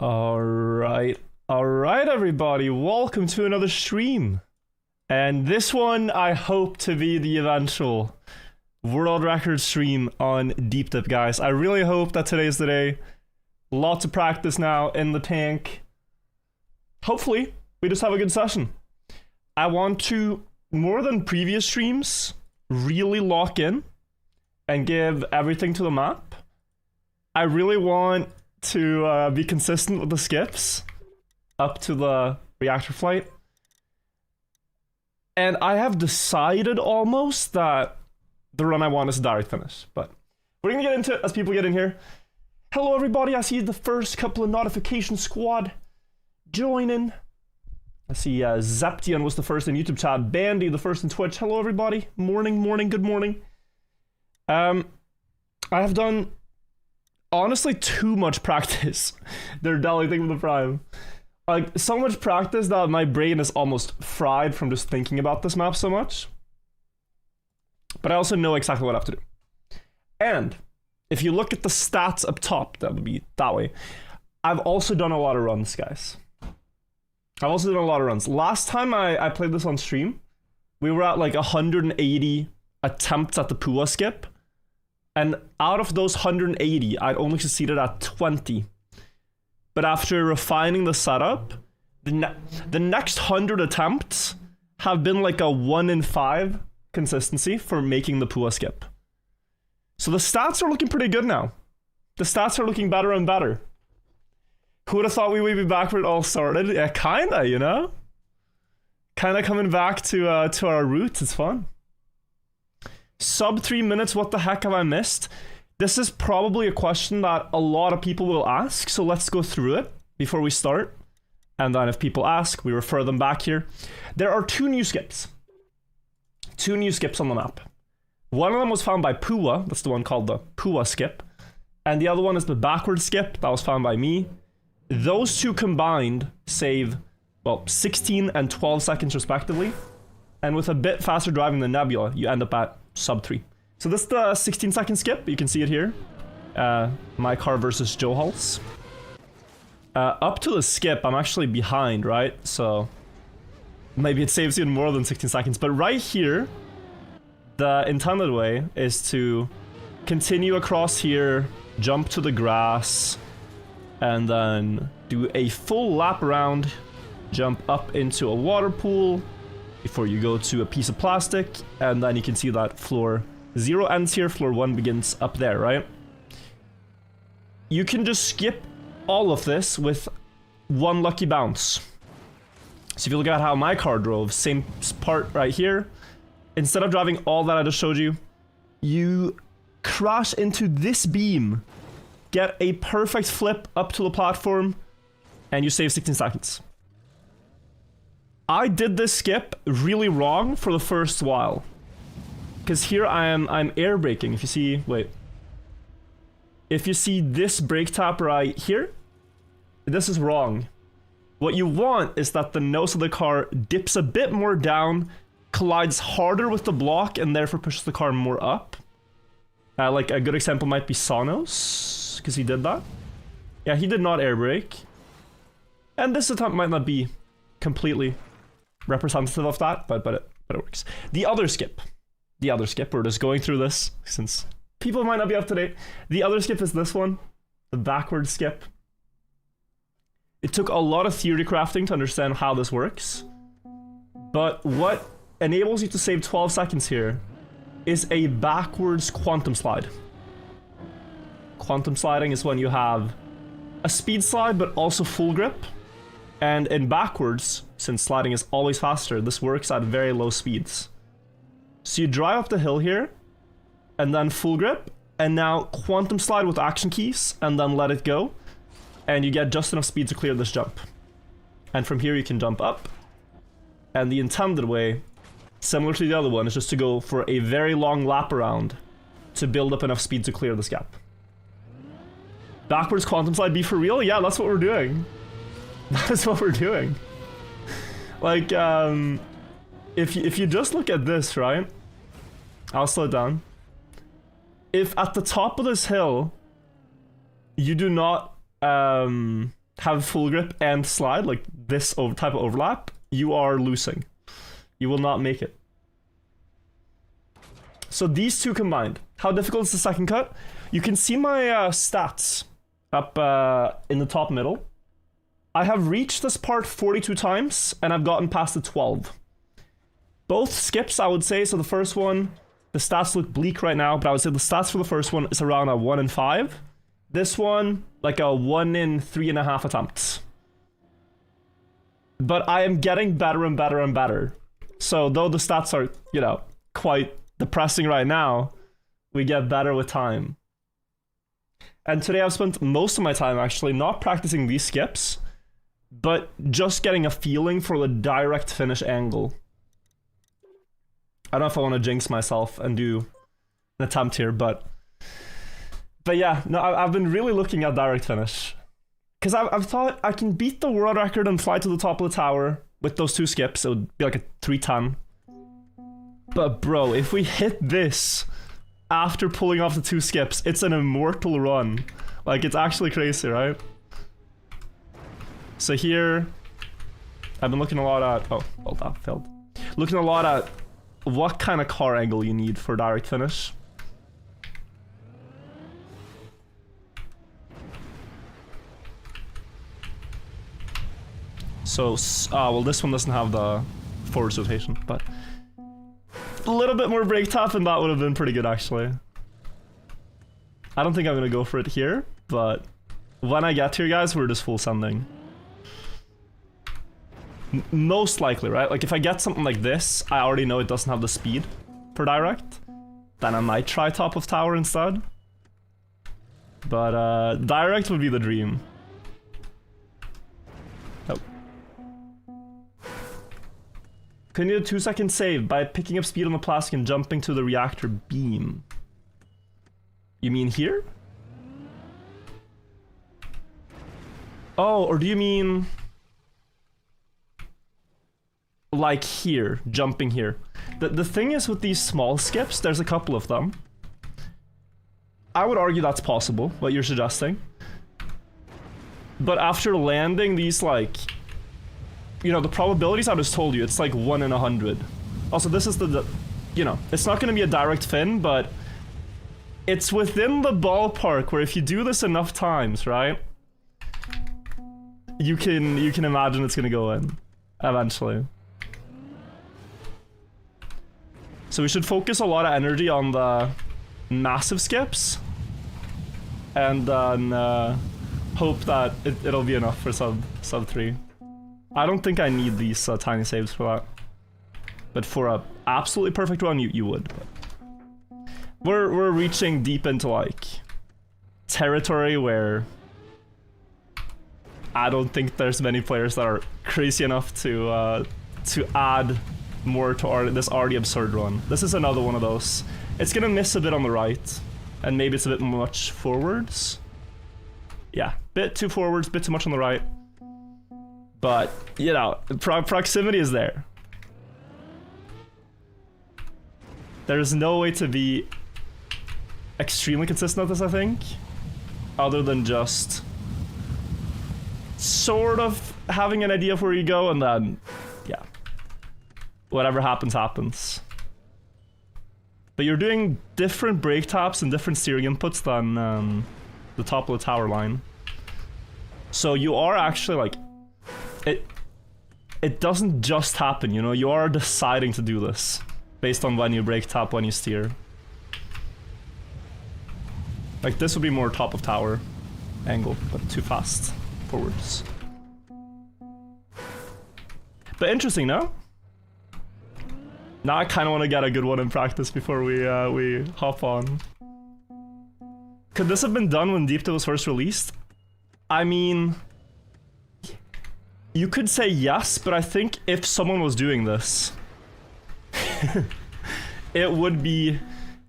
Alright, everybody, welcome to another stream. And this one I hope to be the eventual world record stream on Deep Dip, guys. I really hope that today's the day. Lots of practice now in the tank. Hopefully, we just have a good session. I want to, more than previous streams, really lock in and give everything to the map. I really want to be consistent with the skips up to the reactor flight. And I have decided almost that the run I want is a direct finish. But we're gonna get into it as people get in here. Hello everybody, I see the first couple of notification squad joining. I see Zeptian was the first in YouTube chat, Bandy the first in Twitch. Hello everybody, morning, good morning. I have done honestly too much practice. They're definitely thinking of the prime. Like, so much practice that my brain is almost fried from just thinking about this map so much. But I also know exactly what I have to do. And if you look at the stats up top, that would be that way. I've also done a lot of runs, guys. I've also done a lot of runs. Last time I played this on stream, we were at like 180 attempts at the Pua skip. And out of those 180, I'd only succeeded at 20. But after refining the setup, the next 100 attempts have been like a 1 in 5 consistency for making the Pua skip. So the stats are looking pretty good now. The stats are looking better and better. Who would have thought we would be back where it all started? Yeah, kinda, you know? Kinda coming back to our roots, it's fun. Sub 3 minutes, what the heck have I missed? This is probably a question that a lot of people will ask, so let's go through it before we start. And then if people ask, we refer them back here. There are 2 new skips. 2 new skips on the map. One of them was found by Pua, that's the one called the Pua skip. And the other one is the backward skip, that was found by me. Those 2 combined save, well, 16 and 12 seconds respectively. And with a bit faster driving than Nebula, you end up at sub 3. So this is the 16-second skip. You can see it here. My car versus Joe Hulse. Up to the skip, I'm actually behind, right? So maybe it saves even more than 16 seconds. But right here, the intended way is to continue across here, jump to the grass, and then do a full lap around, jump up into a water pool, before you go to a piece of plastic, and then you can see that floor 0 ends here, floor 1 begins up there, right? You can just skip all of this with 1 lucky bounce. So if you look at how my car drove, same part right here, instead of driving all that I just showed you, you crash into this beam, get a perfect flip up to the platform, and you save 16 seconds. I did this skip really wrong for the first while. Because here I'm air braking. If you see, wait. If you see this brake tap right here, this is wrong. What you want is that the nose of the car dips a bit more down, collides harder with the block, and therefore pushes the car more up. Like a good example might be Sonos, because he did that. Yeah, he did not air brake. And this attempt might not be completely representative of that, but it works. The other skip, we're just going through this since people might not be up to date. The other skip is this one, the backward skip. It took a lot of theory crafting to understand how this works, but what enables you to save 12 seconds here is a backwards quantum slide. Quantum sliding is when you have a speed slide but also full grip. And in backwards, since sliding is always faster, this works at very low speeds. So you drive up the hill here, and then full grip, and now quantum slide with action keys, and then let it go, and you get just enough speed to clear this jump. And from here you can jump up, and the intended way, similar to the other one, is just to go for a very long lap around to build up enough speed to clear this gap. Backwards quantum slide be for real? Yeah, that's what we're doing. That's what we're doing. Like, if you just look at this, right? I'll slow it down. If at the top of this hill, you do not have full grip and slide, like this type of overlap, you are losing. You will not make it. So these two combined. How difficult is the second cut? You can see my stats up in the top middle. I have reached this part 42 times, and I've gotten past the 12. Both skips, I would say. So the first one, the stats look bleak right now, but I would say the stats for the first one is around a 1 in 5. This one, like a 1 in 3.5 attempts. But I am getting better and better and better. So though the stats are, you know, quite depressing right now, we get better with time. And today I've spent most of my time actually not practicing these skips, but just getting a feeling for the direct finish angle. I don't know if I want to jinx myself and do an attempt here, but yeah, no, I've been really looking at direct finish. Because I've thought I can beat the world record and fly to the top of the tower with those two skips. It would be like a 310. But bro, if we hit this after pulling off the two skips, it's an immortal run. Like, it's actually crazy, right? So here, I've been looking a lot at... Oh, well, that failed. Looking a lot at what kind of car angle you need for direct finish. So, well, this one doesn't have the forward rotation, but a little bit more brake tap and that would have been pretty good, actually. I don't think I'm gonna go for it here, but when I get here, guys, we're just full sending. Most likely, right? Like, if I get something like this, I already know it doesn't have the speed for direct, then I might try top of tower instead. But direct would be the dream. Oh. Can you do a 2-second save by picking up speed on the plastic and jumping to the reactor beam? You mean here? Oh, or do you mean like here, jumping here? The thing is with these small skips, there's a couple of them. I would argue that's possible, what you're suggesting. But after landing these, like, you know, the probabilities I just told you, it's like 1 in 100. Also, this is the you know, it's not going to be a direct fin, but it's within the ballpark where if you do this enough times, right, you can imagine it's going to go in eventually. So we should focus a lot of energy on the massive skips, and then hope that it'll be enough for sub 3. I don't think I need these tiny saves for that, but for a absolutely perfect run, you would. But we're reaching deep into like territory where I don't think there's many players that are crazy enough to add more to this already absurd run. This is another one of those. It's gonna miss a bit on the right, and maybe it's a bit much forwards. Yeah, bit too forwards, bit too much on the right. But, you know, proximity is there. There's no way to be extremely consistent at this, I think, other than just sort of having an idea of where you go, and then, yeah, whatever happens, happens. But you're doing different brake taps and different steering inputs than the top of the tower line. So you are actually like, it doesn't just happen, you know, you are deciding to do this based on when you brake tap, when you steer. Like, this would be more top of tower angle, but too fast forwards. But interesting, no? Now I kind of want to get a good one in practice before we hop on. Could this have been done when Deep Dive was first released? I mean, you could say yes, but I think if someone was doing this, it would be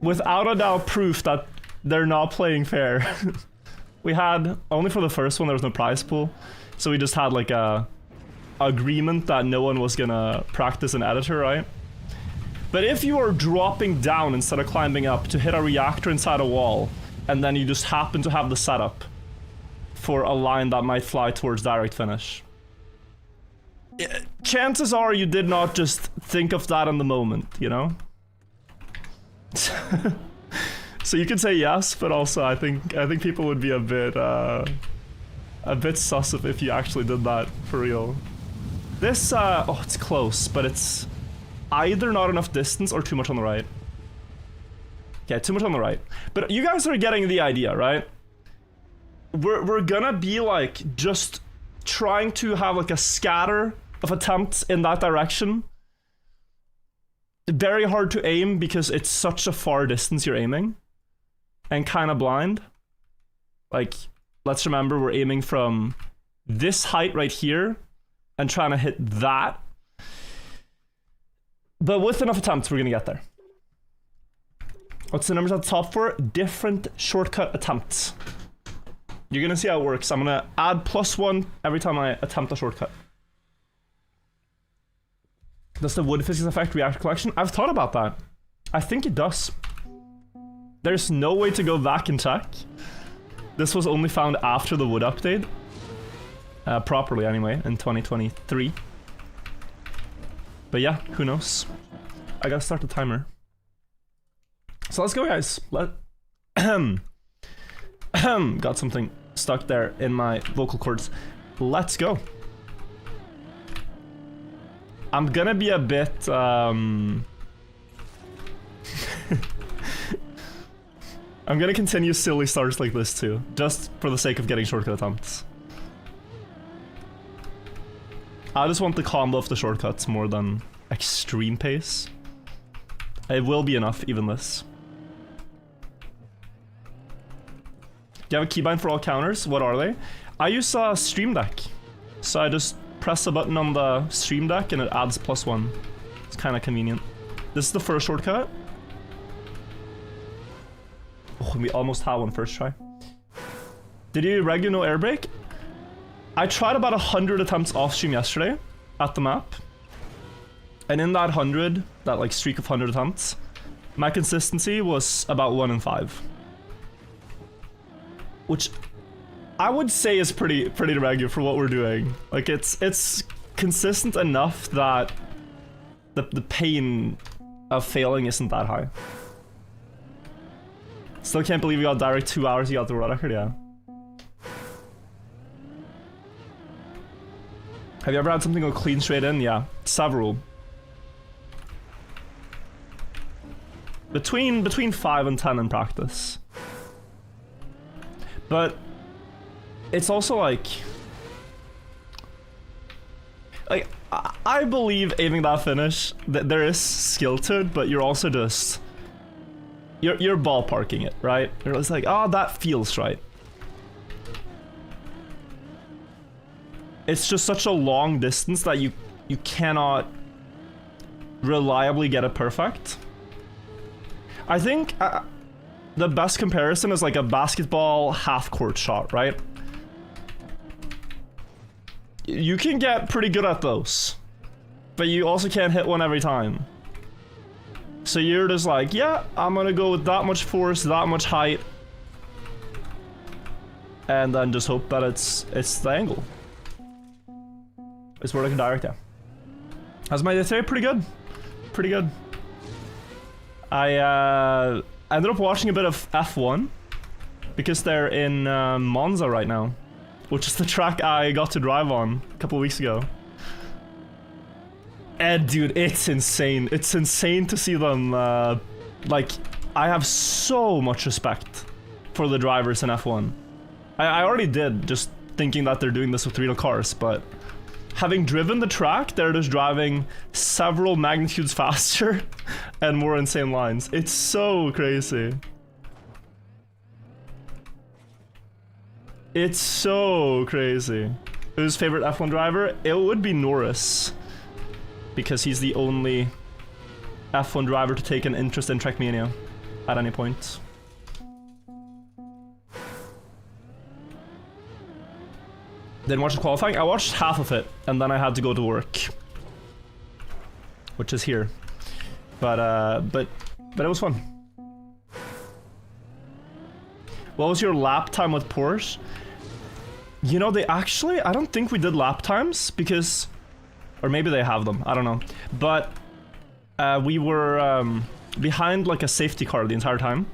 without a doubt proof that they're not playing fair. We had, only for the first one, there was no prize pool, so we just had like a agreement that no one was gonna practice an editor, right? But if you are dropping down instead of climbing up to hit a reactor inside a wall, and then you just happen to have the setup for a line that might fly towards direct finish. Chances are you did not just think of that in the moment, you know? So you could say yes, but also I think people would be a bit sus if you actually did that for real. This oh, it's close, but it's either not enough distance or too much on the right. Yeah, too much on the right. But you guys are getting the idea, right? We're gonna be like just trying to have like a scatter of attempts in that direction. Very hard to aim because it's such a far distance you're aiming. And kind of blind. Like, let's remember we're aiming from this height right here and trying to hit that. But with enough attempts, we're gonna get there. What's the numbers at the top for? Different shortcut attempts. You're gonna see how it works. I'm gonna add +1 every time I attempt a shortcut. Does the wood physics affect reactor collection? I've thought about that. I think it does. There's no way to go back and check. This was only found after the wood update. Properly anyway, in 2023. But yeah, who knows? I gotta start the timer. So let's go, guys. Got something stuck there in my vocal cords. Let's go. I'm gonna be a bit I'm gonna continue silly starts like this too, just for the sake of getting shortcut attempts. I just want the combo of the shortcuts more than extreme pace. It will be enough, even this. Do you have a keybind for all counters? What are they? I use a Stream Deck. So I just press a button on the Stream Deck and it adds +1. It's kind of convenient. This is the first shortcut. Oh, we almost had one first try. Did you regu no air brake? I tried about 100 attempts off stream yesterday at the map. And in that 100, that like streak of 100 attempts, my consistency was about 1 in 5. Which I would say is pretty regular for what we're doing. Like it's consistent enough that the pain of failing isn't that high. Still can't believe you got direct 2 hours, you got the world record, yeah. Have you ever had something go clean straight in? Yeah, several. Between 5 and 10 in practice. But it's also like I believe aiming that finish, that there is skill to it, but you're also just you're ballparking it, right? You're just like, oh, that feels right. It's just such a long distance that you cannot reliably get it perfect. I think the best comparison is like a basketball half-court shot, right? You can get pretty good at those, but you also can't hit one every time. So you're just like, yeah, I'm gonna go with that much force, that much height, and then just hope that it's the angle. It's where I can direct, yeah. How's my day today? Pretty good. Pretty good. I ended up watching a bit of F1 because they're in Monza right now, which is the track I got to drive on a couple of weeks ago. And dude, it's insane. It's insane to see them, like, I have so much respect for the drivers in F1. I already did, just thinking that they're doing this with real cars, but having driven the track, they're just driving several magnitudes faster and more insane lines. It's so crazy. It's so crazy. Who's favorite F1 driver? It would be Norris, because he's the only F1 driver to take an interest in Trackmania at any point. Didn't watch the qualifying. I watched half of it, and then I had to go to work, which is here. But it was fun. What was your lap time with Porsche? You know, they actually, I don't think we did lap times because, or maybe they have them, I don't know. But we were behind like a safety car the entire time,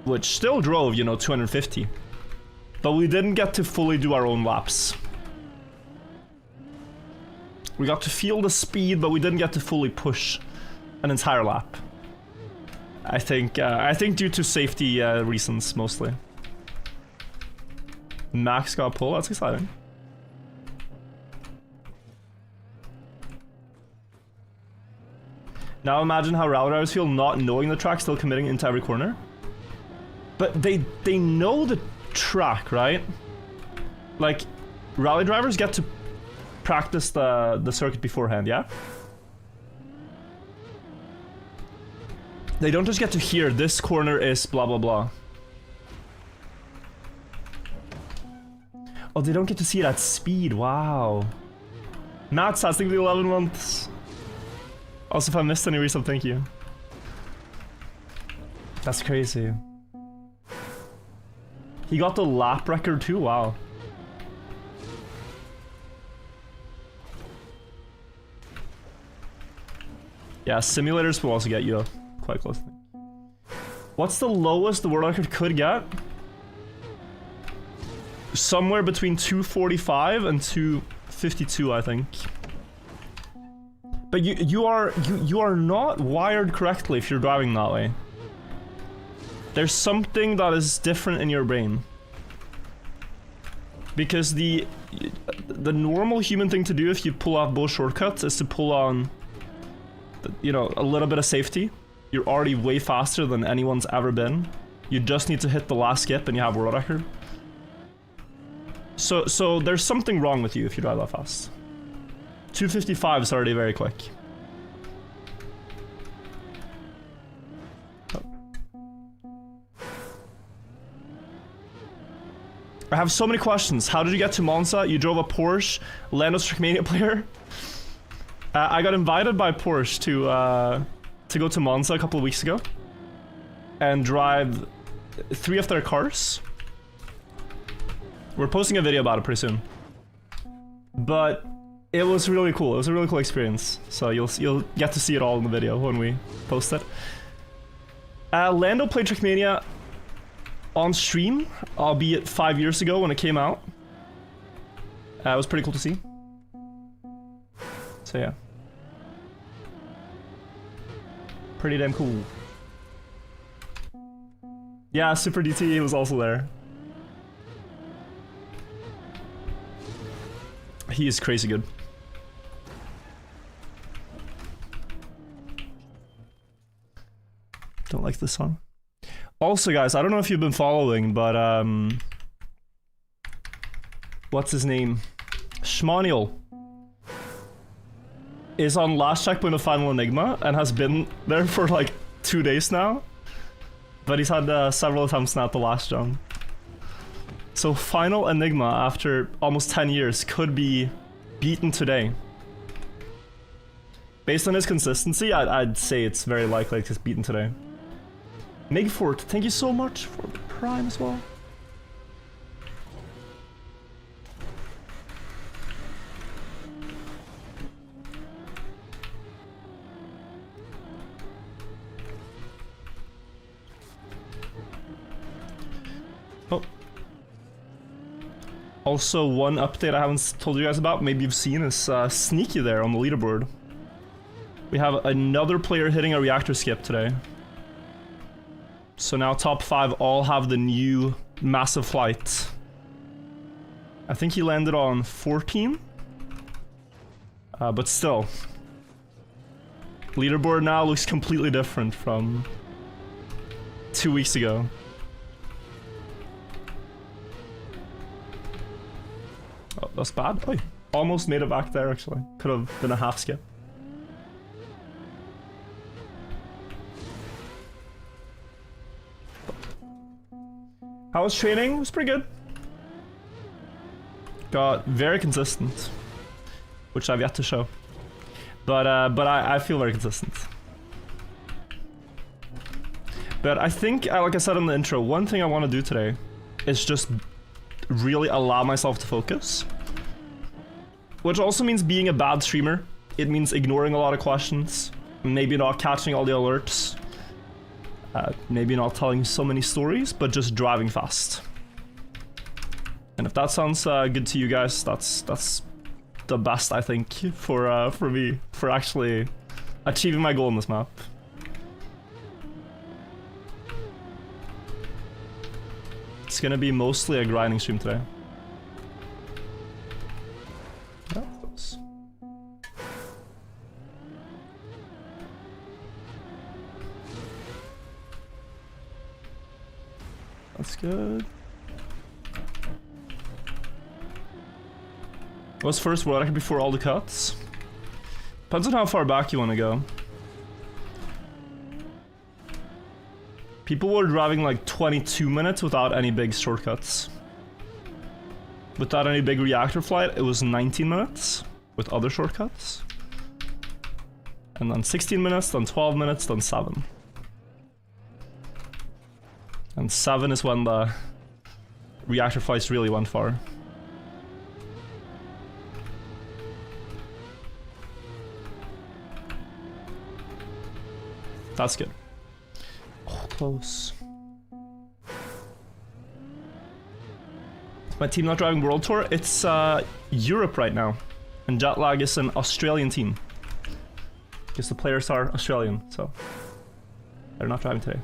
which still drove, you know, 250. But we didn't get to fully do our own laps. We got to feel the speed, but we didn't get to fully push an entire lap. I think due to safety reasons mostly. Max got pull, that's exciting. Now imagine how rally drivers feel not knowing the track, still committing into every corner. But they know the track, right? Like, rally drivers get to practice the circuit beforehand, yeah? They don't just get to hear this corner is blah blah blah. Oh, they don't get to see it at speed, wow. Matt, I think the 11 months. Also, if I missed any resub, thank you. That's crazy. He got the lap record too, wow. Yeah, simulators will also get you quite close. What's the lowest the world record could get? Somewhere between 245 and 252, I think. But you are not wired correctly if you're driving that way. There's something that is different in your brain. Because the normal human thing to do if you pull off both shortcuts is to pull on, you know, a little bit of safety. You're already way faster than anyone's ever been. You just need to hit the last skip and you have world record. So there's something wrong with you if you drive that fast. 255 is already very quick. Oh. I have so many questions. How did you get to Monza? You drove a Porsche, Lando's Trackmania player? I got invited by Porsche to go to Monza a couple of weeks ago and drive 3 of their cars. We're posting a video about it pretty soon. But it was really cool. It was a really cool experience. So you'll get to see it all in the video when we post it. Lando played Trackmania on stream, albeit 5 years ago when it came out. It was pretty cool to see. So yeah. Pretty damn cool. Yeah, Super DT was also there. He is crazy good. Don't like this song. Also, guys, I don't know if you've been following, but what's his name? Schmaniel is on last checkpoint of Final Enigma and has been there for like 2 days now. But he's had several attempts now at the last jump. So Final Enigma, after almost 10 years, could be beaten today. Based on his consistency, I'd say it's very likely it's beaten today. Migfort, thank you so much for the Prime as well. Oh. Also, one update I haven't told you guys about, maybe you've seen, is Sneaky there on the leaderboard. We have another player hitting a reactor skip today. So now top 5 all have the new massive flight. I think he landed on 14. But still. Leaderboard now looks completely different from 2 weeks ago. Oh, that's bad. Oh, almost made it back there actually. Could have been a half skip. How was training? It was pretty good. Got very consistent, which I've yet to show. But I feel very consistent. But I think, like I said in the intro, one thing I want to do today is just really allow myself to focus. Which also means being a bad streamer. It means ignoring a lot of questions, maybe not catching all the alerts, maybe not telling so many stories, but just driving fast. And if that sounds good to you guys, that's the best, I think, for me, for actually achieving my goal in this map. It's gonna be mostly a grinding stream today. Yeah, close. That's good. What's first world record before all the cuts? Depends on how far back you want to go. People were driving like 22 minutes without any big shortcuts. Without any big reactor flight, it was 19 minutes with other shortcuts. And then 16 minutes, then 12 minutes, then 7. And 7 is when the reactor flights really went far. That's good. Oh, close. My team not driving World Tour? It's Europe right now. And Jetlag is an Australian team. Because the players are Australian, so they're not driving today.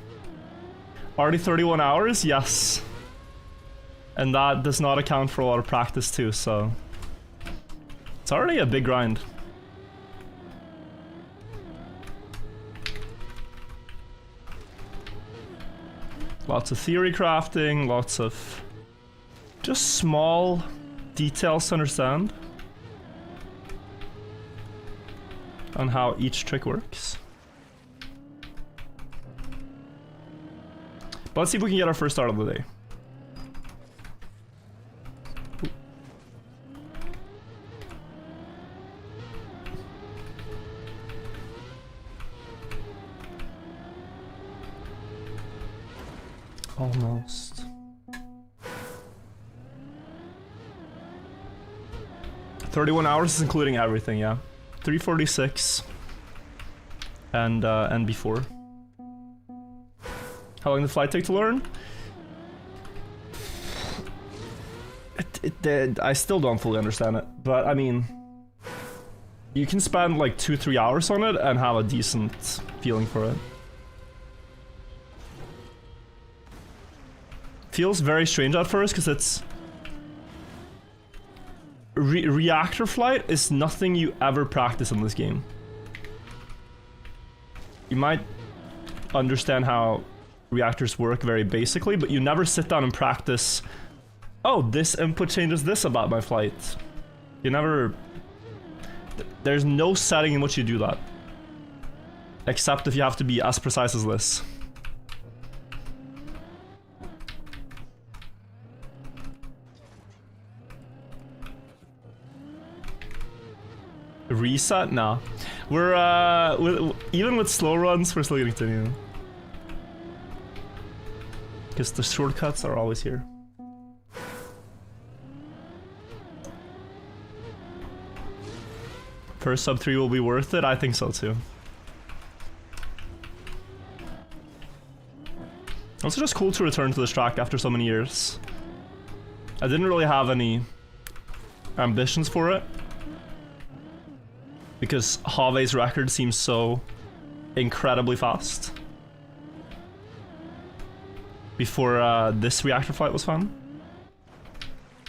Already 31 hours? Yes. And that does not account for a lot of practice too, so it's already a big grind. Lots of theory crafting, lots of just small details to understand on how each trick works. But let's see if we can get our first start of the day. Almost. $31 hours is including everything, yeah. 346 and before. How long did the flight take to learn? I still don't fully understand it, but I mean, you can spend like 2-3 hours on it and have a decent feeling for it. Feels very strange at first because it's reactor flight is nothing you ever practice in this game. You might understand how reactors work very basically, but you never sit down and practice, oh, this input changes this about my flight. You never... There's no setting in which you do that. Except if you have to be as precise as this. Reset? Nah. We're, even with slow runs, we're still gonna continue. Because the shortcuts are always here. First sub 3 will be worth it? I think so too. Also just cool to return to this track after so many years. I didn't really have any ambitions for it. Because Have's record seems so incredibly fast. Before this reactor flight was fun.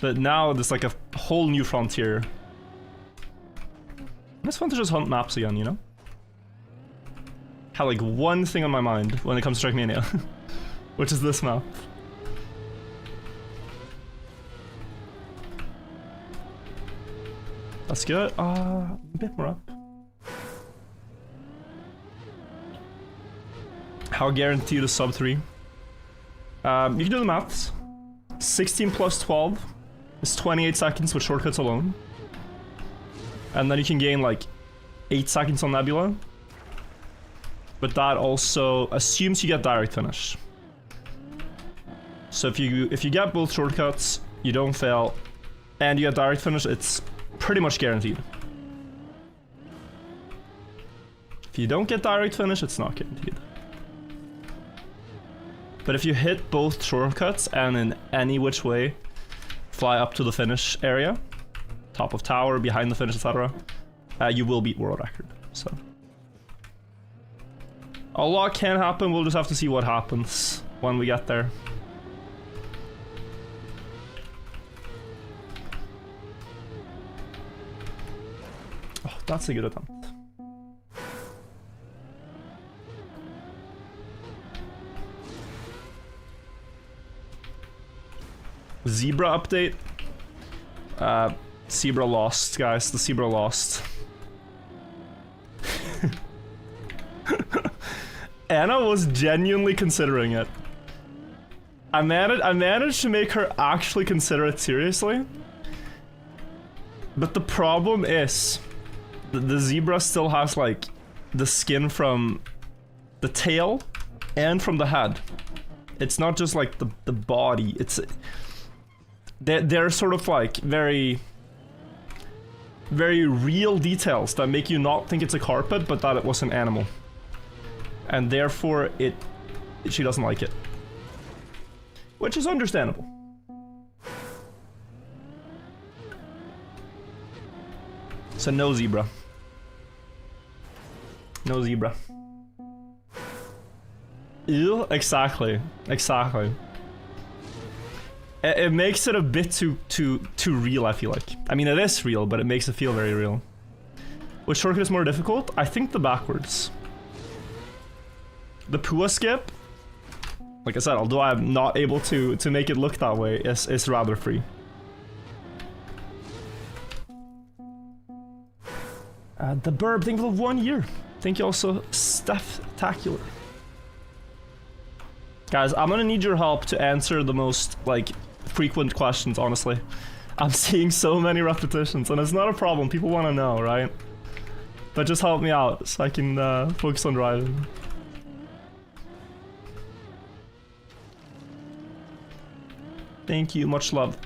But now there's like a whole new frontier. It's fun to just hunt maps again, you know? Had like one thing on my mind when it comes to Trackmania. Which is this map. That's good. A bit more up. How guaranteed is sub 3? You can do the maths. 16 plus 12 is 28 seconds with shortcuts alone. And then you can gain like 8 seconds on Nebula. But that also assumes you get direct finish. So if you get both shortcuts you don't fail, and you get direct finish, it's pretty much guaranteed. If you don't get direct finish, it's not guaranteed. But if you hit both shortcuts and in any which way fly up to the finish area, top of tower, behind the finish, etc., you will beat world record. So a lot can happen, we'll just have to see what happens when we get there. Oh, that's a good attempt. Zebra update. Zebra lost, guys. The Zebra lost. Anna was genuinely considering it. I managed to make her actually consider it seriously. But the problem is, the zebra still has like the skin from the tail and from the head. It's not just like the body. It's they're sort of like very real details that make you not think it's a carpet, but that it was an animal. And therefore she doesn't like it. Which is understandable. So no zebra. No zebra. Ew, exactly. Exactly. It makes it a bit too real, I feel like. I mean, it is real, but it makes it feel very real. Which shortcut is more difficult? I think the backwards. The Pua skip, like I said, although I'm not able to make it look that way, is rather free. The Burb, thank you for 1 year. Thank you also, Steph-tacular. Guys, I'm gonna need your help to answer the most, like, frequent questions, honestly. I'm seeing so many repetitions, and it's not a problem, people wanna know, right? But just help me out, so I can focus on driving. Thank you, much love.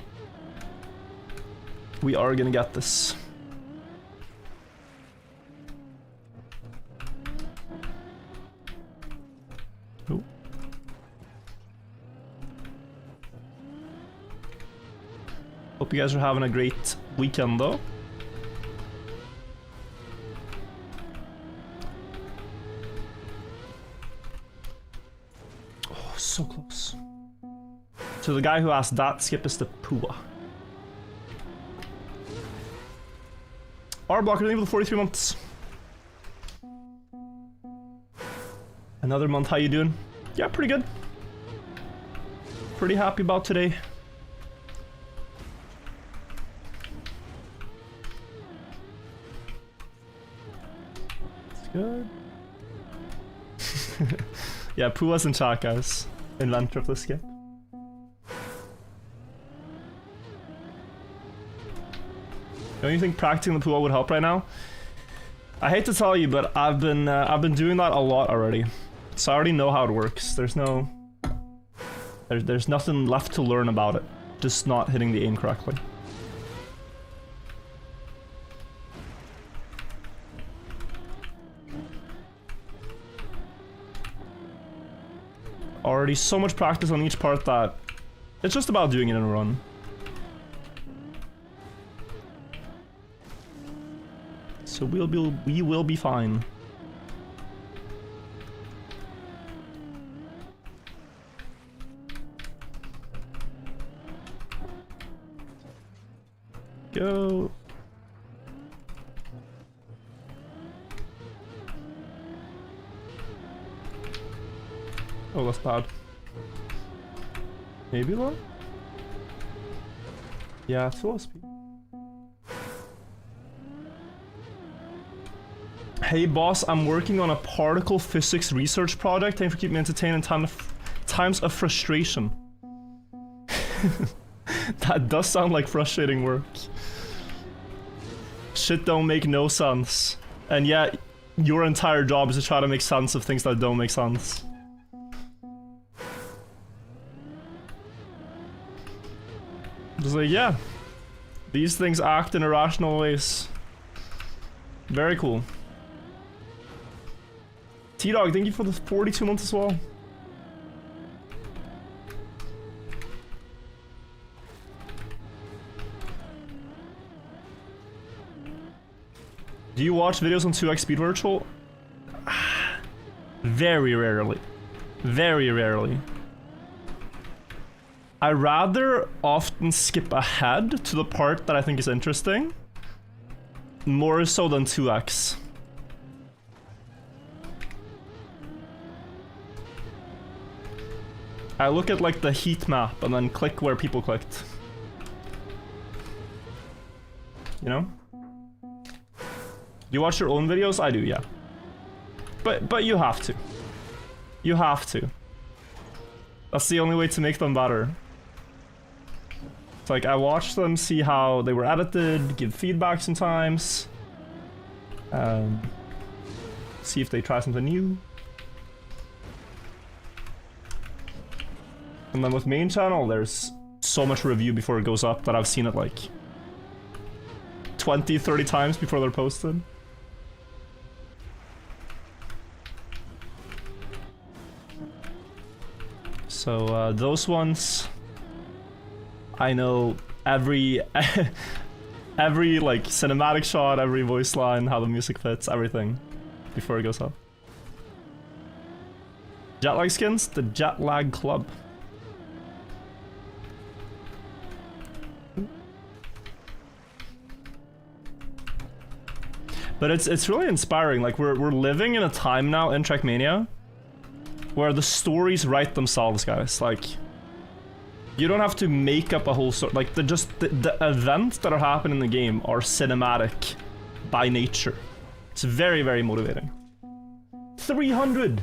We are gonna get this. Ooh. Hope you guys are having a great weekend though. Oh, so close. So the guy who asked that skip is the Pua. R-Blocker, thank you for the 43 months. Another month, how you doing? Yeah, pretty good. Pretty happy about today. That's good. Yeah, Pua's in chat, guys. Inventor of the skip. Don't you think practicing the Pua would help right now? I hate to tell you, but I've been doing that a lot already. So I already know how it works. There's nothing left to learn about it. Just not hitting the aim correctly. Already so much practice on each part that it's just about doing it in a run. So we will be fine. Go. Oh, that's bad. Maybe though? Yeah, it's full speed. Hey boss, I'm working on a particle physics research project. Thanks for keeping me entertained in times of frustration. That does sound like frustrating work. Shit don't make no sense. And yet, your entire job is to try to make sense of things that don't make sense. Just like, yeah, these things act in irrational ways. Very cool. T-Dog, thank you for the 42 months as well. Do you watch videos on 2x Speed Virtual? Very rarely. Very rarely. I rather often skip ahead to the part that I think is interesting. More so than 2x. I look at like the heat map and then click where people clicked. You know? You watch your own videos? I do, yeah. But you have to. You have to. That's the only way to make them better. It's like I watch them, see how they were edited, give feedback sometimes. See if they try something new. And then with main channel, there's so much review before it goes up that I've seen it like 20, 30 times before they're posted. So those ones, I know every every like cinematic shot, every voice line, how the music fits, everything before it goes up. Jetlag skins, the Jetlag Club. But it's really inspiring. Like we're living in a time now in Trackmania where the stories write themselves, guys. Like you don't have to make up a whole story. Like the events that are happening in the game are cinematic by nature. It's very, very motivating. 300.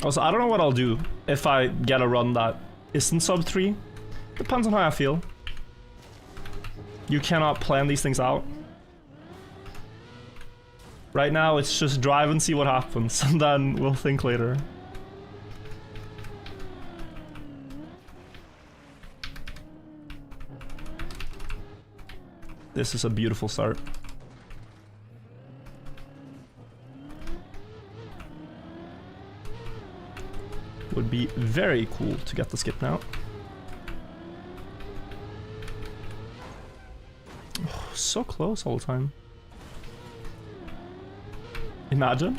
Also, I don't know what I'll do if I get a run that isn't sub 3. Depends on how I feel. You cannot plan these things out. Right now, it's just drive and see what happens, and then we'll think later. This is a beautiful start. Would be very cool to get the skip now. Oh, so close all the time. Imagine.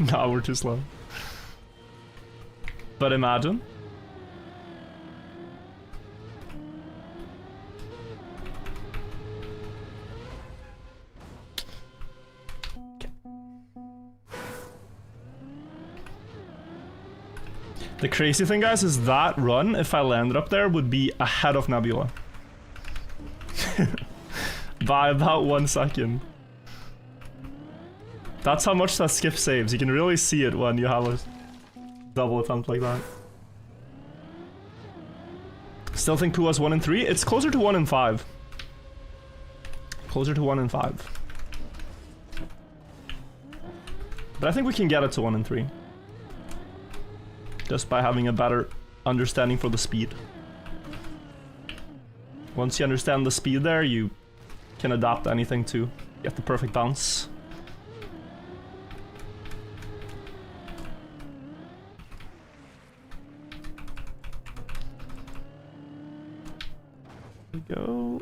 No, we're too slow. But imagine. The crazy thing, guys, is that run, if I landed up there, would be ahead of Nebula. By about 1 second. That's how much that skip saves. You can really see it when you have a double attempt like that. Still think Pua's 1 and 3? It's closer to 1 and 5. Closer to 1 and 5. But I think we can get it to 1 and 3. Just by having a better understanding for the speed. Once you understand the speed there, you can adapt anything to get the perfect bounce. There we go.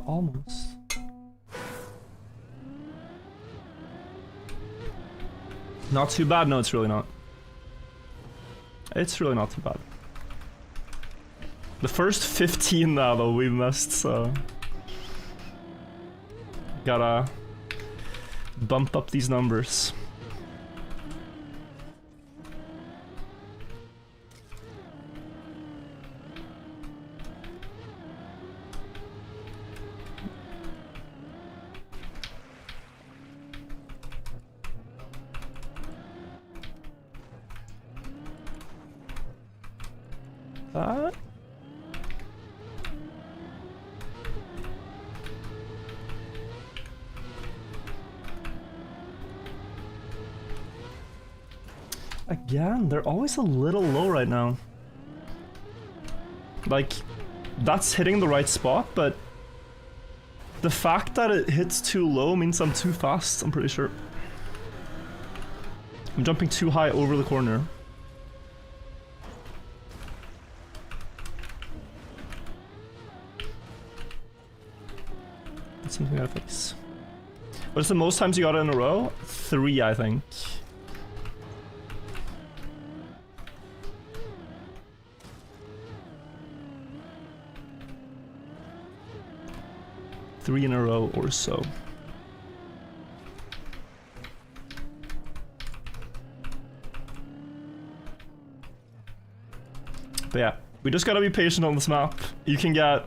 Almost. Not too bad? No, it's really not. It's really not too bad. The first 15 now, though, we missed, so... Gotta bump up these numbers. that. Again, they're always a little low right now. Like, that's hitting the right spot, but the fact that it hits too low means I'm too fast, I'm pretty sure. I'm jumping too high over the corner. That's something I fix. What's the most times you got it in a row? 3, I think. Three in a row or so. But yeah, we just gotta be patient on this map. You can get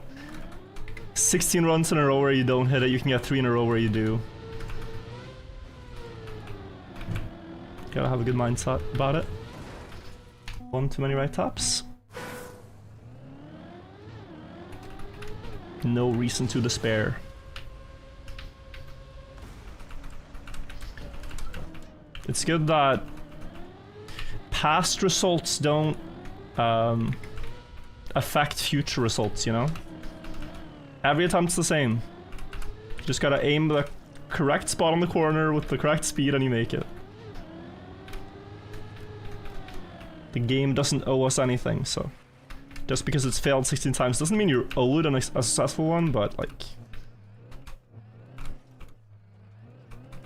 16 runs in a row where you don't hit it, you can get 3 in a row where you do. Gotta have a good mindset about it. One too many right taps. No reason to despair. It's good that past results don't affect future results, you know? Every attempt's the same. You just gotta aim the correct spot on the corner with the correct speed and you make it. The game doesn't owe us anything, so... Just because it's failed 16 times doesn't mean you're owed a successful one, but like...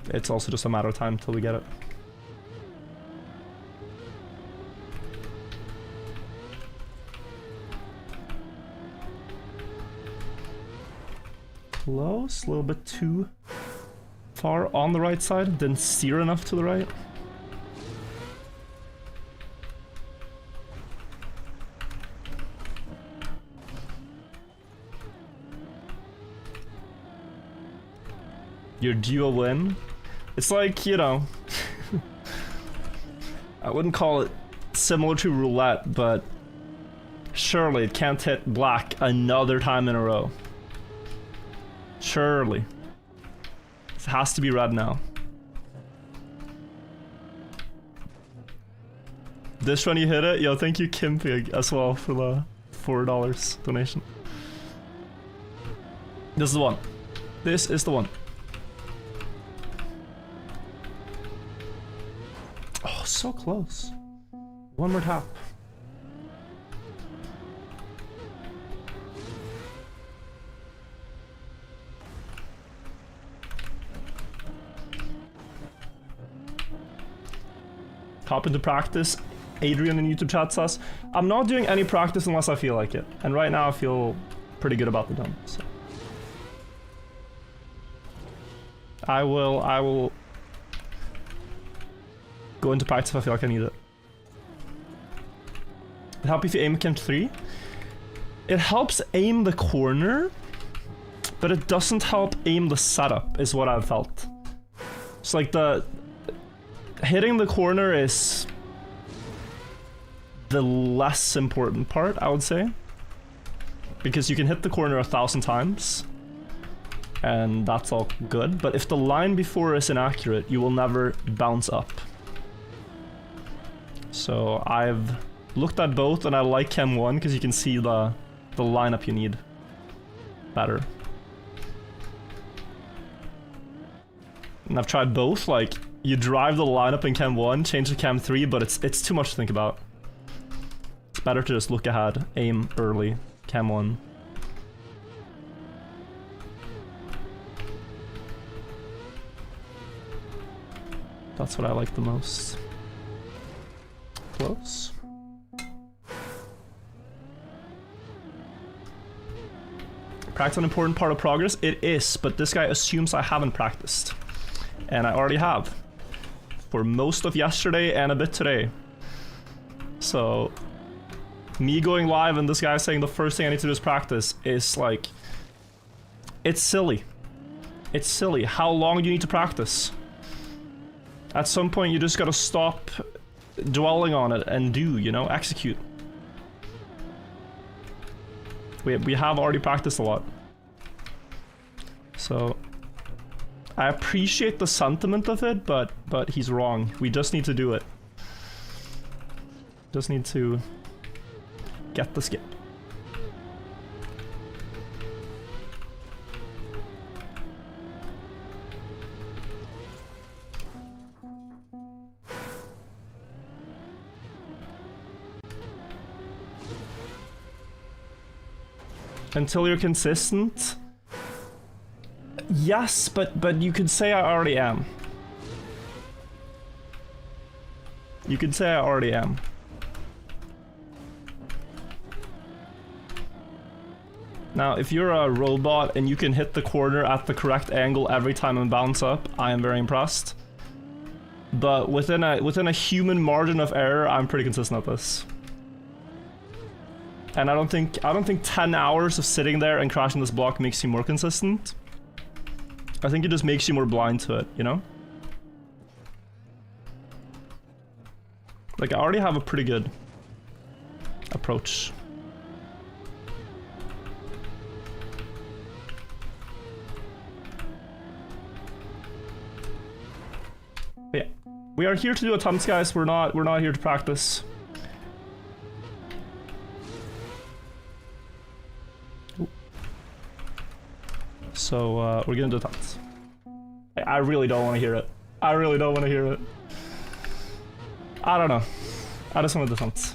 It's also just a matter of time till we get it. Close, a little bit too far on the right side, didn't steer enough to the right. You're due a win. It's like, you know, I wouldn't call it similar to roulette, but surely it can't hit black another time in a row. Surely. It has to be red now. This run you hit it? Yo, thank you Kimpig as well for the $4 donation. This is the one. This is the one. Oh, so close. One more tap. Hop into practice. Adrian in YouTube chat says, I'm not doing any practice unless I feel like it. And right now I feel pretty good about the dump, so. I will go into practice if I feel like I need it. It helps if you aim Chem 3. It helps aim the corner, but it doesn't help aim the setup, is what I've felt. It's like the... Hitting the corner is the less important part, I would say. Because you can hit the corner 1,000 times, and that's all good. But if the line before is inaccurate, you will never bounce up. So I've looked at both, and I like Chem 1 because you can see the lineup you need better. And I've tried both, like, you drive the lineup in Chem 1, change to Chem 3, but it's too much to think about. It's better to just look ahead, aim early, Chem 1. That's what I like the most. Close. Practice an important part of progress? It is, but this guy assumes I haven't practiced. And I already have. For most of yesterday and a bit today. So, me going live and this guy saying the first thing I need to do is practice is like... It's silly. It's silly. How long do you need to practice? At some point you just gotta stop dwelling on it and do, you know, execute. We have already practiced a lot. So I appreciate the sentiment of it, but he's wrong. We just need to do it. Just need to get the skip. Until you're consistent? Yes, but you could say I already am. You could say I already am. Now, if you're a robot and you can hit the corner at the correct angle every time and bounce up, I am very impressed. But within a human margin of error, I'm pretty consistent at this. And I don't think 10 hours of sitting there and crashing this block makes you more consistent. I think it just makes you more blind to it, you know? Like, I already have a pretty good approach. But yeah, we are here to do attempts, guys. We're not here to practice. So, we're gonna do attempts. I really don't want to hear it. I really don't want to hear it. I don't know. I just want to do attempts.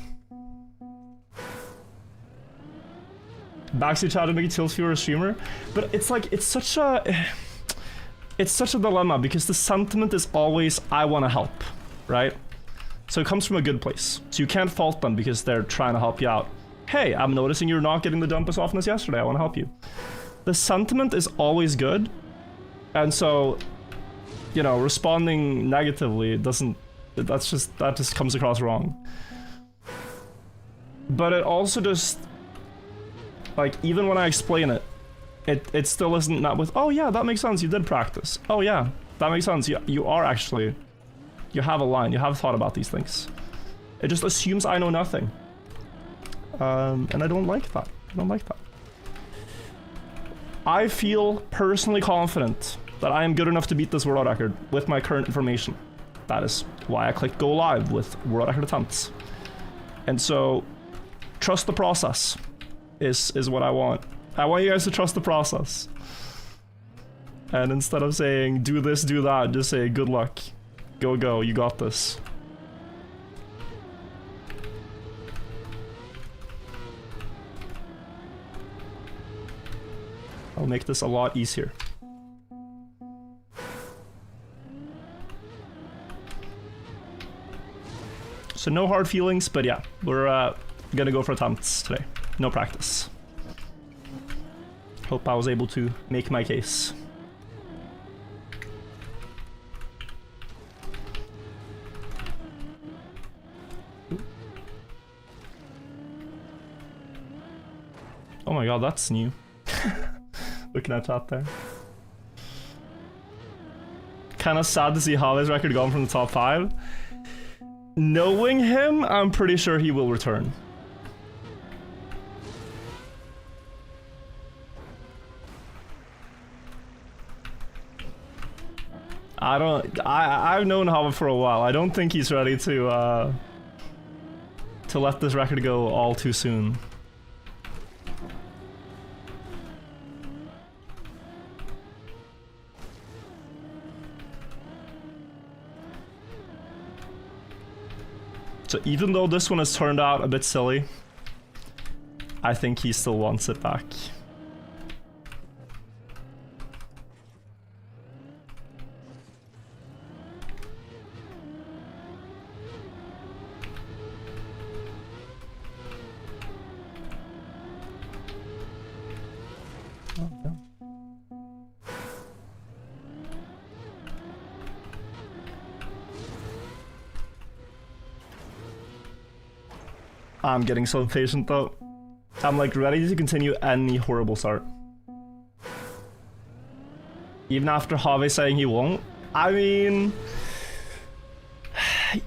Backseat chat to make it tilts for a streamer, but it's like it's such a dilemma because the sentiment is always I want to help, right? So it comes from a good place. So you can't fault them because they're trying to help you out. Hey, I'm noticing you're not getting the jump as often as yesterday. I want to help you. The sentiment is always good, and so, you know, responding negatively doesn't. That just comes across wrong. But it also just, like, even when I explain it, it still isn't met with, oh yeah, that makes sense, you did practice. Oh yeah, that makes sense, you are actually, you have a line, you have thought about these things. It just assumes I know nothing. And I don't like that. I don't like that. I feel personally confident that I am good enough to beat this world record with my current information. That is why I clicked go live with world record attempts. And so, trust the process is what I want. I want you guys to trust the process. And instead of saying do this, do that, just say good luck. Go, you got this. I'll make this a lot easier. So no hard feelings, but yeah, we're gonna go for attempts today. No practice. Hope I was able to make my case. Oh my god, that's new. Looking at chat there. Kinda sad to see Jave's record gone from the top 5. Knowing him, I'm pretty sure he will return. I've known Jave for a while. I don't think he's ready to let this record go all too soon. So even though this one has turned out a bit silly, I think he still wants it back. I'm getting so impatient though. I'm like ready to continue any horrible start. Even after Jave saying he won't. I mean,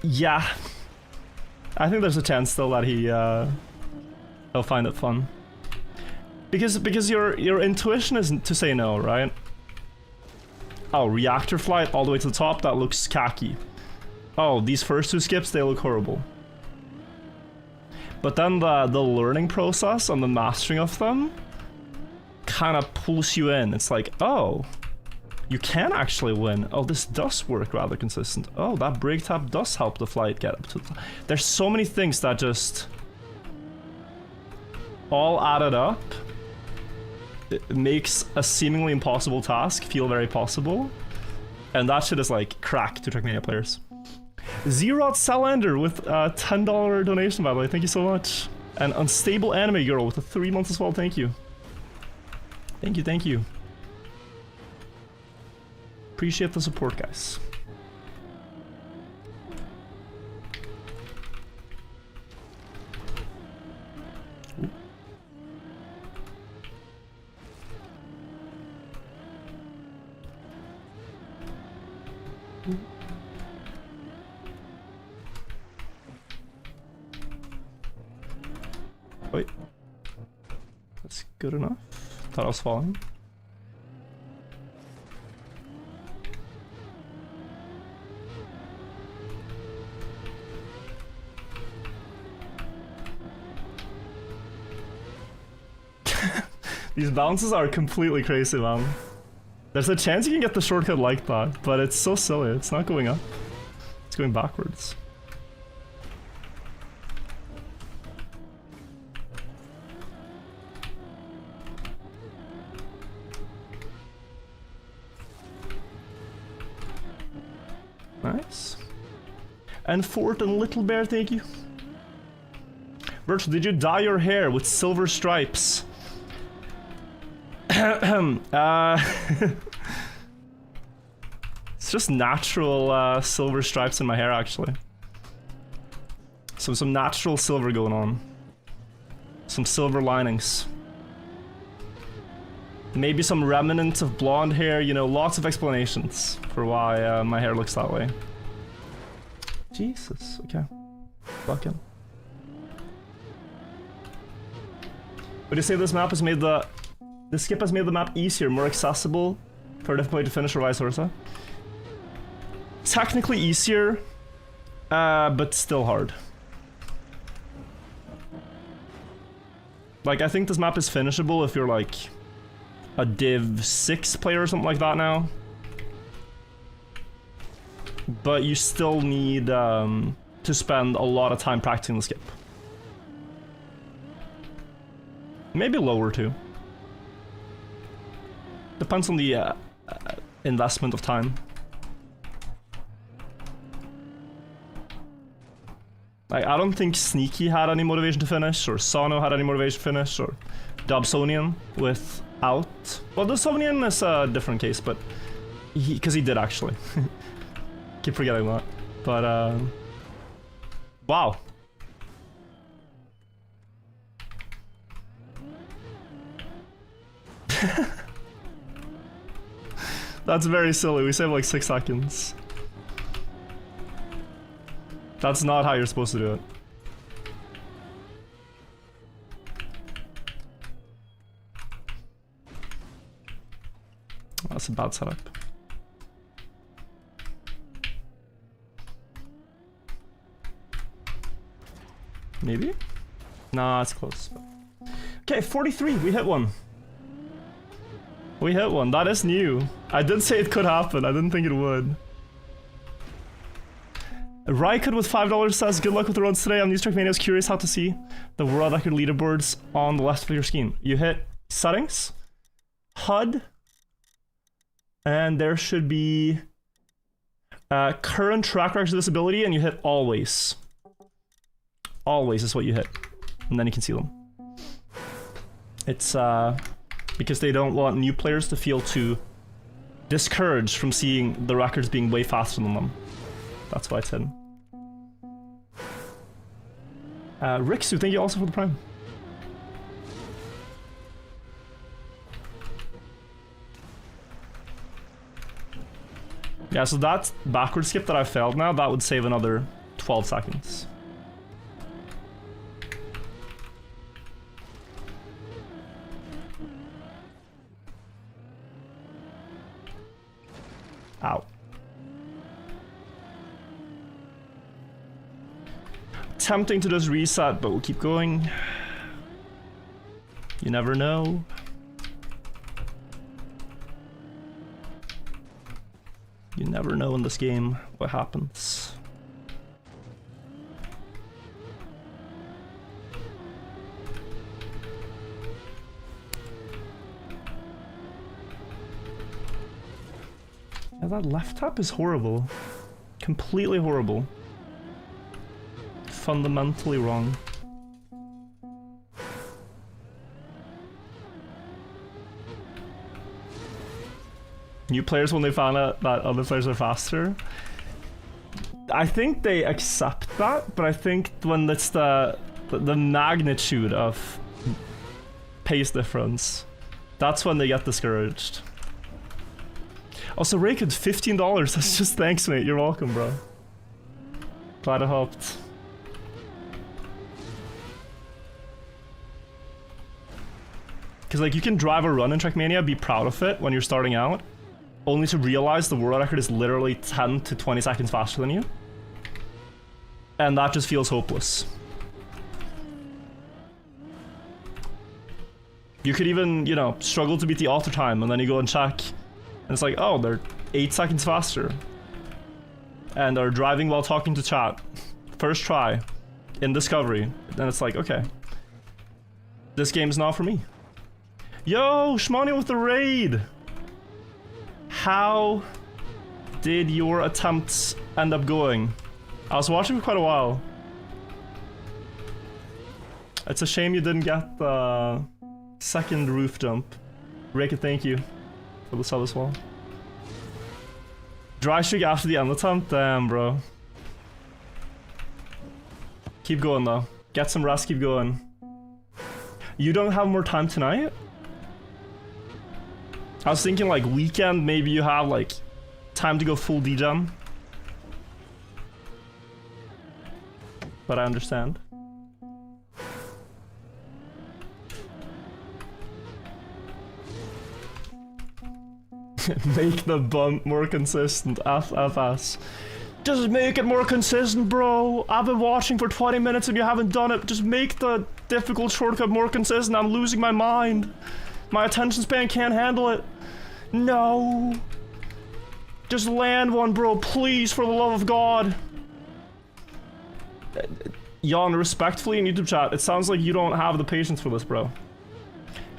yeah. I think there's a chance still that he'll find it fun. Because your intuition is to say no, right? Oh, reactor flight all the way to the top, that looks khaki. Oh, these first two skips, they look horrible. But then the learning process and the mastering of them kind of pulls you in. It's like, oh, you can actually win. Oh, this does work rather consistent. Oh, that brake tap does help the flight get up to the top. There's so many things that just all added up. It makes a seemingly impossible task feel very possible. And that shit is like crack to Trackmania players. Zerot Salander with a $10 donation, by the way. Thank you so much. And Unstable Anime Girl with a 3 months as well. Thank you. Thank you, thank you. Appreciate the support, guys. Ooh. Ooh. Wait. That's good enough. Thought I was falling. These bounces are completely crazy, man. There's a chance you can get the shortcut like that, but it's so silly. It's not going up. It's going backwards. Nice. And Fort and Little Bear, thank you. Virtual, did you dye your hair with silver stripes? It's just natural silver stripes in my hair, actually. Some natural silver going on. Some silver linings. Maybe some remnant of blonde hair, you know, lots of explanations for why my hair looks that way. Jesus, okay. Fucking. Would you say this map has made this skip has made the map easier, more accessible for a different way to finish or vice versa? Technically easier, but still hard. Like, I think this map is finishable if you're like a Div 6 player or something like that now. But you still need to spend a lot of time practicing the skip. Maybe lower too. Depends on the investment of time. Like, I don't think Sneaky had any motivation to finish, or Sano had any motivation to finish, or Dobsonian without. Well, Dobsonian is a different case, but because he did actually. Keep forgetting that. But wow. That's very silly. We saved like 6 seconds. That's not how you're supposed to do it. That's a bad setup. Maybe? Nah, it's close. Okay, 43. We hit one. We hit one. That is new. I did say it could happen. I didn't think it would. Raikid with $5 says, good luck with the runs today. I'm new to Trackmania. I was curious how to see the world record leaderboards on the left of your screen. You hit settings, HUD, and there should be current track record visibility, and you hit always. Always is what you hit, and then you can see them. It's because they don't want new players to feel too discouraged from seeing the records being way faster than them. That's why it's hidden. Rixu, thank you also for the prime. Yeah, so that backward skip that I failed now, that would save another 12 seconds. Ow. Tempting to just reset, but we'll keep going. You never know. You never know in this game what happens. Yeah, that left tap is horrible. Completely horrible. Fundamentally wrong. New players, when they find out that other players are faster, I think they accept that, but I think when it's the magnitude of pace difference, that's when they get discouraged. Also, Raikid, $15. That's just thanks, mate. You're welcome, bro. Glad it helped. Because, like, you can drive a run in Trackmania, be proud of it when you're starting out, only to realize the world record is literally 10 to 20 seconds faster than you. And that just feels hopeless. You could even, you know, struggle to beat the author time, and then you go and check, and it's like, oh, they're 8 seconds faster. And are driving while talking to chat. First try. In Discovery. Then it's like, okay. This game's not for me. Yo, Shmani with the raid! How did your attempts end up going? I was watching for quite a while. It's a shame you didn't get the second roof jump. Raikid, thank you for the sub as well. Dry streak after the end attempt? Damn, bro. Keep going though. Get some rest, keep going. You don't have more time tonight? I was thinking like weekend, maybe you have like time to go full D-Gem. But I understand. Make the bump more consistent, FFS. Just make it more consistent, bro. I've been watching for 20 minutes and you haven't done it. Just make the difficult shortcut more consistent. I'm losing my mind. My attention span can't handle it. No. Just land one, bro, please, for the love of God. Jan, respectfully in YouTube chat, it sounds like you don't have the patience for this, bro.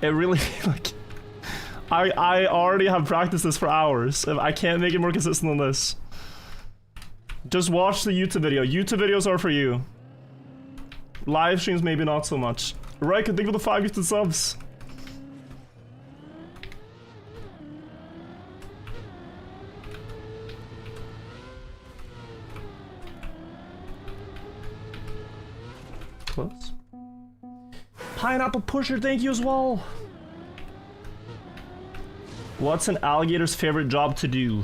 It really, like... I already have practiced this for hours. If I can't make it more consistent than this. Just watch the YouTube video. YouTube videos are for you. Live streams, maybe not so much. Right, think of the 5 gifted subs. Close. Pineapple Pusher, thank you as well. What's an alligator's favorite job to do?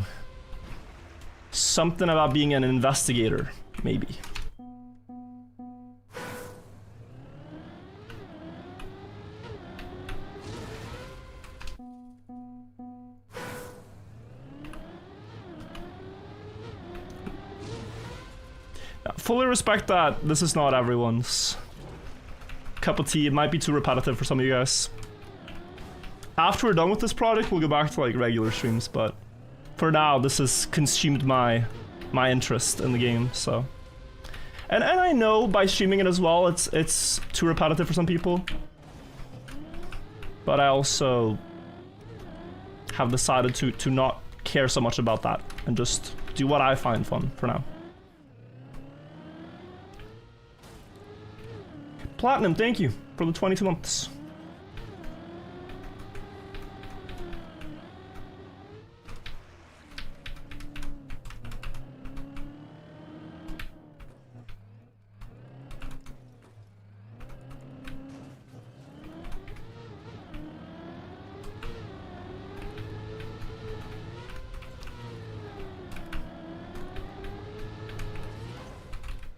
Something about being an investigator, maybe. Fully respect that this is not everyone's cup of tea. It might be too repetitive for some of you guys. After we're done with this project, we'll go back to like regular streams, but for now, this has consumed my interest in the game, so. And I know by streaming it as well, it's too repetitive for some people. But I also have decided to not care so much about that and just do what I find fun for now. Platinum, thank you for the 22 months.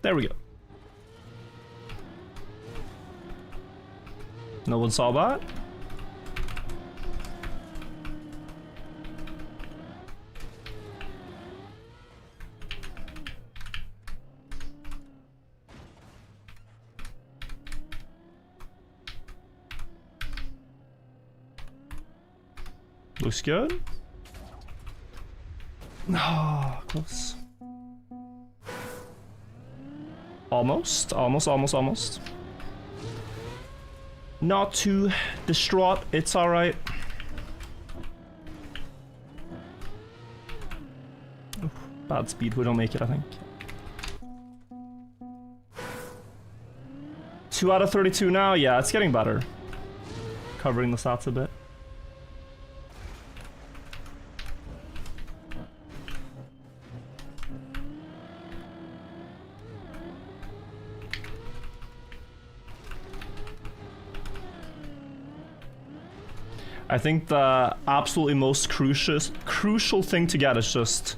There we go. No one saw that? Looks good. Ah, close. Almost. Not too distraught, it's alright. Bad speed, we don't make it, I think. 2 out of 32 now? Yeah, it's getting better. Covering the stats a bit. I think the absolutely most crucial thing to get is just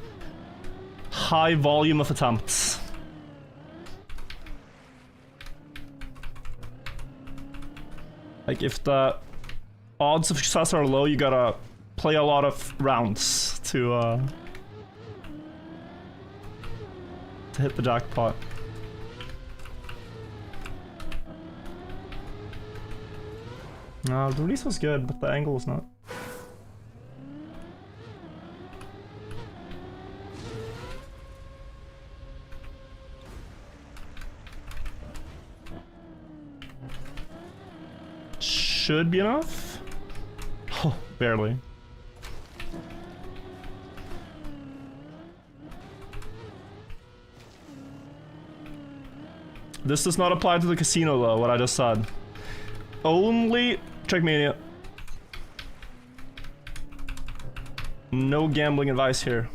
high volume of attempts. Like if the odds of success are low, you gotta play a lot of rounds to hit the jackpot. No, the release was good, but the angle was not. Should be enough? Oh, barely. This does not apply to the casino though, what I just said. Only Trickmania. No gambling advice here.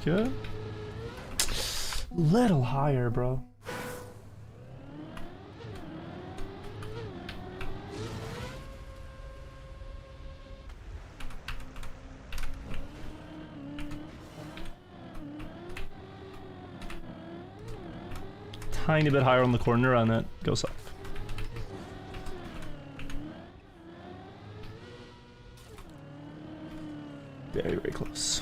Good. Little higher, bro. Tiny bit higher on the corner and it goes up. Very, very close.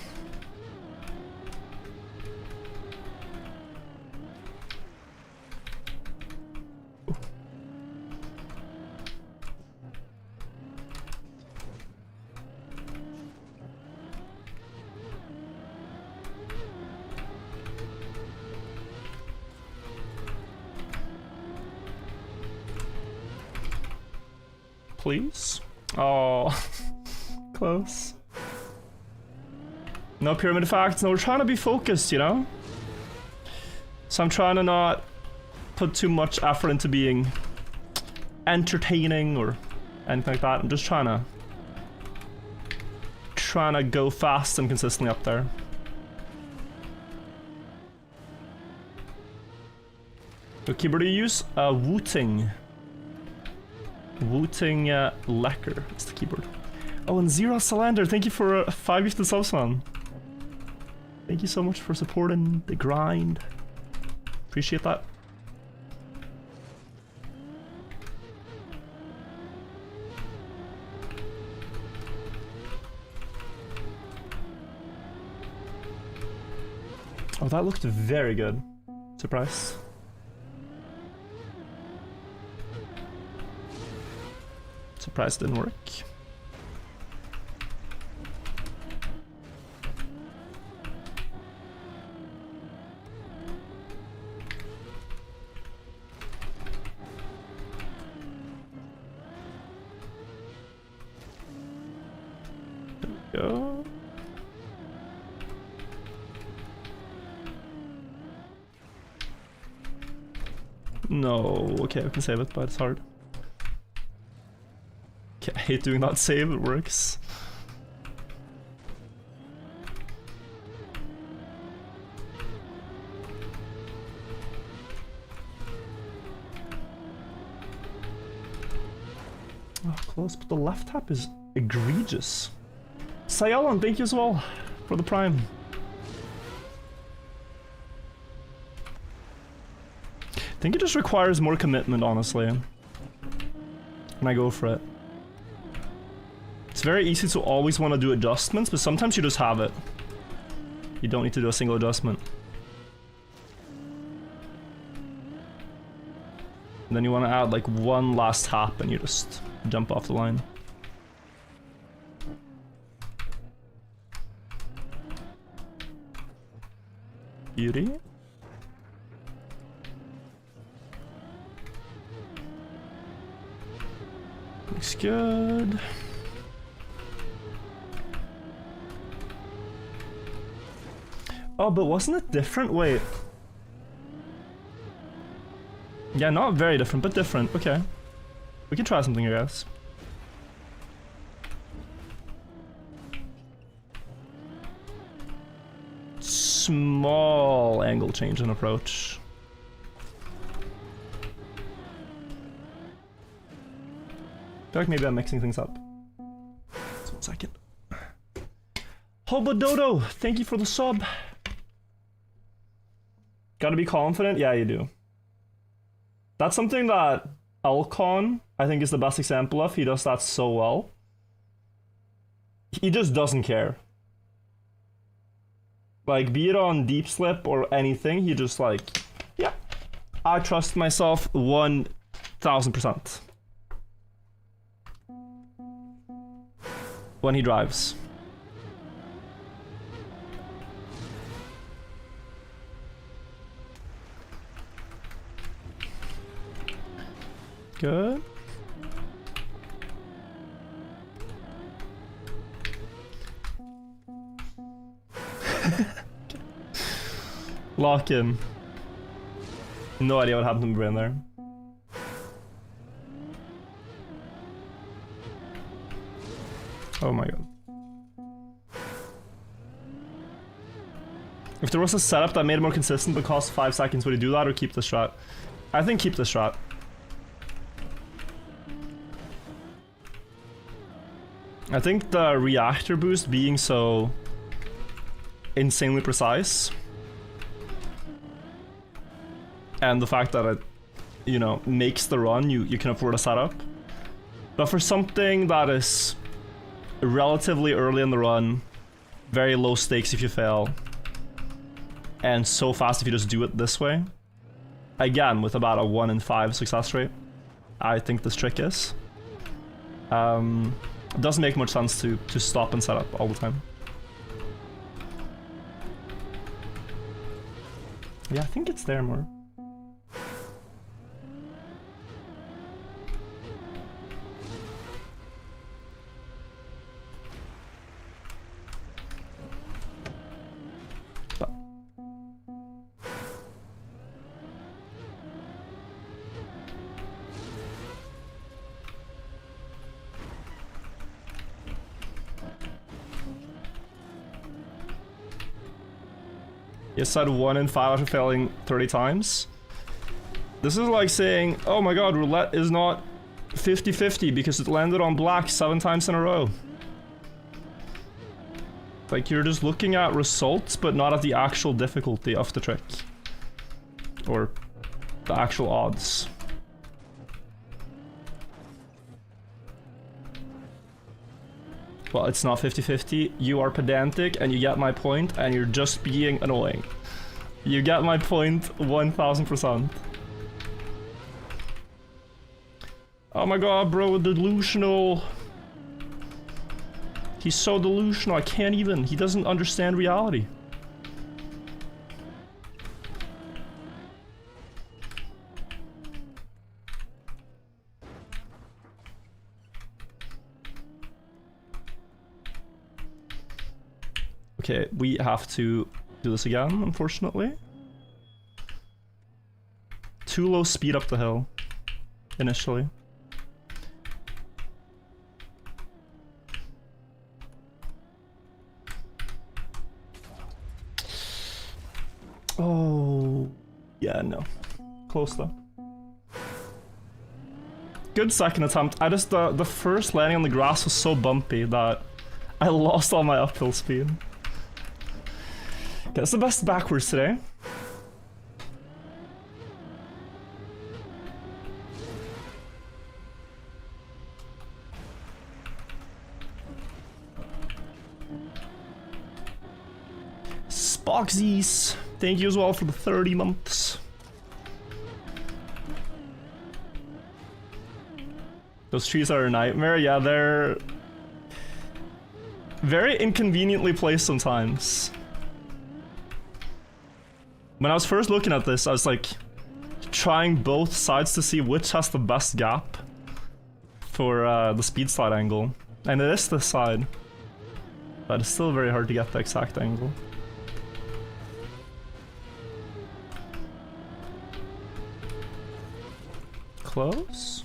Please? Oh, close. No pyramid effects. No, we're trying to be focused, you know? So I'm trying to not put too much effort into being entertaining or anything like that. I'm just trying to go fast and consistently up there. What keyboard do you use? Wooting. Wooting Lecker is the keyboard. Oh, and Zero Salander, thank you for 5 gifted subs, man. Thank you so much for supporting the grind. Appreciate that. Oh, that looked very good. Surprise. Surprise didn't work. There we go. No, okay, I can save it, but it's hard. I hate doing that save, it works. Oh, close, but the left tap is egregious. Sayalan, thank you as well for the prime. I think it just requires more commitment, honestly, when I go for it. It's very easy to always want to do adjustments, but sometimes you just have it. You don't need to do a single adjustment. And then you want to add like one last tap and you just jump off the line. Beauty. Looks good. Oh, but wasn't it different? Wait. Yeah, not very different, but different. Okay. We can try something, I guess. Small angle change in approach. I feel like maybe I'm mixing things up. Just 1 second. Hobododo, thank you for the sub. Gotta be confident? Yeah, you do. That's something that Alcon, I think, is the best example of. He does that so well. He just doesn't care. Like, be it on deep slip or anything, he just like, yeah, I trust myself 1000%. When he drives. Good. Lock in. No idea what happened to my brain there. Oh my god. If there was a setup that made it more consistent but cost 5 seconds, would you do that or keep the strat? I think keep the strat. I think the reactor boost being so insanely precise and the fact that it, you know, makes the run, you can afford a setup. But for something that is relatively early in the run, very low stakes if you fail, and so fast if you just do it this way, again with about a 1 in 5 success rate, I think this trick is. It doesn't make much sense to stop and set up all the time. Yeah, I think it's there more. But you said 1 in 5 after failing 30 times. This is like saying, oh my god, roulette is not 50-50 because it landed on black 7 times in a row. Like, you're just looking at results, but not at the actual difficulty of the trick. Or the actual odds. Well, it's not 50-50. You are pedantic and you get my point and you're just being annoying. You get my point 1000%. Oh my god, bro, delusional. He's so delusional, I can't even. He doesn't understand reality. Okay, we have to do this again, unfortunately. Too low speed up the hill, initially. Oh, yeah, no. Close though. Good second attempt. I just, the first landing on the grass was so bumpy that I lost all my uphill speed. Okay, that's the best backwards today. Boxies, thank you as well for the 30 months. Those trees are a nightmare. Yeah, they're very inconveniently placed sometimes. When I was first looking at this, I was like trying both sides to see which has the best gap for the speed slide angle. And it is this side. But it's still very hard to get the exact angle. Close?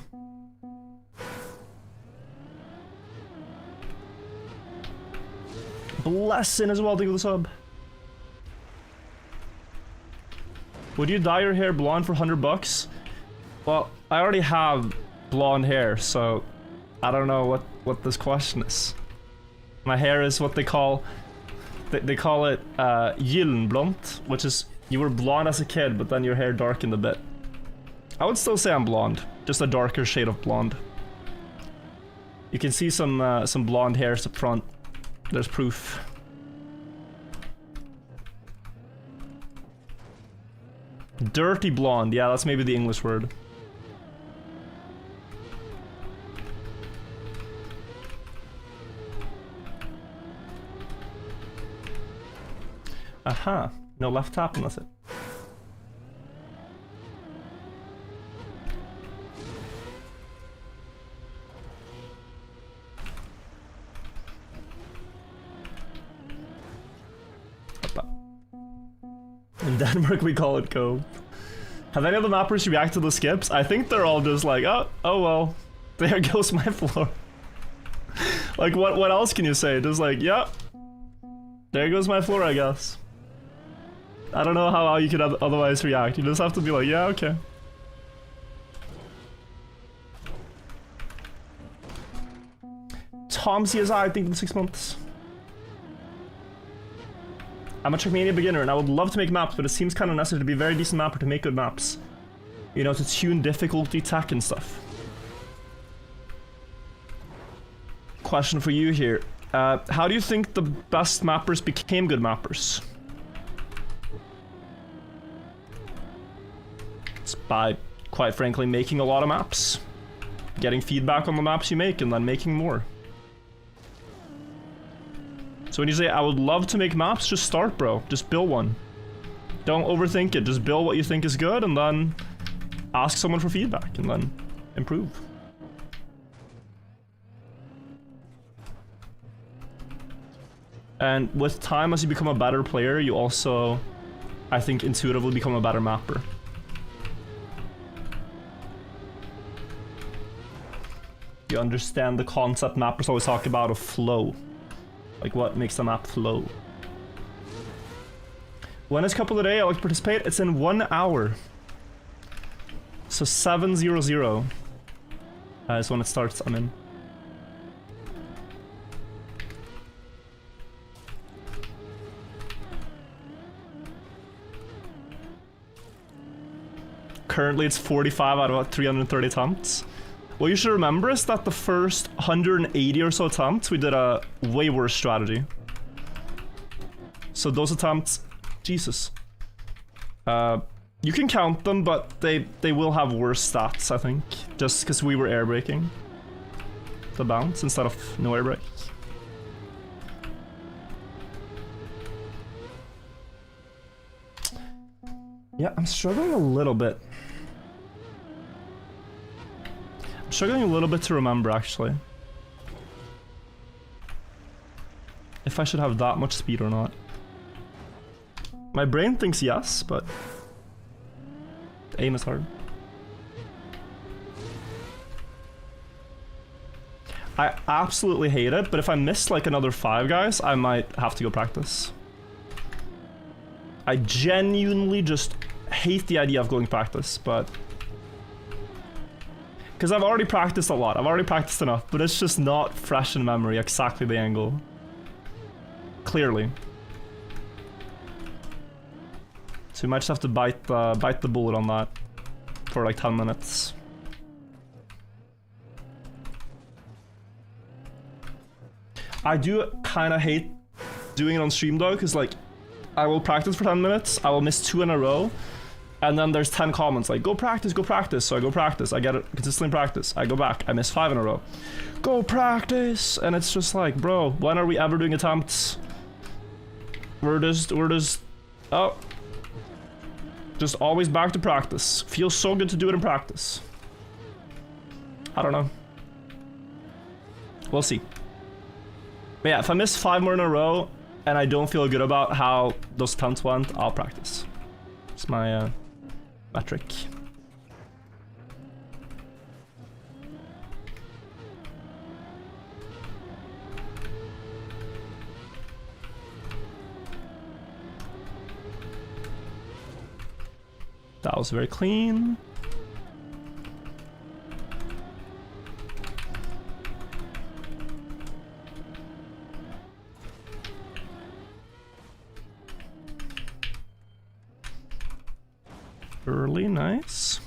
Blessing as well to give the sub. Would you dye your hair blonde for 100 bucks? Well, I already have blonde hair, so I don't know what this question is. My hair is what they call it gyllenblont, which is you were blonde as a kid, but then your hair darkened a bit. I would still say I'm blonde, just a darker shade of blonde. You can see some blonde hairs up front. There's proof. Dirty blonde, yeah, that's maybe the English word. Aha, no left tap, and that's it. In Denmark we call it go. Have any of the mappers reacted to the skips? I think they're all just like, oh well, there goes my floor. Like what else can you say? Just like, yeah, there goes my floor, I guess. I don't know how you could otherwise react. You just have to be like, yeah, okay. Tom CSI, I think in 6 months. I'm a Trackmania beginner and I would love to make maps, but it seems kind of necessary to be a very decent mapper to make good maps. You know, to tune difficulty, tech and stuff. Question for you here. How do you think the best mappers became good mappers? It's by, quite frankly, making a lot of maps. Getting feedback on the maps you make and then making more. So when you say, I would love to make maps, just start, bro. Just build one. Don't overthink it. Just build what you think is good and then ask someone for feedback and then improve. And with time, as you become a better player, you also, I think, intuitively become a better mapper. You understand the concept mappers always talk about of flow. Like what makes the map flow. When is couple of day I like to participate? It's in 1 hour. So 7:00 is when it starts. I'm in. Currently it's 45 out of about 330 attempts. What you should remember is that the first 180 or so attempts, we did a way worse strategy. So those attempts, Jesus. You can count them, but they will have worse stats, I think. Just because we were air braking the bounce instead of no air brake. Yeah, I'm struggling a little bit. Struggling a little bit to remember, actually. If I should have that much speed or not. My brain thinks yes, but aim is hard. I absolutely hate it, but if I miss like another 5 guys, I might have to go practice. I genuinely just hate the idea of going practice, but because I've already practiced a lot. I've already practiced enough, but it's just not fresh in memory exactly the angle. Clearly. So we might just have to bite the bullet on that for like 10 minutes. I do kind of hate doing it on stream though, because like I will practice for 10 minutes, I will miss 2 in a row, and then there's 10 comments like, go practice, so I go practice, I get it consistently practice, I go back, I miss 5 in a row. Go practice! And it's just like, bro, when are we ever doing attempts? We're just, oh. Just always back to practice. Feels so good to do it in practice. I don't know. We'll see. But yeah, if I miss 5 more in a row, and I don't feel good about how those attempts went, I'll practice. It's my metric. That was very clean. Early, nice.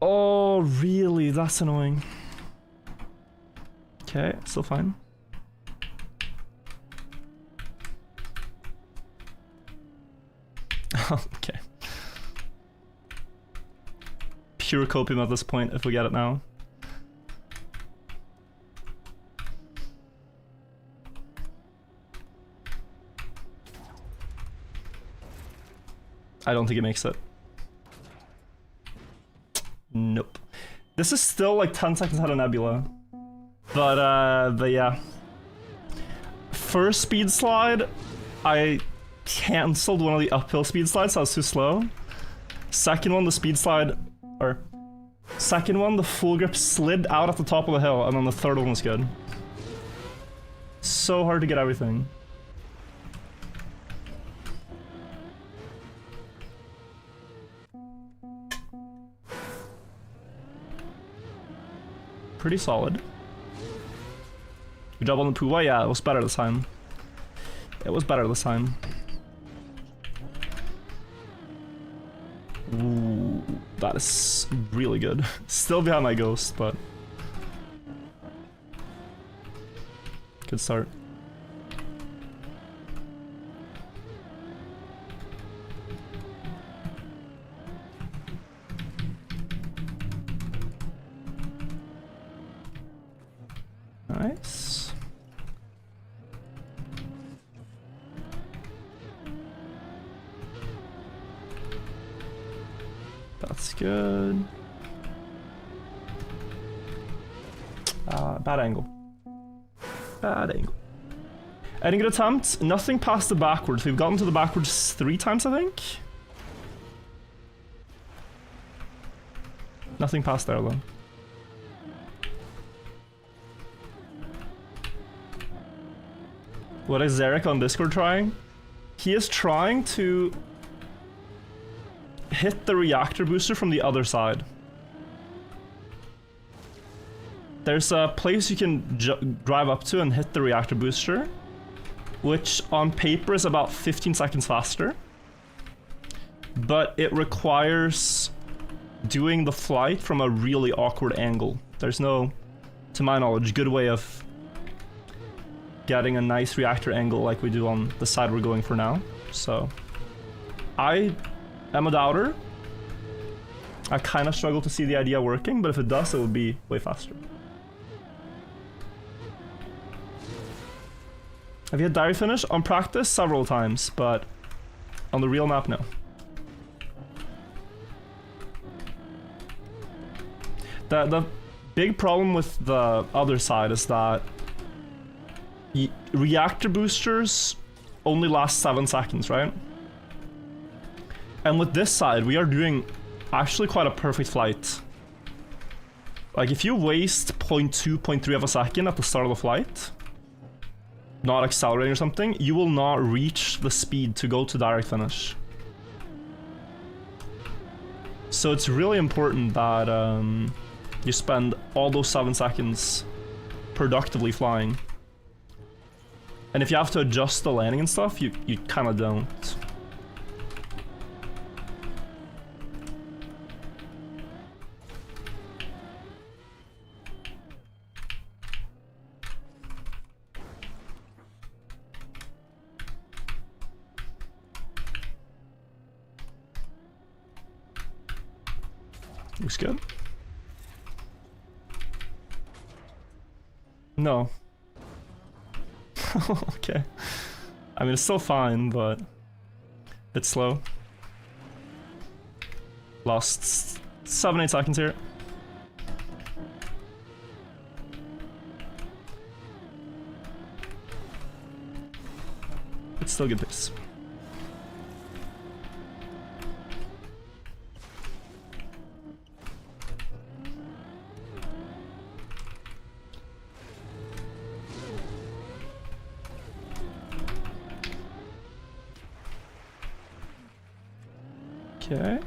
Oh, really? That's annoying. Okay, still fine. Okay. Pure copium at this point, if we get it now. I don't think it makes it. Nope. This is still like 10 seconds ahead of Nebula. But yeah. First speed slide, I cancelled one of the uphill speed slides, so I was too slow. Second one, the speed slide, or second one, the full grip slid out at the top of the hill, and then the third one was good. So hard to get everything. Pretty solid. Good job on the Puwa, yeah, it was better this time. It was better this time. Ooh, that is really good. Still behind my ghost, but good start. Nice. That's good. Bad angle. Bad angle. Any good attempts? Nothing past the backwards. We've gotten to the backwards 3 times, I think. Nothing past there, though. What is Zarek on Discord trying? He is trying to hit the reactor booster from the other side. There's a place you can drive up to and hit the reactor booster, which on paper is about 15 seconds faster. But it requires doing the flight from a really awkward angle. There's no, to my knowledge, good way of getting a nice reactor angle like we do on the side we're going for now. So I am a doubter. I kind of struggle to see the idea working, but if it does, it would be way faster. Have you had diary finish? On practice, several times, but on the real map, no. The big problem with the other side is that reactor boosters only last 7 seconds, right? And with this side, we are doing actually quite a perfect flight. Like, if you waste 0.2, 0.3 of a second at the start of the flight, not accelerating or something, you will not reach the speed to go to direct finish. So it's really important that you spend all those 7 seconds productively flying. And if you have to adjust the landing and stuff, you kind of don't. Looks good. No. Okay. I mean, it's still fine, but a bit slow. Lost 7-8 seconds here. It's still good pace. Okay.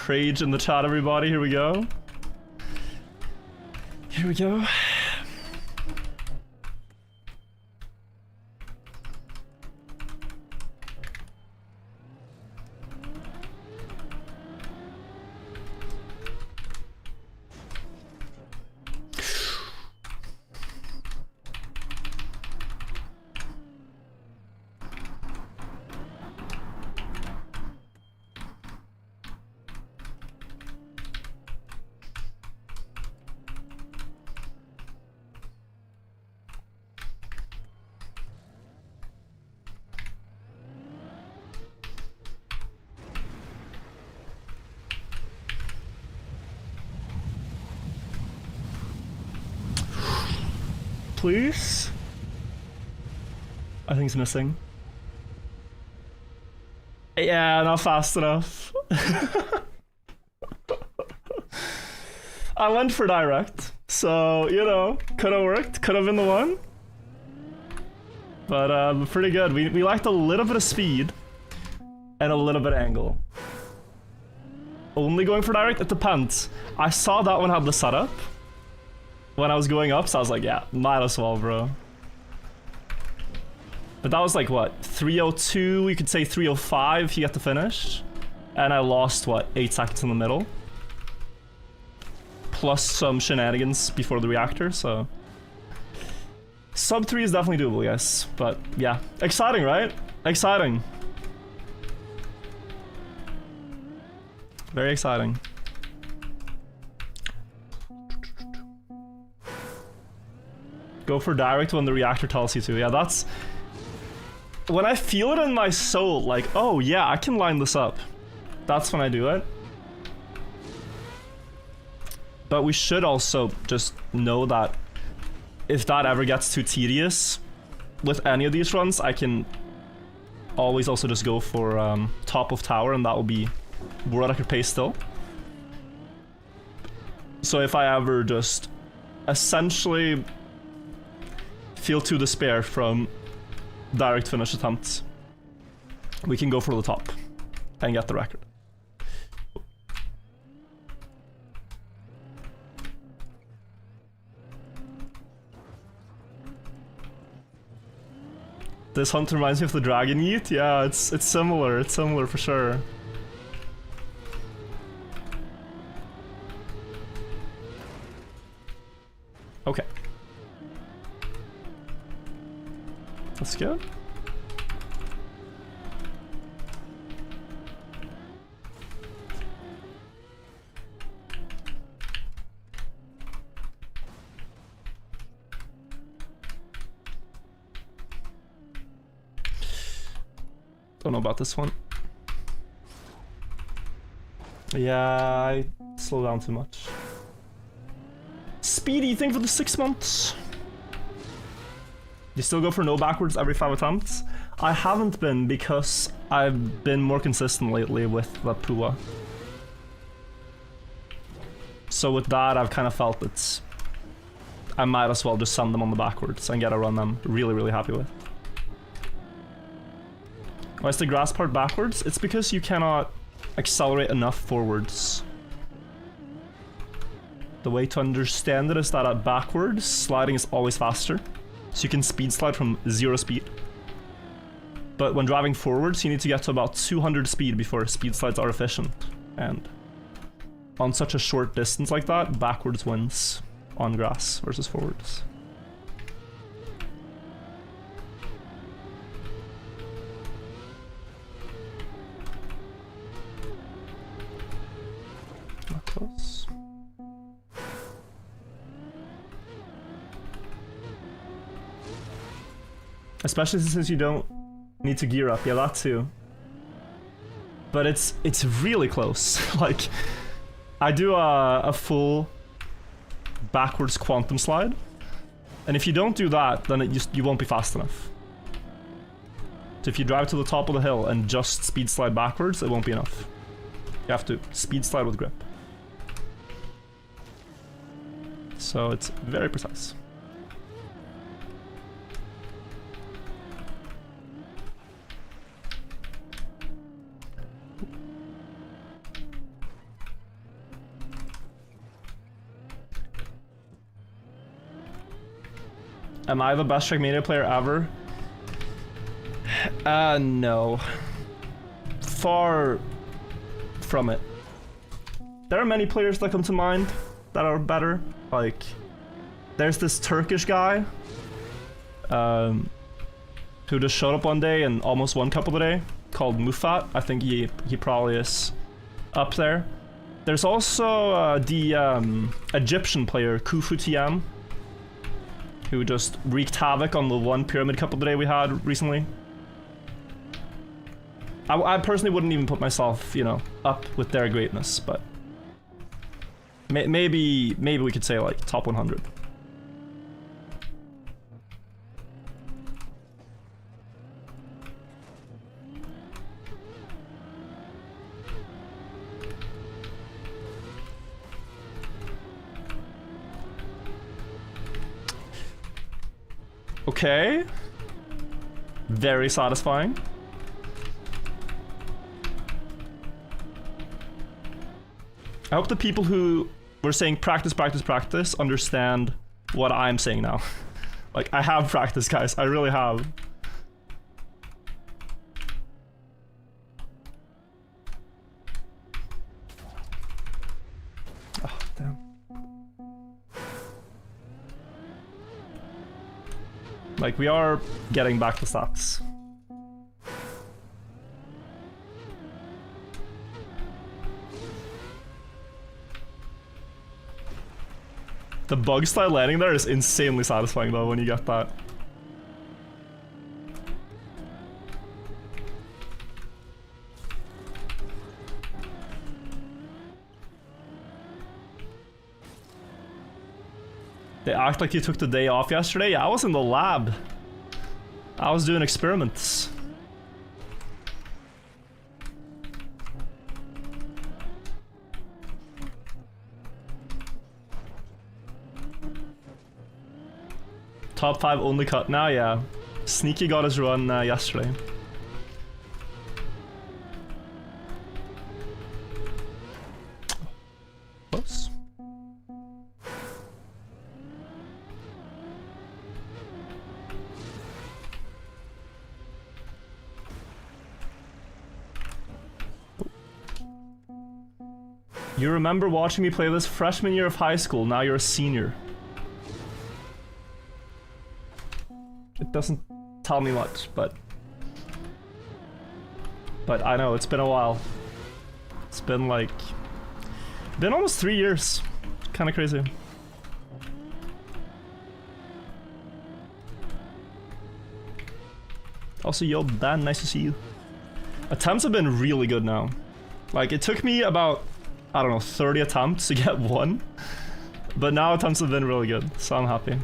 Rage in the chat, everybody. Here we go. Here we go. Please? I think he's missing. Yeah, not fast enough. I went for direct, so, you know, could have worked, could have been the one. But pretty good. We lacked a little bit of speed and a little bit of angle. Only going for direct? It depends. I saw that one had the setup when I was going up, so I was like, yeah, might as well, bro. But that was like, what, 302, you could say 305 if you get the finish. And I lost, what, 8 seconds in the middle. Plus some shenanigans before the reactor, so... Sub 3 is definitely doable, yes. But, yeah. Exciting, right? Exciting. Very exciting. Go for direct when the reactor tells you to. Yeah, that's... When I feel it in my soul, like, oh yeah, I can line this up. That's when I do it. But we should also just know that if that ever gets too tedious with any of these runs, I can always also just go for top of tower, and that will be world record pace still. So if I ever just essentially feel too despair from direct finish attempts, we can go for the top and get the record. This hunt reminds me of the Dragon Yeet. Yeah, it's similar. It's similar for sure. Okay. That's good. Don't know about this one. Yeah, I slow down too much. Speedy, thank you for the 6 months. You still go for no backwards every 5 attempts? I haven't been because I've been more consistent lately with the Pua. So with that, I've kind of felt it's... I might as well just send them on the backwards and get a run I'm really, really happy with. Why is the grass part backwards? It's because you cannot accelerate enough forwards. The way to understand it is that at backwards, sliding is always faster. So you can speed slide from 0 speed. But when driving forwards, you need to get to about 200 speed before speed slides are efficient. And on such a short distance like that, backwards wins on grass versus forwards. Close. Especially since you don't need to gear up. Yeah, that too. But it's really close. Like, I do a full backwards quantum slide, and if you don't do that, then you won't be fast enough. So if you drive to the top of the hill and just speed slide backwards, it won't be enough. You have to speed slide with grip. So it's very precise. Am I the best Trackmania player ever? No. Far from it. There are many players that come to mind that are better. Like, there's this Turkish guy who just showed up one day and almost won Cup of the Day, called Mufat. I think he probably is up there. There's also the Egyptian player Khufu Tiam, who just wreaked havoc on the one Pyramid Cup of the Day we had recently. I personally wouldn't even put myself, you know, up with their greatness, but maybe we could say like top 100. Okay. Very satisfying. I hope the people who were saying practice, practice, practice understand what I'm saying now. Like, I have practice, guys. I really have. Oh, damn. Like, we are getting back to stats. The bug slide landing there is insanely satisfying though when you get that. They act like you took the day off yesterday. Yeah, I was in the lab. I was doing experiments. Top 5 only cut now, yeah. Sneaky got his run yesterday. Close. You remember watching me play this freshman year of high school, now you're a senior. It doesn't tell me much, but I know, it's been a while. It's been like... been almost 3 years. Kinda crazy. Also, yo, Dan, nice to see you. Attempts have been really good now. Like, it took me about, I don't know, 30 attempts to get one. But now attempts have been really good, so I'm happy.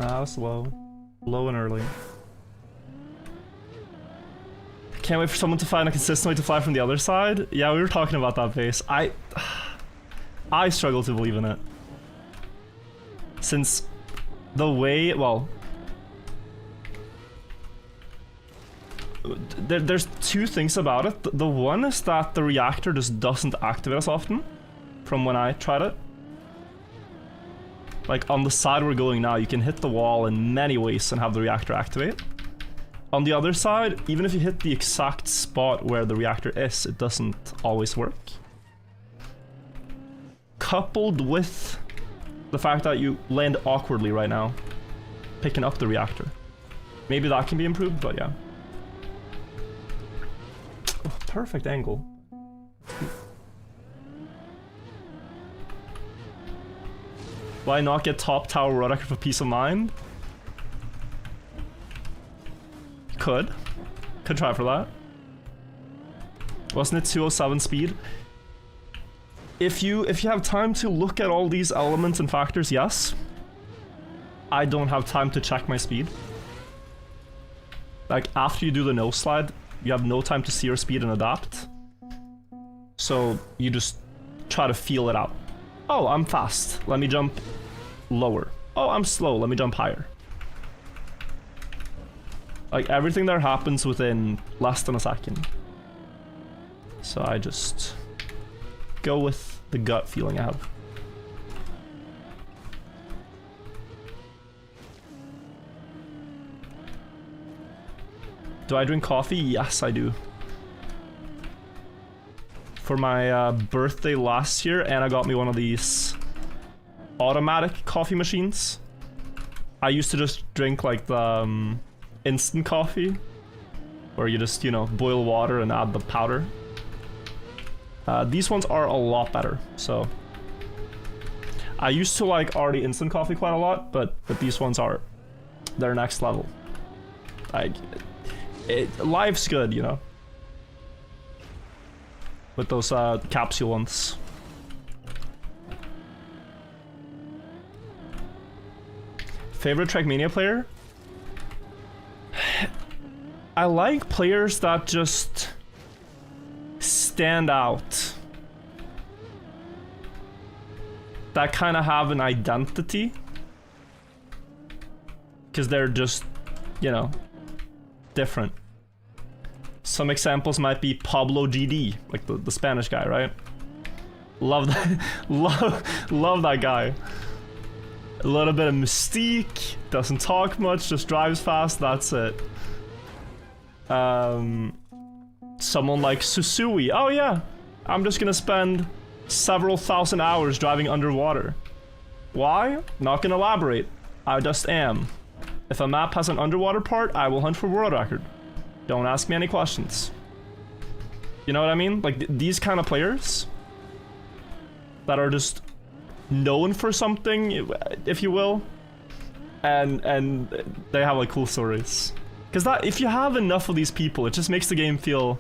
Ah, that's low. Low and early. Can't wait for someone to find a consistent way to fly from the other side. Yeah, we were talking about that base. I struggle to believe in it. Since the way, well... There's two things about it. The one is that the reactor just doesn't activate as often from when I tried it. Like, on the side we're going now, you can hit the wall in many ways and have the reactor activate. On the other side, even if you hit the exact spot where the reactor is, it doesn't always work. Coupled with the fact that you land awkwardly right now, picking up the reactor. Maybe that can be improved, but yeah. Oh, perfect angle. Why not get top tower world record for peace of mind? Could try for that. Wasn't it 207 speed? If you have time to look at all these elements and factors, yes. I don't have time to check my speed. Like, after you do the nose slide, you have no time to see your speed and adapt. So you just try to feel it out. Oh, I'm fast. Let me jump lower. Oh, I'm slow. Let me jump higher. Like, everything there happens within less than a second. So I just go with the gut feeling I have. Do I drink coffee? Yes, I do. For my birthday last year, Anna got me one of these automatic coffee machines. I used to just drink like the instant coffee, where you just, you know, boil water and add the powder. These ones are a lot better, so I used to like already instant coffee quite a lot, but these ones are, they're next level. Like, life's good, you know, with those capsule ones. Favorite Trackmania player? I like players that just stand out, that kind of have an identity, because they're just, you know, different. Some examples might be Pablo GD, like the Spanish guy, right? Love that, love that guy. A little bit of mystique, doesn't talk much, just drives fast, that's it. Someone like Susui. Oh yeah, I'm just gonna spend several thousand hours driving underwater. Why? Not gonna elaborate. I just am. If a map has an underwater part, I will hunt for world record. Don't ask me any questions. You know what I mean? Like these kind of players that are just known for something, if you will, and they have like cool stories. Because that, if you have enough of these people, it just makes the game feel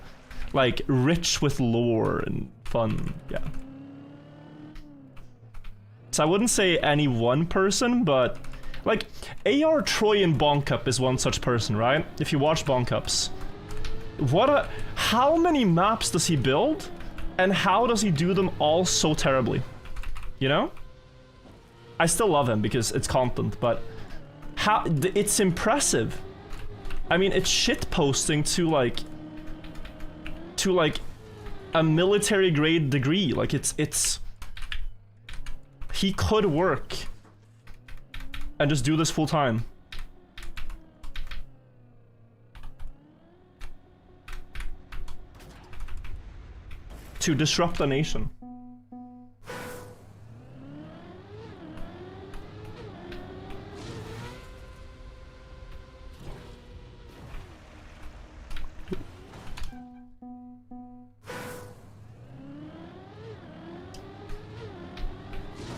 like rich with lore and fun. Yeah. So I wouldn't say any one person, but like AR Troy in Bonk Cup is one such person, right? If you watch Bonk Cups, how many maps does he build, and how does he do them all so terribly? You know? I still love him because it's content, but it's impressive. I mean, it's shitposting to like a military grade degree. Like it's he could work and just do this full time. To disrupt the nation.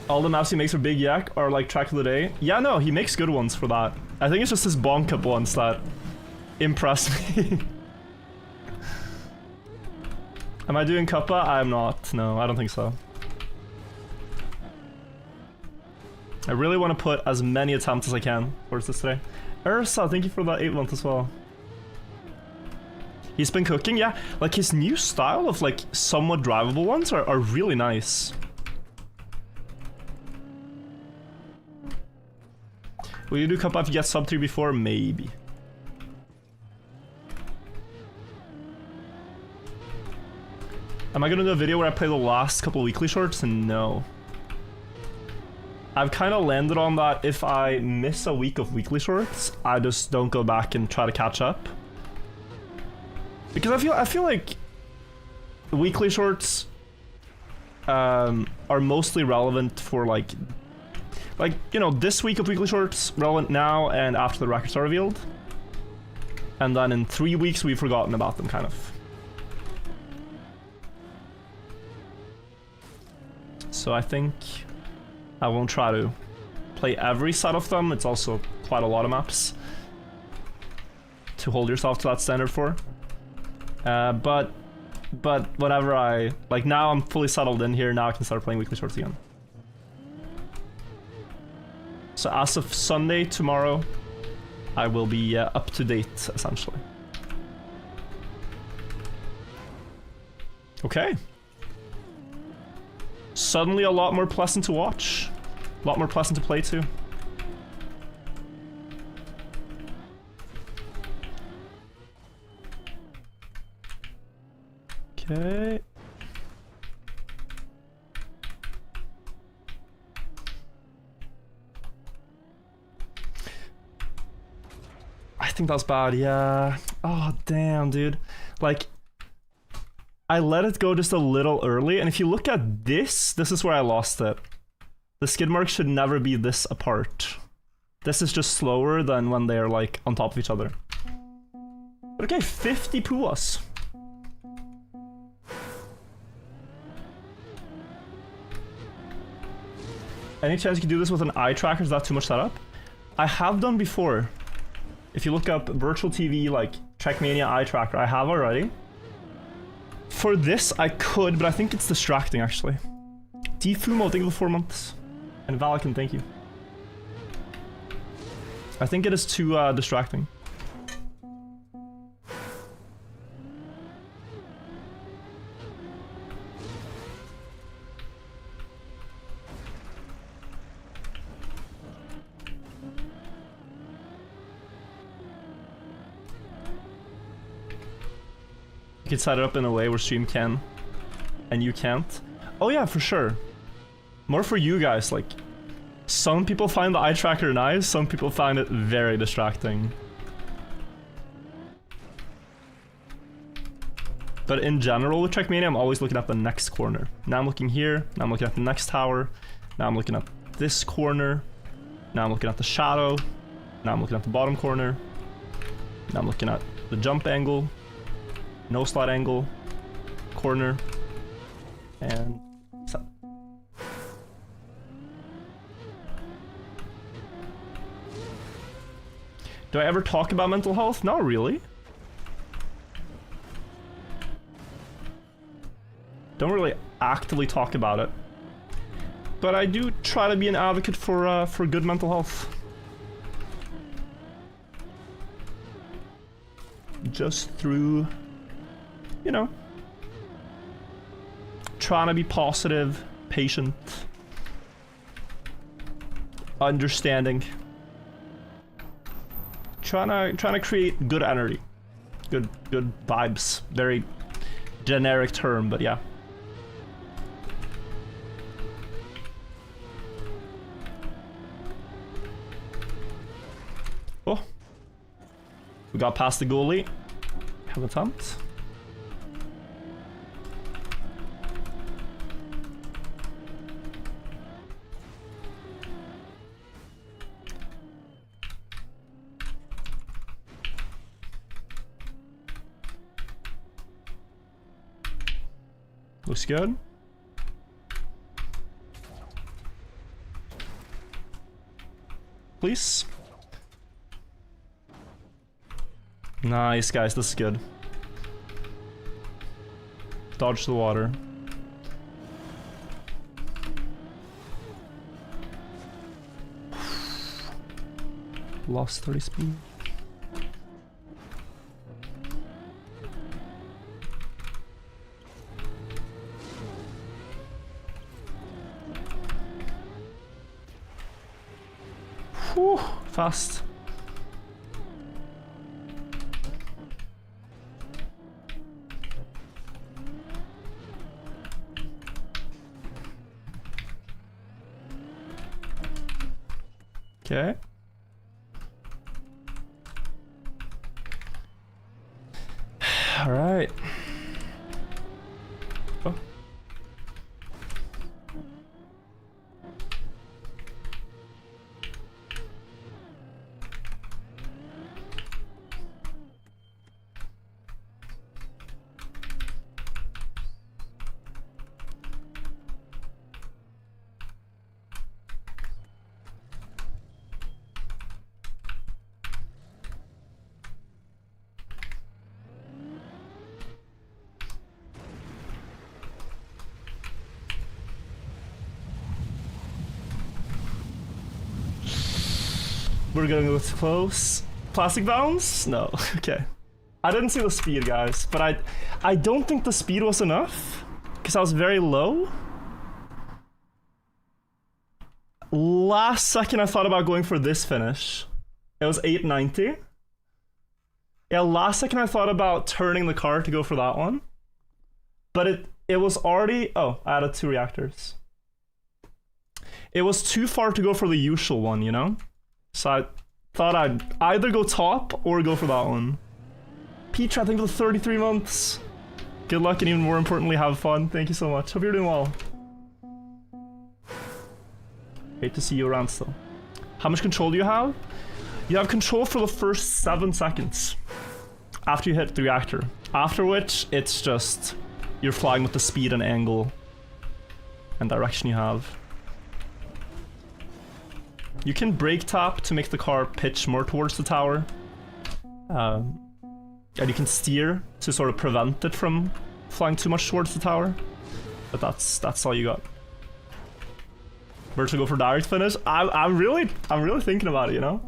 All the maps he makes for Big Yak are like track of the day. Yeah, no, he makes good ones for that. I think it's just his Bonk Cup ones that impress me. Am I doing Cuppa? I'm not. No, I don't think so. I really want to put as many attempts as I can towards this today. Ursa, thank you for that 8-month as well. He's been cooking, yeah. Like his new style of like somewhat drivable ones are really nice. Will you do Cuppa if you get sub 3 before? Maybe. Am I gonna do a video where I play the last couple weekly shorts? No. I've kind of landed on that if I miss a week of weekly shorts, I just don't go back and try to catch up. Because I feel like weekly shorts are mostly relevant for like you know, this week of weekly shorts relevant now and after the records are revealed, and then in 3 weeks we've forgotten about them kind of. So I think I won't try to play every set of them. It's also quite a lot of maps to hold yourself to that standard for. But whenever I, like, now I'm fully settled in here, now I can start playing weekly shorts again. So as of Sunday, tomorrow, I will be up to date, essentially. Okay. Suddenly a lot more pleasant to watch. A lot more pleasant to play too. Okay. I think that's bad, yeah. Oh, damn, dude. Like, I let it go just a little early, and if you look at this is where I lost it. The skid marks should never be this apart. This is just slower than when they're, like, on top of each other. But okay, 50 puas. Any chance you can do this with an eye tracker? Is that too much setup? I have done before. If you look up virtual TV, like Trackmania eye tracker, I have already. For this, I could, but I think it's distracting actually. Defumo, thank you for 4 months. And Valican, thank you. I think it is too distracting. You can set it up in a way where stream can, and you can't. Oh yeah, for sure. More for you guys, like, some people find the eye tracker nice, some people find it very distracting. But in general with Trackmania, I'm always looking at the next corner. Now I'm looking here, now I'm looking at the next tower, now I'm looking at this corner, now I'm looking at the shadow, now I'm looking at the bottom corner, now I'm looking at the jump angle, no slide angle, corner, and set. Do I ever talk about mental health? Not really. Don't really actively talk about it. But I do try to be an advocate for good mental health. Just through, you know, trying to be positive, patient, understanding. Trying to create good energy, good vibes. Very generic term, but yeah. Oh, we got past the goalie. Have a attempt. Looks good. Please. Nice, guys. This is good. Dodge the water. Lost 30 speed. Whew, fast. Okay. All right. Oh. We're gonna go close. Plastic bounce? No. Okay. I didn't see the speed, guys, but I don't think the speed was enough because I was very low. Last second, I thought about going for this finish. It was 890. Yeah, last second I thought about turning the car to go for that one, but it was already. Oh, I added 2 reactors. It was too far to go for the usual one, you know? So I thought I'd either go top or go for that one. Petra, thank you for the 33 months. Good luck and even more importantly, have fun. Thank you so much. Hope you're doing well. Great to see you around still. How much control do you have? You have control for the first 7 seconds after you hit the reactor. After which, it's just you're flying with the speed and angle and direction you have. You can brake tap to make the car pitch more towards the tower. And you can steer to sort of prevent it from flying too much towards the tower. But that's all you got. Virtual go for direct finish. I'm really thinking about it, you know?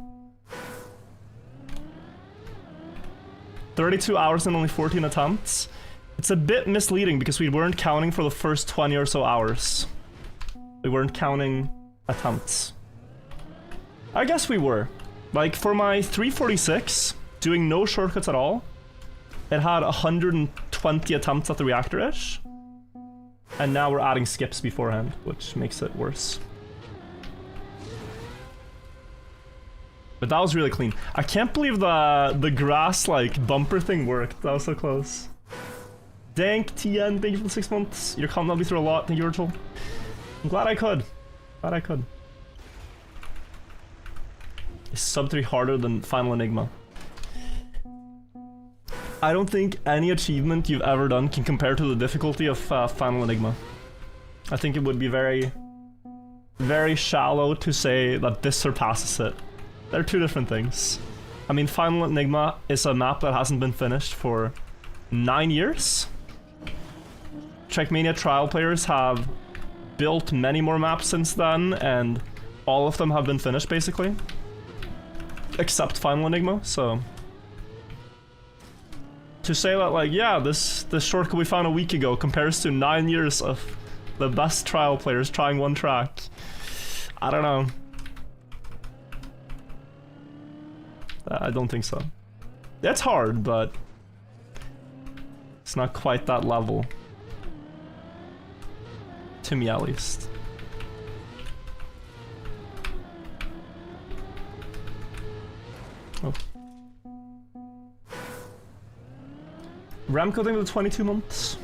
32 hours and only 14 attempts. It's a bit misleading because we weren't counting for the first 20 or so hours. We weren't counting attempts. I guess we were. Like, for my 346, doing no shortcuts at all, it had 120 attempts at the reactor-ish. And now we're adding skips beforehand, which makes it worse. But that was really clean. I can't believe the grass, like, bumper thing worked. That was so close. Dank, TN, thank you for the 6 months. Your comment helped me through a lot. Thank you, Virtual. I'm glad I could. Glad I could. Is sub 3 harder than Final Enigma? I don't think any achievement you've ever done can compare to the difficulty of Final Enigma. I think it would be very, very shallow to say that this surpasses it. They're 2 different things. I mean, Final Enigma is a map that hasn't been finished for 9 years. Trackmania trial players have built many more maps since then, and all of them have been finished, basically. Except Final Enigma, so... To say that, like, yeah, this shortcut we found a week ago compares to 9 years of the best trial players trying one track. I don't know. I don't think so. It's hard, but... it's not quite that level. To me, at least. Oh. Ramco thing with 22 months.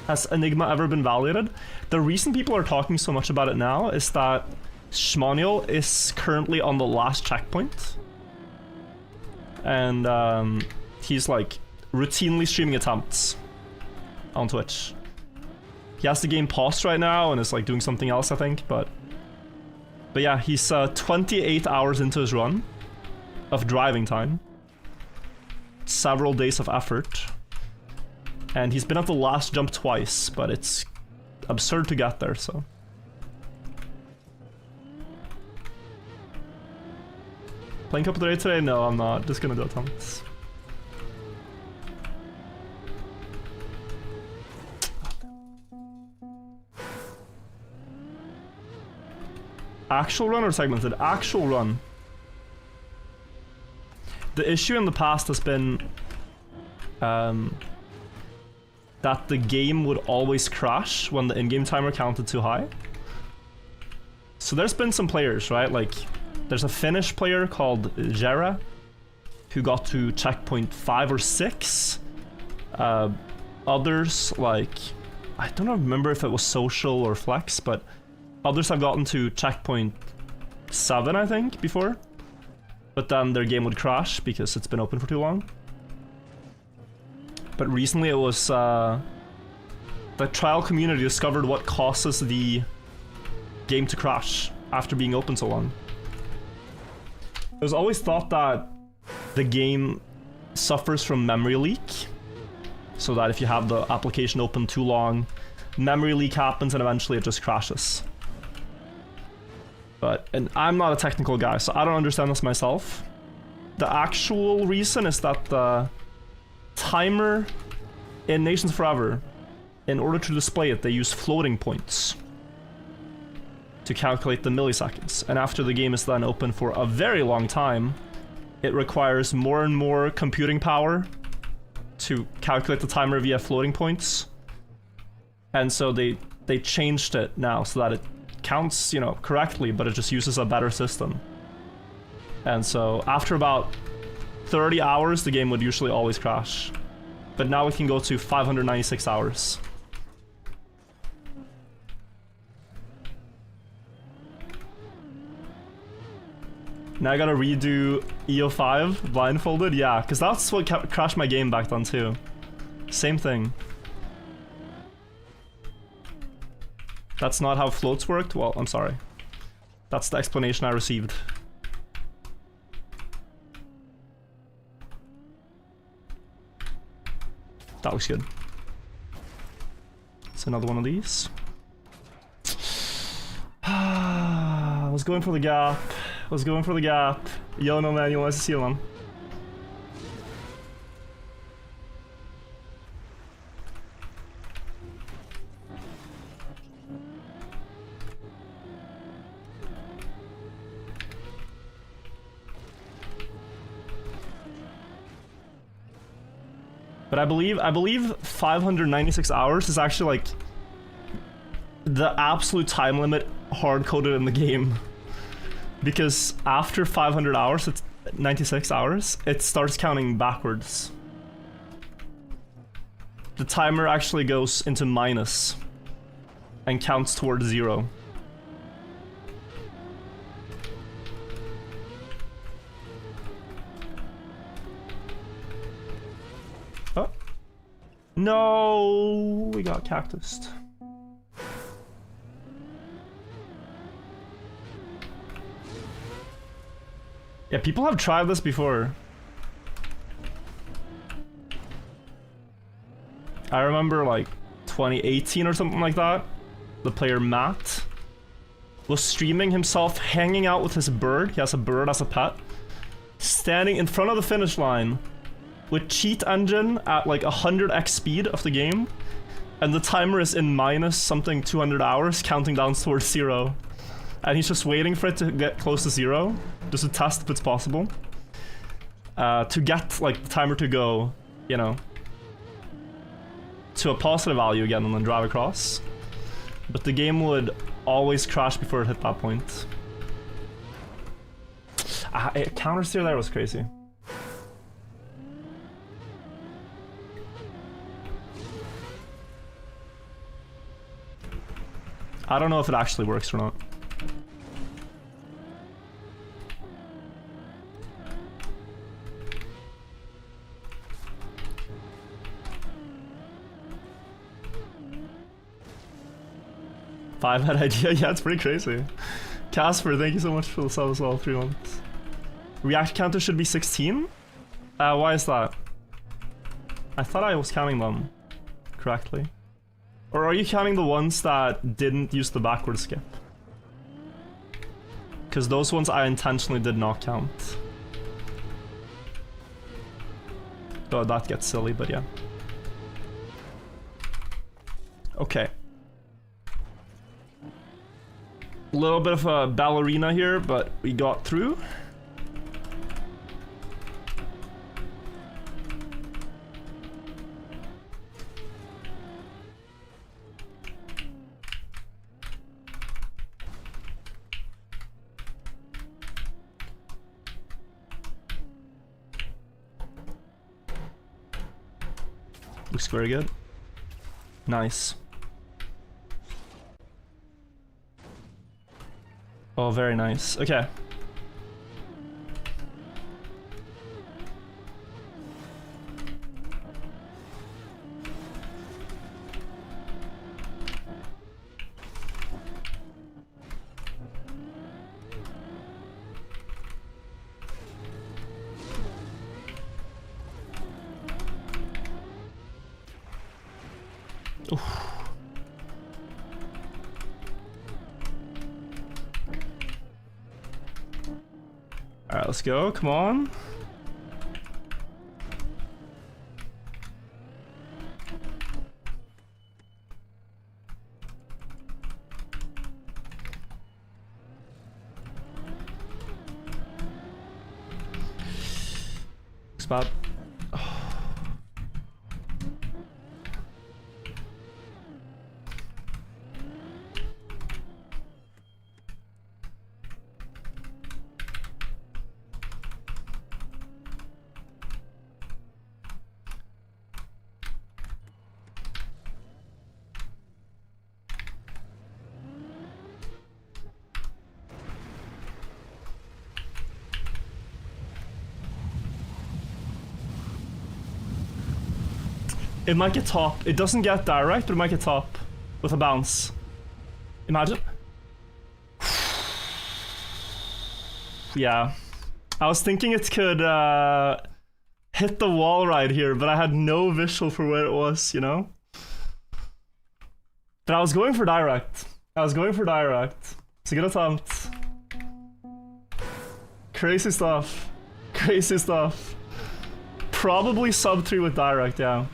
Has Enigma ever been validated? The reason people are talking so much about it now is that Shmoniel is currently on the last checkpoint. And he's like routinely streaming attempts on Twitch. He has the game paused right now and is like doing something else, I think, but yeah, he's 28 hours into his run of driving time. Several days of effort. And he's been at the last jump twice, but it's absurd to get there, so. Playing Cup of the Day today? No, I'm not. Just gonna do attempts. Actual run or segmented? Actual run. The issue in the past has been that the game would always crash when the in-game timer counted too high. So there's been some players, right? Like, there's a Finnish player called Jera who got to checkpoint 5 or 6 Others, like, I don't remember if it was social or flex, but others have gotten to checkpoint 7, I think, before. But then their game would crash because it's been open for too long. But recently it was, the trial community discovered what causes the game to crash after being open so long. It was always thought that the game suffers from memory leak, so that if you have the application open too long, memory leak happens and eventually it just crashes. And I'm not a technical guy, so I don't understand this myself. The actual reason is that the timer in Nations Forever, in order to display it, they use floating points to calculate the milliseconds. And after the game is then open for a very long time, it requires more and more computing power to calculate the timer via floating points. And so they changed it now so that it counts, you know, correctly, but it just uses a better system. And so after about 30 hours, the game would usually always crash. But now we can go to 596 hours. Now I gotta redo EO5 blindfolded? Yeah, because that's what crashed my game back then too. Same thing. That's not how floats worked? Well, I'm sorry. That's the explanation I received. That looks good. It's another one of these. I was going for the gap. Yo, no man, you want to see one? But I believe 596 hours is actually like the absolute time limit hard-coded in the game. Because after 500 hours, it's 96 hours, it starts counting backwards. The timer actually goes into minus and counts towards 0. Oh. No, we got cactused. Yeah, people have tried this before. I remember like 2018 or something like that. The player Matt was streaming himself hanging out with his bird. He has a bird as a pet. Standing in front of the finish line with cheat engine at like 100x speed of the game. And the timer is in minus something 200 hours, counting down towards 0. And he's just waiting for it to get close to 0, just to test if it's possible. To get like the timer to go, you know, to a positive value again and then drive across. But the game would always crash before it hit that point. Counter steer there was crazy. I don't know if it actually works or not. Five-head idea? Yeah, it's pretty crazy. Casper, thank you so much for the sub as well, 3 months. React counter should be 16? Why is that? I thought I was counting them correctly. Or are you counting the ones that didn't use the backward skip? Because those ones I intentionally did not count. Oh, that gets silly, but yeah. Okay. A little bit of a ballerina here, but we got through. Looks very good. Nice. Oh, very nice. Okay. Oof. Alright, let's go. Come on. Spot. It might get top. It doesn't get direct, but it might get top with a bounce. Imagine. Yeah. I was thinking it could hit the wall right here, but I had no visual for where it was, you know? But I was going for direct. It's a good attempt. Crazy stuff. Crazy stuff. Probably sub 3 with direct, yeah.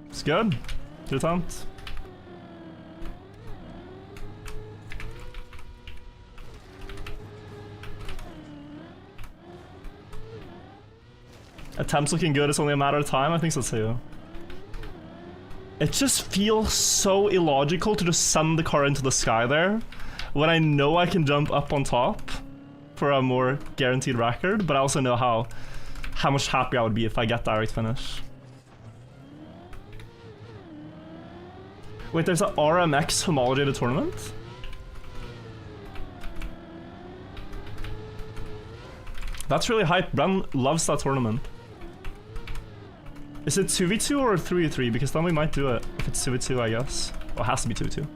It's good. Good attempt. Attempts looking good, it's only a matter of time, I think so too. It just feels so illogical to just send the car into the sky there, when I know I can jump up on top for a more guaranteed record, but I also know how much happier I would be if I get direct finish. Wait, there's an RMX homologated tournament? That's really hype. Bren loves that tournament. Is it 2v2 or 3v3? Because then we might do it. If it's 2v2, I guess. Well, it has to be 2v2.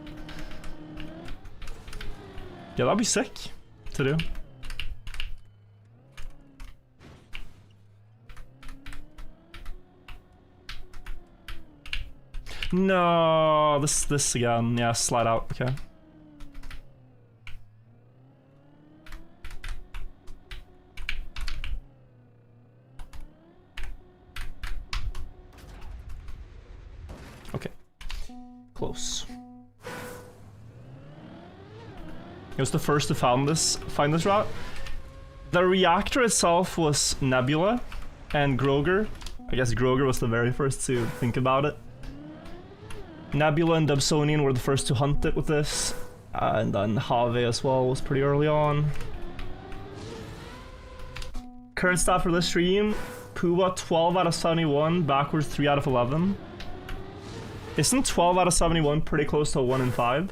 Yeah, that'd be sick to do. No, this again. Yeah, slide out. Okay. Okay. Close. He was the first to find this route. The reactor itself was Nebula and Groger. I guess Groger was the very first to think about it. Nebula and Dobsonian were the first to hunt it with this, and then Have as well was pretty early on. Current stat for this stream, Puba 12 out of 71, backwards 3 out of 11. Isn't 12 out of 71 pretty close to a 1 in 5?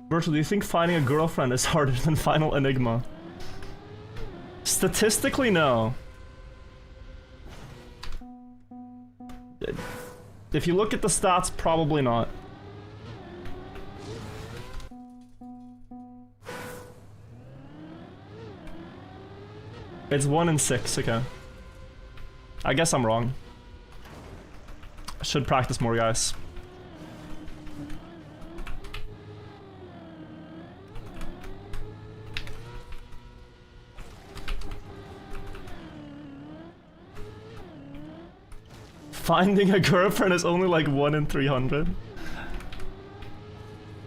Virtual, do you think finding a girlfriend is harder than Final Enigma? Statistically, no. If you look at the stats, probably not. It's 1 in 6, okay. I guess I'm wrong. I should practice more, guys. Finding a girlfriend is only like 1 in 300.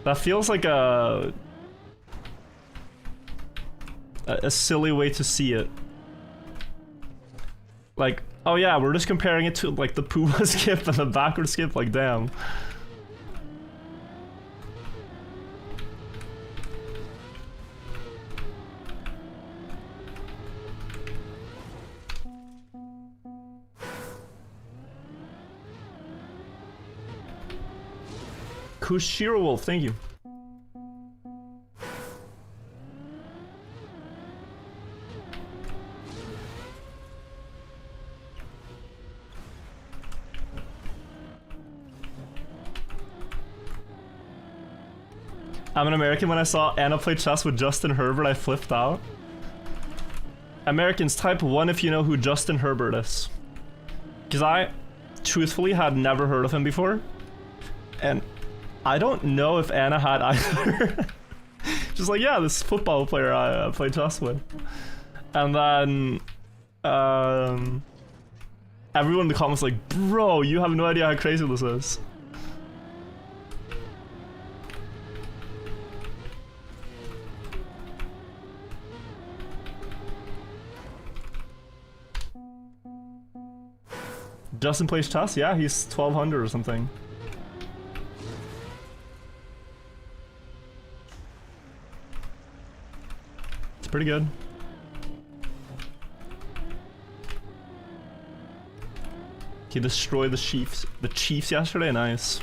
That feels like a silly way to see it. Like, oh yeah, we're just comparing it to like the Puma skip and the backward skip, like damn. Kushiro Wolf, thank you. I'm an American. When I saw Anna play chess with Justin Herbert, I flipped out. Americans, type 1 if you know who Justin Herbert is. Because I, truthfully, had never heard of him before. And I don't know if Anna had either. Just like, yeah, this football player I played chess with. And then, everyone in the comments like, bro, you have no idea how crazy this is. Justin plays chess? Yeah, he's 1200 or something. It's pretty good. He destroyed the Chiefs yesterday, nice.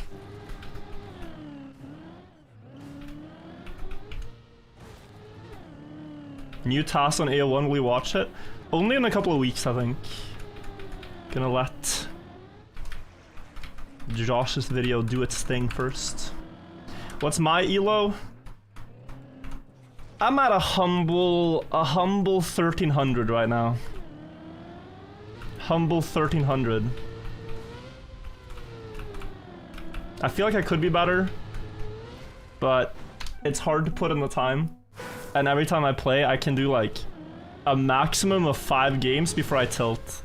New task on AO1, will you watch it? Only in a couple of weeks, I think. Gonna let Josh's video do its thing first. What's my elo? I'm at a humble 1300 right now. Humble 1300. I feel like I could be better, but it's hard to put in the time. And every time I play, I can do like a maximum of 5 games before I tilt.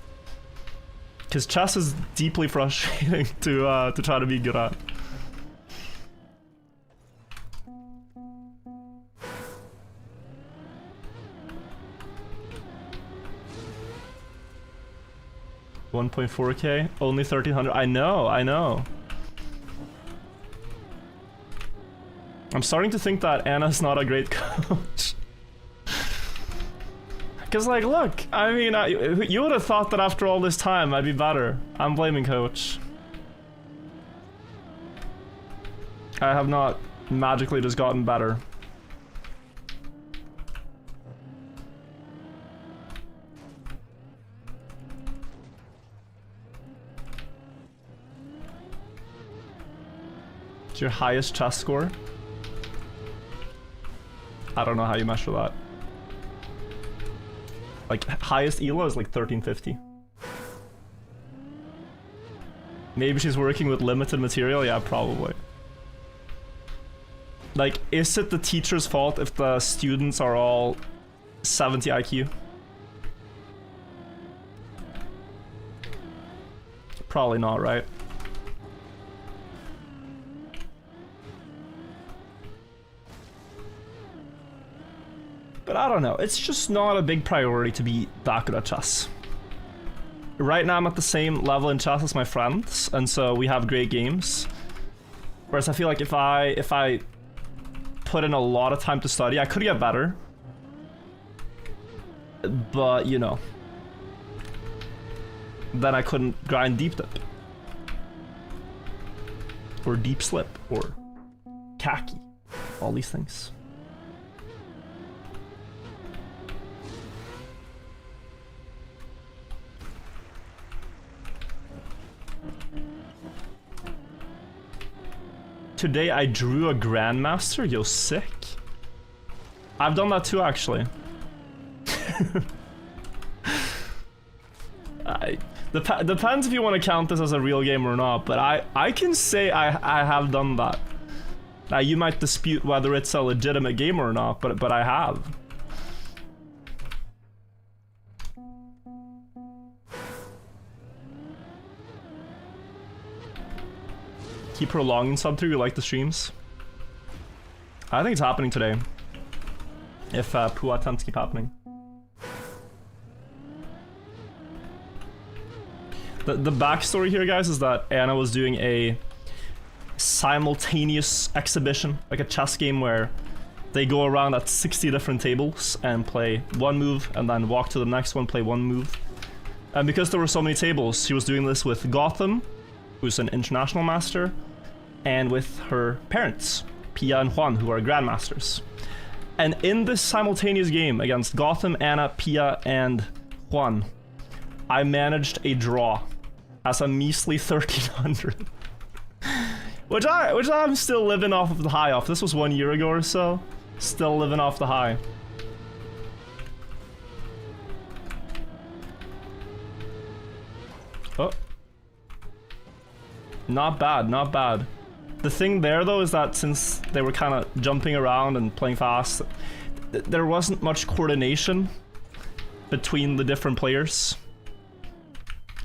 Because chess is deeply frustrating to try to be good at. $1.4K, only 1300. I know. I'm starting to think that Anna's not a great coach. Cause like, look, I mean, you would have thought that after all this time I'd be better. I'm blaming coach. I have not magically just gotten better. It's your highest chess score? I don't know how you measure that. Like, highest elo is like 1350. Maybe she's working with limited material? Yeah, probably. Like, is it the teacher's fault if the students are all 70 IQ? Probably not, right? But I don't know, it's just not a big priority to be that good at chess. Right now I'm at the same level in chess as my friends, and so we have great games. Whereas I feel like if I put in a lot of time to study, I could get better. But, you know, then I couldn't grind deep dip. Or deep slip, or khaki. All these things. Today I drew a Grandmaster? Yo, sick. I've done that too, actually. Depends if you want to count this as a real game or not, but I can say I have done that. Now, you might dispute whether it's a legitimate game or not, but I have. Keep prolonging sub 3, we like the streams. I think it's happening today. If Pua attempts keep happening. The backstory here, guys, is that Anna was doing a simultaneous exhibition, like a chess game where they go around at 60 different tables and play one move and then walk to the next one, play one move. And because there were so many tables, she was doing this with Gotham, who's an international master, and with her parents, Pia and Juan, who are grandmasters. And in this simultaneous game against Gotham, Anna, Pia, and Juan, I managed a draw as a measly 1300. which I'm still living off of the high off. This was 1 year ago or so. Still living off the high. Oh. Not bad, not bad. The thing there though is that since they were kind of jumping around and playing fast, there wasn't much coordination between the different players.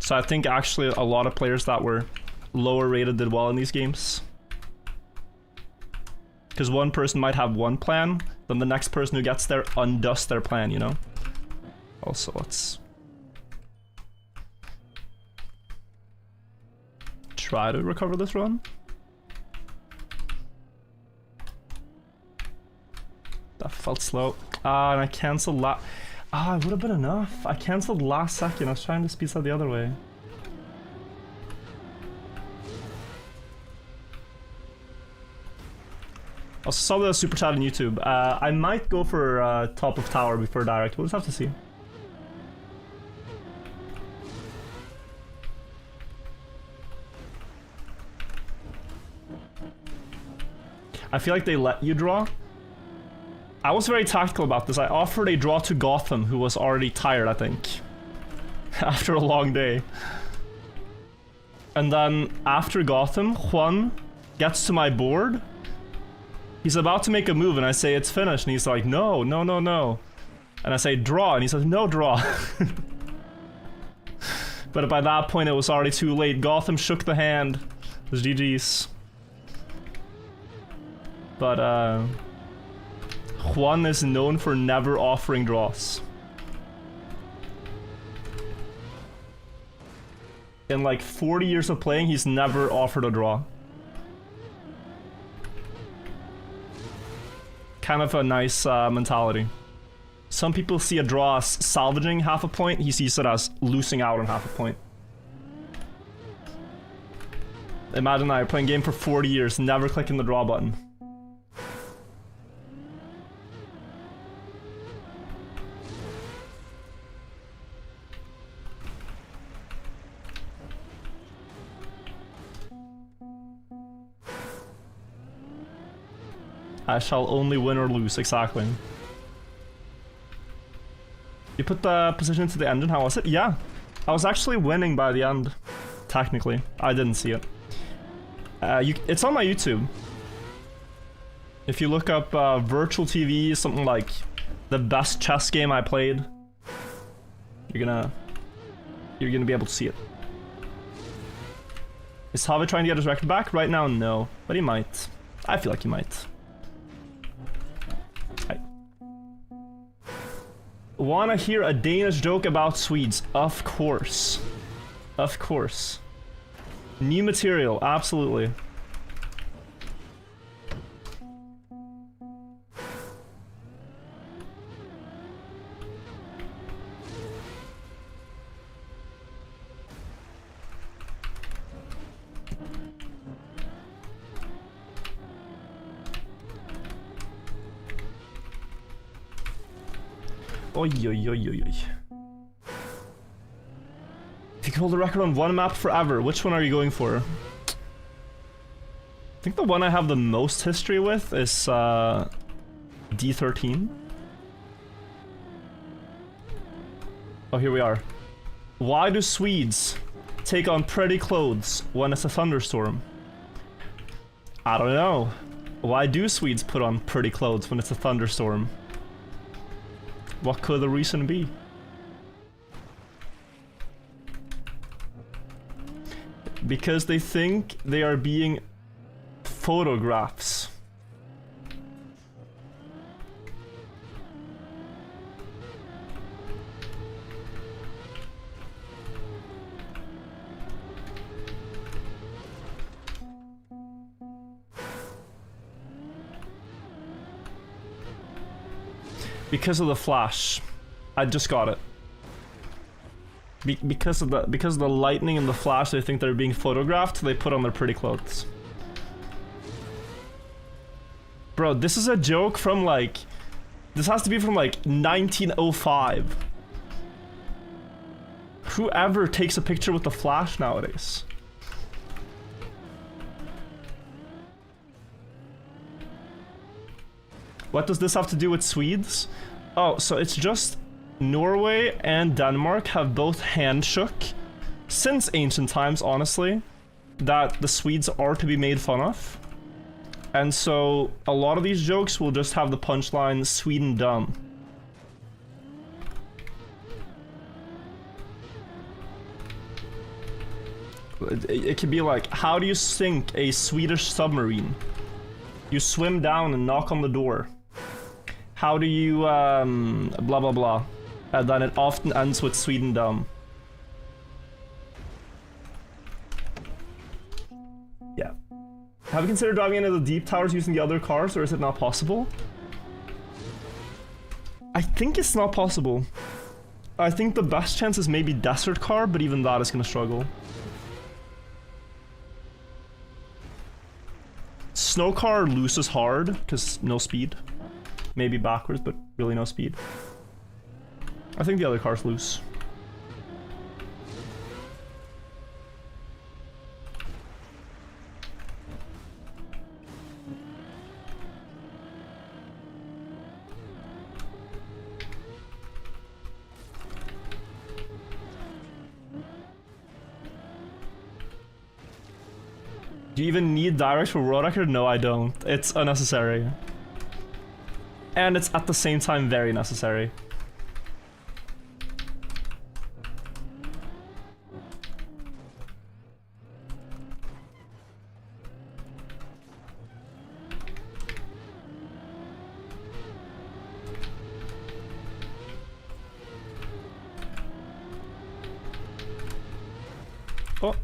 So I think actually a lot of players that were lower rated did well in these games. Because one person might have one plan, then the next person who gets there undoes their plan, you know? Also, let's try to recover this run. That felt slow. And I cancelled it would have been enough. I cancelled last second. I was trying to speed that the other way. I also saw the super chat on YouTube. I might go for top of tower before direct. We'll just have to see. I feel like they let you draw. I was very tactical about this. I offered a draw to Gotham, who was already tired, I think. After a long day. And then, after Gotham, Juan gets to my board. He's about to make a move, and I say, it's finished. And he's like, no, no, no, no. And I say, draw. And he says, no, draw. But by that point, it was already too late. Gotham shook the hand. It was GG's. But, Juan is known for never offering draws. In like 40 years of playing, he's never offered a draw. Kind of a nice mentality. Some people see a draw as salvaging half a point, he sees it as losing out on half a point. Imagine that, you're playing a game for 40 years, never clicking the draw button. I shall only win or lose, exactly. You put the position to the engine, how was it? Yeah. I was actually winning by the end, technically. I didn't see it. It's on my YouTube. If you look up virtual TV, something like the best chess game I played, you're gonna be able to see it. Is Javi trying to get his record back? Right now, no. But he might. I feel like he might. Wanna hear a Danish joke about Swedes? Of course. Of course. New material, absolutely. Oi, oi, oi, oi, oi. If you can hold the record on one map forever, which one are you going for? I think the one I have the most history with is D13. Oh, here we are. Why do Swedes take on pretty clothes when it's a thunderstorm? I don't know. Why do Swedes put on pretty clothes when it's a thunderstorm? What could the reason be? Because they think they are being photographs. Because of the flash. I just got it. Because of the lightning and the flash, they think they're being photographed, so they put on their pretty clothes. Bro, this is a joke from like... This has to be from like 1905. Whoever takes a picture with the flash nowadays? What does this have to do with Swedes? Oh, so it's just Norway and Denmark have both handshook since ancient times, honestly, that the Swedes are to be made fun of. And so a lot of these jokes will just have the punchline, Sweden dumb. It could be like, how do you sink a Swedish submarine? You swim down and knock on the door. How do you, blah blah blah. And then it often ends with Sweden dumb. Yeah. Have you considered driving into the deep towers using the other cars, or is it not possible? I think it's not possible. I think the best chance is maybe desert car, but even that is gonna struggle. Snow car loses hard, because no speed. Maybe backwards, but really no speed. I think the other car's loose. Do you even need direct for world record? No, I don't. It's unnecessary. And it's at the same time very necessary. Oh.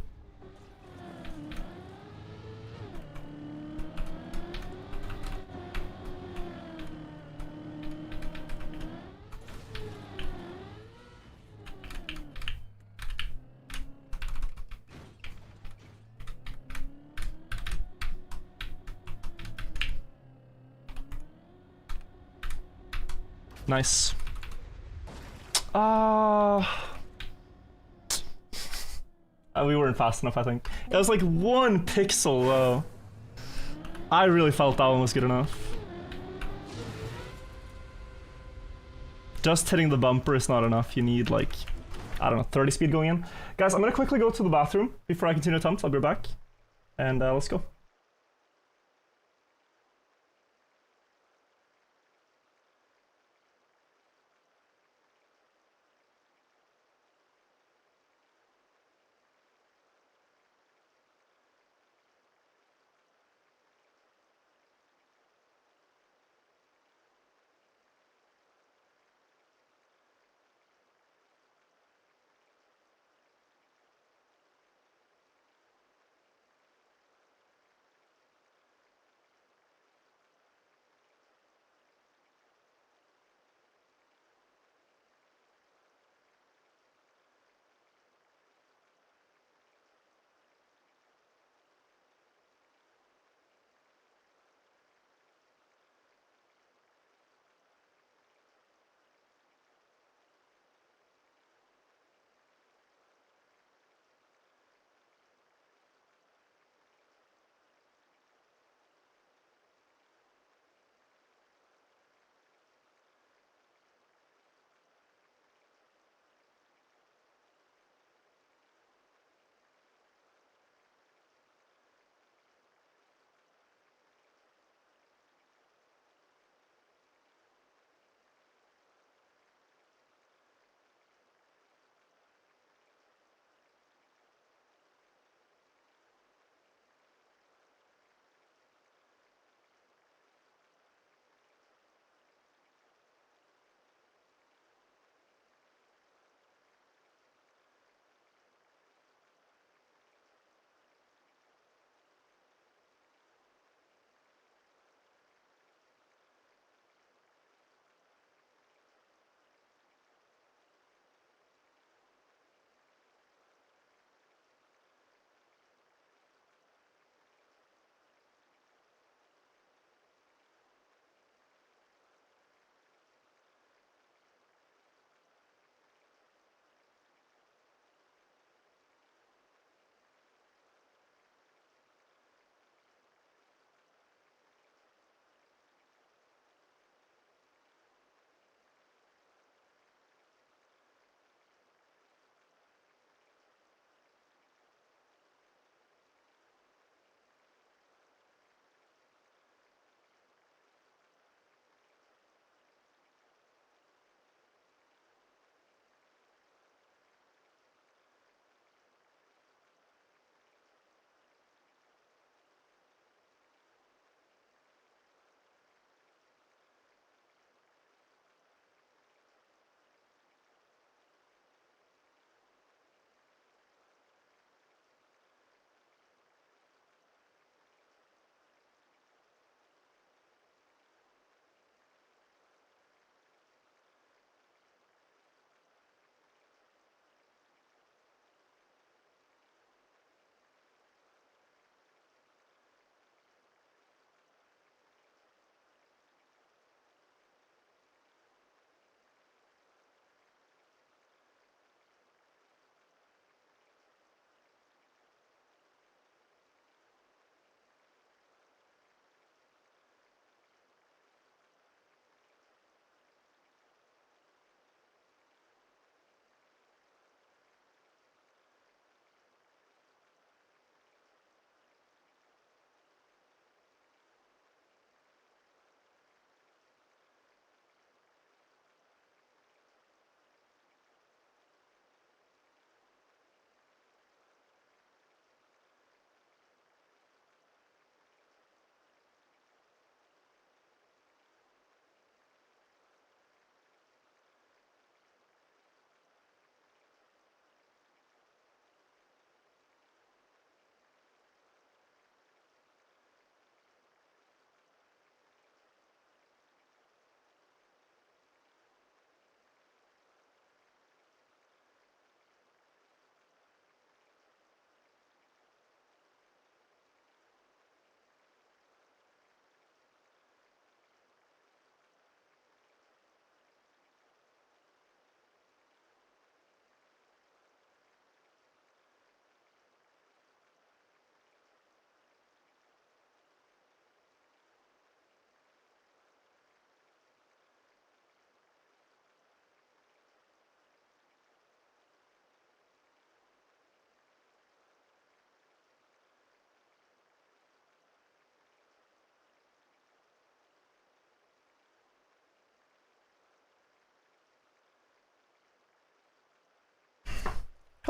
Nice. We weren't fast enough, I think. It was like 1 pixel low. I really felt that one was good enough. Just hitting the bumper is not enough. You need like, I don't know, 30 speed going in. Guys, I'm gonna quickly go to the bathroom before I continue attempts. I'll be back. And let's go.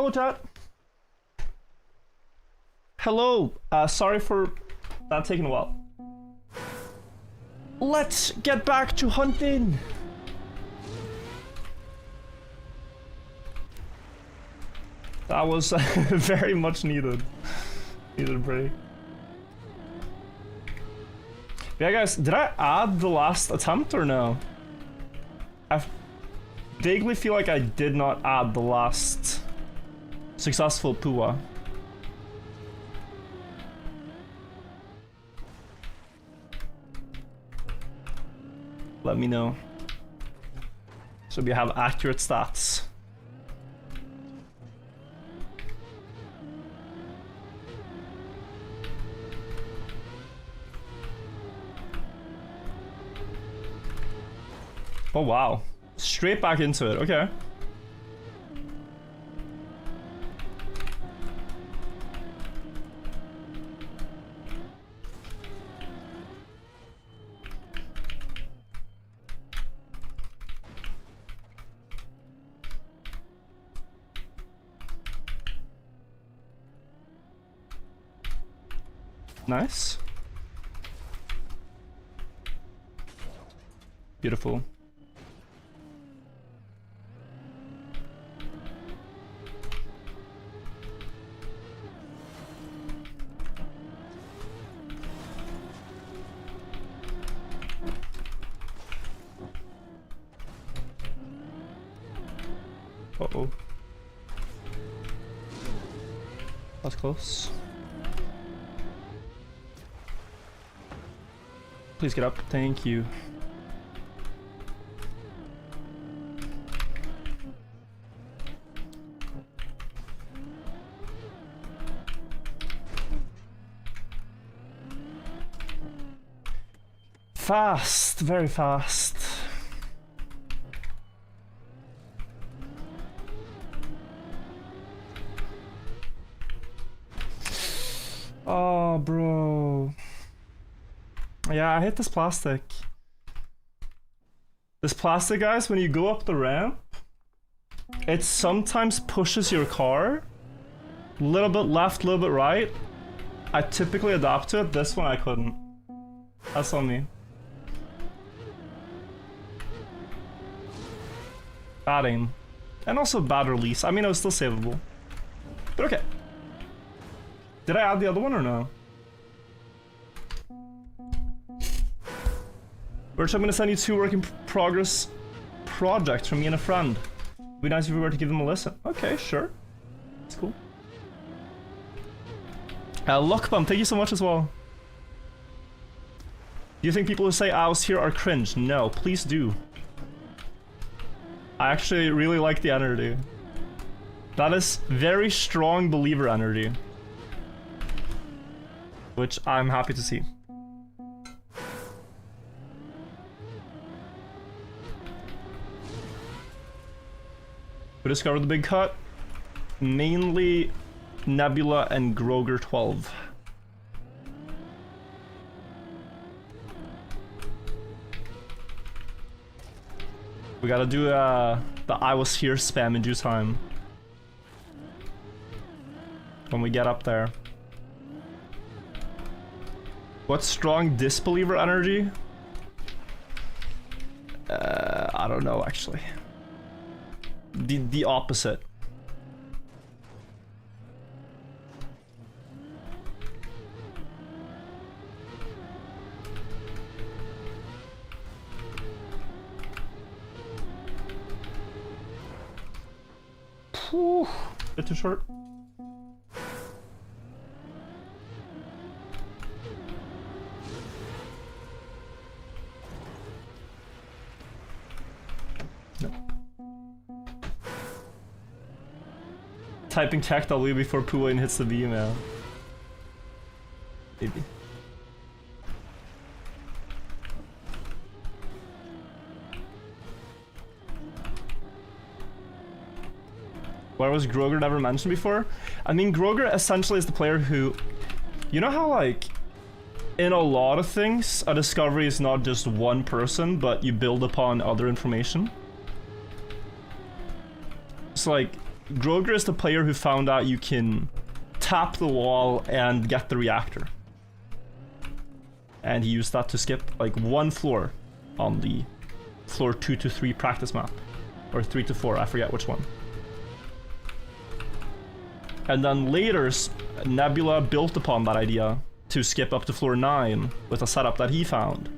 Hello, chat. Hello. Sorry for that taking a while. Let's get back to hunting. That was very much needed. Needed a break. Yeah, guys, did I add the last attempt or no? I vaguely feel like I did not add the last successful Pua. Let me know. So we have accurate stats. Oh wow. Straight back into it, okay. Nice. Beautiful. Uh-oh. That's close. Please get up. Thank you. Fast, very fast. Oh, bro. Yeah, I hit this plastic. This plastic, guys, when you go up the ramp, it sometimes pushes your car. A little bit left, a little bit right. I typically adapt to it. This one I couldn't. That's on me. Bad aim. And also bad release. I mean, it was still savable. But okay. Did I add the other one or no? Birch, I'm gonna send you 2 work in progress projects from me and a friend. It'd be nice if we were to give them a listen. Okay, sure. That's cool. Luckbum, thank you so much as well. Do you think people who say "ows" here are cringe? No, please do. I actually really like the energy. That is very strong believer energy. Which I'm happy to see. We discovered the big cut. Mainly Nebula and Groger 12. We gotta do the "I was here" spam in due time. When we get up there. What's strong disbeliever energy? I don't know actually. The opposite. Whew, bit too short. Nope. Typing tech W before Pua hits the V, man. Maybe. Why was Groger never mentioned before? I mean, Groger essentially is the player who... You know how, like, in a lot of things, a discovery is not just one person, but you build upon other information? It's like, Groger is the player who found out you can tap the wall and get the reactor. And he used that to skip like one floor on the floor 2 to 3 practice map. Or 3 to 4, I forget which one. And then later, Nebula built upon that idea to skip up to floor 9 with a setup that he found.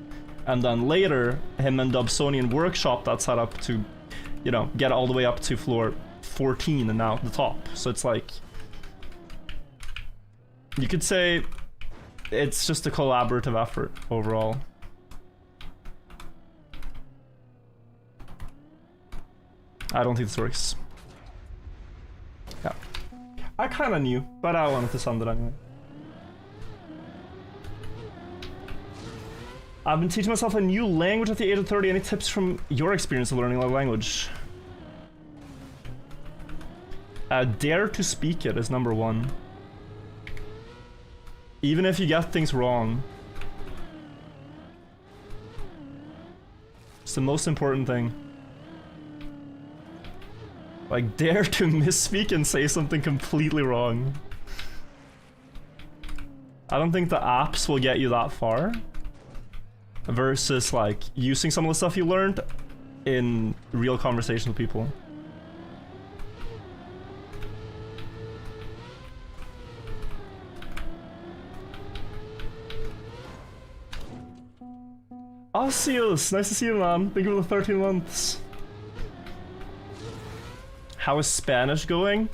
And then later, him and Dobsonian workshopped that setup to, you know, get all the way up to floor 14 and now at the top. So it's like, you could say it's just a collaborative effort overall. I don't think this works. Yeah. I kinda knew, but I wanted to send it anyway. I've been teaching myself a new language at the age of 30. Any tips from your experience of learning a language? Dare to speak it is number 1. Even if you get things wrong. It's the most important thing. Like, dare to misspeak and say something completely wrong. I don't think the apps will get you that far. Versus, like, using some of the stuff you learned in real conversation with people. Osius, nice to see you, man. Thank you for the 13 months. How is Spanish going?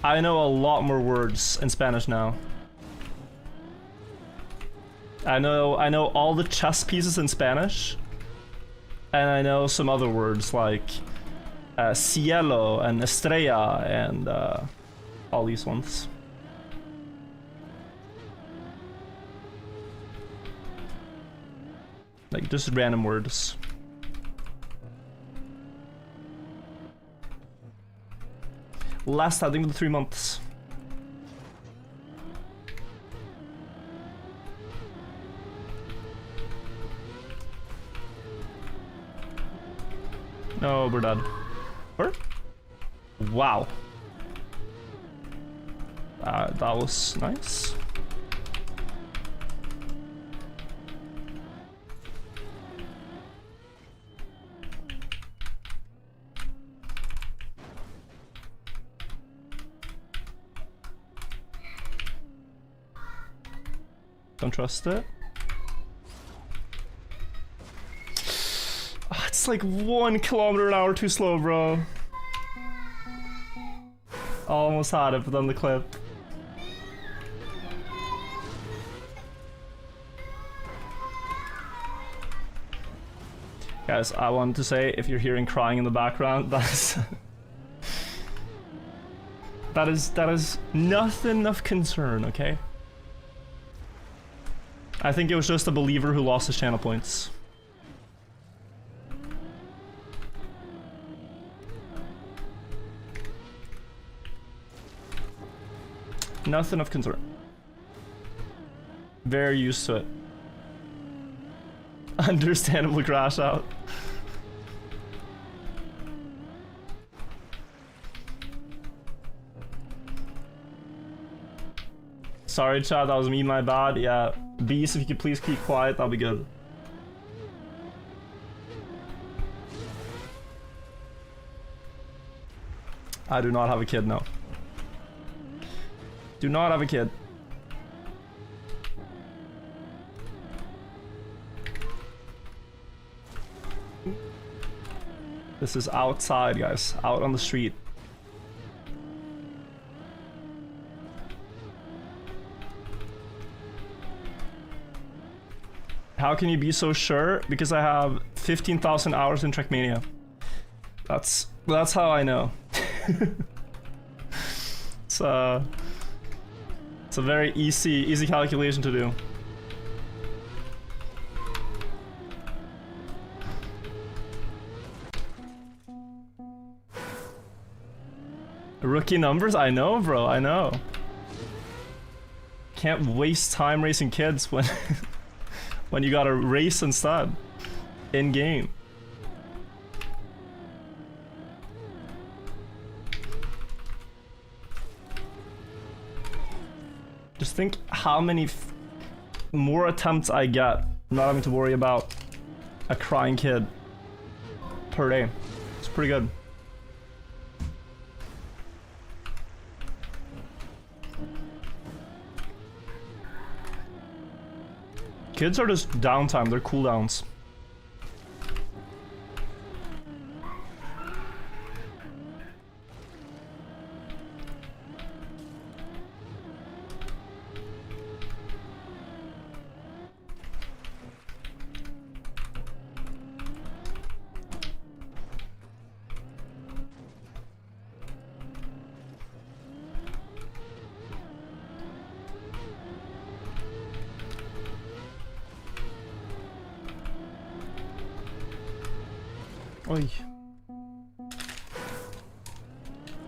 I know a lot more words in Spanish now. I know all the chess pieces in Spanish. And I know some other words like cielo and estrella and all these ones. Like just random words. Last I think the 3 months. No, we're done. Where? Wow. That was nice. Don't trust it. Oh, it's like 1 kilometer an hour too slow, bro. Almost had it, but then the clip. Guys, I wanted to say, if you're hearing crying in the background, that's that is nothing of concern, okay? I think it was just a believer who lost his channel points. Nothing of concern. Very used to it. Understandable crash out. Sorry, chat, that was me, my bad. Yeah, Beast, if you could please keep quiet, that'll be good. I do not have a kid, no. Do not have a kid. This is outside, guys. Out on the street. How can you be so sure? Because I have 15,000 hours in Trackmania. That's how I know. It's a very easy calculation to do. Rookie numbers? I know, bro, I know. Can't waste time racing kids when when you gotta race instead. In game. think how many more attempts I get not having to worry about a crying kid per day. It's pretty good. Kids are just downtime, they're cooldowns. Oy.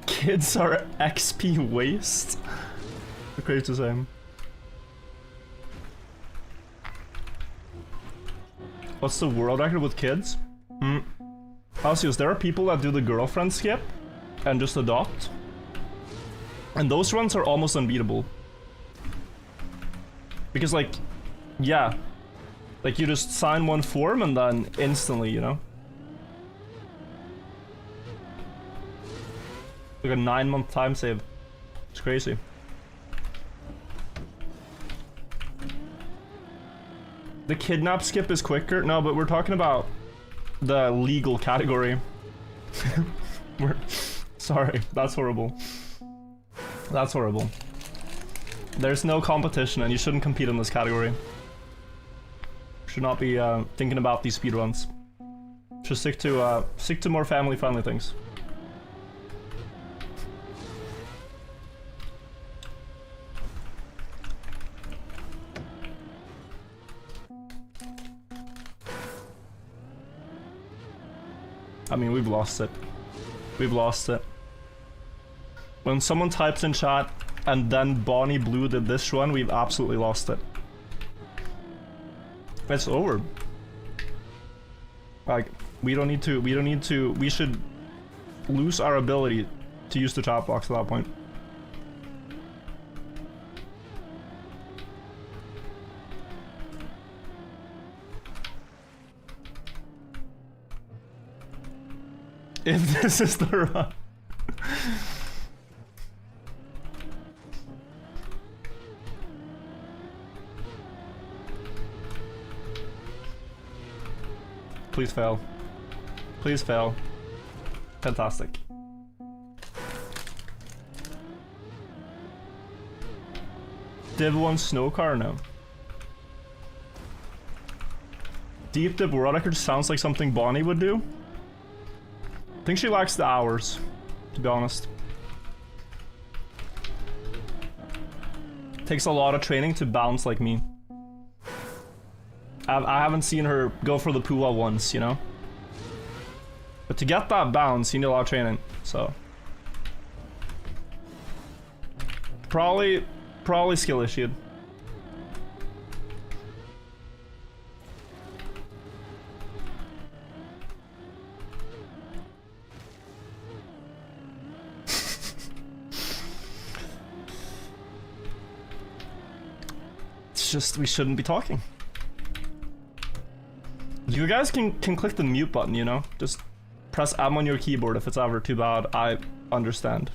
Kids are XP waste? Crazy to say. What's the world record with kids? Alcius, there are people that do the girlfriend skip and just adopt. And those runs are almost unbeatable. Because like, yeah. Like you just sign one form and then instantly, you know? Like a 9-month time save. It's crazy. The kidnap skip is quicker? No, but we're talking about the legal category. Sorry, that's horrible. That's horrible. There's no competition and you shouldn't compete in this category. Should not be thinking about these speedruns. Should stick to more family-friendly things. I mean, we've lost it. We've lost it. When someone types in chat and then Bonnie Blue did this run, we've absolutely lost it. It's over. Like, we should lose our ability to use the chat box at that point. If this is the run. Please fail. Please fail. Fantastic. Div 1 snow car? No. Deep dip world record sounds like something Bonnie would do. I think she lacks the hours, to be honest. Takes a lot of training to bounce like me. I haven't seen her go for the Pua once, you know? But to get that bounce, you need a lot of training, so. Probably skill issued. It's just, we shouldn't be talking. You guys can click the mute button, you know? Just press M on your keyboard if it's ever too bad. I understand.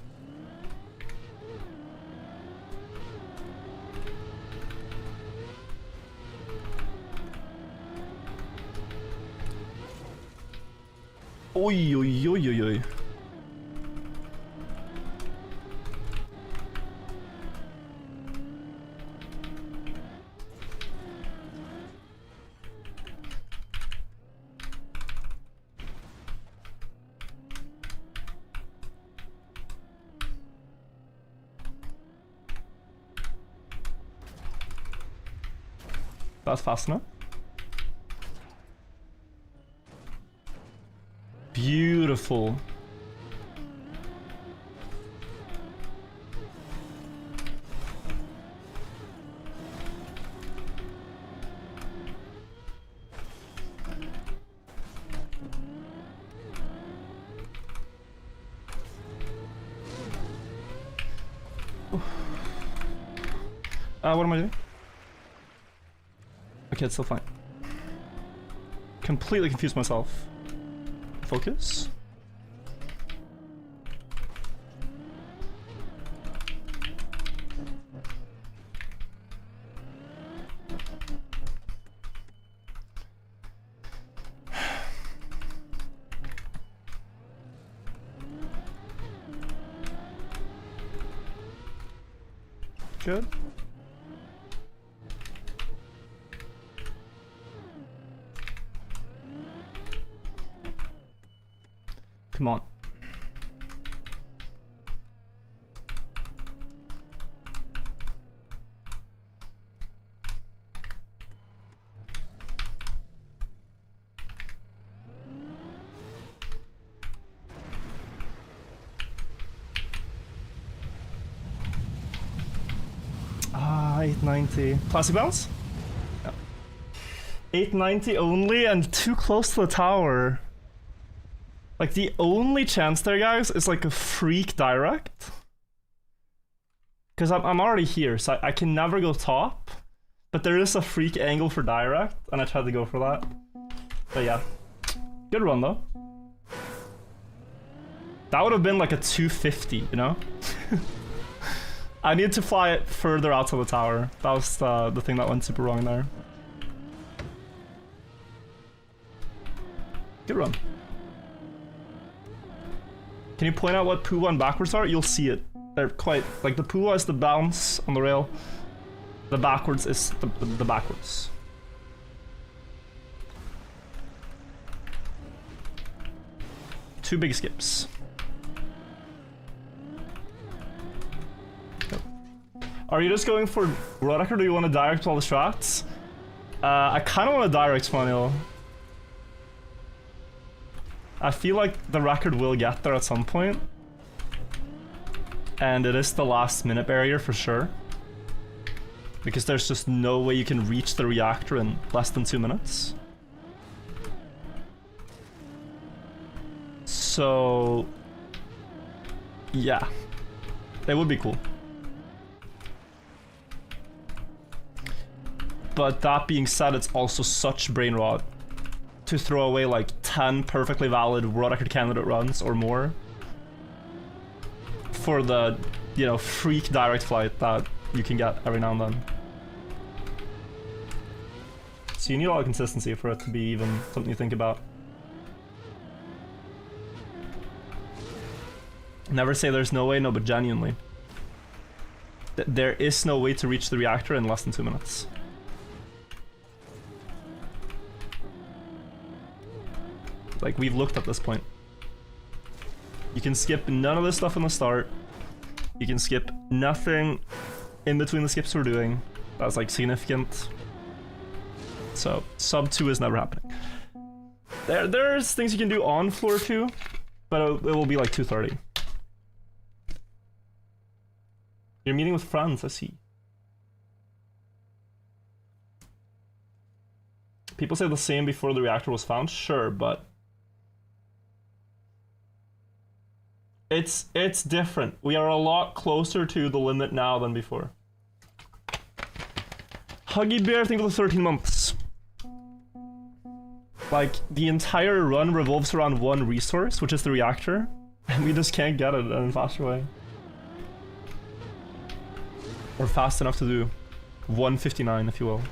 Oi, oi, oi, oi, oi. That's fast enough. Beautiful. What am I doing? Okay, it's still fine. Completely confused myself. Focus. Good. Come on. Ah, 890. Classic bounce? Yeah. 890 only and too close to the tower. Like, the only chance there, guys, is like a freak direct. Because I'm already here, so I can never go top. But there is a freak angle for direct, and I tried to go for that. But yeah. Good run, though. That would have been like a 250, you know? I need to fly it further out to the tower. That was the thing that went super wrong there. Good run. Can you point out what Puwa and backwards are? You'll see it. They're quite... Like, the Puwa is the bounce on the rail. The backwards is the backwards. Two big skips. Yep. Are you just going for Roddick, or do you want to direct all the strats? I kind of want to direct Manuel. I feel like the record will get there at some point. And it is the last minute barrier for sure. Because there's just no way you can reach the reactor in less than 2 minutes. So... yeah. It would be cool. But that being said, it's also such brain rot to throw away like 10 perfectly valid world record candidate runs or more for the, you know, freak direct flight that you can get every now and then. So you need a lot of consistency for it to be even something you think about. Never say there's no way, no, but genuinely. There is no way to reach the reactor in less than 2 minutes. Like, we've looked at this point. You can skip none of this stuff in the start. You can skip nothing in between the skips we're doing. That's like significant. So, sub 2 is never happening. There's things you can do on floor 2, but it will be like 2:30. You're meeting with friends, I see. People say the same before the reactor was found. Sure, but it's different. We are a lot closer to the limit now than before. Huggy Bear, thank you for the 13 months. Like, the entire run revolves around one resource, which is the reactor, and we just can't get it in a faster way. Or fast enough to do 159, if you will.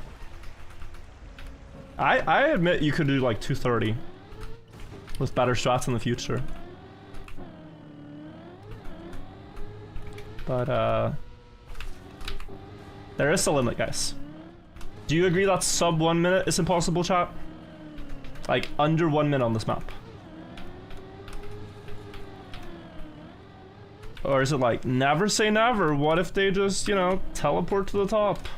I admit you could do like 230 with better strats in the future. But there is a limit, guys. Do you agree that sub 1 minute is impossible, chat? Like under 1 minute on this map? Or is it like, never say never? What if they just, you know, teleport to the top?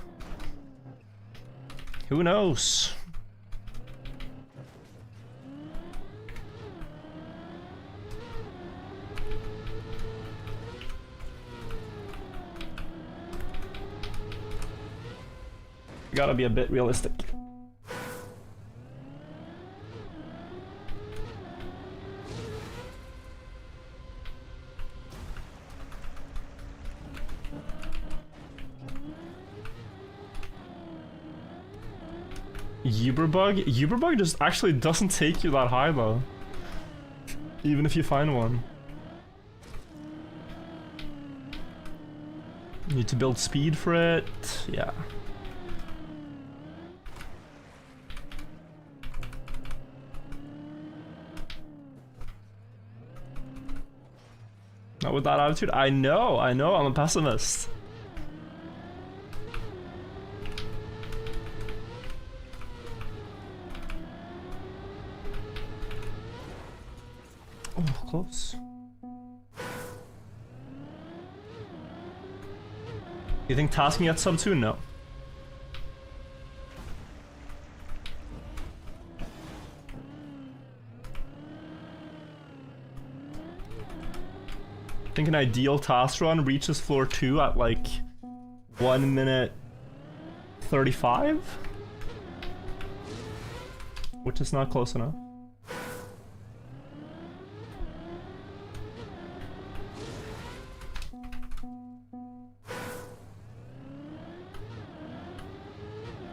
Who knows? You gotta be a bit realistic. Uberbug? Uberbug just actually doesn't take you that high though. Even if you find one. You need to build speed for it. Yeah. Not with that attitude. I know, I'm a pessimist. Oh, close. You think tasking at sub 2? No. I think an ideal task run reaches floor 2 at like 1 minute 35? Which is not close enough.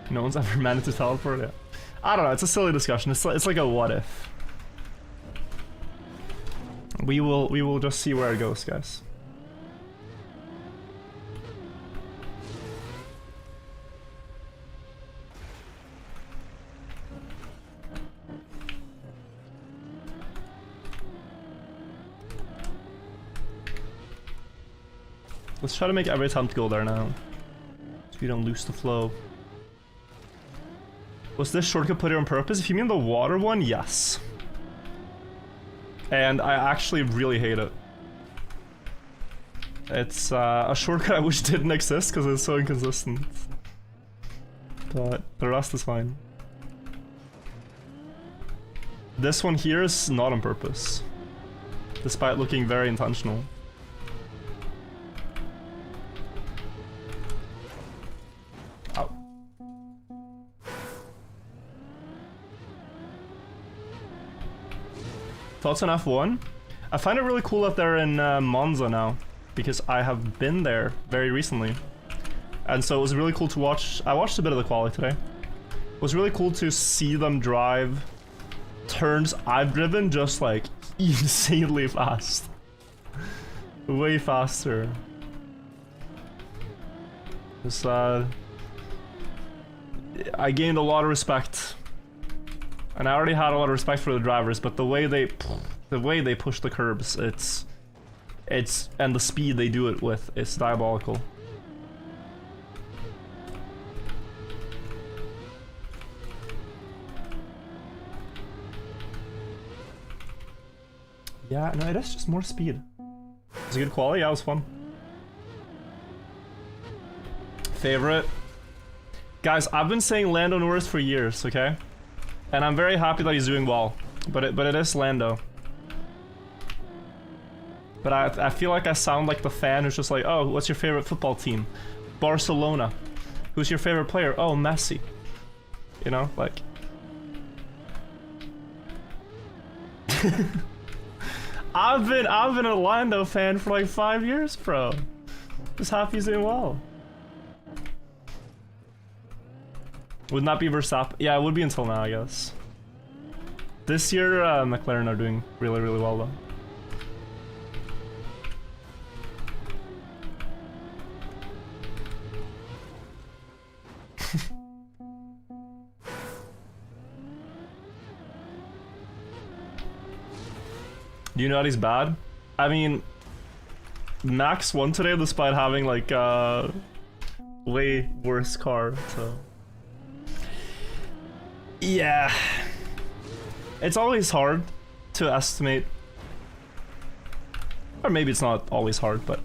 No one's ever managed to teleport it. I don't know, it's a silly discussion. It's like a what if. We will just see where it goes, guys. Let's try to make every attempt go there now, so we don't lose the flow. Was this shortcut put here on purpose? If you mean the water one, yes. And I actually really hate it. It's a shortcut I wish didn't exist because it's so inconsistent. But the rest is fine. This one here is not on purpose, despite looking very intentional. Thoughts on F1? I find it really cool that they're in Monza now, because I have been there very recently. And so it was really cool to watch. I watched a bit of the quali today. It was really cool to see them drive turns I've driven just like insanely fast. Way faster. Just, I gained a lot of respect. And I already had a lot of respect for the drivers, but the way they push the curbs, it's and the speed they do it with, it's diabolical. Yeah, no, it is just more speed. It's a good quality. Yeah, it was fun. Favorite? Guys, I've been saying Lando Norris for years, okay? And I'm very happy that he's doing well, but it is Lando. But I feel like I sound like the fan who's just like, oh, what's your favorite football team? Barcelona. Who's your favorite player? Oh, Messi. You know, like. I've been a Lando fan for like 5 years, bro. Just happy he's doing well. Would not be Verstappen. Yeah, it would be until now, I guess. This year, McLaren are doing really, really well, though. Do you know that he's bad? I mean, Max won today despite having like a way worse car, so. Yeah. It's always hard to estimate. Or maybe it's not always hard, but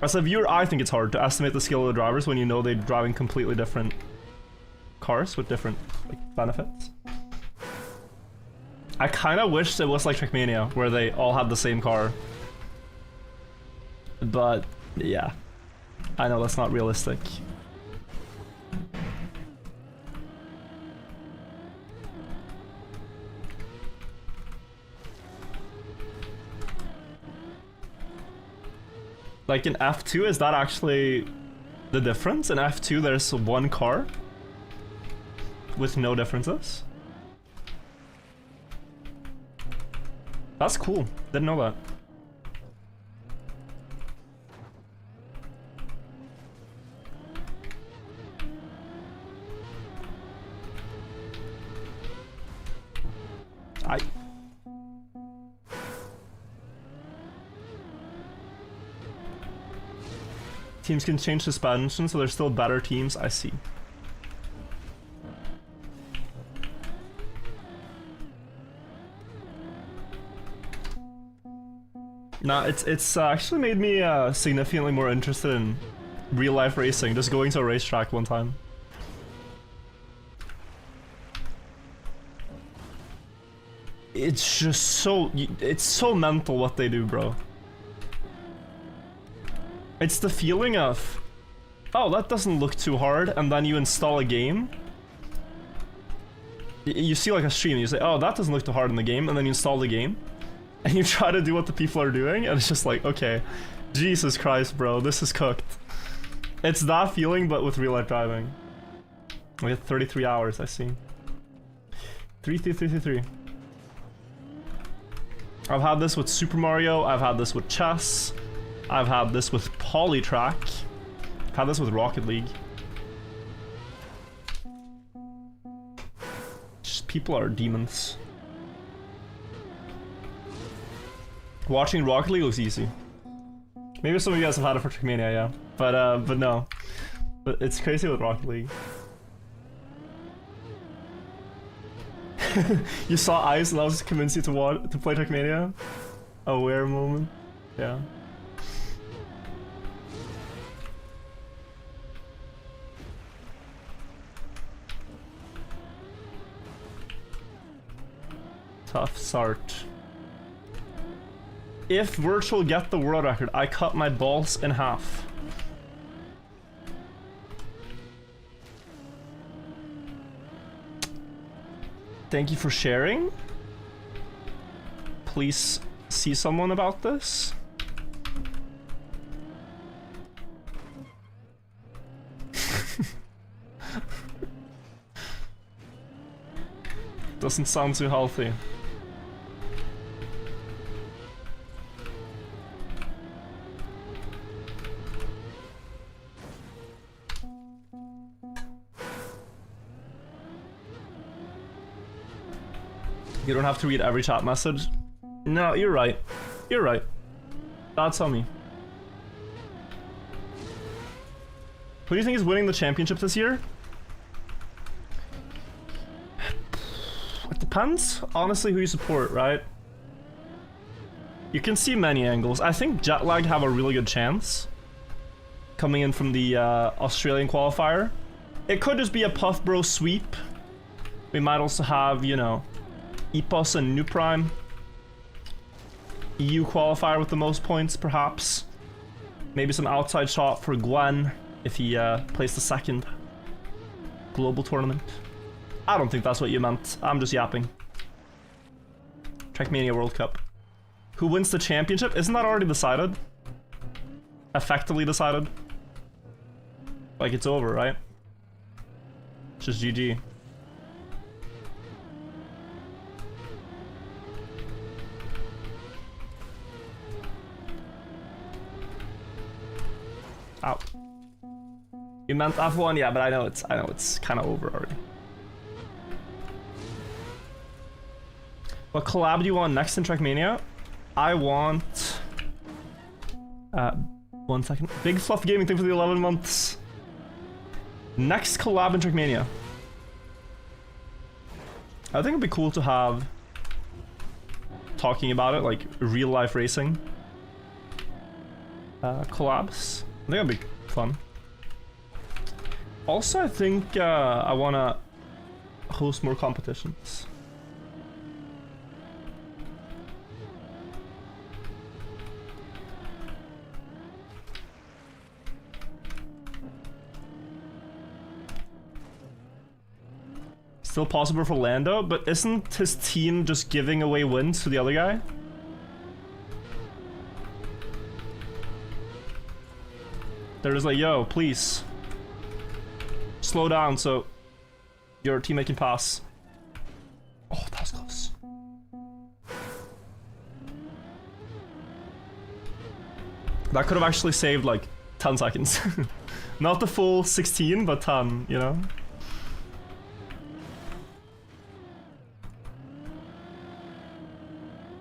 as a viewer, I think it's hard to estimate the skill of the drivers when you know they're driving completely different cars with different like, benefits. I kind of wish it was like Trackmania, where they all had the same car. But, yeah. I know that's not realistic. Like in F2, is that actually the difference? In F2 there's one car? with no differences. That's cool. Didn't know that. Teams can change suspension, so they're still better teams. I see. Nah, it's actually made me significantly more interested in real life racing. Just going to a racetrack one time. It's just so it's so mental what they do, bro. It's the feeling of, oh, that doesn't look too hard, and then you install a game. You see like a stream, and you say, oh, that doesn't look too hard in the game, and then you install the game, and you try to do what the people are doing, and it's just like, okay, Jesus Christ, bro, this is cooked. It's that feeling, but with real-life driving. We had 33 hours, I see. 3. I've had this with Super Mario, I've had this with chess. I've had this with Polytrack. I've had this with Rocket League. Just people are demons. Watching Rocket League looks easy. Maybe some of you guys have had it for Trackmania, yeah. But no. But it's crazy with Rocket League. You saw Ice and I was convinced you to play Trackmania? Aware moment. Yeah. Tough Sart. If Virtual get the world record, I cut my balls in half. Thank you for sharing. Please see someone about this. Doesn't sound too healthy. You don't have to read every chat message. No, you're right. You're right. That's on me. Who do you think is winning the championship this year? It depends, honestly, who you support, right? You can see many angles. I think Jetlag have a really good chance coming in from the Australian qualifier. It could just be a Puff Bro sweep. We might also have, you know, Epos and New Prime. EU qualifier with the most points, perhaps. Maybe some outside shot for Gwen if he plays the second global tournament. I don't think that's what you meant. I'm just yapping. Trackmania World Cup. Who wins the championship? Isn't that already decided? Effectively decided? Like, it's over, right? It's just GG. Ow. You meant F1? Yeah, but I know it's kind of over already. What collab do you want next in Trackmania? I want... 1 second. Big Fluff Gaming, thank you for the 11 months. Next collab in Trackmania. I think it'd be cool to have... talking about it, like real life racing. Collabs. I think that'd be fun. Also, I think I want to host more competitions. Still possible for Lando, but isn't his team just giving away wins to the other guy? They're just like, yo, please slow down so Your teammate can pass. Oh, that was close. That could have actually saved like 10 seconds. Not the full 16, but 10, you know?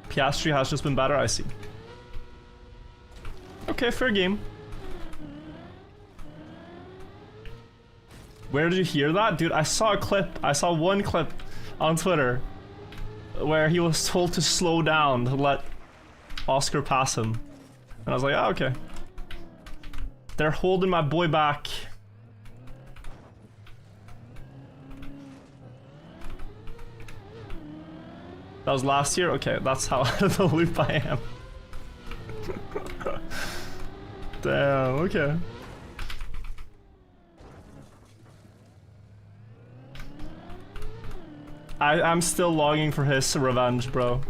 Piastri has just been better, I see. Okay, fair game. Where did you hear that? Dude, I saw a clip. I saw one clip on Twitter where he was told to slow down to let Oscar pass him. And I was like, oh, okay. They're holding my boy back. That was last year? Okay, that's how out of the loop I am. Damn, okay. I'm still longing for his revenge, bro.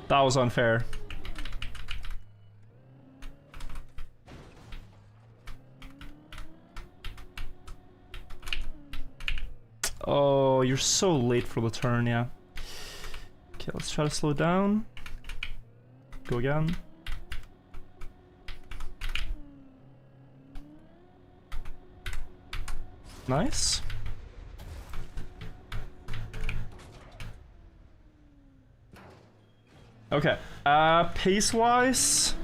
That was unfair. Oh, you're so late for the turn, yeah. Okay, let's try to slow down. Go again. Nice. Okay, pace-wise,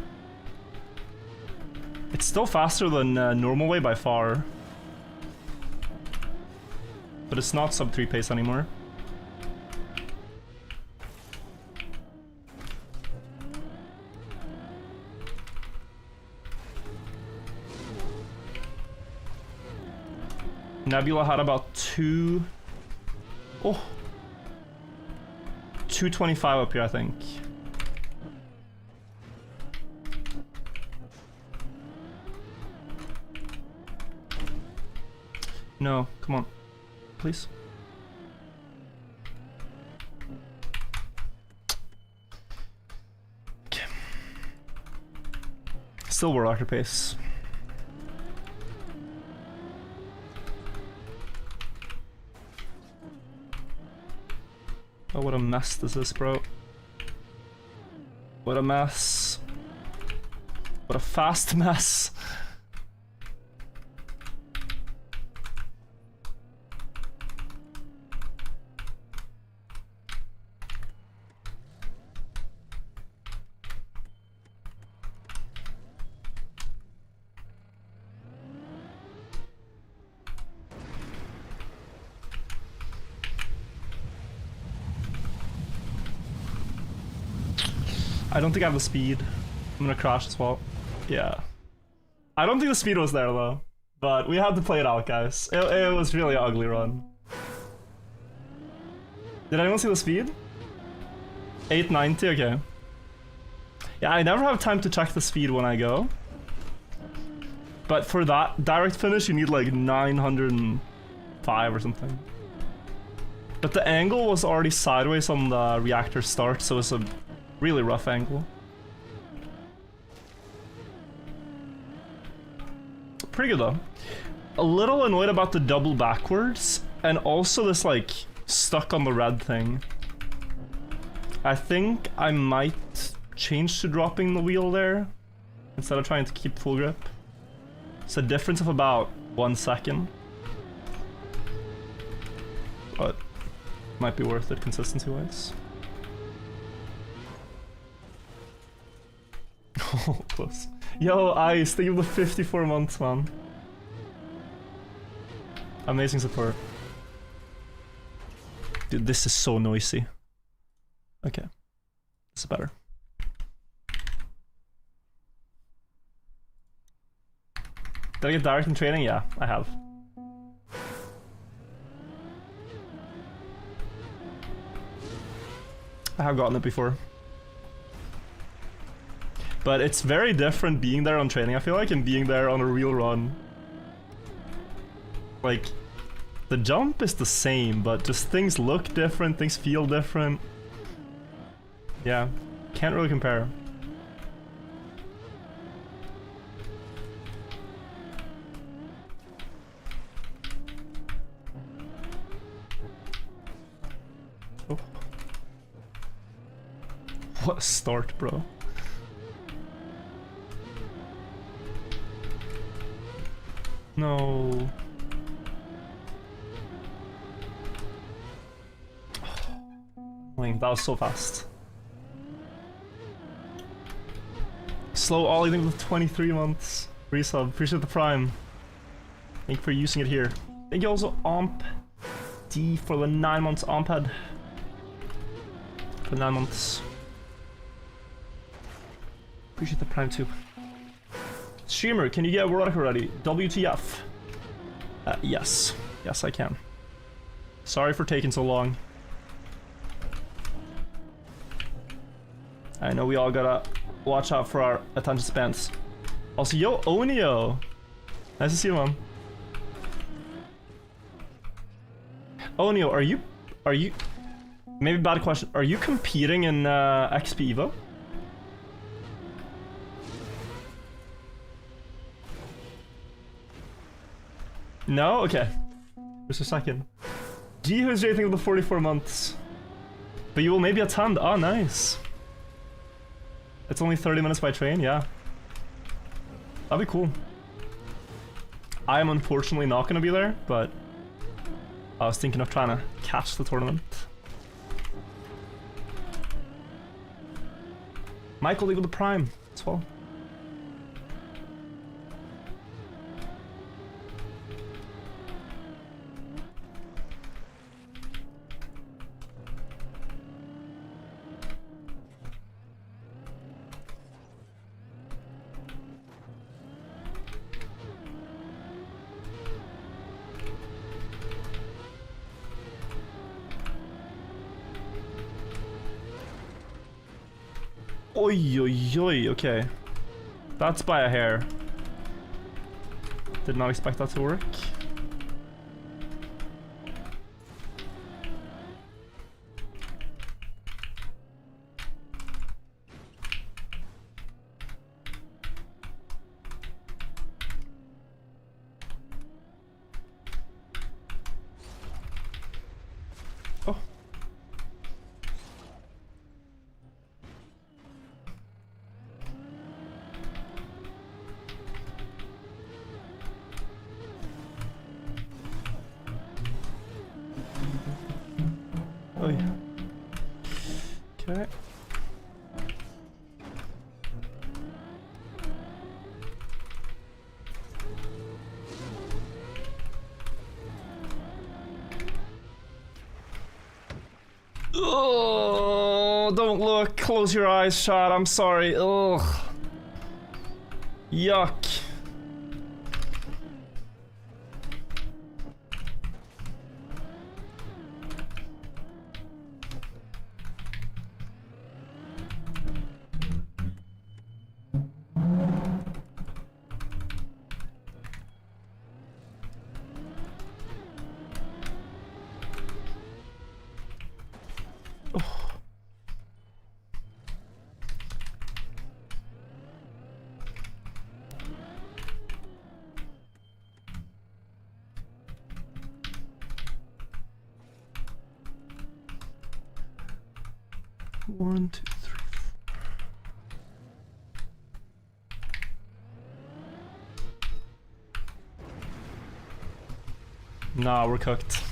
it's still faster than normal way by far. But it's not sub 3 pace anymore. Nebula had about 225 up here, I think. No, come on, please. Okay. Still World Record pace. Oh, what a mess this is, bro. What a mess. What a fast mess. I don't think I have the speed. I'm gonna crash as well. Yeah. I don't think the speed was there though. But we had to play it out, guys. It was really an ugly run. Did anyone see the speed? 890, okay. Yeah, I never have time to check the speed when I go. But for that direct finish, you need like 905 or something. But the angle was already sideways on the reactor start, so it's a really rough angle. Pretty good though. A little annoyed about the double backwards, and also this like stuck on the red thing. I think I might change to dropping the wheel there instead of trying to keep full grip. It's a difference of about 1 second. But might be worth it consistency wise. Oh, close. Yo, Ice, thank you for the 54 months, man. Amazing support. Dude, this is so noisy. Okay. This is better. Did I get direct in training? Yeah, I have. I have gotten it before. But it's very different being there on training, I feel like, and being there on a real run. Like, the jump is the same, but just things look different, things feel different. Yeah, can't really compare. Oh. What a start, bro. No. That was so fast. Slow Ollie, think with 23 months. Resub, appreciate the prime. Thank you for using it here. Thank you also, Omp D, for the 9 months. Ompad. For 9 months. Appreciate the prime too. Streamer, can you get Erotica ready? WTF? Yes. Yes, I can. Sorry for taking so long. I know we all gotta watch out for our attention spans. Also, yo, Onio! Nice to see you, man. Onio, are you... Maybe bad question. Are you competing in XP Evo? No? Okay. Just a second. Gee, who's rating of the 44 months? But you will maybe attend. Oh, nice. It's only 30 minutes by train, yeah. That'd be cool. I am unfortunately not gonna be there, but I was thinking of trying to catch the tournament. Michael, leave with the prime as well. Oi, oi, oi, okay. That's by a hair. Did not expect that to work. Oh. Oh yeah. Okay. Oh, don't look. Close your eyes, Shad. I'm sorry. Ugh. Yuck. One, two, three, four. Nah, we're cooked.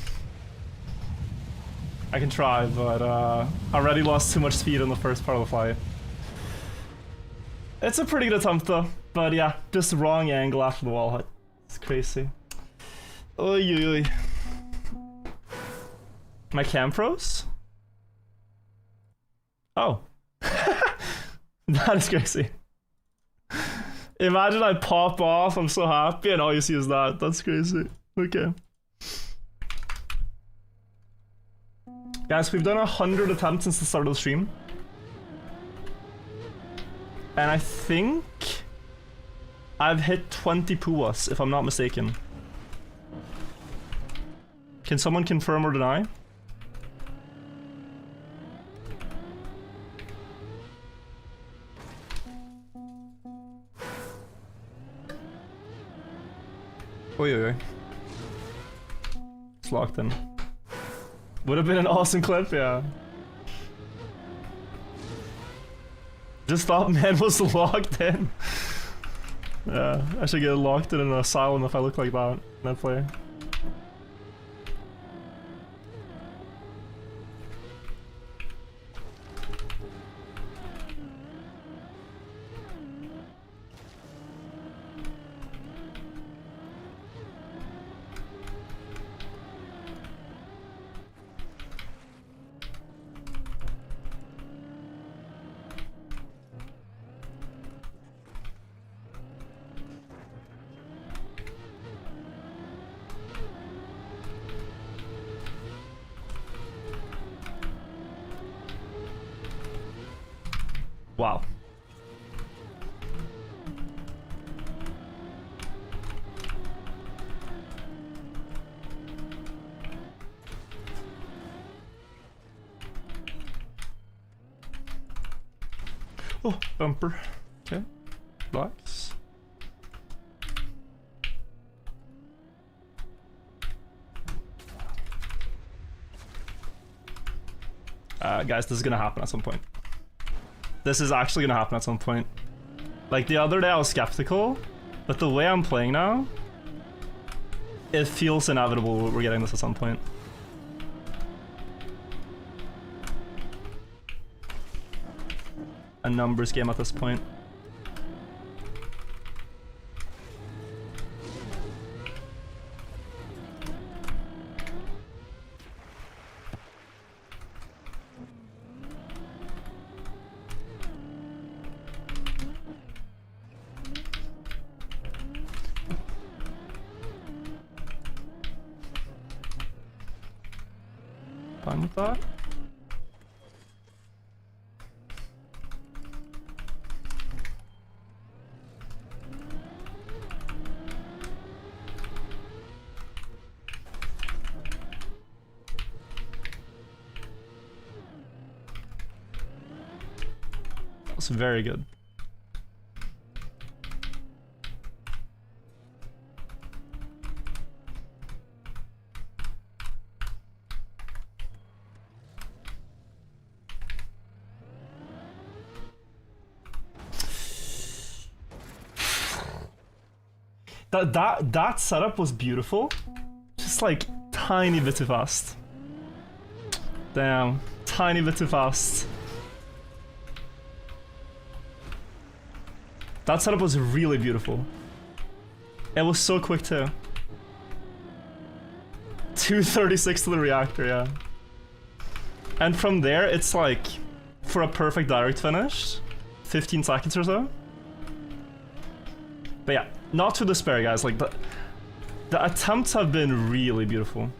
I can try, but I already lost too much speed in the first part of the flight. It's a pretty good attempt though, but yeah, just wrong angle after the wall hit. It's crazy. Oy, oy, oy. My cam froze? Oh. That is crazy. Imagine I pop off, I'm so happy, and all you see is that. That's crazy. Okay. Guys, we've done 100 attempts since the start of the stream. And I think I've hit 20 puas, if I'm not mistaken. Can someone confirm or deny? Oi, oi, oi. It's locked in. Would have been an awesome clip, yeah. Just thought man was locked in. Yeah, I should get locked in an asylum if I look like that player. Wow. Oh, bumper. Okay. Blocks. Guys, this is gonna happen at some point. This is actually gonna happen at some point. Like, the other day I was skeptical, but the way I'm playing now, it feels inevitable we're getting this at some point. A numbers game at this point. Fine with that. That's very good. That setup was beautiful. Just like tiny bit too fast. Damn, tiny bit too fast. That setup was really beautiful. It was so quick too. 236 to the reactor, yeah. And from there, it's like, for a perfect direct finish, 15 seconds or so. But yeah, not to despair, guys. Like, the attempts have been really beautiful.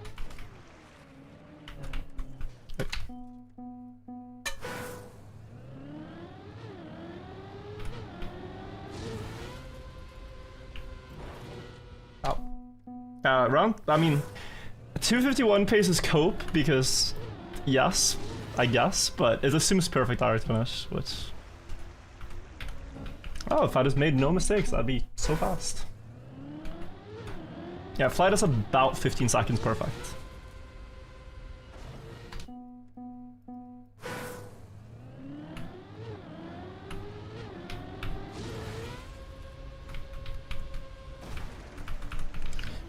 I mean, 251 pace is cope because, yes, I guess, but it assumes perfect direct finish, which... Oh, if I just made no mistakes, that'd be so fast. Yeah, flight is about 15 seconds perfect.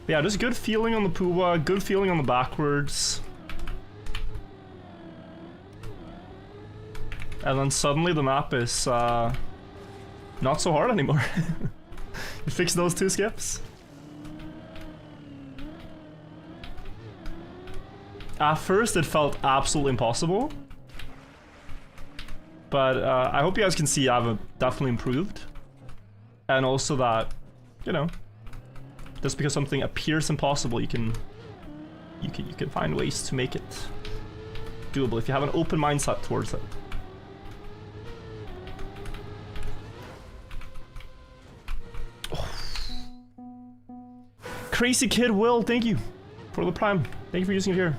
Yeah, just good feeling on the Puwa, good feeling on the backwards. And then suddenly the map is not so hard anymore. You fix those two skips. At first it felt absolutely impossible. But I hope you guys can see I've definitely improved. And also that, you know, just because something appears impossible, you can find ways to make it doable if you have an open mindset towards it. Oh. Crazy Kid Will, thank you for the prime. Thank you for using it here.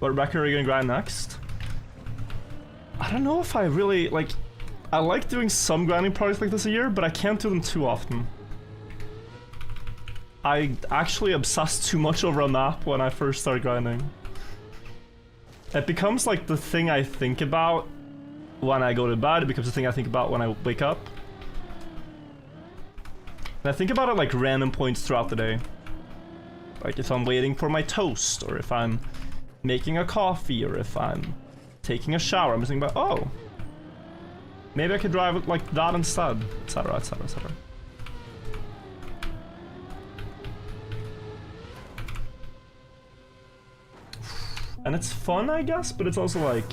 What Rebecca are you gonna grind next? I don't know if I really like. I like doing some grinding projects like this a year, but I can't do them too often. I actually obsessed too much over a map when I first started grinding. It becomes like the thing I think about when I go to bed. It becomes the thing I think about when I wake up. And I think about it like random points throughout the day. Like if I'm waiting for my toast, or if I'm making a coffee, or if I'm taking a shower, I'm just thinking about, oh, maybe I could drive it like that instead, etc, etc, etc. And it's fun, I guess, but it's also like,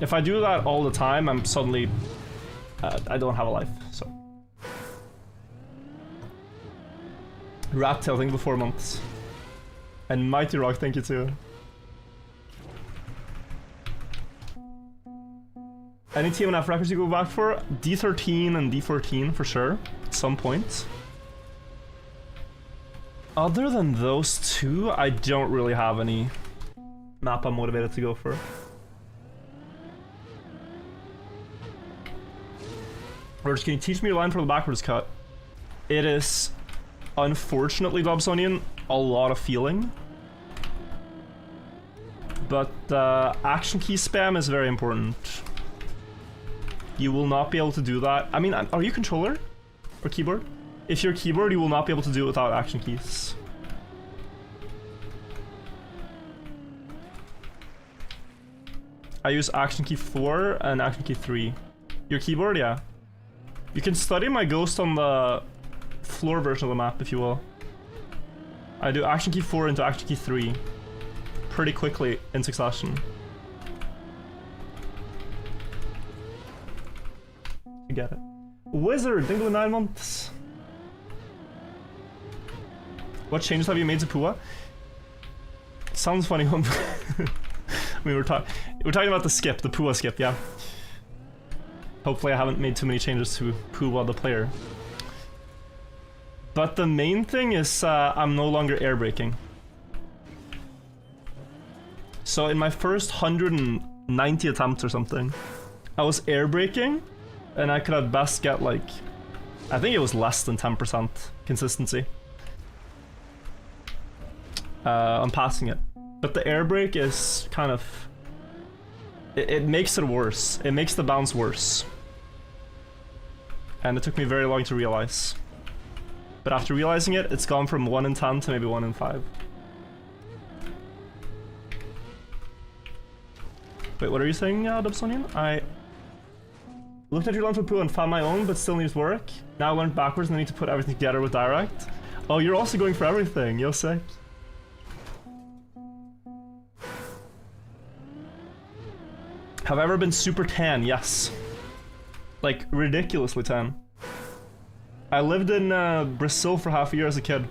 if I do that all the time, I'm suddenly, I don't have a life, so. Rat-tail, thank you for 4 months. And Mighty Rock, thank you too. Any TMNF records you go back for? D13 and D14 for sure, at some point. Other than those two, I don't really have any map I'm motivated to go for. Rich, can you teach me your line for the backwards cut? It is, unfortunately, Dobsonian, a lot of feeling. But action key spam is very important. You will not be able to do that. I mean, are you controller? Or keyboard? If you're keyboard, you will not be able to do it without action keys. I use action key 4 and action key 3. Your keyboard, yeah. You can study my ghost on the floor version of the map, if you will. I do action key 4 into action key 3 pretty quickly in succession. You get it. Wizard, Dingo 9 months. What changes have you made to Pua? Sounds funny. we were talking about the skip, the Pua skip, yeah. Hopefully I haven't made too many changes to Pua the player. But the main thing is I'm no longer air braking. So in my first 190 attempts or something, I was air braking, and I could at best get like, I think it was less than 10% consistency. I'm passing it. But the air brake is kind of, it makes it worse. It makes the bounce worse. And it took me very long to realize. But after realizing it, it's gone from 1 in 10 to maybe 1 in 5. Wait, what are you saying, Dubsonian? I looked at your line for Pua and found my own, but still needs work. Now I learned backwards and I need to put everything together with direct. Oh, you're also going for everything. You're sick. Have I ever been super tan? Yes. Like, ridiculously tan. I lived in Brazil for half a year as a kid.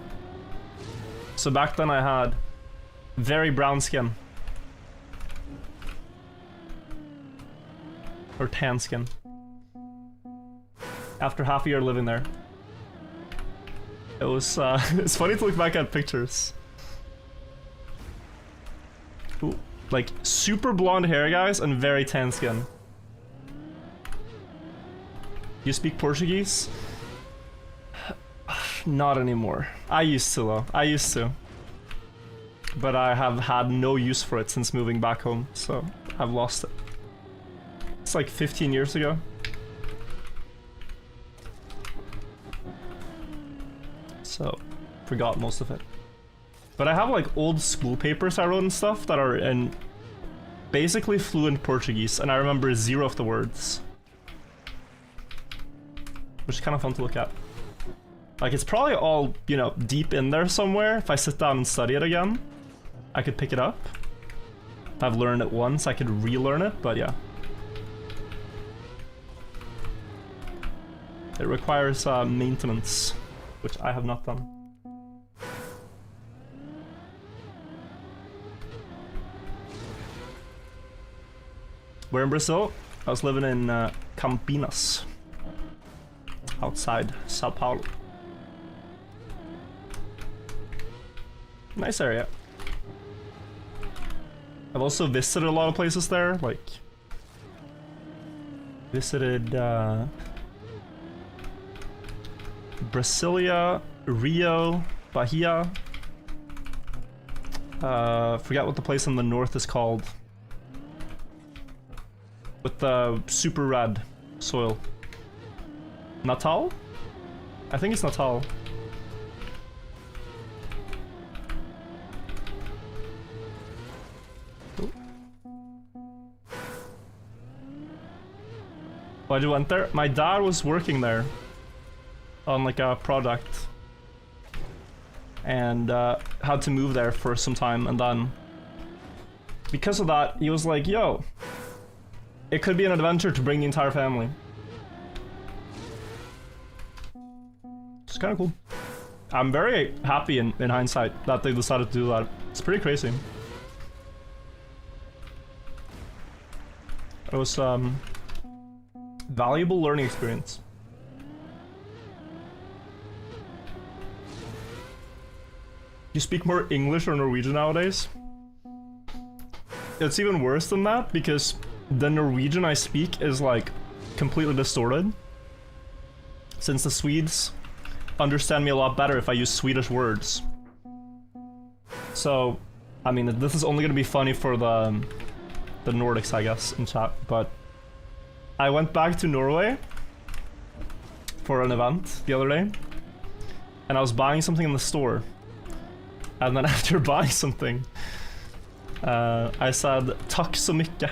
So back then I had very brown skin. Or tan skin. After half a year living there. It was, it's funny to look back at pictures. Ooh. Like, super blonde hair, guys, and very tan skin. You speak Portuguese? Not anymore. I used to, though. I used to. But I have had no use for it since moving back home, so I've lost it. It's like 15 years ago. So, forgot most of it. But I have like old school papers I wrote and stuff that are in basically fluent Portuguese, and I remember 0 of the words. Which is kind of fun to look at. Like, it's probably all, you know, deep in there somewhere. If I sit down and study it again, I could pick it up. If I've learned it once, I could relearn it, but yeah. It requires maintenance, which I have not done. We're in Brazil. I was living in Campinas, outside Sao Paulo. Nice area. I've also visited a lot of places there, like visited Brasilia, Rio, Bahia. Forget what the place in the north is called. With the super red soil. Natal? I think it's Natal. Why'd you went there? My dad was working there on like a product and had to move there for some time, and then because of that he was like, yo, it could be an adventure to bring the entire family. It's kind of cool. I'm very happy in hindsight that they decided to do that. It's pretty crazy. It was valuable learning experience. You speak more English or Norwegian nowadays? It's even worse than that because the Norwegian I speak is like completely distorted. Since the Swedes understand me a lot better if I use Swedish words. So, I mean, this is only gonna be funny for the Nordics, I guess, in chat, but I went back to Norway for an event the other day, and I was buying something in the store, and then after buying something, I said "takk så mye"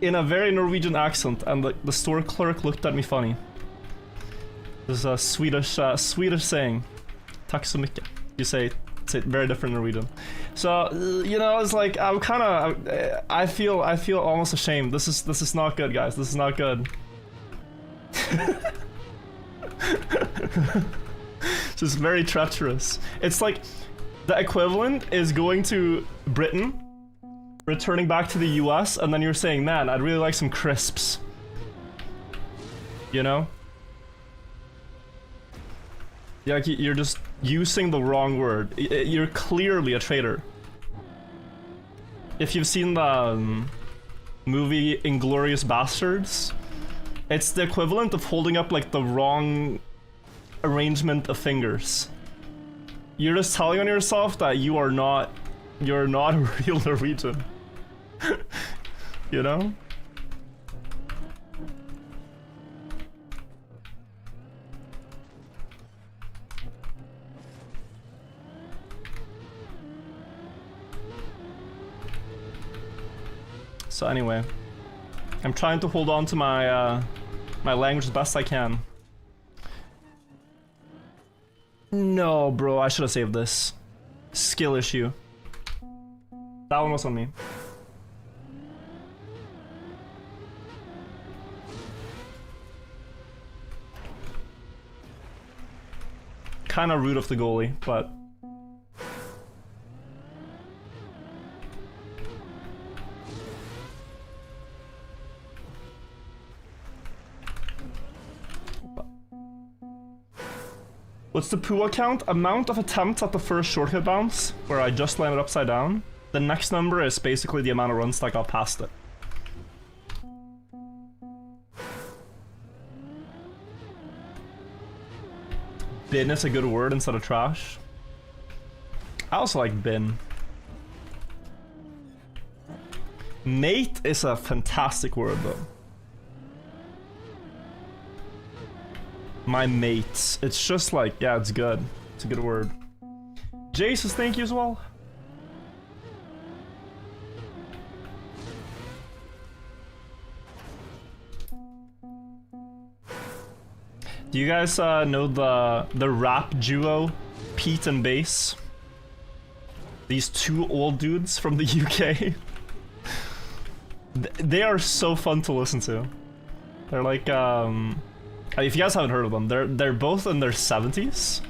in a very Norwegian accent, and the store clerk looked at me funny. This is a Swedish saying, "takk så mye." You say it very different Norwegian. So you know, it's like I'm kind of I feel almost ashamed. This is not good, guys. This is not good. This is very treacherous. It's like the equivalent is going to Britain, returning back to the US, and then you're saying, man, I'd really like some crisps. You know? Yeah, like you're just using the wrong word. You're clearly a traitor. If you've seen the movie Inglourious Bastards, it's the equivalent of holding up like the wrong arrangement of fingers. You're just telling on yourself that you're not a real Norwegian. You know? So anyway, I'm trying to hold on to my my language as best I can. No, bro, I should have saved this. Skill issue. That one was on me. Kind of rude of the goalie, but what's the PUA count? Amount of attempts at the first shortcut bounce, where I just landed upside down. The next number is basically the amount of runs that got past it. Bin is a good word instead of trash. I also like bin. Mate is a fantastic word though. My mates. It's just like, yeah, it's good. It's a good word. Jace, thank you as well. Do you guys know the rap duo Pete and Bass? These two old dudes from the UK. They are so fun to listen to. They're like if you guys haven't heard of them, they're both in their 70s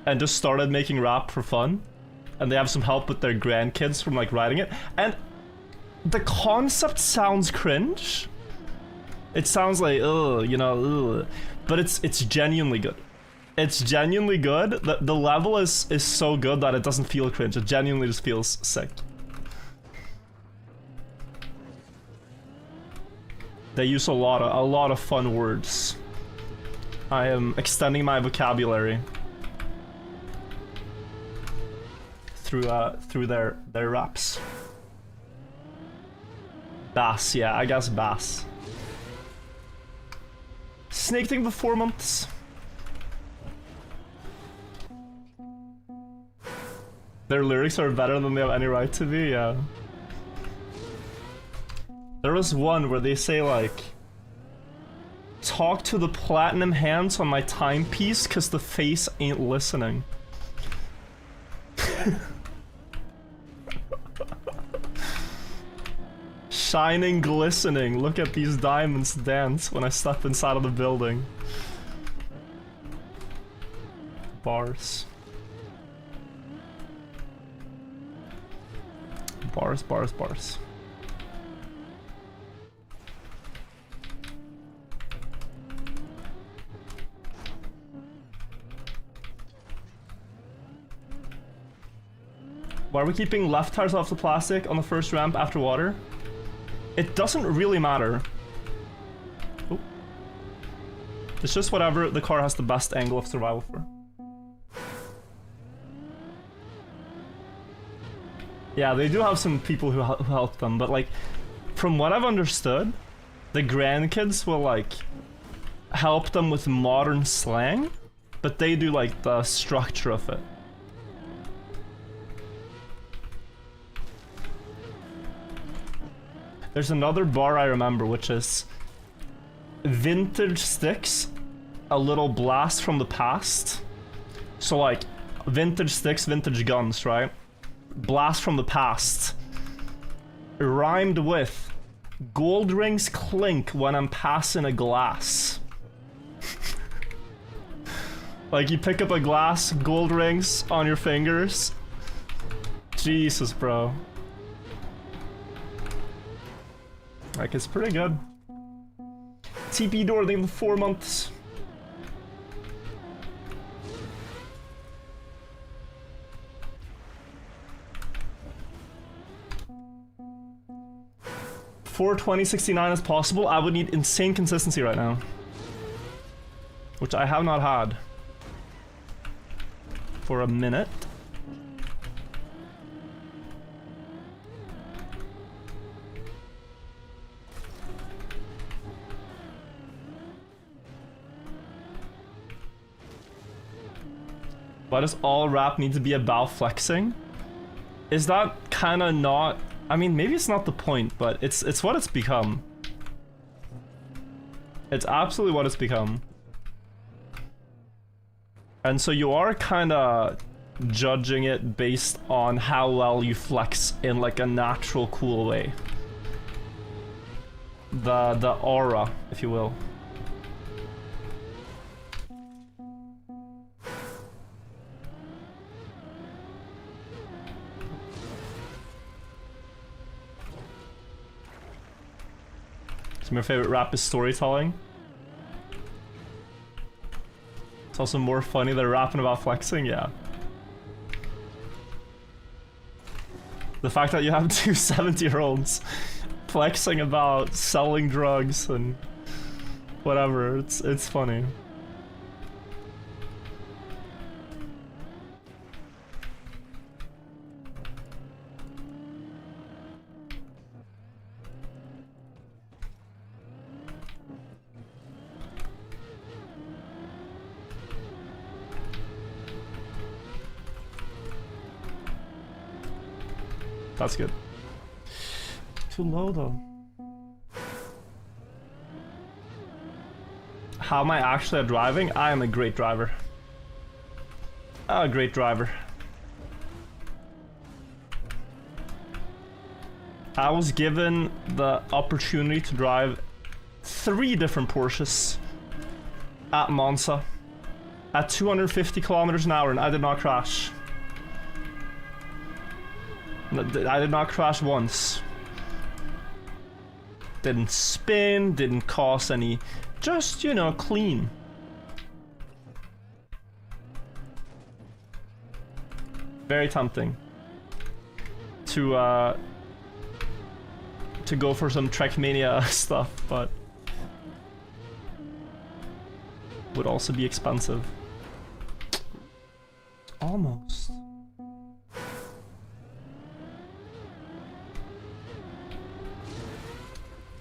and just started making rap for fun, and they have some help with their grandkids from like writing it, and the concept sounds cringe. It sounds like ugh, you know, ugh. But it's genuinely good. It's genuinely good. The level is so good that it doesn't feel cringe. It genuinely just feels sick. They use a lot of fun words. I am extending my vocabulary through their raps. Bass, yeah, I guess bass. Snake thing for 4 months. Their lyrics are better than they have any right to be, yeah. There was one where they say like, talk to the platinum hands on my timepiece cause the face ain't listening. Shining, glistening, look at these diamonds dance when I step inside of the building. Bars. Bars, bars, bars. Why are we keeping left tires off the plastic on the first ramp after water? It doesn't really matter. Oh. It's just whatever the car has the best angle of survival for. Yeah, they do have some people who help them, but like, from what I've understood, the grandkids will like help them with modern slang, but they do like the structure of it. There's another bar I remember, which is vintage sticks, a little blast from the past. So like, vintage sticks, vintage guns, right? Blast from the past. Rhymed with gold rings clink when I'm passing a glass. Like you pick up a glass, gold rings on your fingers. Jesus, bro. Like, it's pretty good. TP door, they have 4 months. For 2069 as possible, I would need insane consistency right now. Which I have not had. For a minute. Why does all rap need to be about flexing? Is that kind of not... I mean, maybe it's not the point, but it's what it's become. It's absolutely what it's become. And so you are kind of judging it based on how well you flex in like a natural, cool way. The aura, if you will. My favorite rap is storytelling. It's also more funny than rapping about flexing, yeah. The fact that you have two 70-year-olds flexing about selling drugs and whatever, it's funny. That's good. Too low though. How am I actually at driving? I am a great driver. A great driver. I was given the opportunity to drive 3 different Porsches at Monza at 250 kilometers an hour, and I did not crash. I did not crash once. Didn't spin, didn't cause any, just, you know, clean. Very tempting to go for some Trackmania stuff, but would also be expensive. Almost.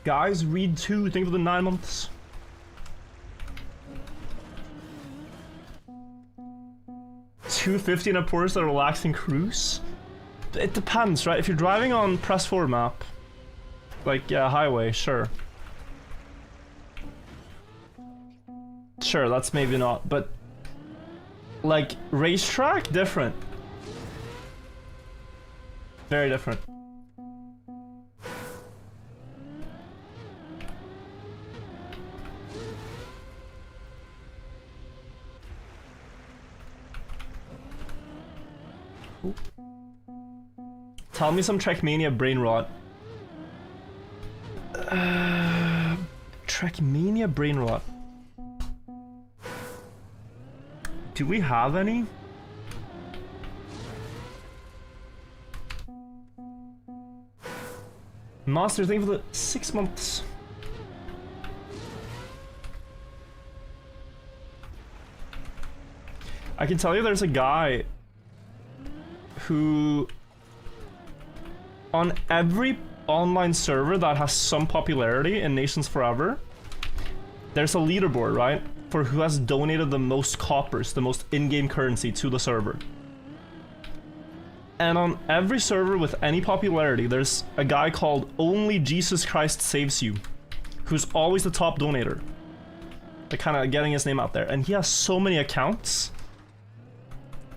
Guys, read 2. Think of the 9 months. $250 in a Porsche, a relaxing cruise. It depends, right? If you're driving on press 4 map, like highway, sure. Sure, that's maybe not, but like racetrack, different. Very different. Ooh. Tell me some Trackmania brain rot. Trackmania brain rot. Do we have any? Master, thank you for the 6 months. I can tell you there's a guy who on every online server that has some popularity in Nations Forever, there's a leaderboard, right? For who has donated the most coppers, the most in-game currency to the server. And on every server with any popularity, there's a guy called Only Jesus Christ Saves You, who's always the top donator. Like, kind of getting his name out there. And he has so many accounts.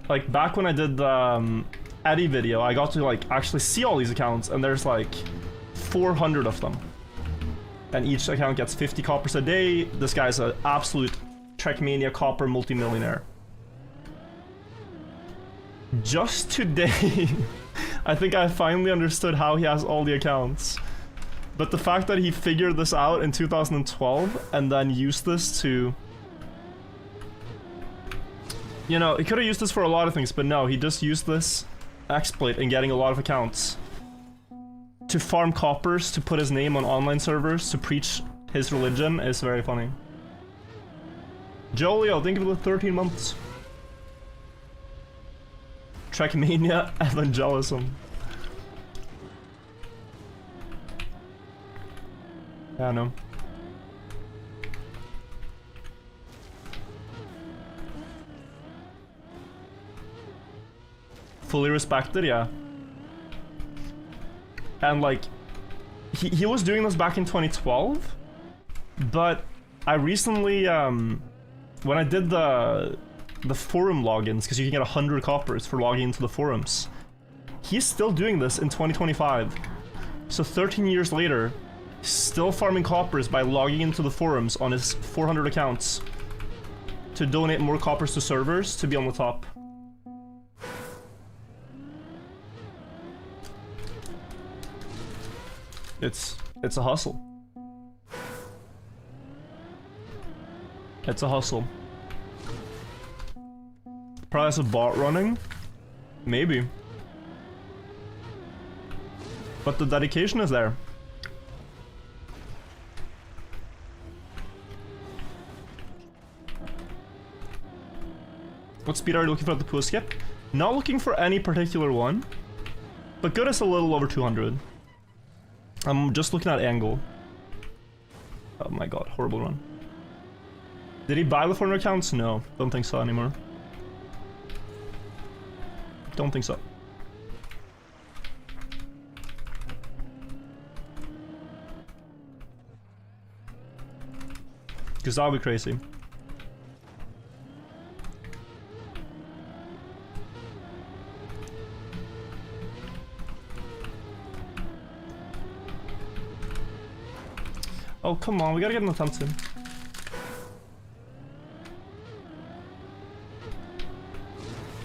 Like, back when I did the Eddie video, I got to, like, actually see all these accounts, and there's, like, 400 of them. And each account gets 50 coppers a day. This guy's an absolute Trackmania copper multimillionaire. Just today, I think I finally understood how he has all the accounts. But the fact that he figured this out in 2012 and then used this to... You know, he could have used this for a lot of things, but no, he just used this exploit in getting a lot of accounts. To farm coppers, to put his name on online servers, to preach his religion is very funny. Jolio, think of the 13 months. Trackmania evangelism. Yeah, I know. Fully respected, yeah. And like, he was doing this back in 2012, but I recently, when I did the forum logins, because you can get 100 coppers for logging into the forums, he's still doing this in 2025. So 13 years later, still farming coppers by logging into the forums on his 400 accounts to donate more coppers to servers to be on the top. It's a hustle. It's a hustle. Probably has a bot running? Maybe. But the dedication is there. What speed are you looking for at the pool skip? Not looking for any particular one, but good is a little over 200. I'm just looking at angle. Oh my god, horrible run. Did he buy the 400 accounts? No, don't think so anymore. Don't think so. Because that would be crazy. Oh, come on, we gotta get an attempt soon.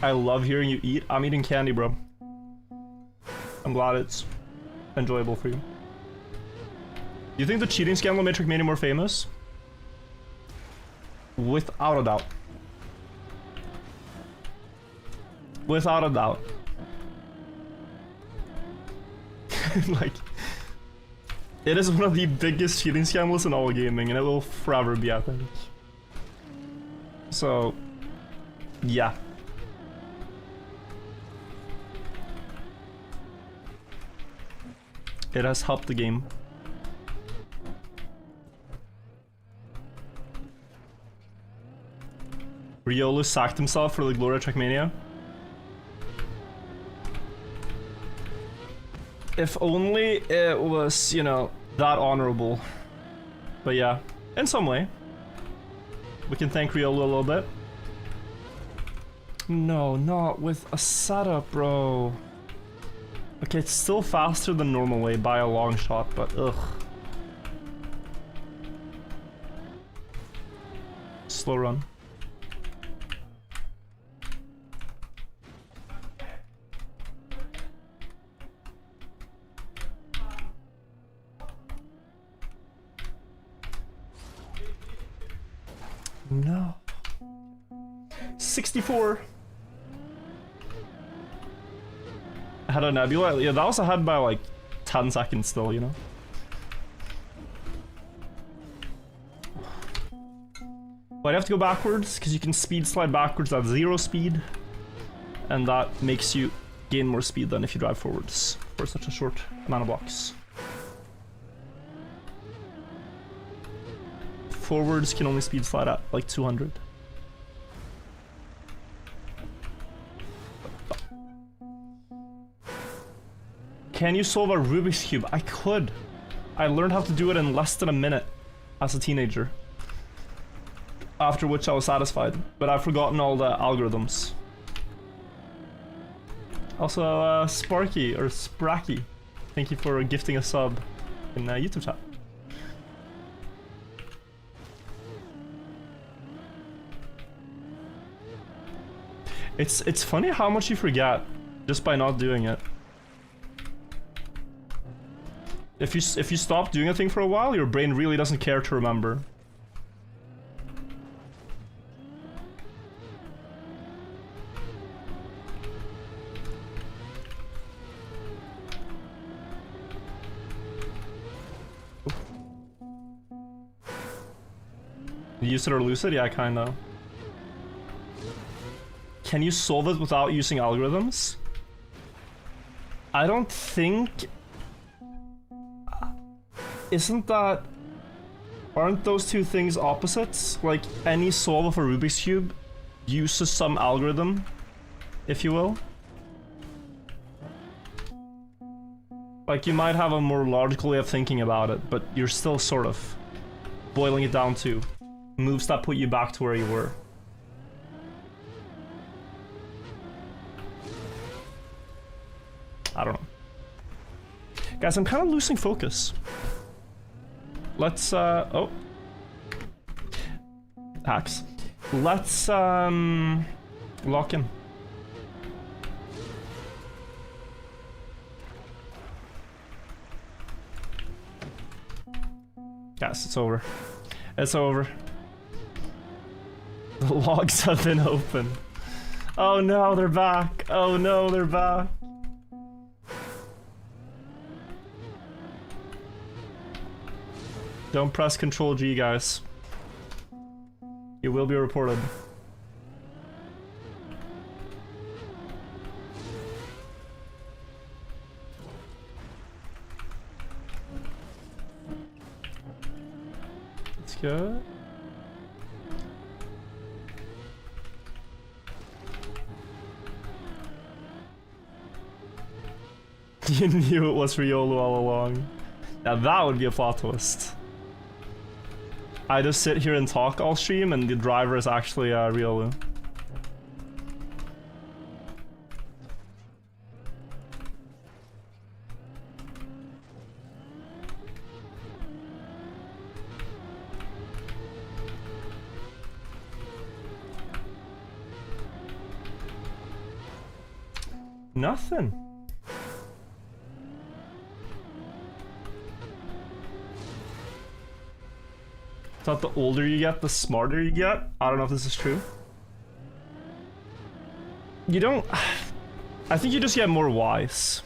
I love hearing you eat. I'm eating candy, bro. I'm glad it's enjoyable for you. Do you think the cheating scandal made Trackmania more famous? Without a doubt. Without a doubt. Like, it is one of the biggest cheating scandals in all gaming, and it will forever be, I think. So, yeah. It has helped the game. Riolu sacked himself for the Gloria Trackmania. If only it was, you know, that honorable. But yeah, in some way. We can thank Riolu a little bit. No, not with a setup, bro. Okay, it's still faster than normal way by a long shot, but ugh. Slow run. No. 64. Ahead of Nebula. Yeah, that was ahead by like 10 seconds still, you know? But I have to go backwards, because you can speed slide backwards at 0 speed. And that makes you gain more speed than if you drive forwards for such a short amount of blocks. Forwards can only speed slide at like 200. Can you solve a Rubik's Cube? I could. I learned how to do it in less than a minute as a teenager. After which I was satisfied, but I've forgotten all the algorithms. Also, Sparky, or Spracky, thank you for gifting a sub in YouTube chat. It's funny how much you forget just by not doing it. If you stop doing a thing for a while, your brain really doesn't care to remember. Use it or lose it? Yeah, kinda. Can you solve it without using algorithms? I don't think... Isn't that... Aren't those two things opposites? Like, any solve of a Rubik's Cube uses some algorithm, if you will. Like, you might have a more logical way of thinking about it, but you're still sort of boiling it down to moves that put you back to where you were. I don't know. Guys, I'm kind of losing focus. Let's, oh. Hacks. Let's, lock in. Guys, it's over. It's over. The logs have been opened. Oh no, they're back. Oh no, they're back. Don't press Control G, guys. You will be reported. Let's go. You knew it was Riolu all along. Now that would be a plot twist. I just sit here and talk all stream and the driver is actually Riolu. Nothing. Thought the older you get, the smarter you get. I don't know if this is true. You don't... I think you just get more wise.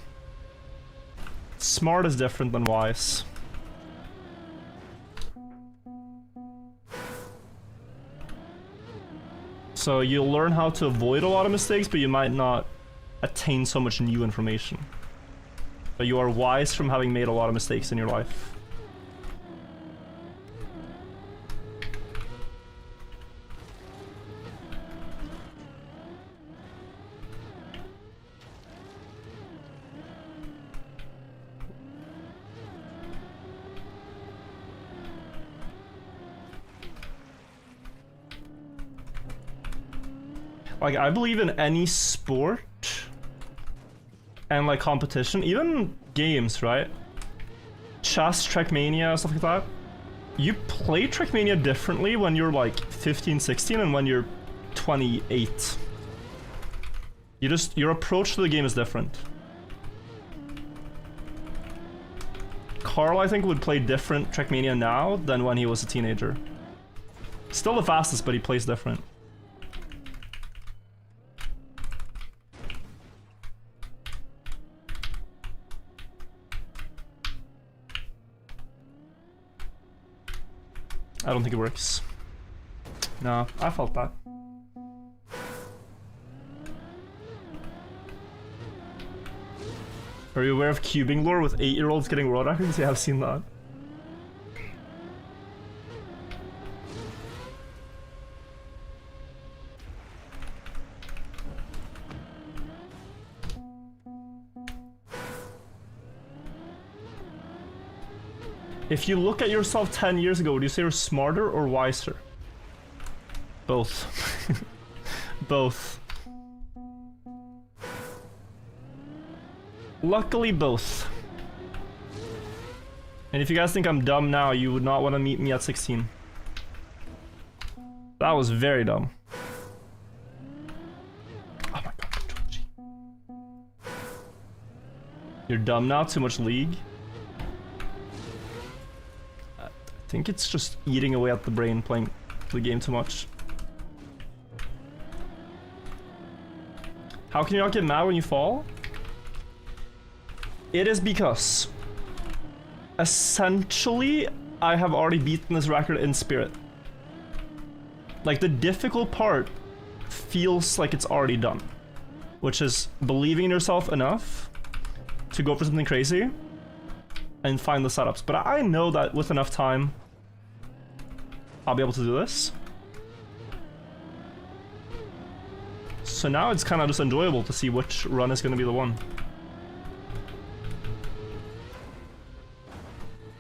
Smart is different than wise. So you'll learn how to avoid a lot of mistakes, but you might not attain so much new information. But you are wise from having made a lot of mistakes in your life. Like, I believe in any sport and like competition, even games, right? Chess, Trackmania, stuff like that. You play Trackmania differently when you're like 15, 16 and when you're 28. Your approach to the game is different. Carl, I think, would play different Trackmania now than when he was a teenager. Still the fastest, but he plays different. I don't think it works. No, I felt that. Are you aware of cubing lore with 8-year-olds getting world records? Yeah, I've seen that. If you look at yourself 10 years ago, would you say you're smarter or wiser? Both. Both. Luckily, both. And if you guys think I'm dumb now, you would not want to meet me at 16. That was very dumb. Oh my god, Georgie. You're dumb now? Too much League? I think it's just eating away at the brain playing the game too much. How can you not get mad when you fall? It is because essentially I have already beaten this record in spirit. Like, the difficult part feels like it's already done, which is believing in yourself enough to go for something crazy and find the setups. But I know that with enough time I'll be able to do this. So now it's kind of just enjoyable to see which run is going to be the one.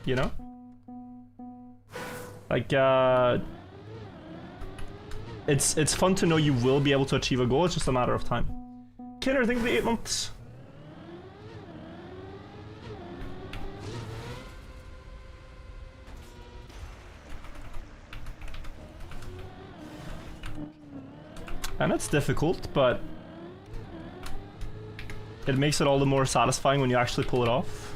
You know? Like, it's fun to know you will be able to achieve a goal, it's just a matter of time. Kinner, think of the 8 months. And it's difficult, but it makes it all the more satisfying when you actually pull it off.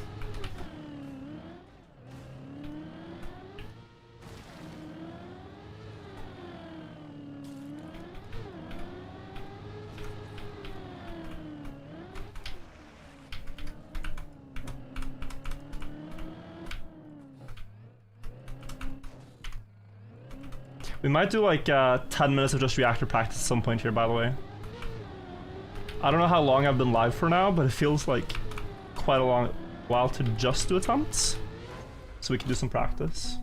We might do like 10 minutes of just reactor practice at some point here, by the way. I don't know how long I've been live for now, but it feels like quite a long while to just do attempts. So we can do some practice.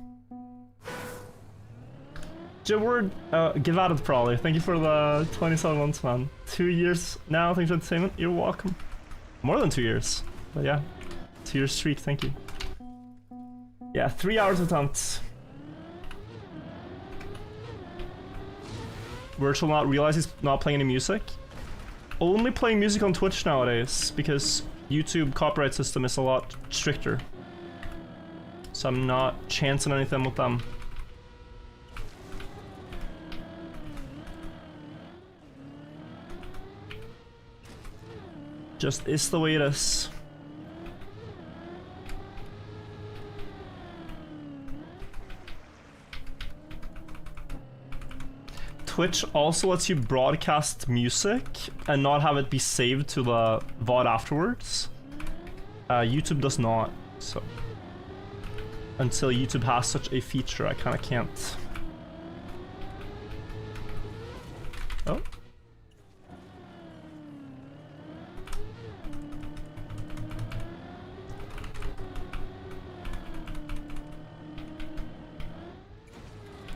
Jibward, give out of the Prolly. Thank you for the 27 months, man. 2 years now, thanks for entertainment. You're welcome. More than 2 years. But yeah, 2 years streak, thank you. Yeah, 3 hours of attempts. Virtual not realize he's not playing any music. Only playing music on Twitch nowadays because YouTube copyright system is a lot stricter. So I'm not chancing anything with them. Just is the way it is. Twitch also lets you broadcast music and not have it be saved to the VOD afterwards. YouTube does not, so until YouTube has such a feature, I kind of can't. Oh.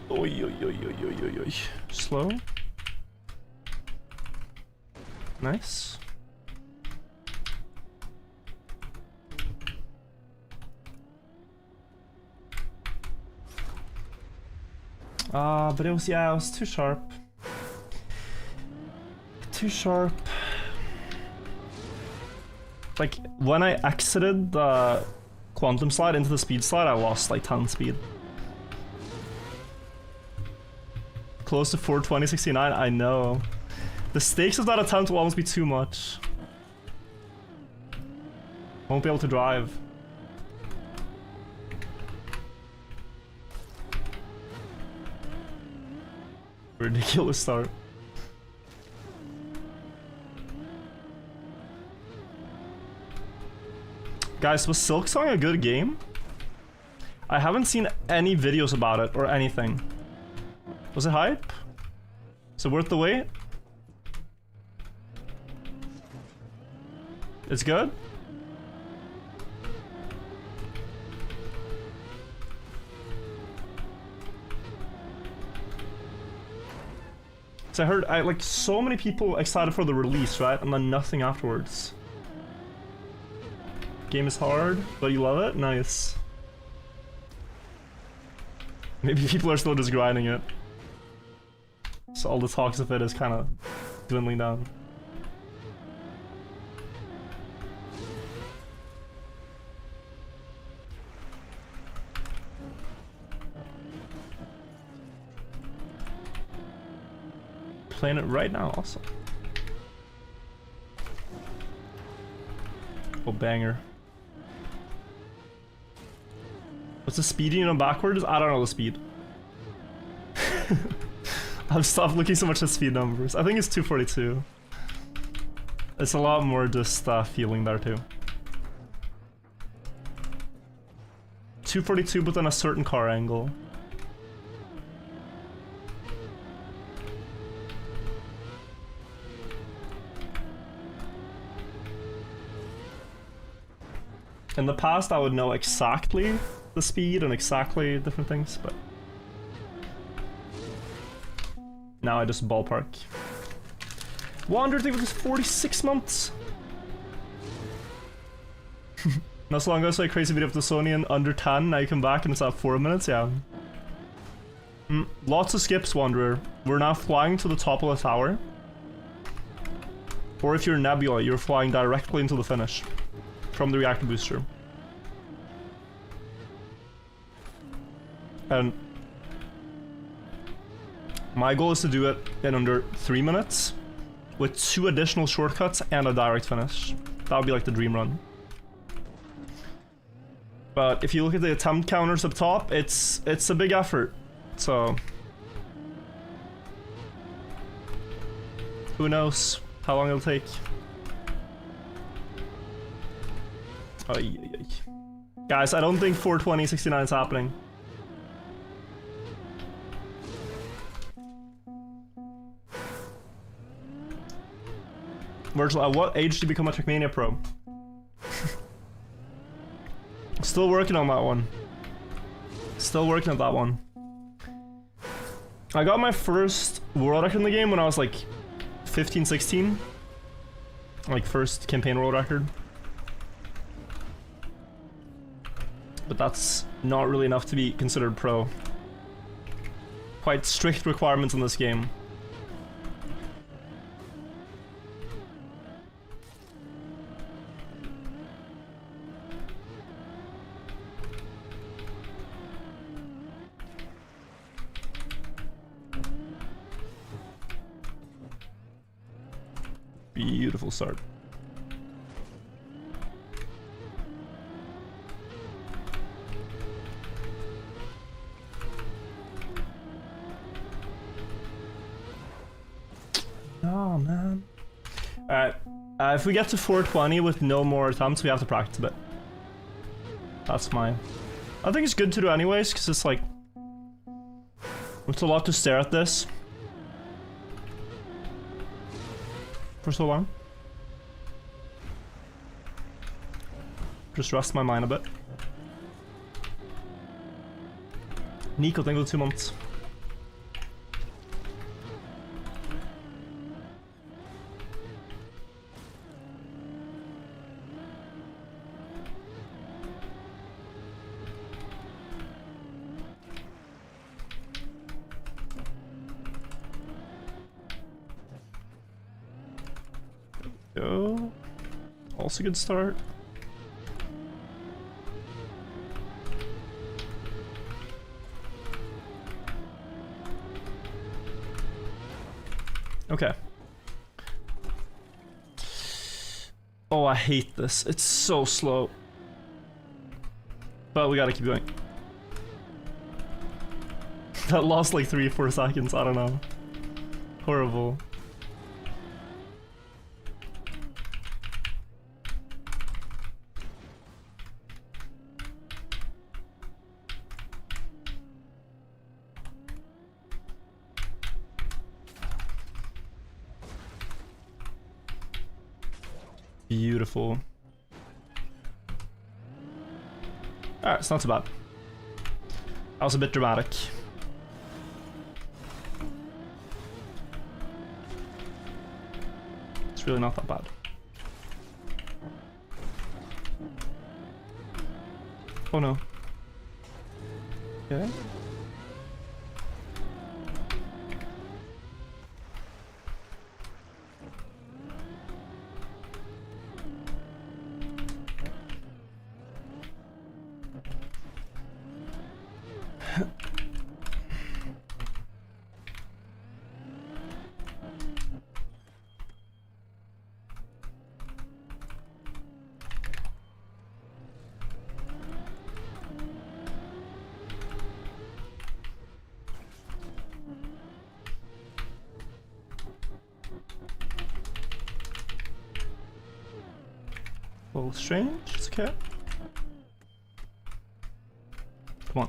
Oi, oi, oi, oi, oi, oi, oi. Slow. Nice. But it was, yeah, it was too sharp. Too sharp. Like, when I exited the quantum slide into the speed slide, I lost like 10 speed. Close to 420.69, I know. The stakes of that attempt will almost be too much. Won't be able to drive. Ridiculous start. Guys, was Silksong a good game? I haven't seen any videos about it or anything. Was it hype? Is it worth the wait? It's good? So I heard like so many people excited for the release, right? And then nothing afterwards. Game is hard, but you love it? Nice. Maybe people are still just grinding it. So all the talks of it is kind of dwindling down. Playing it right now also. Oh, banger. What's the speed unit on backwards? I don't know the speed. I've stopped looking so much at speed numbers. I think it's 242. It's a lot more just feeling there too. 242 but on a certain car angle. In the past I would know exactly the speed and exactly different things, but now I just ballpark. Wander, think it was 46 months. Not so long ago I saw a crazy video of the Sony in under 10, now you come back and it's at 4 minutes, yeah. Lots of skips, Wanderer. We're now flying to the top of the tower. Or if you're Nebula, you're flying directly into the finish from the reactor booster. And my goal is to do it in under 3 minutes with 2 additional shortcuts and a direct finish. That would be like the dream run. But if you look at the attempt counters up top, it's a big effort. So who knows how long it'll take. Guys, I don't think 420.69 is happening. Virgil, at what age did you become a Trackmania Pro? Still working on that one. Still working on that one. I got my first world record in the game when I was like 15, 16. Like first campaign world record. But that's not really enough to be considered pro. Quite strict requirements in this game. Beautiful start. Oh man. Alright. If we get to 420 with no more attempts, we have to practice a bit. That's mine. I think it's good to do anyways, because it's like... it's a lot to stare at this. for so long. Just rest my mind a bit. Nico, thank you for 2 months. Go. Also good start. Okay. Oh, I hate this. It's so slow. But we gotta keep going. That lost like 3-4 seconds, I don't know. Horrible. Beautiful. Alright, it's not too bad. That was a bit dramatic. It's really not that bad. Oh no. Okay. A little strange, it's okay. Come on.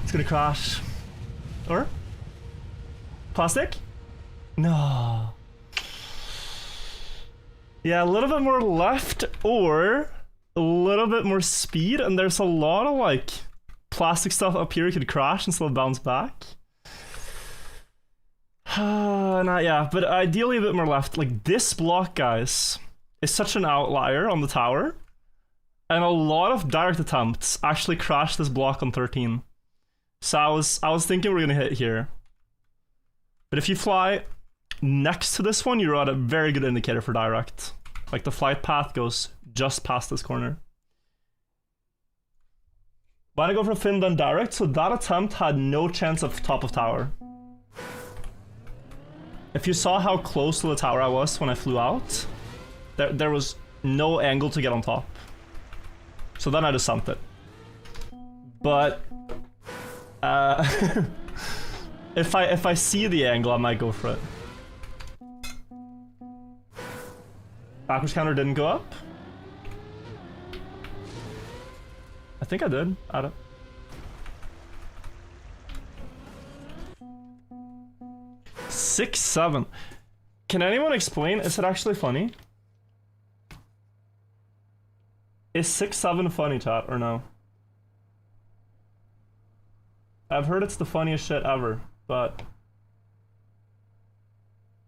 It's gonna crash. Or? Plastic? No. Yeah, a little bit more left or a little bit more speed, and there's a lot of like plastic stuff up here you could crash and still bounce back. Not yeah, but ideally a bit more left. Like this block, guys, is such an outlier on the tower, and a lot of direct attempts actually crash this block on 13. So I was thinking we're gonna hit here. But if you fly next to this one, you're at a very good indicator for direct. Like the flight path goes just past this corner. Why did I go for Finn then direct? So that attempt had no chance of top of tower. If you saw how close to the tower I was when I flew out, there was no angle to get on top. So then I just sumped it. But if I see the angle, I might go for it. Backwards counter didn't go up? I think I did. I don't. Six, 7. Can anyone explain? Is it actually funny? Is 6-7 funny, chat, or no? I've heard it's the funniest shit ever, but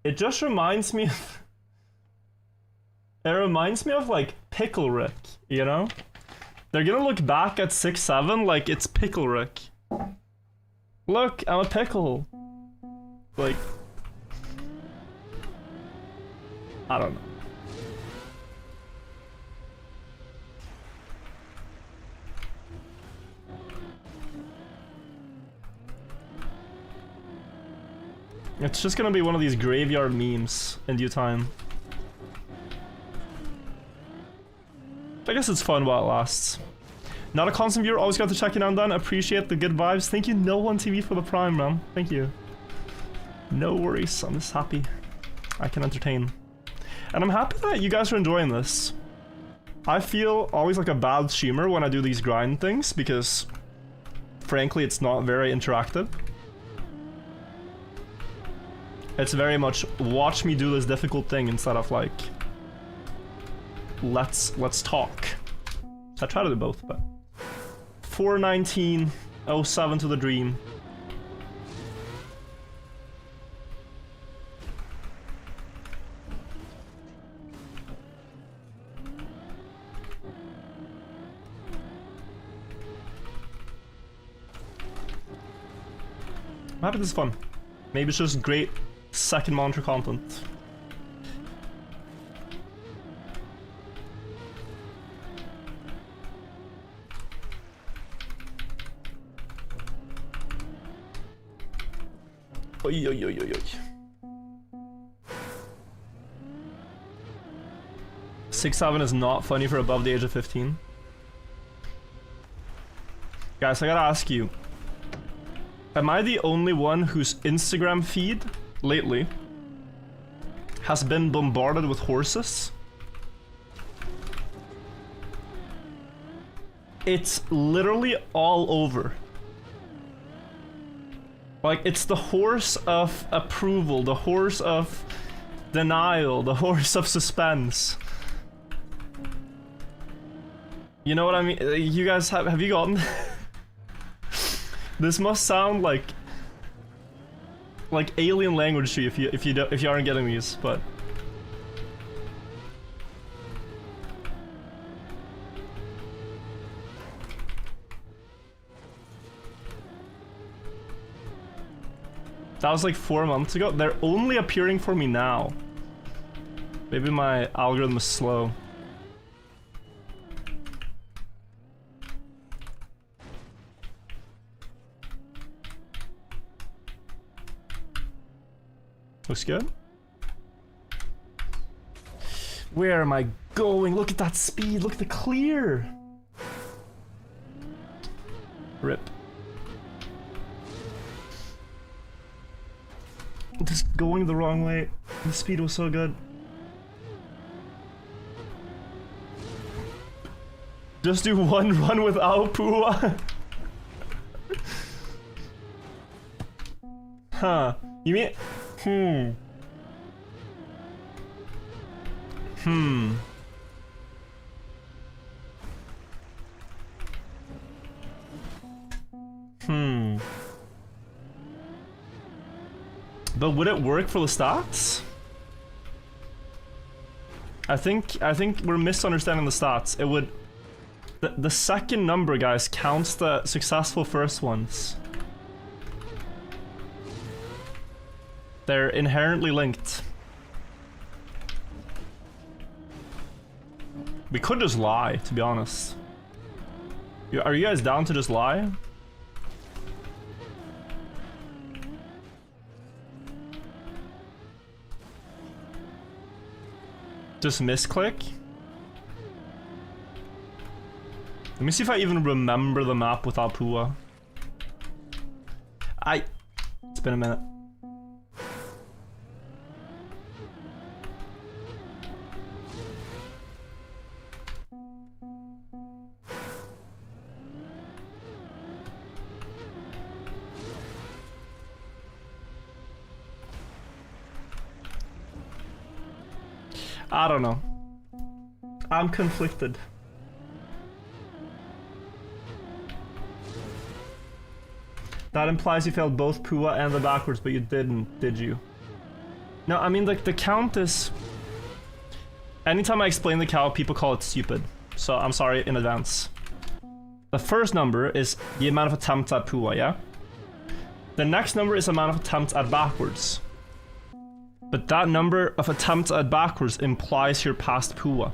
it just reminds me of it reminds me of like Pickle Rick, you know? They're gonna look back at 6-7 like it's Pickle Rick. Look, I'm a pickle. Like, I don't know. It's just gonna be one of these graveyard memes in due time. I guess it's fun while it lasts. Not a constant viewer, always got to check in on done. Appreciate the good vibes. Thank you, No One TV, for the prime, man. Thank you. No worries, I'm just happy I can entertain. And I'm happy that you guys are enjoying this. I feel always like a bad streamer when I do these grind things because, frankly, it's not very interactive. It's very much watch me do this difficult thing instead of like let's talk. So I try to do both, but 419.07 to the dream. I'm happy this is fun. Maybe it's just great second monitor content. Oi, oi, oi, oi, oi. 6-7 is not funny for above the age of 15. Guys, I gotta ask you. Am I the only one whose Instagram feed, lately, has been bombarded with horses? It's literally all over. Like, it's the horse of approval, the horse of denial, the horse of suspense. You know what I mean? You guys have you gotten... This must sound like alien language to you if you aren't getting these, but that was like 4 months ago. They're only appearing for me now. Maybe my algorithm is slow. Looks good. Where am I going? Look at that speed. Look at the clear. Rip. Just going the wrong way. The speed was so good. Just do one run without Pua. Huh. You mean... Hmm. But would it work for the stats? I think we're misunderstanding the stats. It would... The second number, guys, counts the successful first ones. They're inherently linked. We could just lie, to be honest. Are you guys down to just lie? Just misclick? Let me see if I even remember the map without Pua. It's been a minute. I don't know. I'm conflicted. That implies you failed both Pua and the backwards, but you didn't, did you? No, I mean, like, the count is... Anytime I explain the count, people call it stupid. So I'm sorry in advance. The first number is the amount of attempts at Pua, yeah? The next number is the amount of attempts at backwards. But that number of attempts at backwards implies you're past Pua.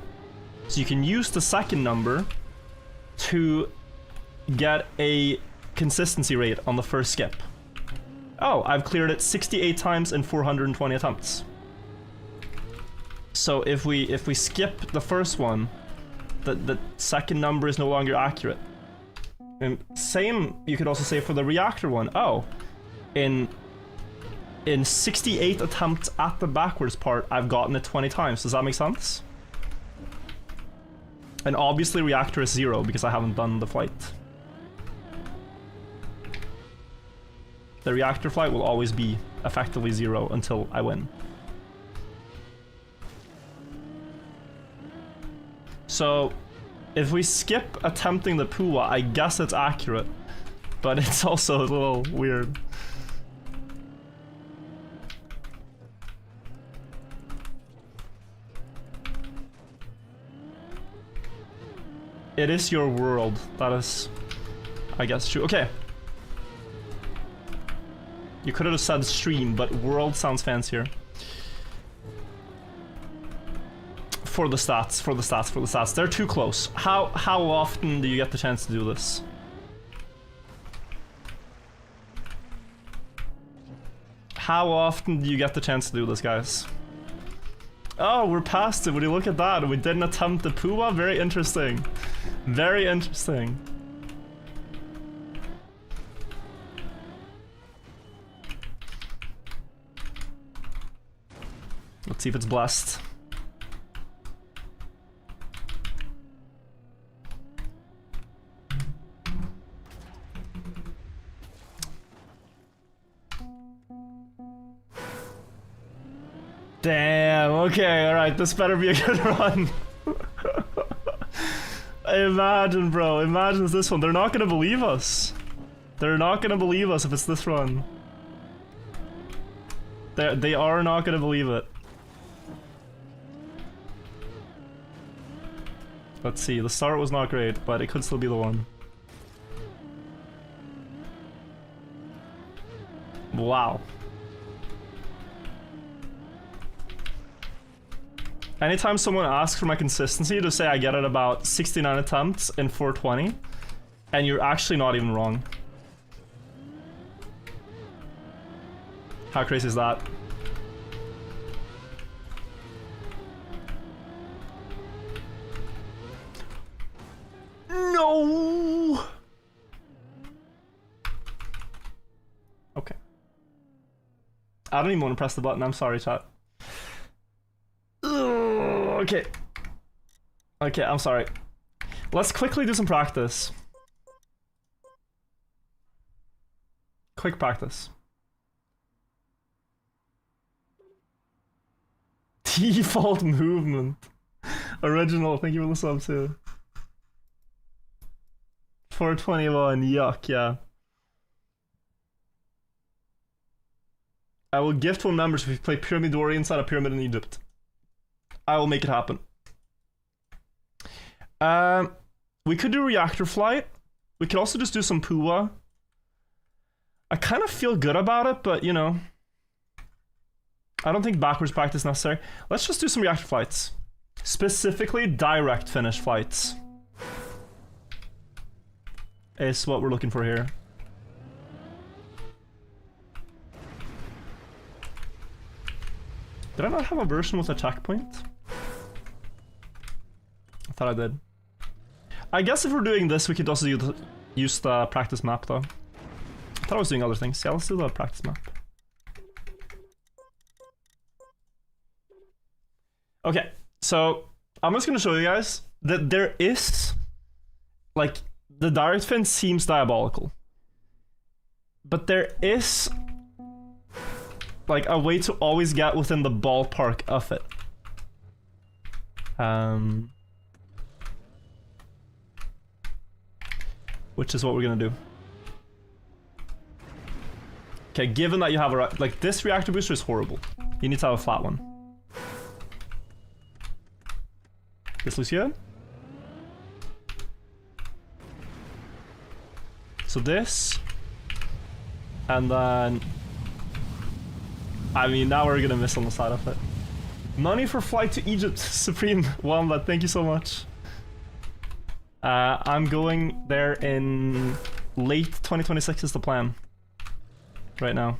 So you can use the second number to get a consistency rate on the first skip. Oh, I've cleared it 68 times in 420 attempts. So if we skip the first one, the second number is no longer accurate. And same, you could also say for the reactor one. Oh, in 68 attempts at the backwards part, I've gotten it 20 times. Does that make sense? And obviously reactor is 0 because I haven't done the flight. The reactor flight will always be effectively 0 until I win. So, if we skip attempting the Puwa, I guess it's accurate, but it's also a little weird. It is your world. That is, I guess, true. Okay. You could have said stream, but world sounds fancier. For the stats, for the stats, for the stats. They're too close. How often do you get the chance to do this? How often do you get the chance to do this, guys? Oh, we're past it. Would you look at that? We didn't attempt the Puwa? Very interesting. Very interesting. Let's see if it's blessed. Damn, okay, alright, this better be a good run. Imagine, bro, imagine it's this one. They're not gonna believe us. They're not gonna believe us if it's this run. They are not gonna believe it. Let's see, the start was not great, but it could still be the one. Wow. Anytime someone asks for my consistency, just say I get it about 69 attempts in 420, and you're actually not even wrong. How crazy is that? No! Okay. I don't even want to press the button, I'm sorry, chat. Okay. Okay, I'm sorry. Let's quickly do some practice. Quick practice. Default movement. Original, thank you for the sub too. 421, yuck, yeah. I will gift one members if we play Pyramid Warrior inside a pyramid in Egypt. I will make it happen. We could do reactor flight. We could also just do some Puwa. I kind of feel good about it, but you know, I don't think backwards practice is necessary. Let's just do some reactor flights. Specifically, direct finish flights is what we're looking for here. Did I not have a version with a checkpoint? I thought I did. I guess if we're doing this, we could also use the practice map though. I thought I was doing other things. Yeah, let's do the practice map. Okay, so I'm just gonna show you guys that there is, like, the direct fin seems diabolical, but there is like a way to always get within the ballpark of it. Which is what we're gonna do. Okay, given that you have a, like, this reactor booster is horrible. You need to have a flat one. This looks good. So this, and then, I mean, now we're gonna miss on the side of it. Money for flight to Egypt, Supreme Wombat, thank you so much. I'm going there in late 2026 is the plan. Right now.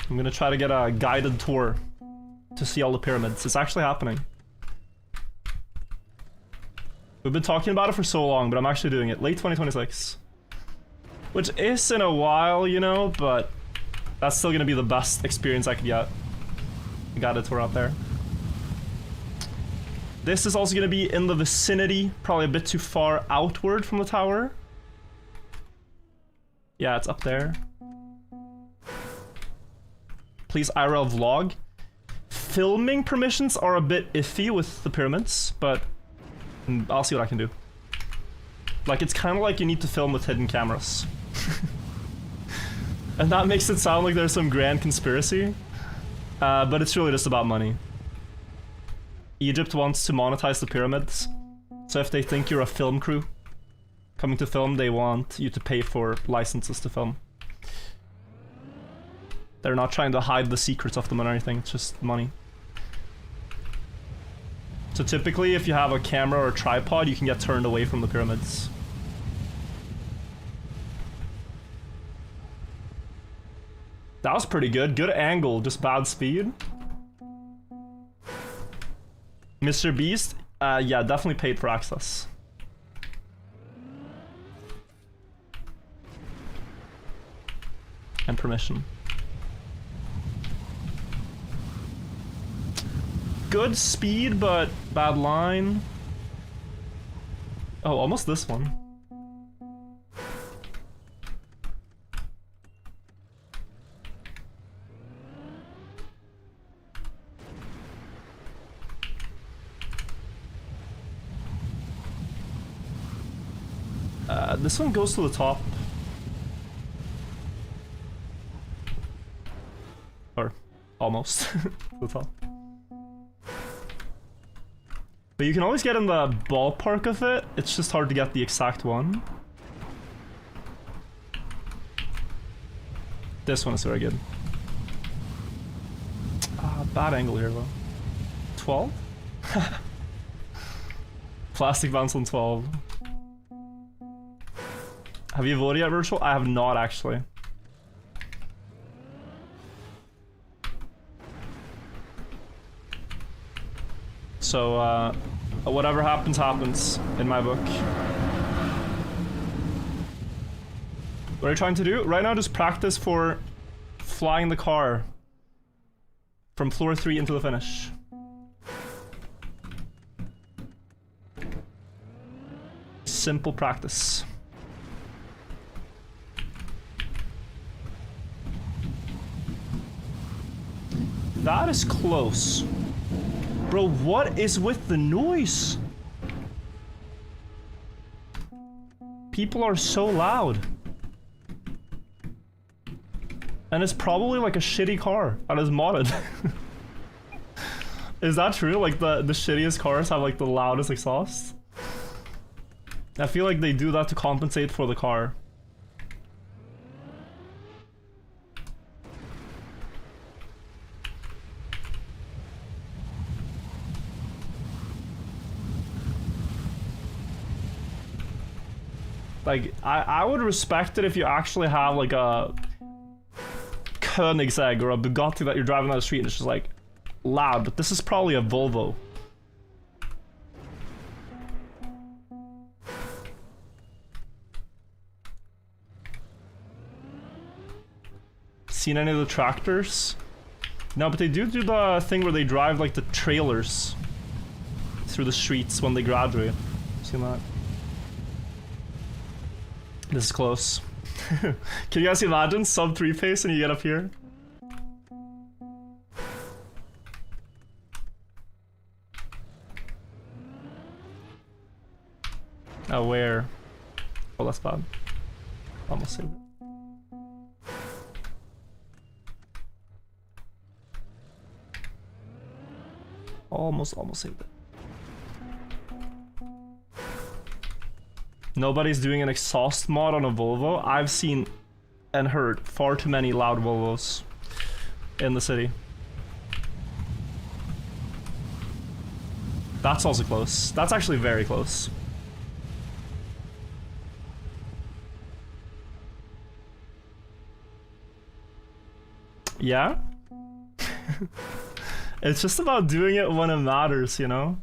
I'm gonna try to get a guided tour to see all the pyramids. It's actually happening. We've been talking about it for so long, but I'm actually doing it. Late 2026. Which is in a while, you know, but that's still gonna be the best experience I could get. I got a tour out there. This is also gonna be in the vicinity, probably a bit too far outward from the tower. Yeah, it's up there. Please IRL vlog. Filming permissions are a bit iffy with the pyramids, but I'll see what I can do. Like, it's kind of like you need to film with hidden cameras. And that makes it sound like there's some grand conspiracy. But it's really just about money. Egypt wants to monetize the pyramids. So if they think you're a film crew coming to film, they want you to pay for licenses to film. They're not trying to hide the secrets of them or anything, it's just money. So typically, if you have a camera or a tripod, you can get turned away from the pyramids. That was pretty good. Good angle, just bad speed. Mr. Beast, yeah, definitely paid for access. And permission. Good speed, but bad line. Oh, almost this one. This one goes to the top. Or almost to the top. But you can always get in the ballpark of it, it's just hard to get the exact one. This one is very good. Bad angle here though. 12? Plastic bounce on 12. Have you voted yet, Virtual? I have not, actually. So, whatever happens, happens, in my book. What are you trying to do? Right now, just practice for flying the car from floor 3 into the finish. Simple practice. That is close. Bro, what is with the noise? People are so loud. And it's probably like a shitty car that is modded. Is that true? Like the shittiest cars have like the loudest exhaust? I feel like they do that to compensate for the car. Like, I would respect it if you actually have like a Koenigsegg or a Bugatti that you're driving down the street and it's just like loud, but this is probably a Volvo. Seen any of the tractors? No, but they do the thing where they drive like the trailers through the streets when they graduate. Seen that? This is close. Can you guys imagine sub 3 pace and you get up here? Oh, where? Oh, that's bad. Almost saved it. Almost saved it. Nobody's doing an exhaust mod on a Volvo. I've seen and heard far too many loud Volvos in the city. That's also close. That's actually very close. Yeah? It's just about doing it when it matters, you know?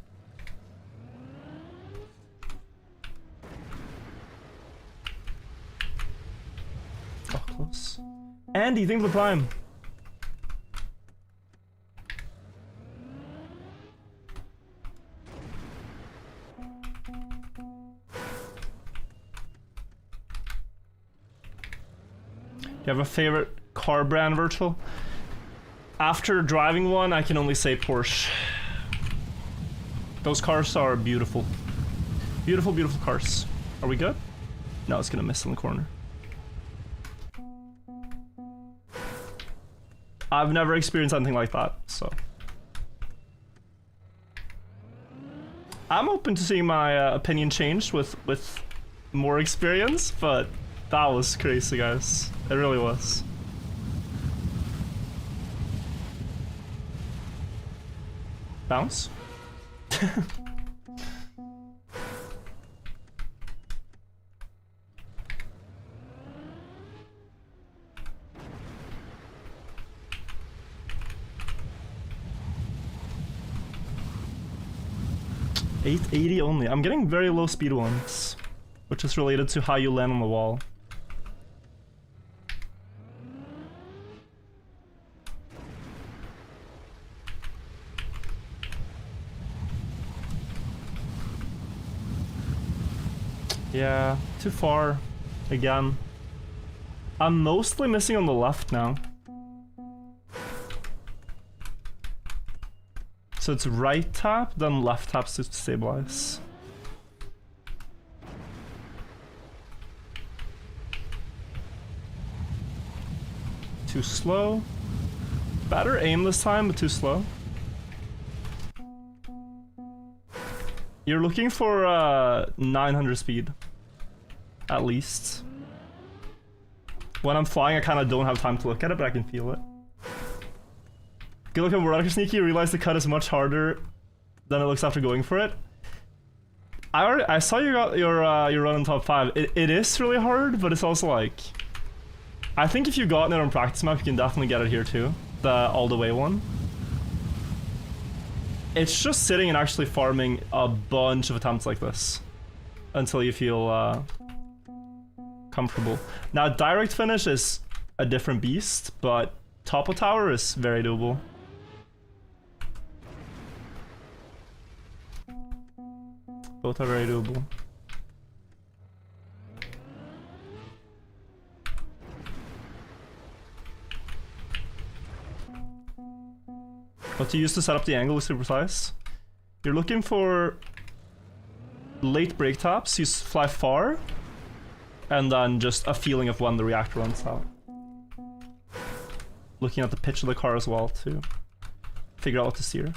knows? Andy, thank you for the Prime. Do you have a favorite car brand, Virtual? After driving one, I can only say Porsche. Those cars are beautiful. Beautiful, beautiful cars. Are we good? No, it's gonna miss in the corner. I've never experienced anything like that, so. I'm open to seeing my opinion changed with more experience, but that was crazy, guys. It really was. Bounce? $880 only. I'm getting very low speed ones, which is related to how you land on the wall. Yeah, too far. Again. I'm mostly missing on the left now. So it's right tap, then left tap to stabilize. Too slow. Better aim this time, but too slow. You're looking for 900 speed. At least. When I'm flying, I kind of don't have time to look at it, but I can feel it. Good look at Veronica Sneaky, you realize the cut is much harder than it looks after going for it. I saw you got your run in top 5. It is really hard, but it's also like... I think if you've gotten it on practice map, you can definitely get it here too. The all the way one. It's just sitting and actually farming a bunch of attempts like this. Until you feel comfortable. Now direct finish is a different beast, but top of tower is very doable. Both are very doable. What to use to set up the angle is super precise. You're looking for late break taps, you fly far, and then just a feeling of when the reactor runs out. Looking at the pitch of the car as well to figure out what to steer.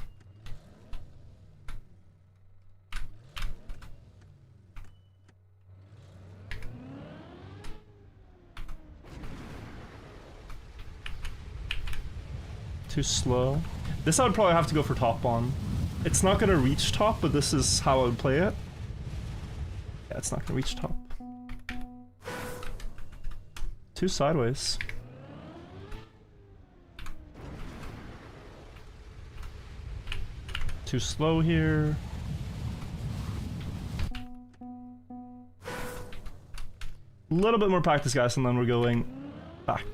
Too slow. This I would probably have to go for top on. It's not gonna reach top, but this is how I would play it. Yeah, it's not gonna reach top. Too sideways. Too slow here. A little bit more practice, guys, and then we're going back.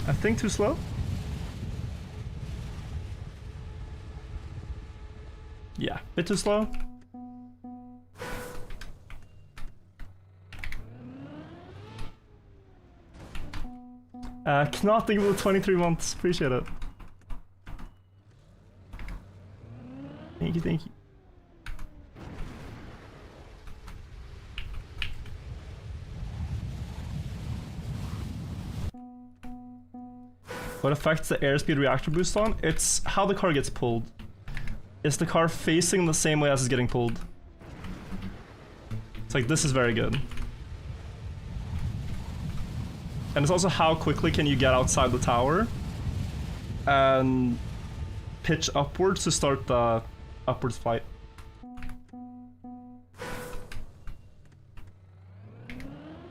I think too slow? Yeah, bit too slow. Cannot think of the 23 months. Appreciate it. Thank you, thank you. What affects the airspeed reactor boost on? It's how the car gets pulled. Is the car facing the same way as it's getting pulled? It's like, this is very good. And it's also how quickly can you get outside the tower and pitch upwards to start the upwards flight.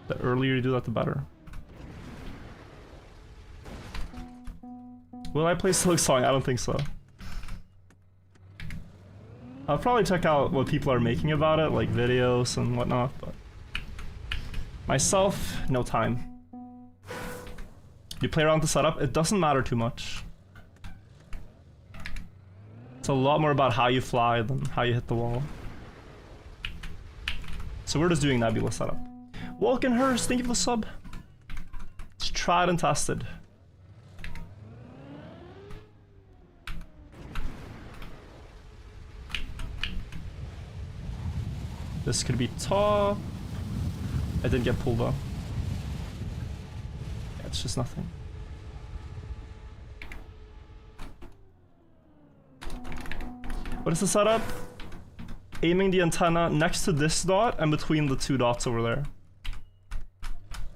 The earlier you do that, the better. Will I play Silk Song? I don't think so. I'll probably check out what people are making about it, like videos and whatnot, but myself, no time. You play around with the setup, it doesn't matter too much. It's a lot more about how you fly than how you hit the wall. So we're just doing Nebula setup. Walkenhurst, thank you for the sub. It's tried and tested. This could be top. I didn't get pulled though. Yeah, it's just nothing. What is the setup? Aiming the antenna next to this dot and between the two dots over there.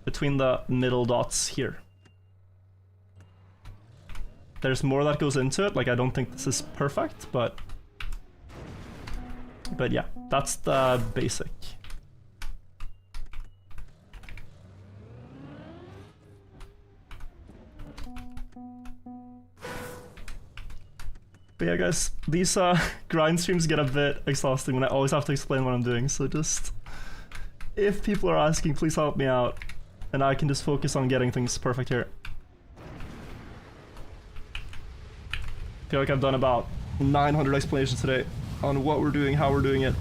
Between the middle dots here. There's more that goes into it, like I don't think this is perfect, but yeah, that's the basic. But yeah guys, these grind streams get a bit exhausting when I always have to explain what I'm doing, so just, if people are asking, please help me out, and I can just focus on getting things perfect here. I feel like I've done about 900 explanations today on what we're doing, how we're doing it.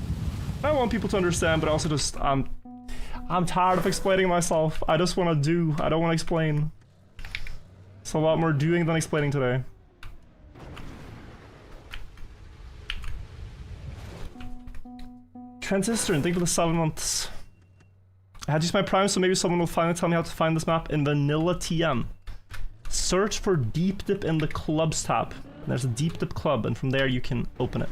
I want people to understand, but also just, I'm tired of explaining myself. I just want to do, I don't want to explain. It's a lot more doing than explaining today. Transistor, and thank you for the 7 months. I had to use my Prime, so maybe someone will finally tell me how to find this map in Vanilla TM. Search for Deep Dip in the Clubs tab. And there's a Deep Dip Club, and from there you can open it.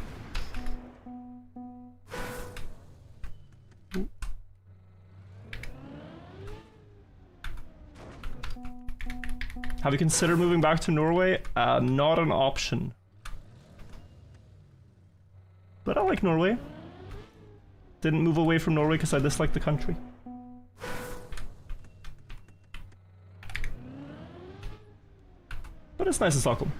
Have you considered moving back to Norway? Not an option. But I like Norway. Didn't move away from Norway because I dislike the country. But it's nice in Stockholm.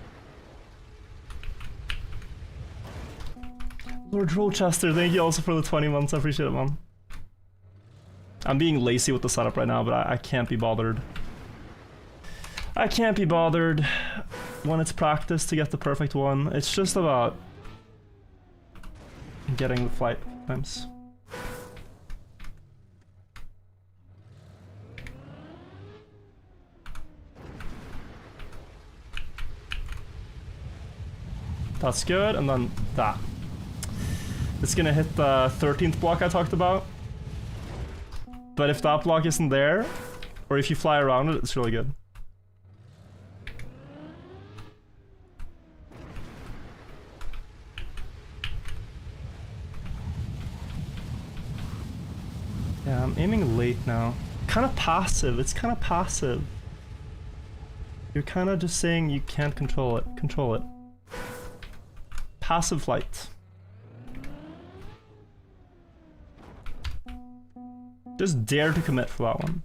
Lord Rochester, thank you also for the 20 months. I appreciate it, man. I'm being lazy with the setup right now, but I can't be bothered. I can't be bothered when it's practice to get the perfect one. It's just about getting the flight times. That's good, and then that. It's gonna hit the 13th block I talked about. But if that block isn't there, or if you fly around it, it's really good. Yeah, I'm aiming late now. Kind of passive, it's kind of passive. You're kind of just saying you can't control it. Control it. Passive flight. Just dare to commit for that one.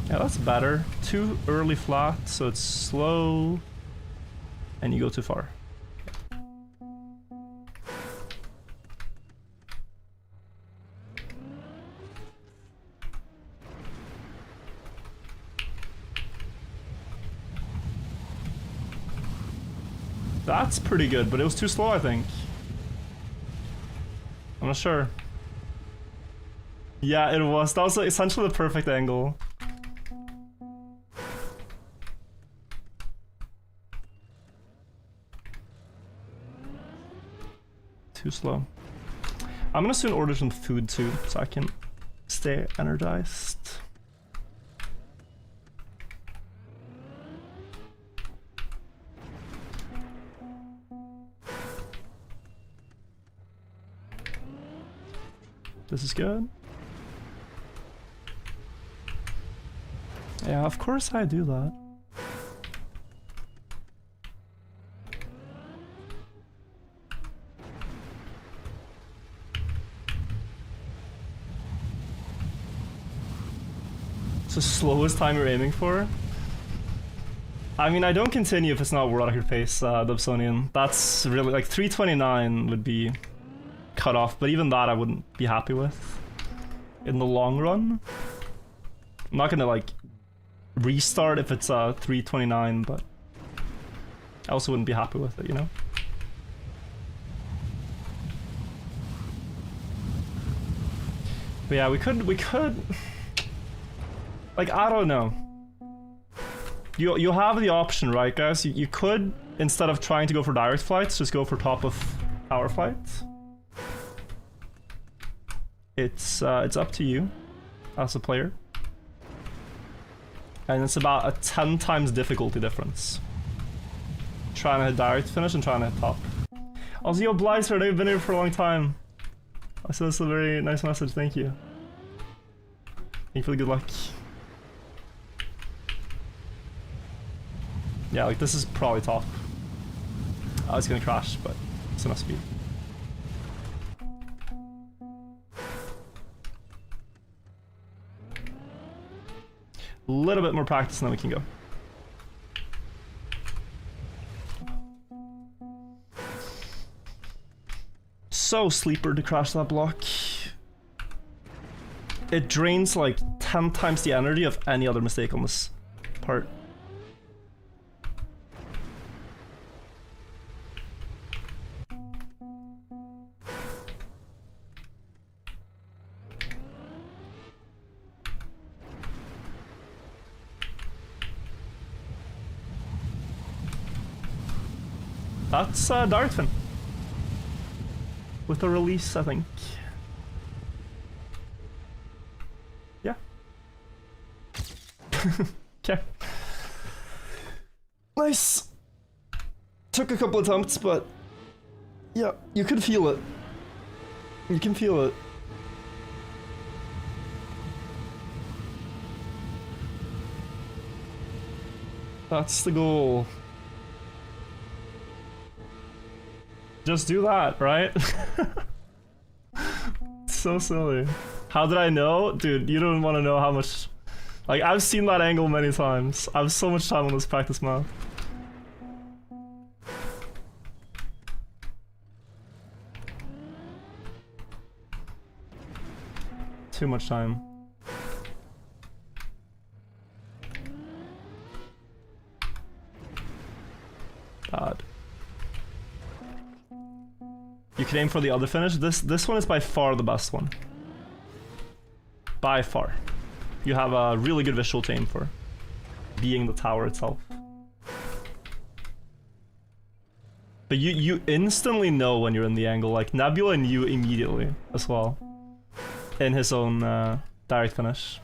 Yeah, that's better. Too early flat, so it's slow, and you go too far. That's pretty good, but it was too slow, I think. I'm not sure. Yeah, it was. That was essentially the perfect angle. Too slow. I'm gonna soon order some food too, so I can stay energized. This is good. Yeah, of course I do that. It's the slowest time you're aiming for. I mean, I don't continue if it's not world record pace, Dobsonian. That's really, like, 329 would be cut off, but even that I wouldn't be happy with in the long run. I'm not gonna, like, restart if it's 329, but I also wouldn't be happy with it, you know? But yeah, we could, like, I don't know. You have the option, right, guys? You could, instead of trying to go for direct flights, just go for top of tower flights. It's up to you as a player. And it's about a 10 times difficulty difference. Trying to hit direct finish and trying to hit top. Also, yo, Blizer, they've been here for a long time. I said that's a very nice message, thank you. Thank you for the good luck. Yeah, like this is probably top. Oh, it's gonna crash, but it's enough speed. A little bit more practice and then we can go. So sleeper to crash that block. It drains like 10 times the energy of any other mistake on this part. That's Dartfin. With a release, I think. Yeah. Okay. Nice. Took a couple attempts, but yeah, you can feel it. You can feel it. That's the goal. Just do that, right? So silly. How did I know? Dude, you don't want to know how much... Like, I've seen that angle many times. I have so much time on this practice map. Too much time. Bad. You can aim for the other finish. This one is by far the best one. By far. You have a really good visual to aim for. Being the tower itself. But you instantly know when you're in the angle. Like, Nebula knew immediately as well. In his own direct finish.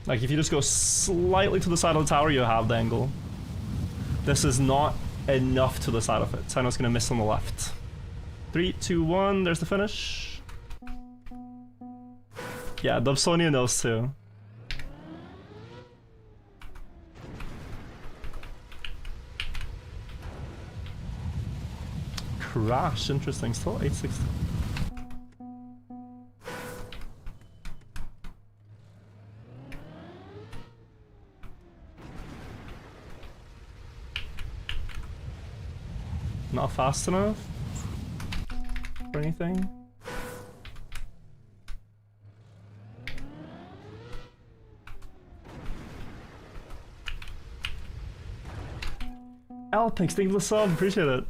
Like, if you just go slightly to the side of the tower, you have the angle. This is not enough to the side of it, so I know it's gonna miss on the left. 3, 2, 1, there's the finish. Yeah, Dobsonia knows too. Crash, interesting, still 860. Not fast enough for anything. Alpix, thank you for the sub, appreciate it.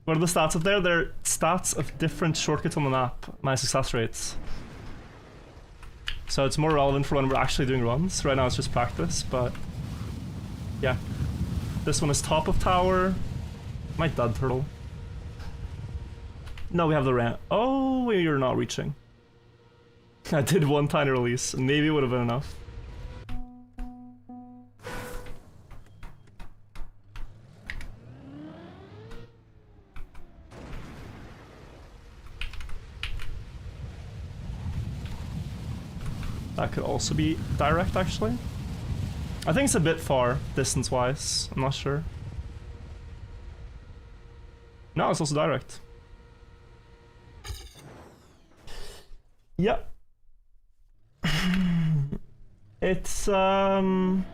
What are the stats up there? They're stats of different shortcuts on the map, my success rates. So it's more relevant for when we're actually doing runs. Right now it's just practice, but yeah. This one is top of tower. My dead turtle. No, we have the ramp. Oh, you're not reaching. I did one tiny release. Maybe it would have been enough. That could also be direct, actually. I think it's a bit far, distance-wise. I'm not sure. No, it's also direct. Yep. It's definitely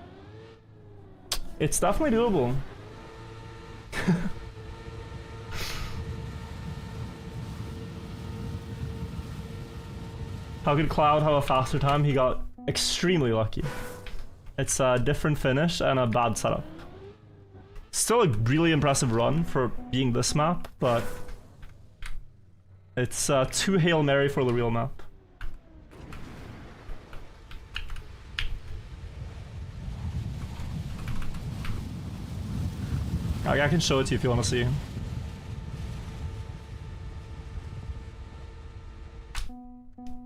doable. How could Cloud have a faster time? He got extremely lucky. It's a different finish and a bad setup. Still a really impressive run for being this map, but it's too Hail Mary for the real map. I can show it to you if you want to see.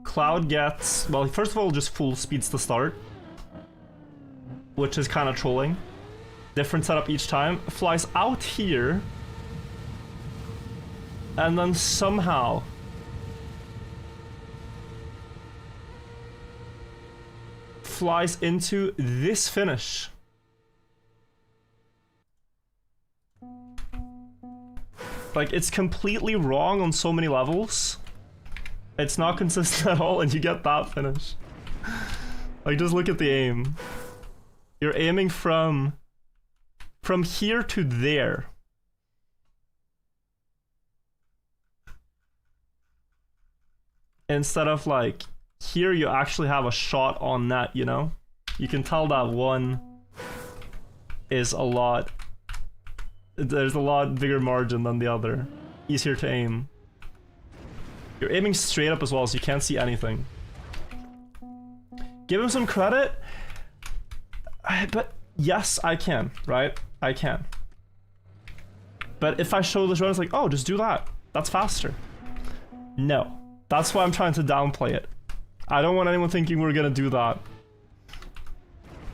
Cloud gets, well, first of all, just full speeds to start, which is kind of trolling. Different setup each time. Flies out here, and then somehow flies into this finish. Like, it's completely wrong on so many levels. It's not consistent at all, and you get that finish. Like, just look at the aim. You're aiming from here to there. Instead of, like, here you actually have a shot on net, you know? You can tell that one is a lot... There's a lot bigger margin than the other. Easier to aim. You're aiming straight up as well, so you can't see anything. Give him some credit. But yes, I can, right? I can. But if I show this run, it's like, oh, just do that. That's faster. No. That's why I'm trying to downplay it. I don't want anyone thinking we're gonna do that.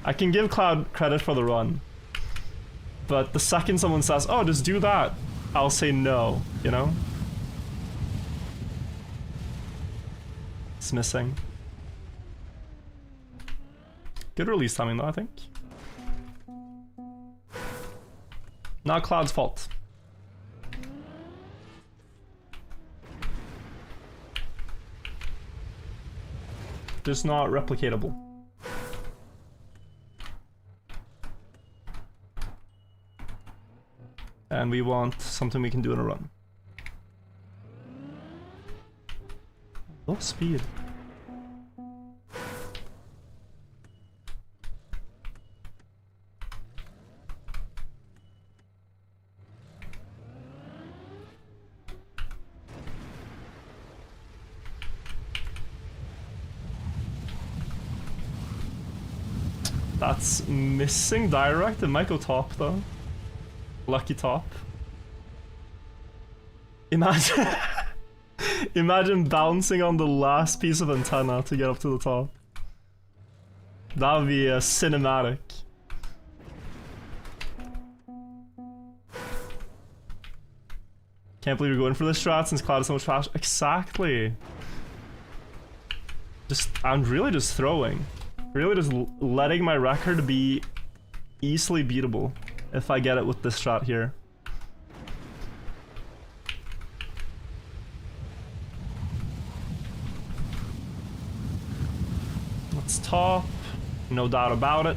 I can give Cloud credit for the run. But the second someone says, oh, just do that, I'll say no, you know? It's missing. Good release timing though, I think. Not Cloud's fault. Just not replicatable. And we want something we can do in a run. Low speed. That's missing direct. It might go top though. Lucky top. Imagine imagine bouncing on the last piece of antenna to get up to the top. That would be a cinematic. Can't believe you're going for this strat since Cloud is so much faster. Exactly. I'm really just throwing. Really just letting my record be easily beatable. If I get it with this shot here. Let's top. No doubt about it.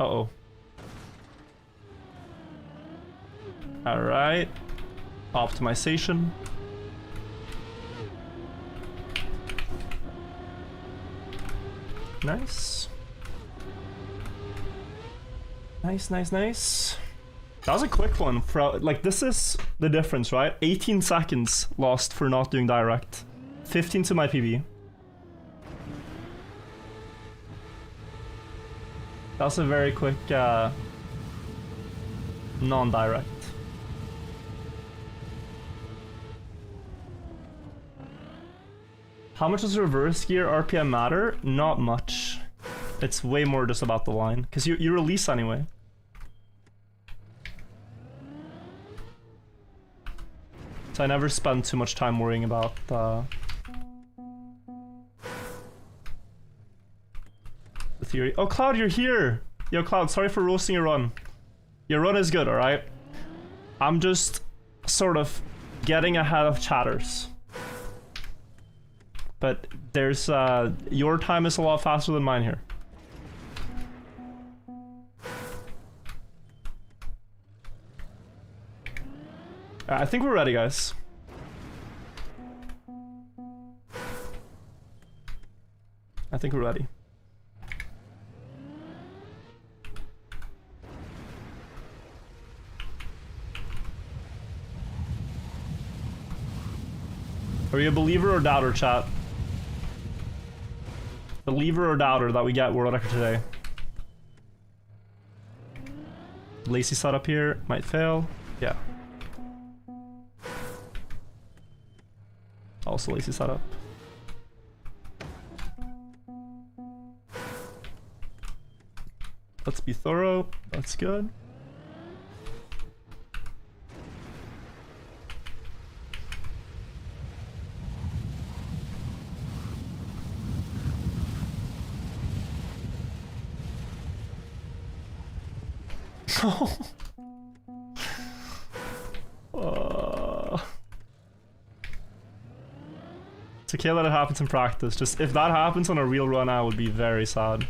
Uh-oh. Alright. Optimization. Nice. Nice, nice, nice. That was a quick one. Like, this is the difference, right? 18 seconds lost for not doing direct. 15 to my PB. That's a very quick non-direct. How much does reverse gear RPM matter? Not much. It's way more just about the line. Because you release anyway. So I never spend too much time worrying about the theory. Oh, Cloud, you're here! Yo, Cloud, sorry for roasting your run. Your run is good, alright? I'm just sort of getting ahead of chatters. But there's, your time is a lot faster than mine here. I think we're ready, guys. I think we're ready. Are you a believer or doubter, chat? Believer or doubter that we get world record today? Lacy setup here, might fail. Yeah. Also lazy setup. Let's be thorough. That's good. It's okay that it happens in practice. Just if that happens on a real run, I would be very sad.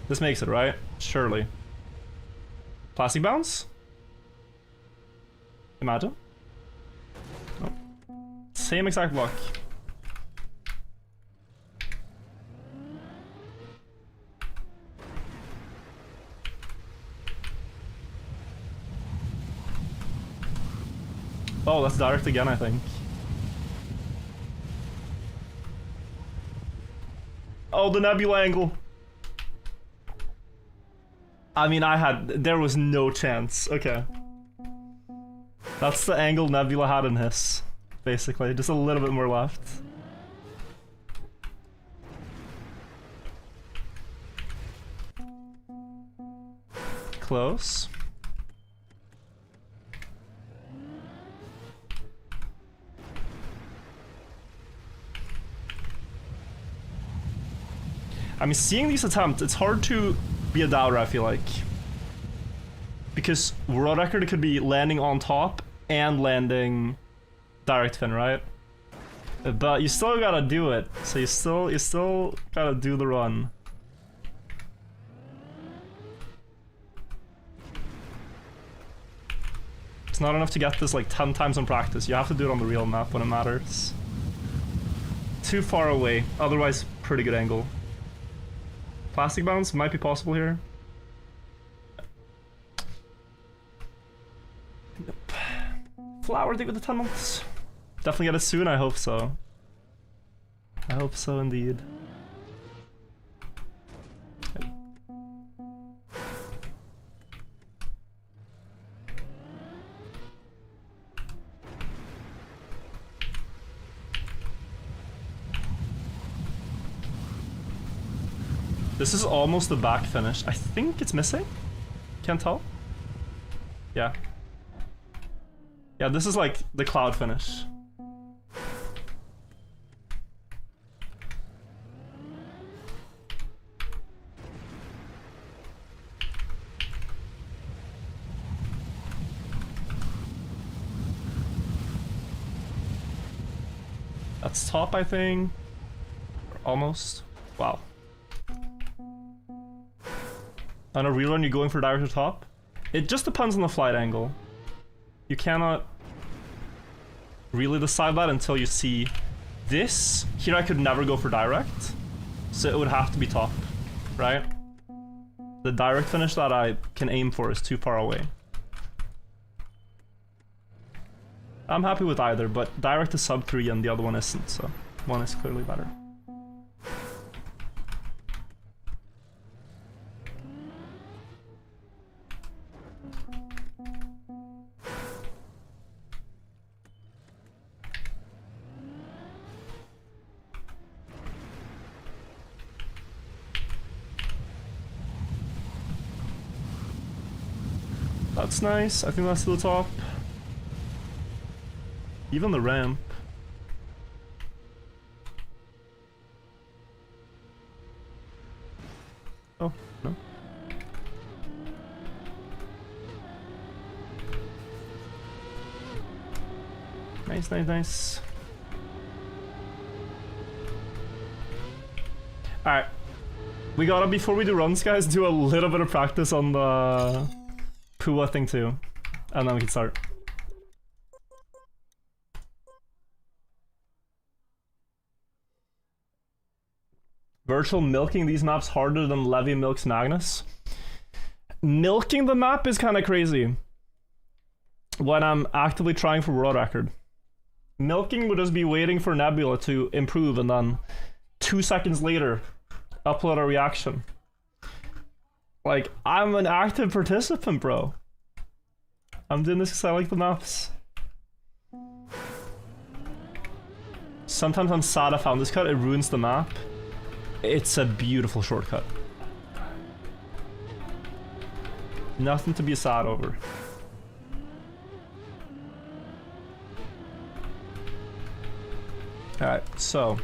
This makes it, right? Surely. Plastic bounce? Imagine. Nope. Same exact block. Oh, that's direct again, I think. Oh, the Nebula angle. I mean, there was no chance. Okay. That's the angle Nebula had in his, basically. Just a little bit more left. Close. I mean, seeing these attempts, it's hard to be a doubter, I feel like. Because world record could be landing on top and landing direct fin, right? But you still gotta do it. So you still gotta do the run. It's not enough to get this like 10 times in practice. You have to do it on the real map when it matters. Too far away, otherwise pretty good angle. Plastic bounce might be possible here. Nope. Flower dig with the 10 months. Definitely get it soon, I hope so. I hope so indeed. Okay. This is almost the back finish. I think it's missing. Can't tell. Yeah. Yeah, this is like the cloud finish. That's top, I think. Or almost. Wow. On a rerun, you're going for direct to top? It just depends on the flight angle. You cannot really decide that until you see this. Here I could never go for direct, so it would have to be top, right? The direct finish that I can aim for is too far away. I'm happy with either, but direct is sub 3 and the other one isn't, so one is clearly better. That's nice. I think that's to the top. Even the ramp. Oh, no. Nice, nice, nice. Alright. We gotta, before we do runs, guys, do a little bit of practice on the Pua thing too. And then we can start. Virtual milking these maps harder than Levi milks Magnus. Milking the map is kind of crazy when I'm actively trying for world record. Milking would just be waiting for Nebula to improve and then 2 seconds later upload a reaction. Like, I'm an active participant, bro. I'm doing this because I like the maps. Sometimes I'm sad I found this cut, it ruins the map. It's a beautiful shortcut. Nothing to be sad over. Alright, so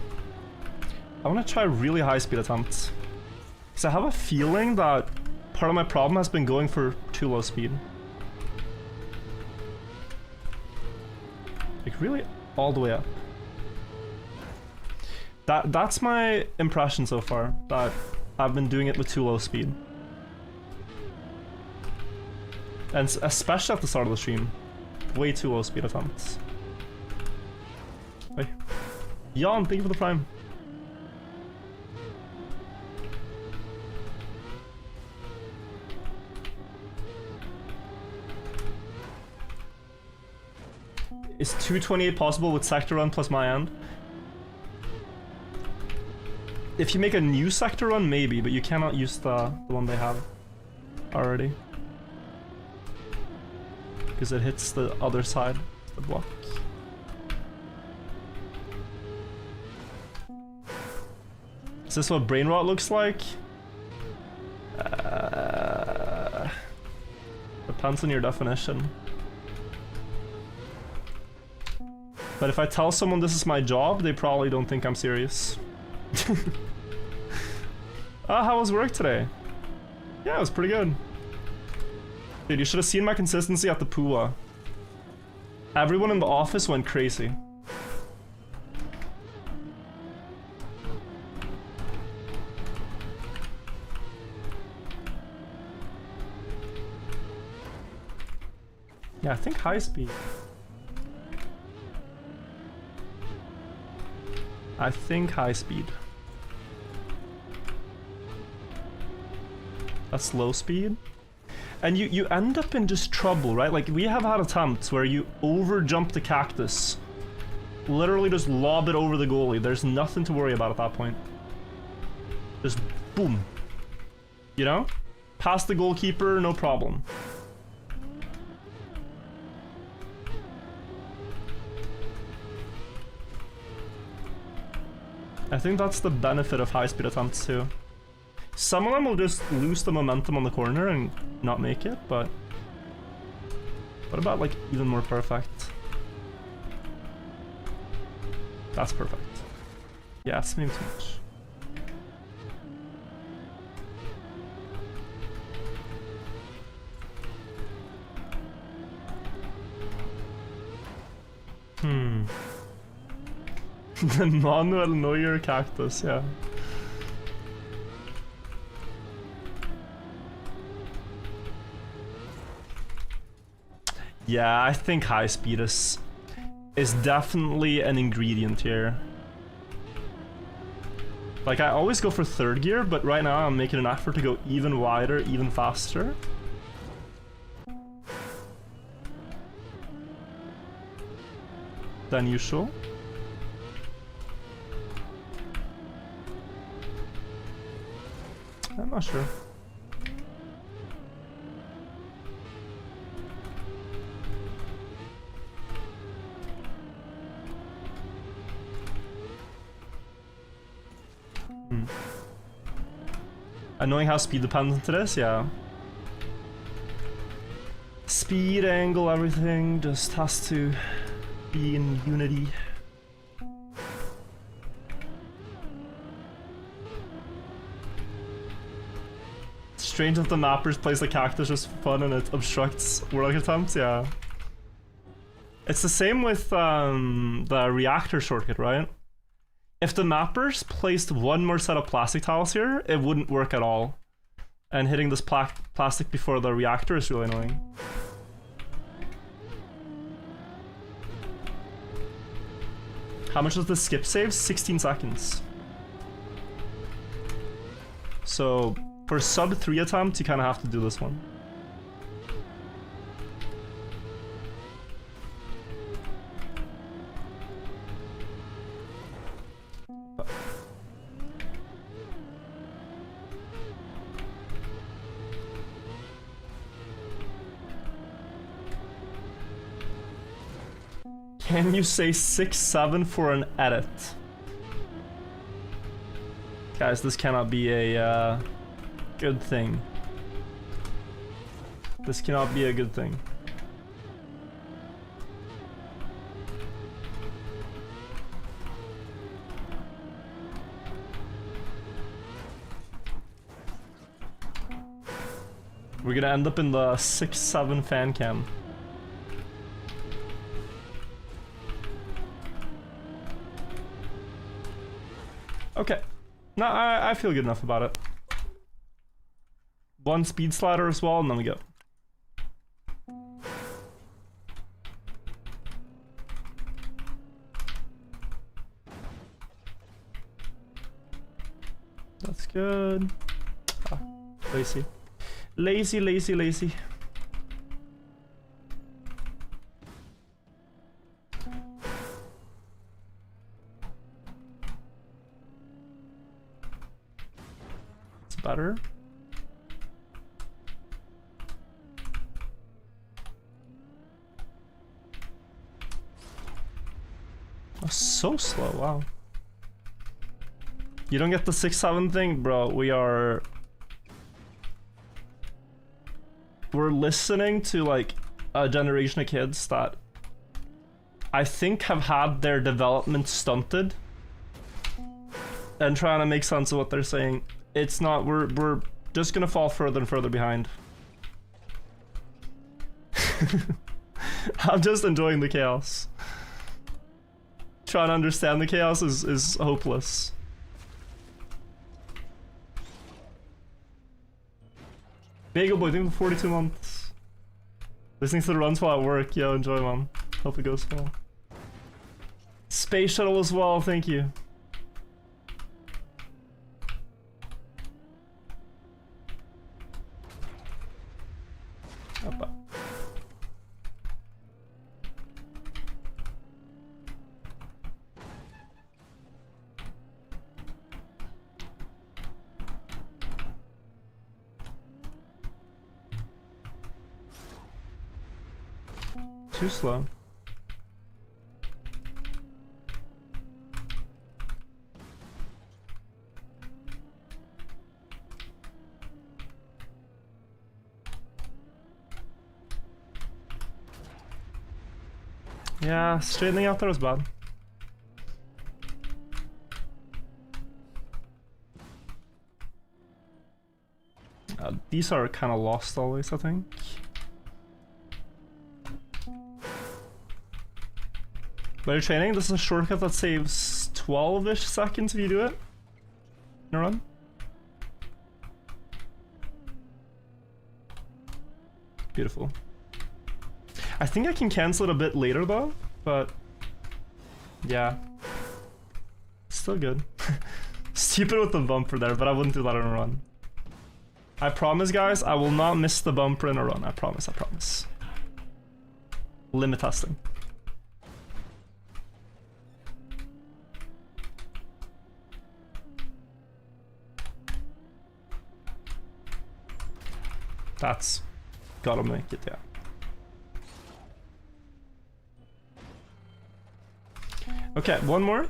I want to try really high speed attempts. Because I have a feeling that part of my problem has been going for too low speed. Like really all the way up. That's my impression so far, that I've been doing it with too low speed. And especially at the start of the stream. Way too low speed attempts. Hey. Jan, thank you for the prime. Is 228 possible with sector run plus my end? If you make a new sector run, maybe, but you cannot use the one they have already. Because it hits the other side of the block. Is this what brain rot looks like? Depends on your definition. But if I tell someone this is my job, they probably don't think I'm serious. How was work today? Yeah, it was pretty good. Dude, you should have seen my consistency at the Pua. Everyone in the office went crazy. Yeah, I think high speed. I think high speed. That's low speed. And you end up in just trouble, right? Like, we have had attempts where you over jump the cactus. Literally just lob it over the goalie. There's nothing to worry about at that point. Just boom. You know? Past the goalkeeper, no problem. I think that's the benefit of high-speed attempts too. Some of them will just lose the momentum on the corner and not make it, but what about like even more perfect? That's perfect. Yeah, it's maybe too much. The Manuel Neuer cactus, yeah. Yeah, I think high speed is definitely an ingredient here. Like, I always go for third gear, but right now I'm making an effort to go even wider, even faster. Than usual. I'm not sure. Annoying how speed dependent it is, yeah. Speed, angle, everything just has to be in unity. Strange that the mappers plays the cactus just for fun and it obstructs world attempts, yeah. It's the same with the reactor shortcut, right? If the mappers placed one more set of plastic tiles here, it wouldn't work at all. And hitting this plastic before the reactor is really annoying. How much does the skip save? 16 seconds. So for sub 3 attempt, you kind of have to do this one. Can you say 6-7 for an edit? Guys, this cannot be a good thing. This cannot be a good thing. We're gonna end up in the 6-7 fan cam. Okay. No, I feel good enough about it. One speed slider as well, and then we go. That's good. Ah, lazy. Lazy, lazy, lazy. It's better. Oh, so slow, wow. You don't get the 6-7 thing, bro. We're listening to like a generation of kids that I think have had their development stunted and trying to make sense of what they're saying. It's not, we're just gonna fall further and further behind. I'm just enjoying the chaos. Trying to understand the chaos is hopeless. Bagel Boy, thank you for 42 months. Listening to the runs while at work. Yo, enjoy, man. Hope it goes well. Space Shuttle as well, thank you. Opa. Too slow. Yeah, straightening out there was bad. These are kind of lost always, I think. Better training, this is a shortcut that saves 12-ish seconds if you do it in a run. Beautiful. I think I can cancel it a bit later though, but yeah. Still good. Stupid with the bumper there, but I wouldn't do that in a run. I promise guys, I will not miss the bumper in a run. I promise, I promise. Limit testing. That's gotta make it, yeah. Okay, one more.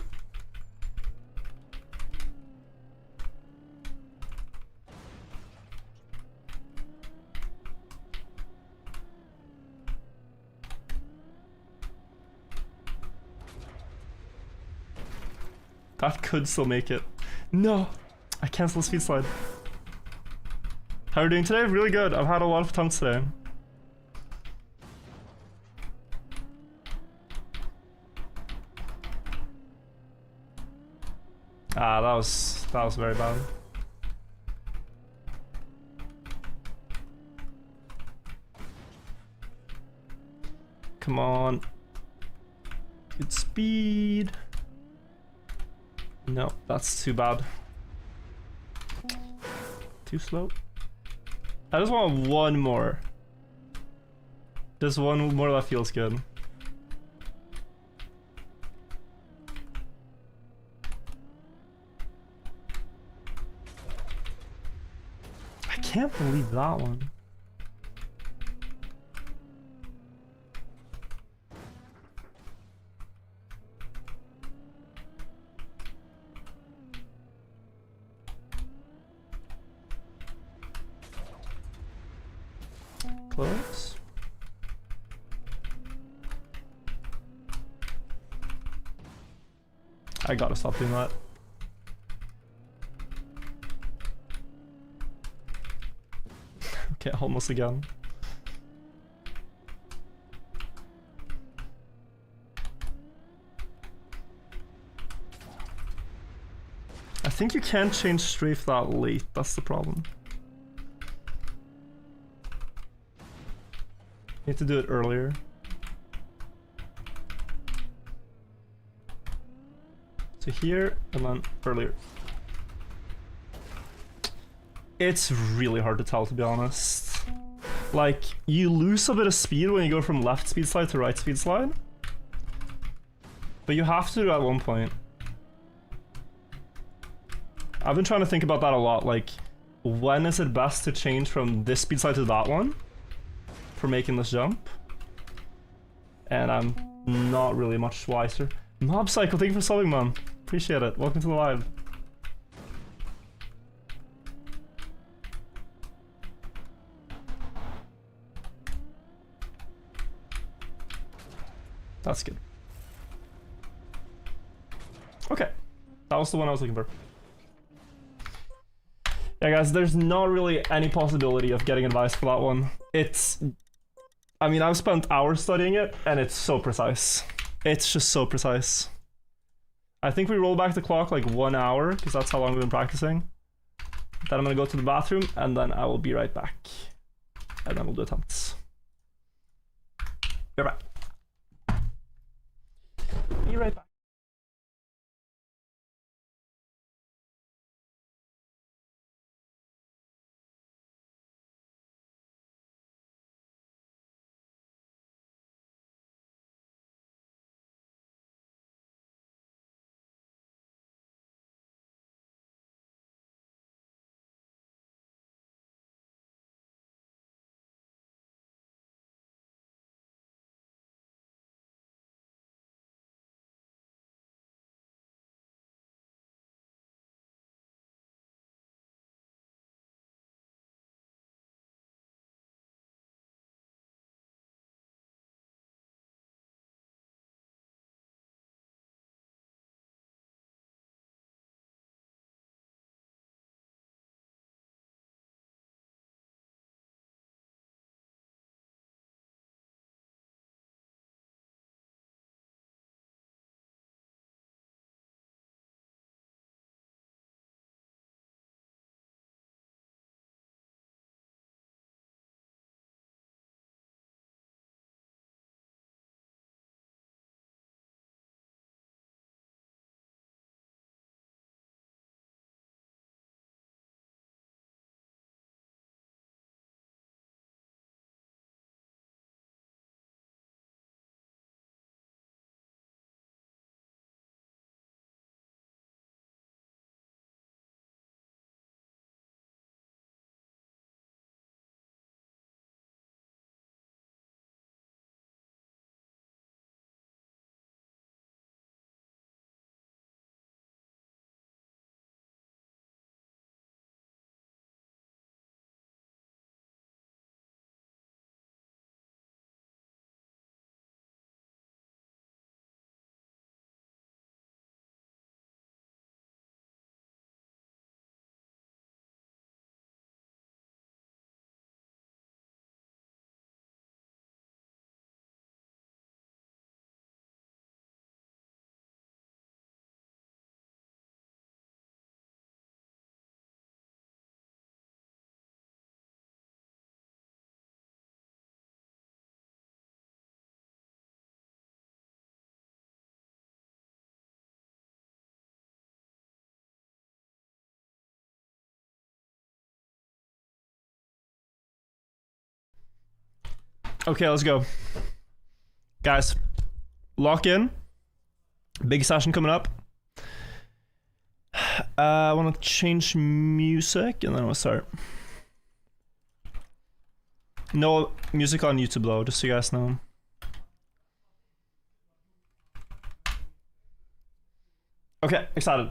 That could still make it. No! I canceled the speed slide. How are you doing today? Really good. I've had a lot of attempts today. Ah, that was very bad. Come on. Good speed. No, that's too bad. Too slow. I just want one more. Just one more that feels good. I can't believe that one. Close. I gotta stop doing that. Okay, almost again. I think you can't change strafe that late, that's the problem. You need to do it earlier. To here, and then earlier. It's really hard to tell, to be honest. Like, you lose a bit of speed when you go from left speed slide to right speed slide. But you have to at one point. I've been trying to think about that a lot, like, when is it best to change from this speed slide to that one? For making this jump. And I'm not really much wiser. Mob Cycle, thank you for subbing, man. Appreciate it. Welcome to the live. That's good. Okay. That was the one I was looking for. Yeah, guys, there's not really any possibility of getting advice for that one. It's... I mean, I've spent hours studying it, and it's so precise. It's just so precise. I think we roll back the clock like 1 hour, because that's how long we've been practicing. Then I'm gonna go to the bathroom, and then I will be right back. And then we'll do attempts. Be right back. Be right back. Okay, let's go. Guys, lock in. Big session coming up. I want to change music and then we'll start. No music on YouTube though, just so you guys know. Okay, excited.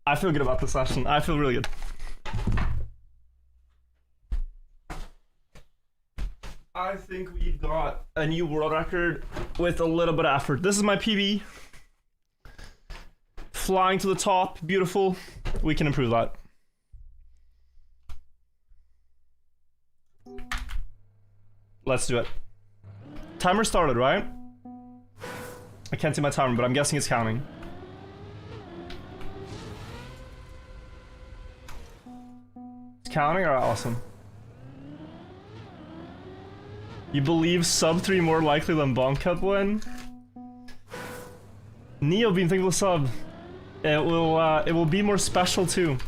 I feel good about this session. I feel really good. I think we've got a new world record with a little bit of effort. This is my PB. Flying to the top, beautiful. We can improve that. Let's do it. Timer started, right? I can't see my timer, but I'm guessing it's counting. It's counting? Alright, awesome. You believe sub 3 more likely than Bonk Cup win? Neobeam, thank you for the sub. It will be more special too.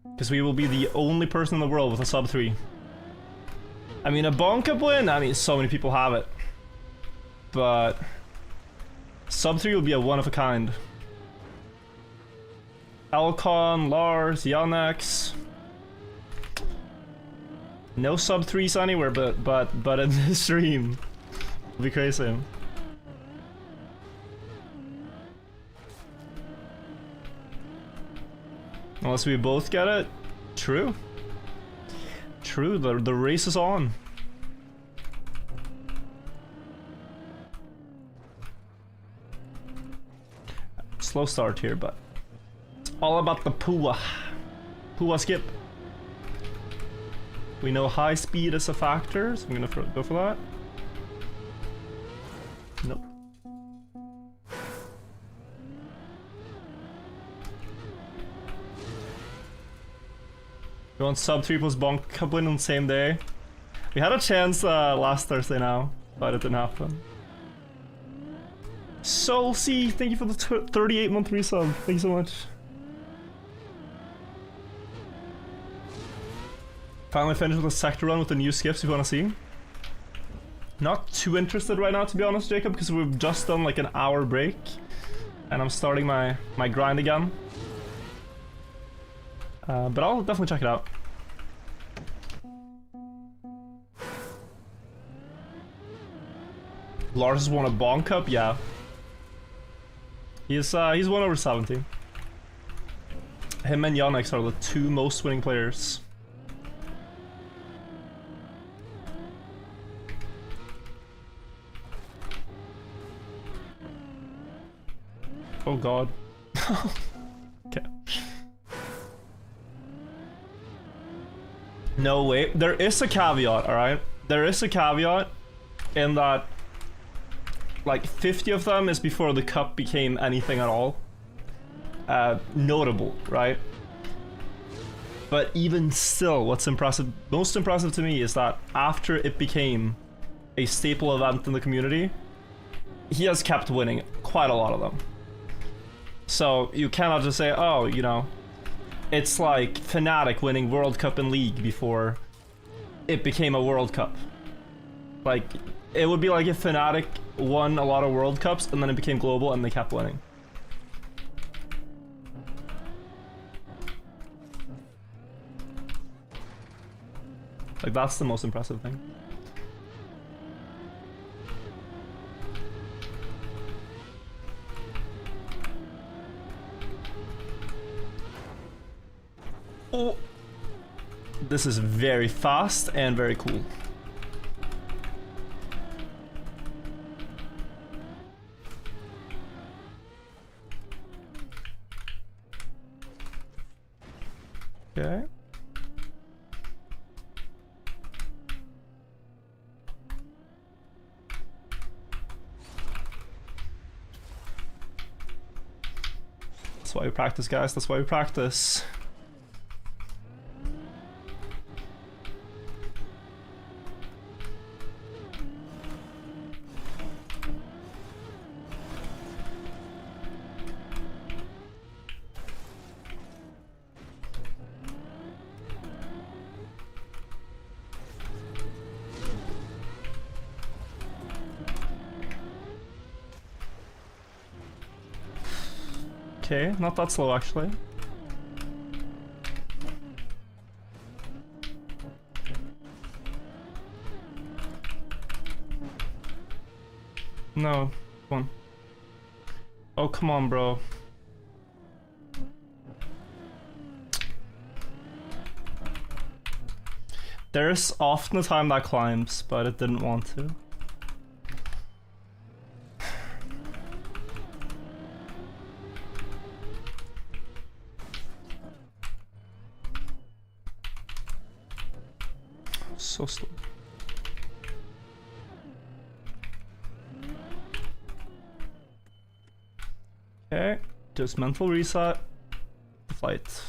Because we will be the only person in the world with a sub 3. I mean, a Bonk Cup win? I mean, so many people have it. But sub 3 will be a one of a kind. Elcon, Lars, Yannex. No sub 3s anywhere, but in this stream. It'll be crazy. Unless we both get it. True. True, the race is on. Slow start here, but it's all about the Pua. Pua skip. We know high speed is a factor, so I'm gonna go for that. Nope. We want sub 3 plus Bonk Cup win on the same day. We had a chance last Thursday now, but it didn't happen. Soul C, thank you for the 38-month resub. Thank you so much. Finally finished with a sector run with the new skips if you want to see. Not too interested right now, to be honest, Jacob, because we've just done like an hour break. And I'm starting my grind again. But I'll definitely check it out. Lars has won a Bonk Cup? Yeah. He's won over 70. Him and Yannex are the two most winning players. Oh god. Okay. No way. There is a caveat, alright? There is a caveat in that like 50 of them is before the cup became anything at all. Notable, right? But even still, what's impressive, most impressive to me is that after it became a staple event in the community, he has kept winning quite a lot of them. So you cannot just say, oh, you know, it's like Fnatic winning World Cup and League before it became a World Cup. Like, it would be like if Fnatic won a lot of World Cups and then it became global and they kept winning. Like, that's the most impressive thing. Oh, this is very fast and very cool. Okay. That's why we practice, guys. That's why we practice. Okay, not that slow actually. No, come on. Oh, come on, bro. There's often a time that climbs, but it didn't want to. So slow. Okay, just mental reset. Flight.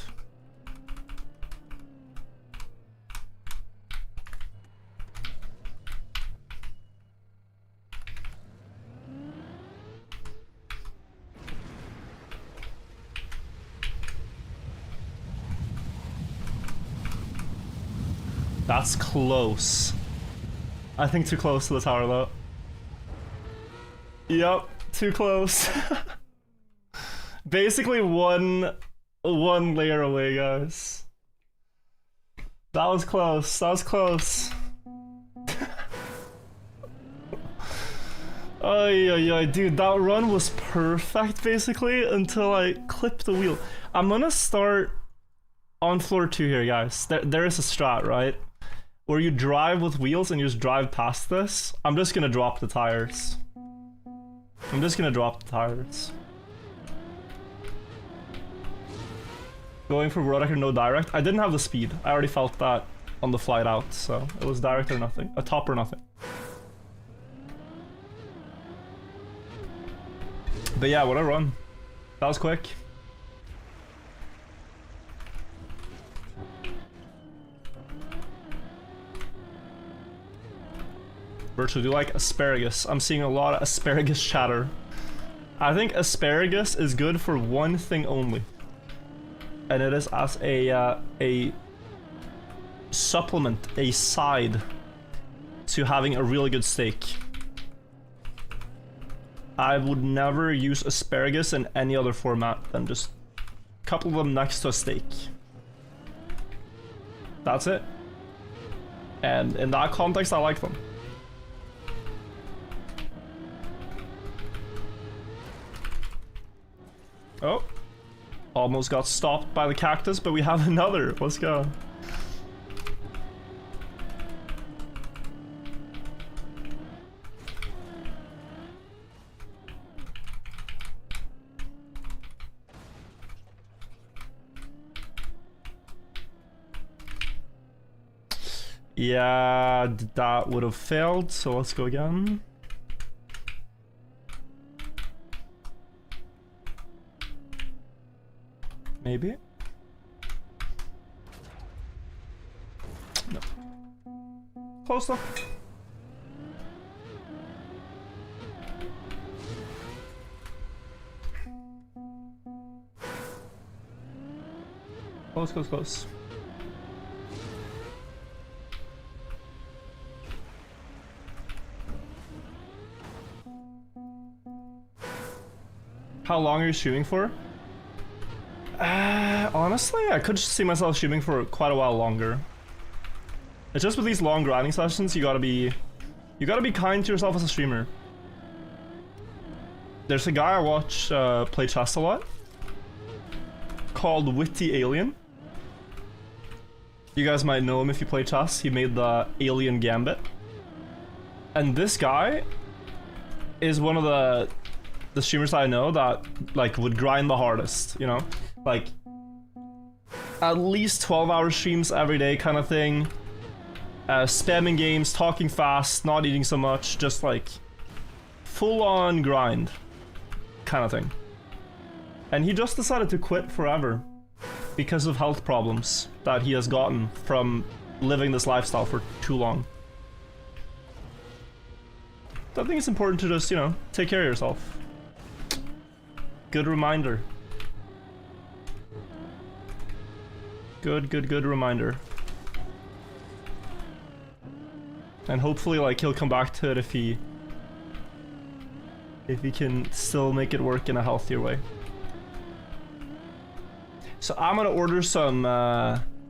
That's close. I think too close to the tower though. Yep, too close. Basically one layer away, guys. That was close. That was close. Ay, dude, that run was perfect basically until I clipped the wheel. I'm gonna start on floor 2 here, guys. There is a strat, right? Where you drive with wheels and you just drive past this. I'm just gonna drop the tires. I'm just gonna drop the tires. Going for World Record no direct. I didn't have the speed. I already felt that on the flight out, so it was direct or nothing. A top or nothing. But yeah, what a run. That was quick. Virtually, do you like asparagus? I'm seeing a lot of asparagus chatter. I think asparagus is good for one thing only. And it is as a supplement, a side to having a really good steak. I would never use asparagus in any other format than just a couple of them next to a steak. That's it. And in that context, I like them. Oh. Almost got stopped by the cactus, but we have another. Let's go. Yeah, that would have failed, so let's go again. Maybe? No. Close though. Close, close, close. How long are you shooting for? Honestly, I could see myself shooting for quite a while longer. It's just with these long grinding sessions, you gotta be kind to yourself as a streamer. There's a guy I watch play chess a lot called Witty Alien. You guys might know him if you play chess. He made the Alien Gambit. And this guy is one of the streamers I know that like would grind the hardest, you know? Like at least 12-hour streams every day kind of thing. Spamming games, talking fast, not eating so much, just like full-on grind kind of thing. And he just decided to quit forever because of health problems that he has gotten from living this lifestyle for too long. So I think it's important to just, you know, take care of yourself. Good reminder. Good reminder. And hopefully, like, he'll come back to it if he can still make it work in a healthier way. So I'm gonna order some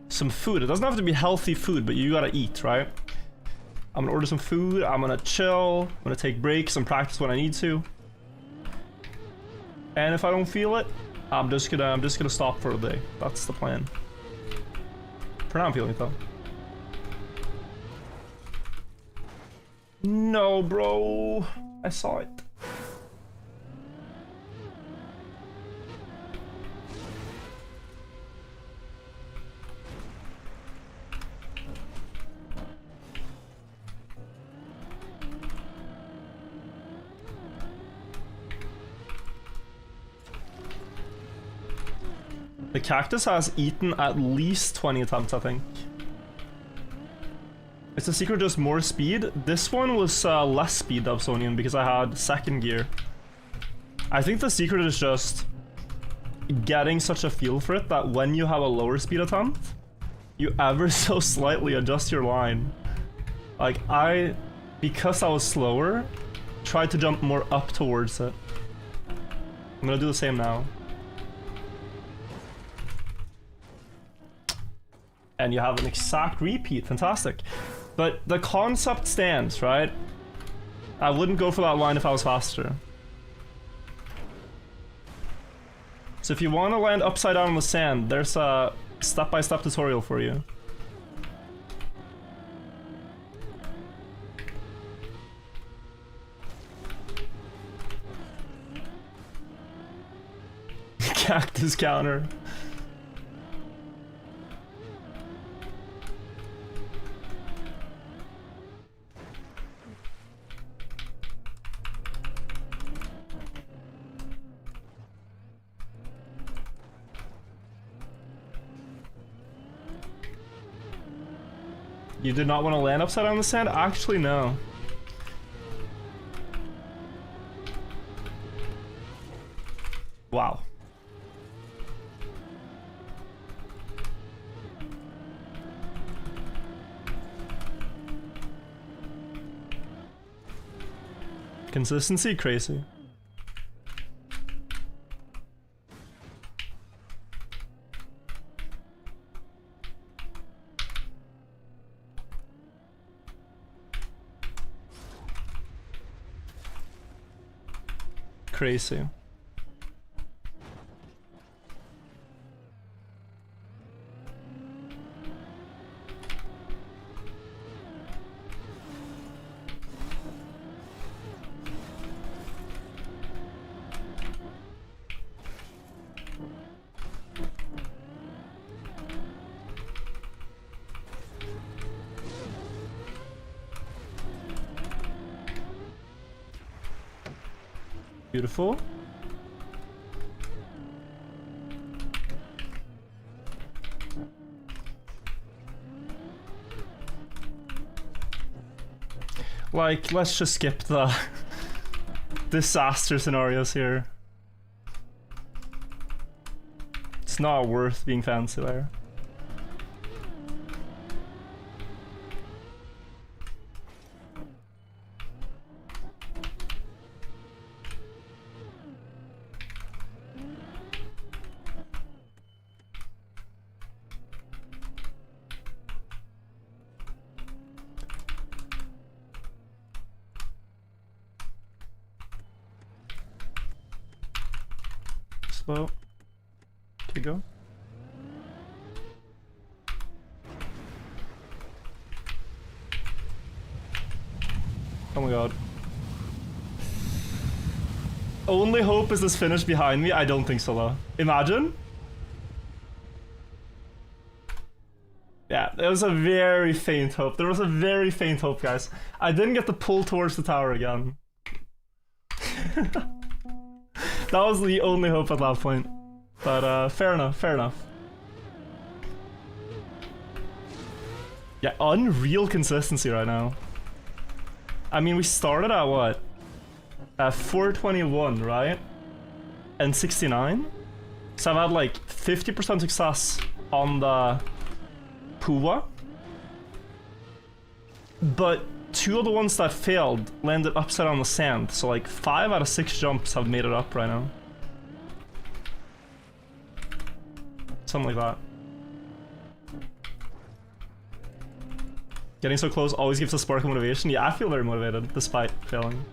food. It doesn't have to be healthy food, but you gotta eat, right? I'm gonna order some food. I'm gonna chill. I'm gonna take breaks and practice when I need to. And if I don't feel it, I'm just gonna stop for a day. That's the plan. For now, I'm feeling it though. No, bro. I saw it. The cactus has eaten at least 20 attempts, I think. Is the secret just more speed? This one was less speed, Dobsonian, because I had second gear. I think the secret is just getting such a feel for it that when you have a lower speed attempt, you ever so slightly adjust your line. Like, because I was slower, tried to jump more up towards it. I'm gonna do the same now. And you have an exact repeat. Fantastic. But the concept stands, right? I wouldn't go for that line if I was faster. So if you want to land upside down on the sand, there's a step-by-step tutorial for you. Cactus counter. You did not want to land upside down the sand? Actually, no. Wow. Consistency? Crazy. Crazy. Beautiful. Like, let's just skip the disaster scenarios here. It's not worth being fancy there. Slow. Okay, go. Oh my god. Only hope is this finish behind me? I don't think so though. Imagine? Yeah, there was a very faint hope. There was a very faint hope, guys. I didn't get to pull towards the tower again. That was the only hope at that point. But fair enough, fair enough. Yeah, unreal consistency right now. I mean, we started at what? 421, right? And 69? So I've had like 50% success on the Puwa. But 2 of the ones that failed landed upside on the sand, so like 5 out of 6 jumps have made it up right now. Something like that. Getting so close always gives a spark of motivation. Yeah, I feel very motivated, despite failing.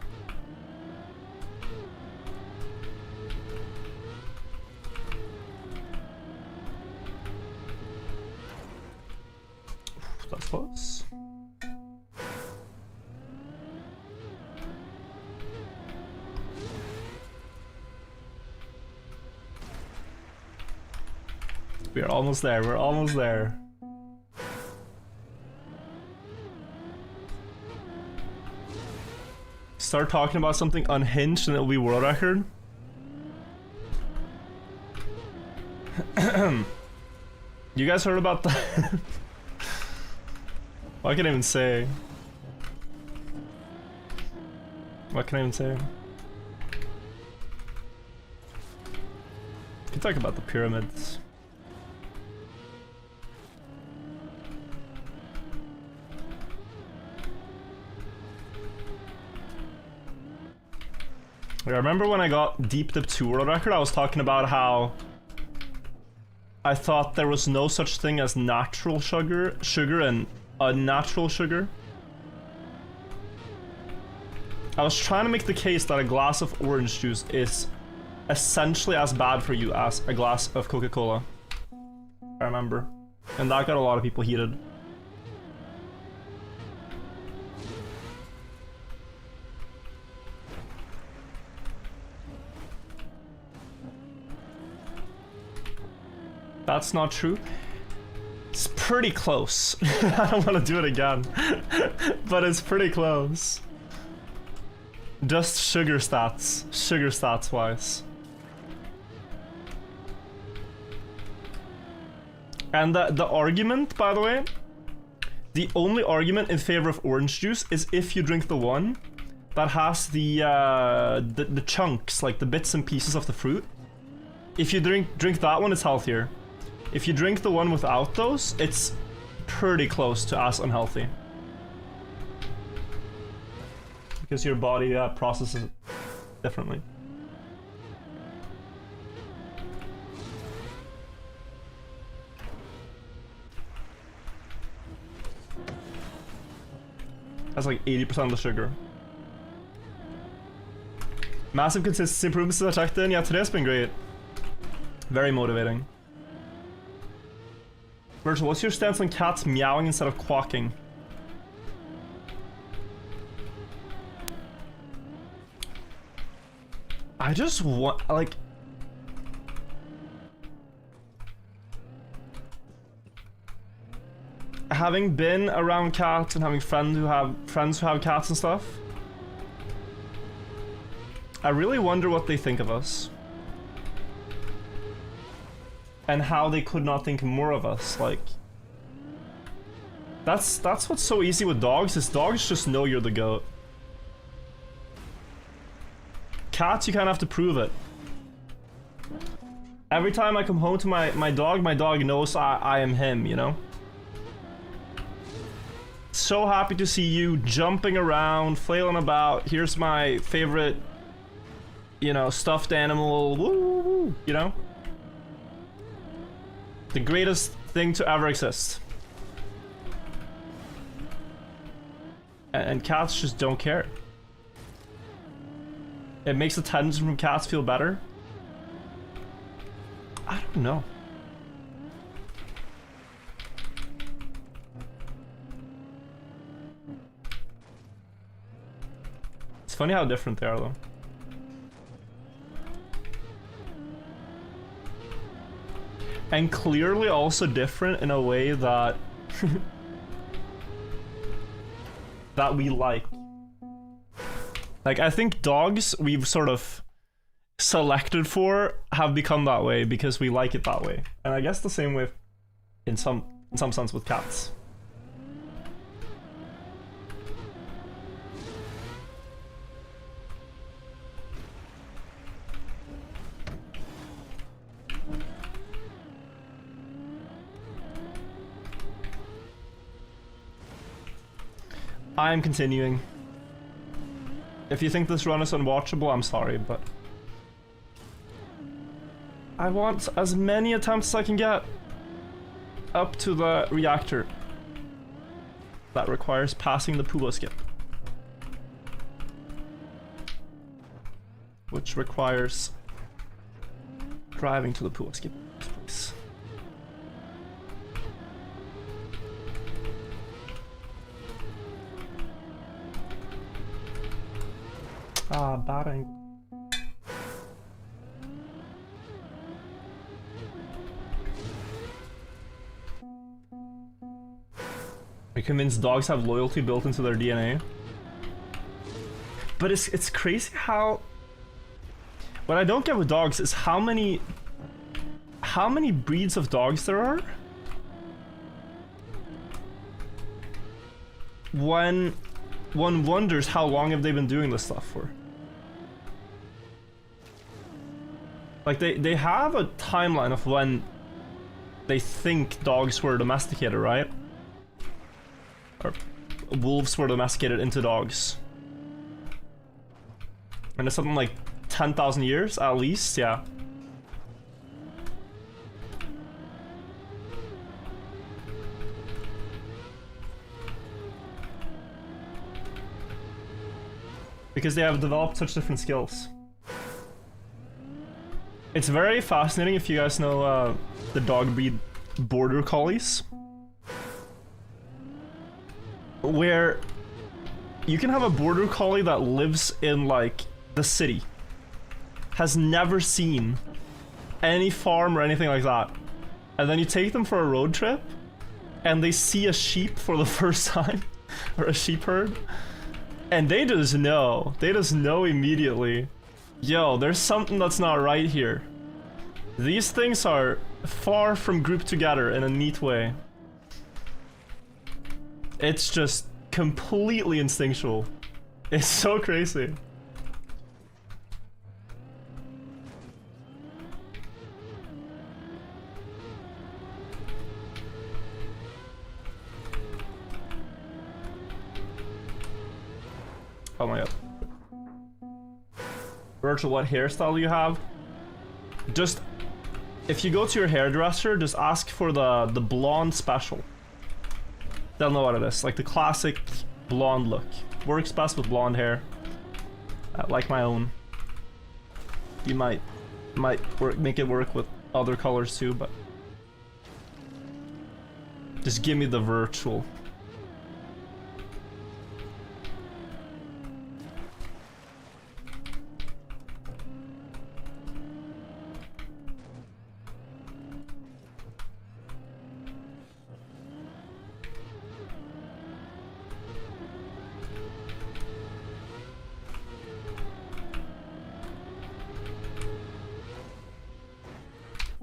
That's close. We're almost there, we're almost there. Start talking about something unhinged and it'll be world record. You guys heard about the What can I even say? What can I even say? We can talk about the pyramids. I remember when I got Deep Dip 2 world record, I was talking about how I thought there was no such thing as natural sugar and unnatural sugar. I was trying to make the case that a glass of orange juice is essentially as bad for you as a glass of Coca-Cola. I remember. And that got a lot of people heated. That's not true. It's pretty close. I don't want to do it again. But it's pretty close. Just sugar stats wise. And the argument, by the way, the only argument in favor of orange juice is if you drink the one that has the chunks, like the bits and pieces of the fruit. If you drink that one, it's healthier. If you drink the one without those, it's pretty close to as unhealthy. Because your body processes it differently. That's like 80% of the sugar. Massive consistency improvements that I checked in. Yeah, today's been great. Very motivating. Virgil, what's your stance on cats meowing instead of quacking? I just want, like... Having been around cats and having friends who have cats and stuff, I really wonder what they think of us. And how they could not think more of us, like... That's what's so easy with dogs, is dogs just know you're the GOAT. Cats, you kind of have to prove it. Every time I come home to my dog knows I am him, you know? So happy to see you jumping around, flailing about. Here's my favorite, you know, stuffed animal, woo, woo, woo, you know? The greatest thing to ever exist. And cats just don't care. It makes attention from cats feel better. I don't know. It's funny how different they are though. And clearly also different in a way that that we like. Like, I think dogs we've sort of selected for have become that way because we like it that way. And I guess the same way in some sense with cats. I am continuing. If you think this run is unwatchable, I'm sorry, but... I want as many attempts as I can get up to the reactor. That requires passing the Pua skip. Which requires driving to the Pua skip place. Ah, bad angle. Are you convinced dogs have loyalty built into their DNA? But it's crazy how... What I don't get with dogs is how many breeds of dogs there are. When one wonders how long have they been doing this stuff for. Like they have a timeline of when they think dogs were domesticated, right? Or wolves were domesticated into dogs. And it's something like 10,000 years at least, yeah. Because they have developed such different skills. It's very fascinating if you guys know the dog breed Border Collies. Where you can have a Border Collie that lives in like the city. Has never seen any farm or anything like that. And then you take them for a road trip and they see a sheep for the first time. Or a sheep herd. And they just know immediately, yo, there's something that's not right here. These things are far from grouped together in a neat way. It's just completely instinctual. It's so crazy. Oh my god. Virtual, what hairstyle you have? Just, if you go to your hairdresser, just ask for the blonde special. They'll know what it is, like the classic blonde look. Works best with blonde hair. Like my own. You might make it work with other colors too, but just give me the virtual.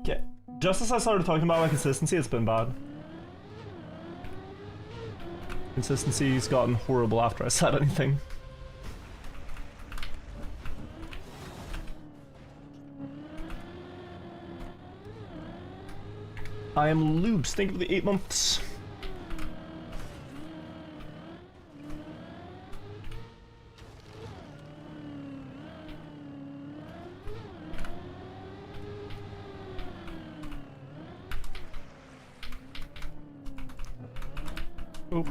Okay, just as I started talking about my consistency, it's been bad. Consistency's gotten horrible after I said anything. I am Lubes, thank you for the 8 months. Oh.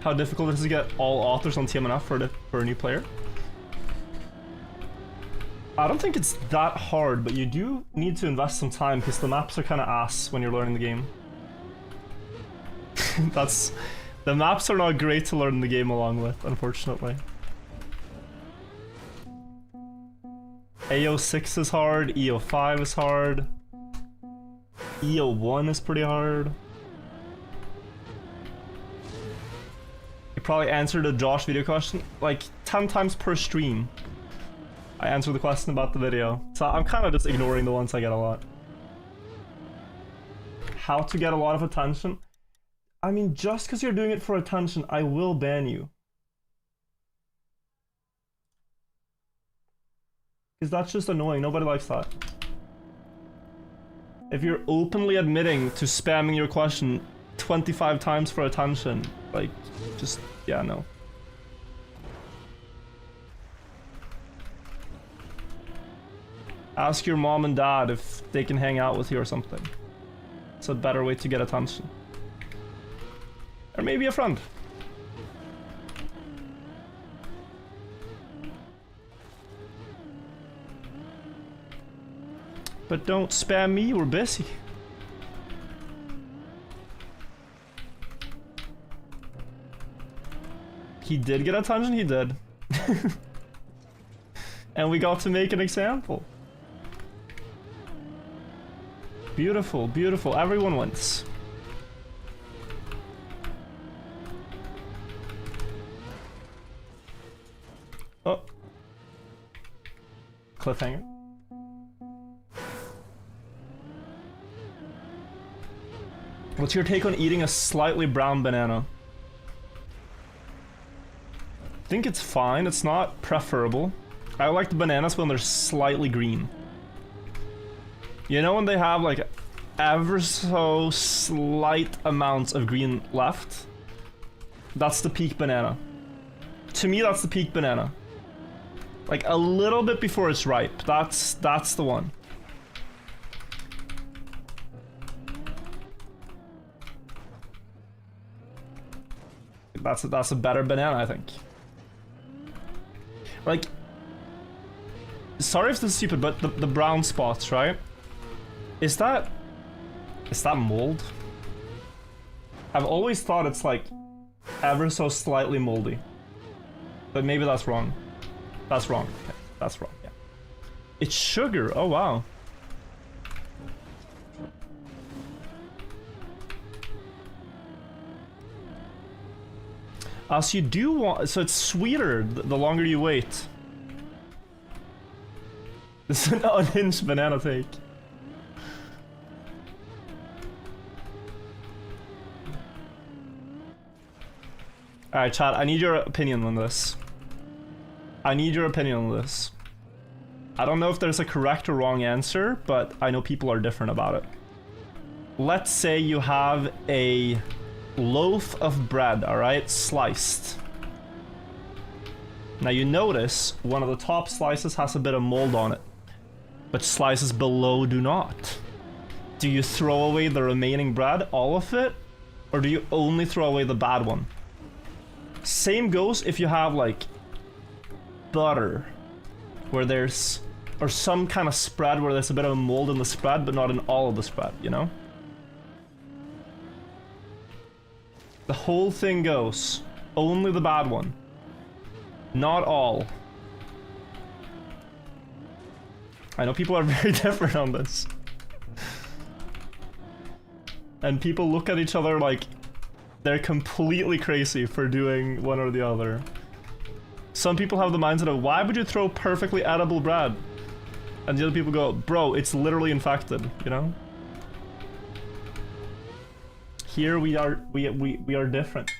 How difficult it is to get all authors on TMNF for a new player? I don't think it's that hard, but you do need to invest some time because the maps are kind of ass when you're learning the game. The maps are not great to learn the game along with, unfortunately. AO6 is hard, EO5 is hard, EO1 is pretty hard. You probably answered a Josh video question like 10 times per stream. I answered the question about the video, so I'm kind of just ignoring the ones I get a lot. How to get a lot of attention? I mean, just because you're doing it for attention, I will ban you. Because that's just annoying, nobody likes that. If you're openly admitting to spamming your question 25 times for attention, Like, just, yeah, no. Ask your mom and dad if they can hang out with you or something. It's a better way to get attention. Or maybe a friend. But don't spam me, we're busy. He did get attention, he did. And we got to make an example. Beautiful, beautiful. Everyone wins. Oh. Cliffhanger. What's your take on eating a slightly brown banana? I think it's fine. It's not preferable. I like the bananas when they're slightly green. You know when they have like ever so slight amounts of green left? That's the peak banana. To me, that's the peak banana. Like a little bit before it's ripe. That's the one. That's a better banana, I think. Like, sorry if this is stupid, but the brown spots, right? Is that mold? I've always thought it's like ever so slightly moldy. But maybe that's wrong. That's wrong. Okay, that's wrong, yeah. It's sugar, oh wow. So you do want, so it's sweeter the longer you wait. This is an unhinged banana take. Alright, chat, I need your opinion on this. I need your opinion on this. I don't know if there's a correct or wrong answer, but I know people are different about it. Let's say you have a loaf of bread, alright, sliced. Now you notice one of the top slices has a bit of mold on it, but slices below do not. Do you throw away the remaining bread, all of it, or do you only throw away the bad one? Same goes if you have like butter, where there's, or some kind of spread where there's a bit of mold in the spread, but not in all of the spread, you know? The whole thing goes. Only the bad one. Not all. I know people are very different on this. And people look at each other like they're completely crazy for doing one or the other. Some people have the mindset of, why would you throw perfectly edible bread? And the other people go, bro, it's literally infected, you know? Here we are different.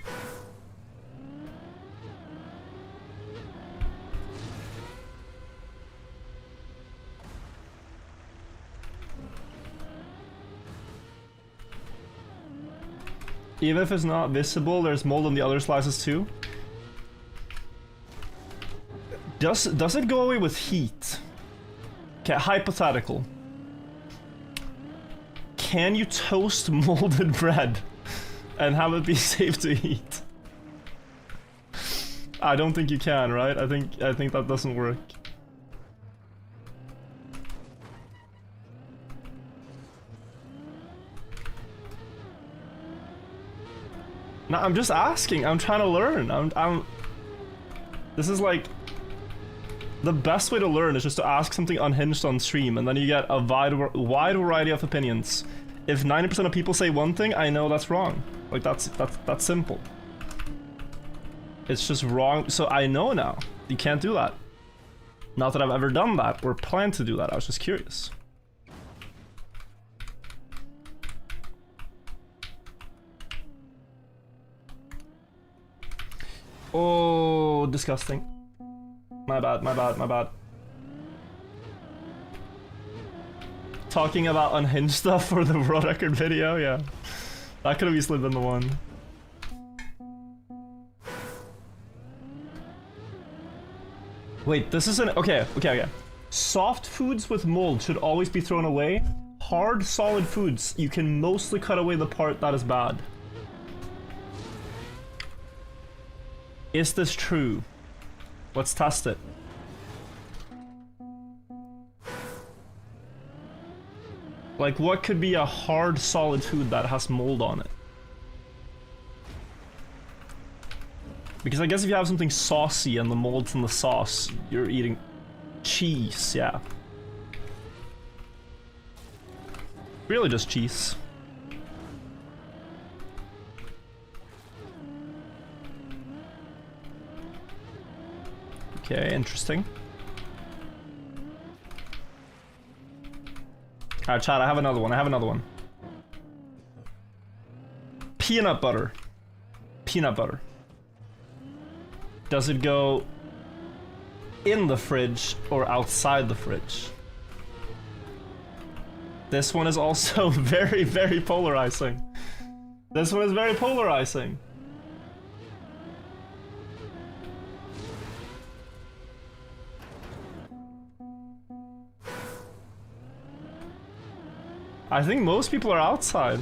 Even if it's not visible, there's mold on the other slices too. Does it go away with heat? Okay, hypothetical. Can you toast molded bread and have it be safe to eat? I don't think you can, right? I think that doesn't work. No, I'm just asking. I'm trying to learn. This is like the best way to learn is just to ask something unhinged on stream, and then you get a wide variety of opinions. If 90% of people say one thing, I know that's wrong. Like that's simple. It's just wrong. So I know now. You can't do that. Not that I've ever done that or plan to do that. I was just curious. Oh, disgusting. My bad, my bad, my bad. Talking about unhinged stuff for the world record video, yeah. That could have easily been the one. Wait, this isn't... Okay. Soft foods with mold should always be thrown away. Hard, solid foods, you can mostly cut away the part that is bad. Is this true? Let's test it. Like, what could be a hard, solid food that has mold on it? Because I guess if you have something saucy and the mold's in the sauce, you're eating cheese, yeah. Really just cheese. Okay, interesting. Alright, chat, I have another one. Peanut butter. Peanut butter. Does it go in the fridge or outside the fridge? This one is also very, very polarizing. This one is very polarizing. I think most people are outside.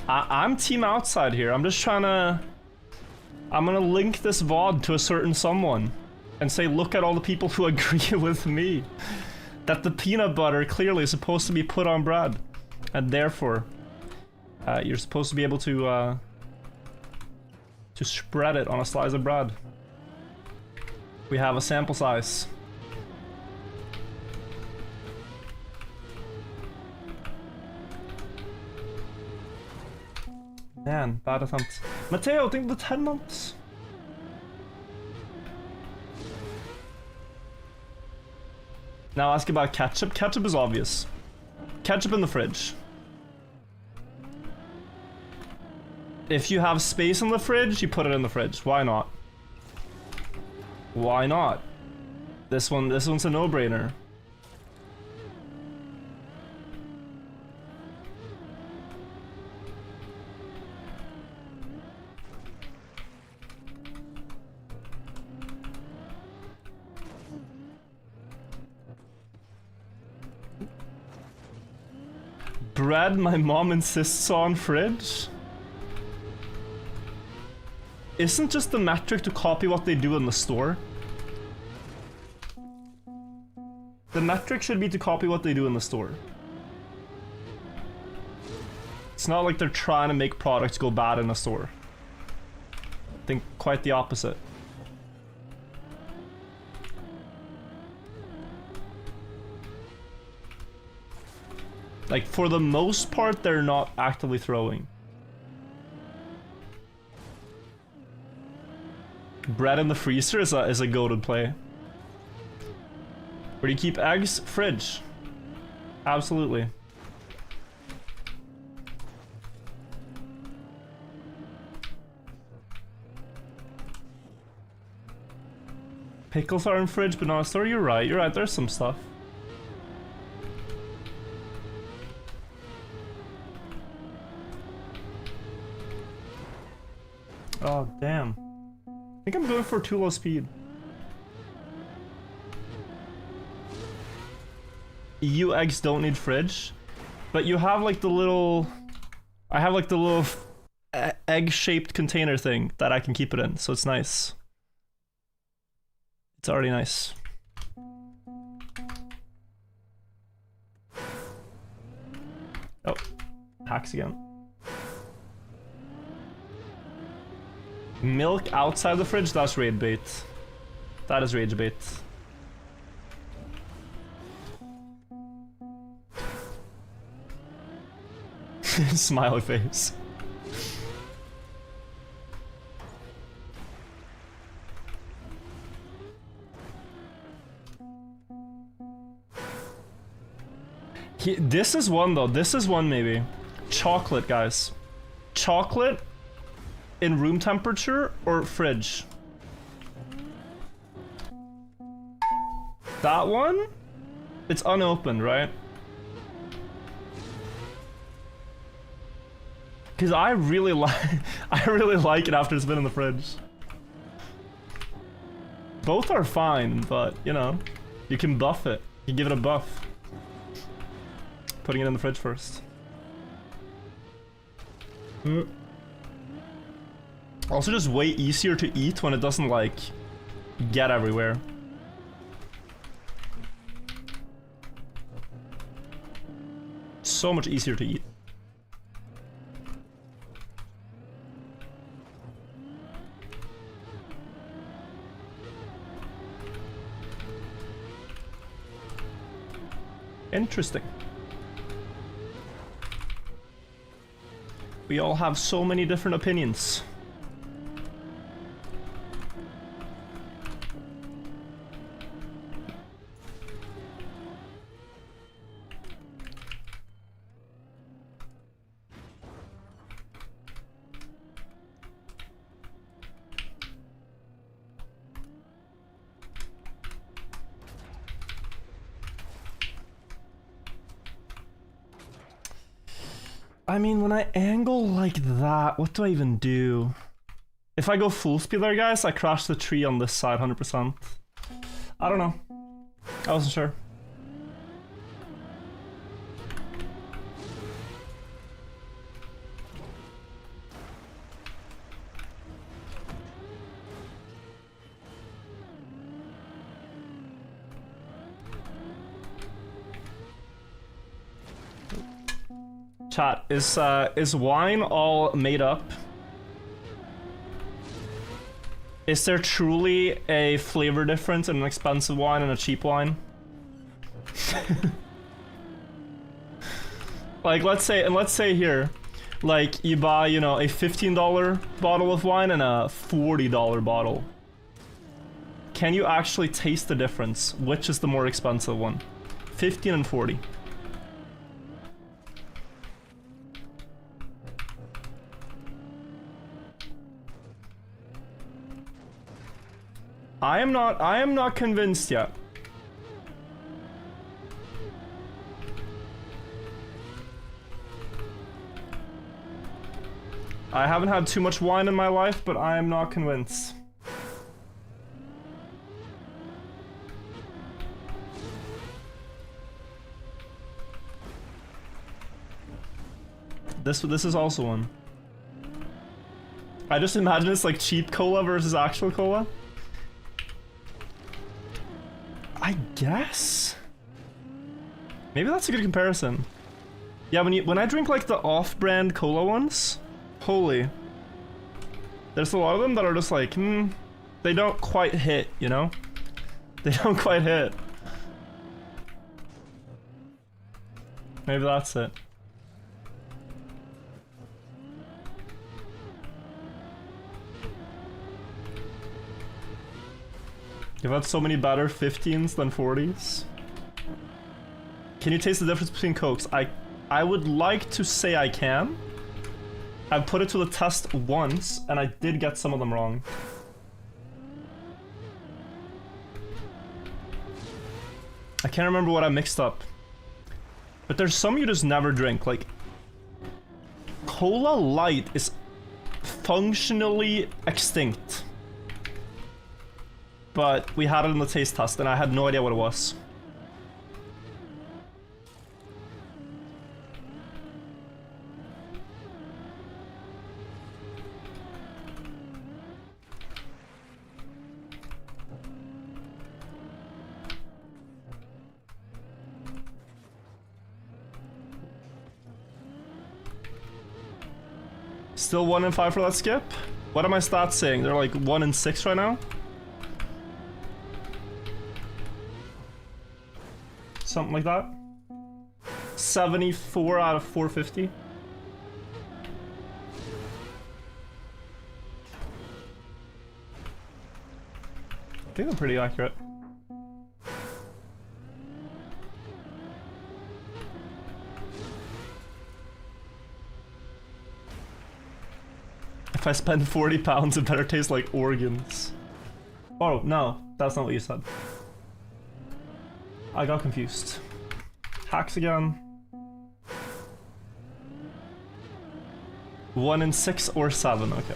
I'm team outside here. I'm just trying to... I'm gonna link this VOD to a certain someone and say, look at all the people who agree with me. That the peanut butter clearly is supposed to be put on bread. And therefore, you're supposed to be able to spread it on a slice of bread. We have a sample size. Man, bad attempt. Matteo, think of the 10 months. Now ask about ketchup. Ketchup is obvious. Ketchup in the fridge. If you have space in the fridge, you put it in the fridge. Why not? Why not? This one's a no-brainer. Bread my mom insists on fridge? Isn't just the metric to copy what they do in the store? The metric should be to copy what they do in the store. It's not like they're trying to make products go bad in a store. I think quite the opposite. Like, for the most part, they're not actively throwing. Bread in the freezer is a goated play. Where do you keep eggs? Fridge. Absolutely. Pickles are in fridge, but not a store. You're right, there's some stuff. Oh, damn. I think I'm going for too low speed. EU eggs don't need fridge, but you have like the little... I have like the little egg-shaped container thing that I can keep it in, so it's nice. It's already nice. Oh, hacks again. Milk outside the fridge, that's raid bait. That is rage bait. Smiley face. This is one though, this is one maybe. Chocolate, guys. Chocolate in room temperature or fridge? That one? It's unopened, right? Cause I really like it after it's been in the fridge. Both are fine, but you know, you can buff it. You give it a buff. Putting it in the fridge first. Also just way easier to eat when it doesn't like get everywhere. So much easier to eat. Interesting. We all have so many different opinions. I mean, when I angle like that, what do I even do? If I go full speed there, guys, I crash the tree on this side 100%. I don't know. I wasn't sure. Chat, is wine all made up? Is there truly a flavor difference in an expensive wine and a cheap wine? Like, let's say here, like, you buy, you know, a $15 bottle of wine and a $40 bottle. Can you actually taste the difference? Which is the more expensive one? 15 and 40. I am not convinced yet. I haven't had too much wine in my life, but I am not convinced. This is also one. I just imagine it's like cheap cola versus actual cola. I guess? Maybe that's a good comparison. Yeah, when I drink like the off-brand cola ones, holy. There's a lot of them that are just like, they don't quite hit, you know? They don't quite hit. Maybe that's it. You've had so many better 15s than 40s. Can you taste the difference between Cokes? I would like to say I can. I've put it to the test once, and I did get some of them wrong. I can't remember what I mixed up. But there's some you just never drink, like... Cola Light is functionally extinct. But we had it in the taste test, and I had no idea what it was. Still 1 in 5 for that skip? What are my stats saying? They're like 1 in 6 right now? Something like that. 74 out of 450. I think I'm pretty accurate. If I spend 40 pounds, it better taste like organs. Oh, no, that's not what you said. I got confused. Hacks again. 1 in 6 or 7, okay.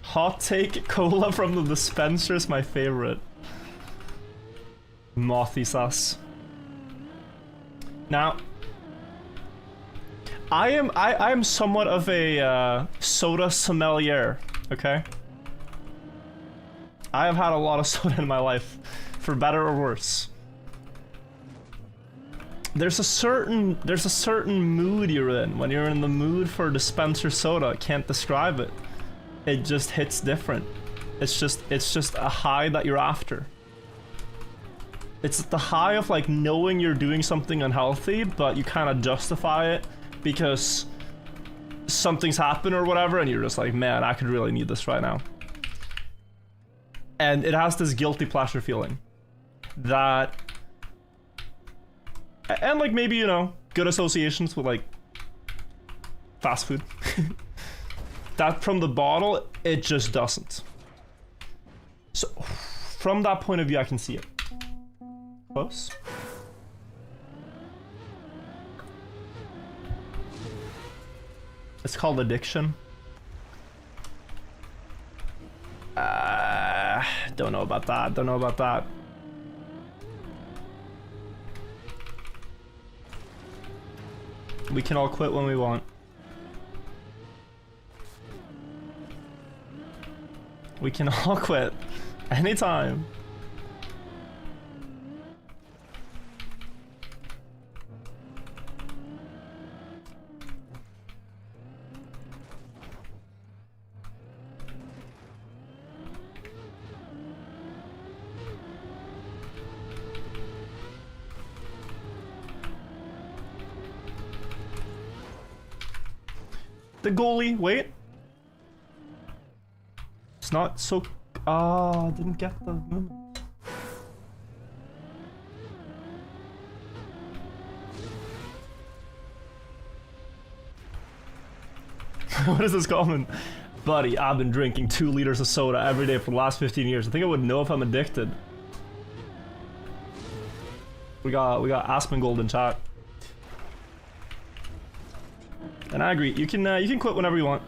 Hot take, cola from the dispenser is my favorite. Mothy sus. Now, I am somewhat of a soda sommelier, okay? I have had a lot of soda in my life, for better or worse. There's a certain mood you're in when you're in the mood for dispenser soda. I can't describe it. It just hits different. It's just a high that you're after. It's the high of like knowing you're doing something unhealthy, but you kind of justify it because something's happened or whatever, and you're just like, man, I could really need this right now. And it has this guilty pleasure feeling that, and like maybe, you know, good associations with like fast food. That from the bottle, it just doesn't. So from that point of view, I can see it. Close. It's called addiction. Don't know about that. Don't know about that. We can all quit when we want. We can all quit anytime. The goalie, wait. It's not so... Ah, didn't get the movement. What is this comment? Buddy, I've been drinking 2 liters of soda every day for the last 15 years. I think I would know if I'm addicted. We got Asmongold in chat. And I agree. You can quit whenever you want.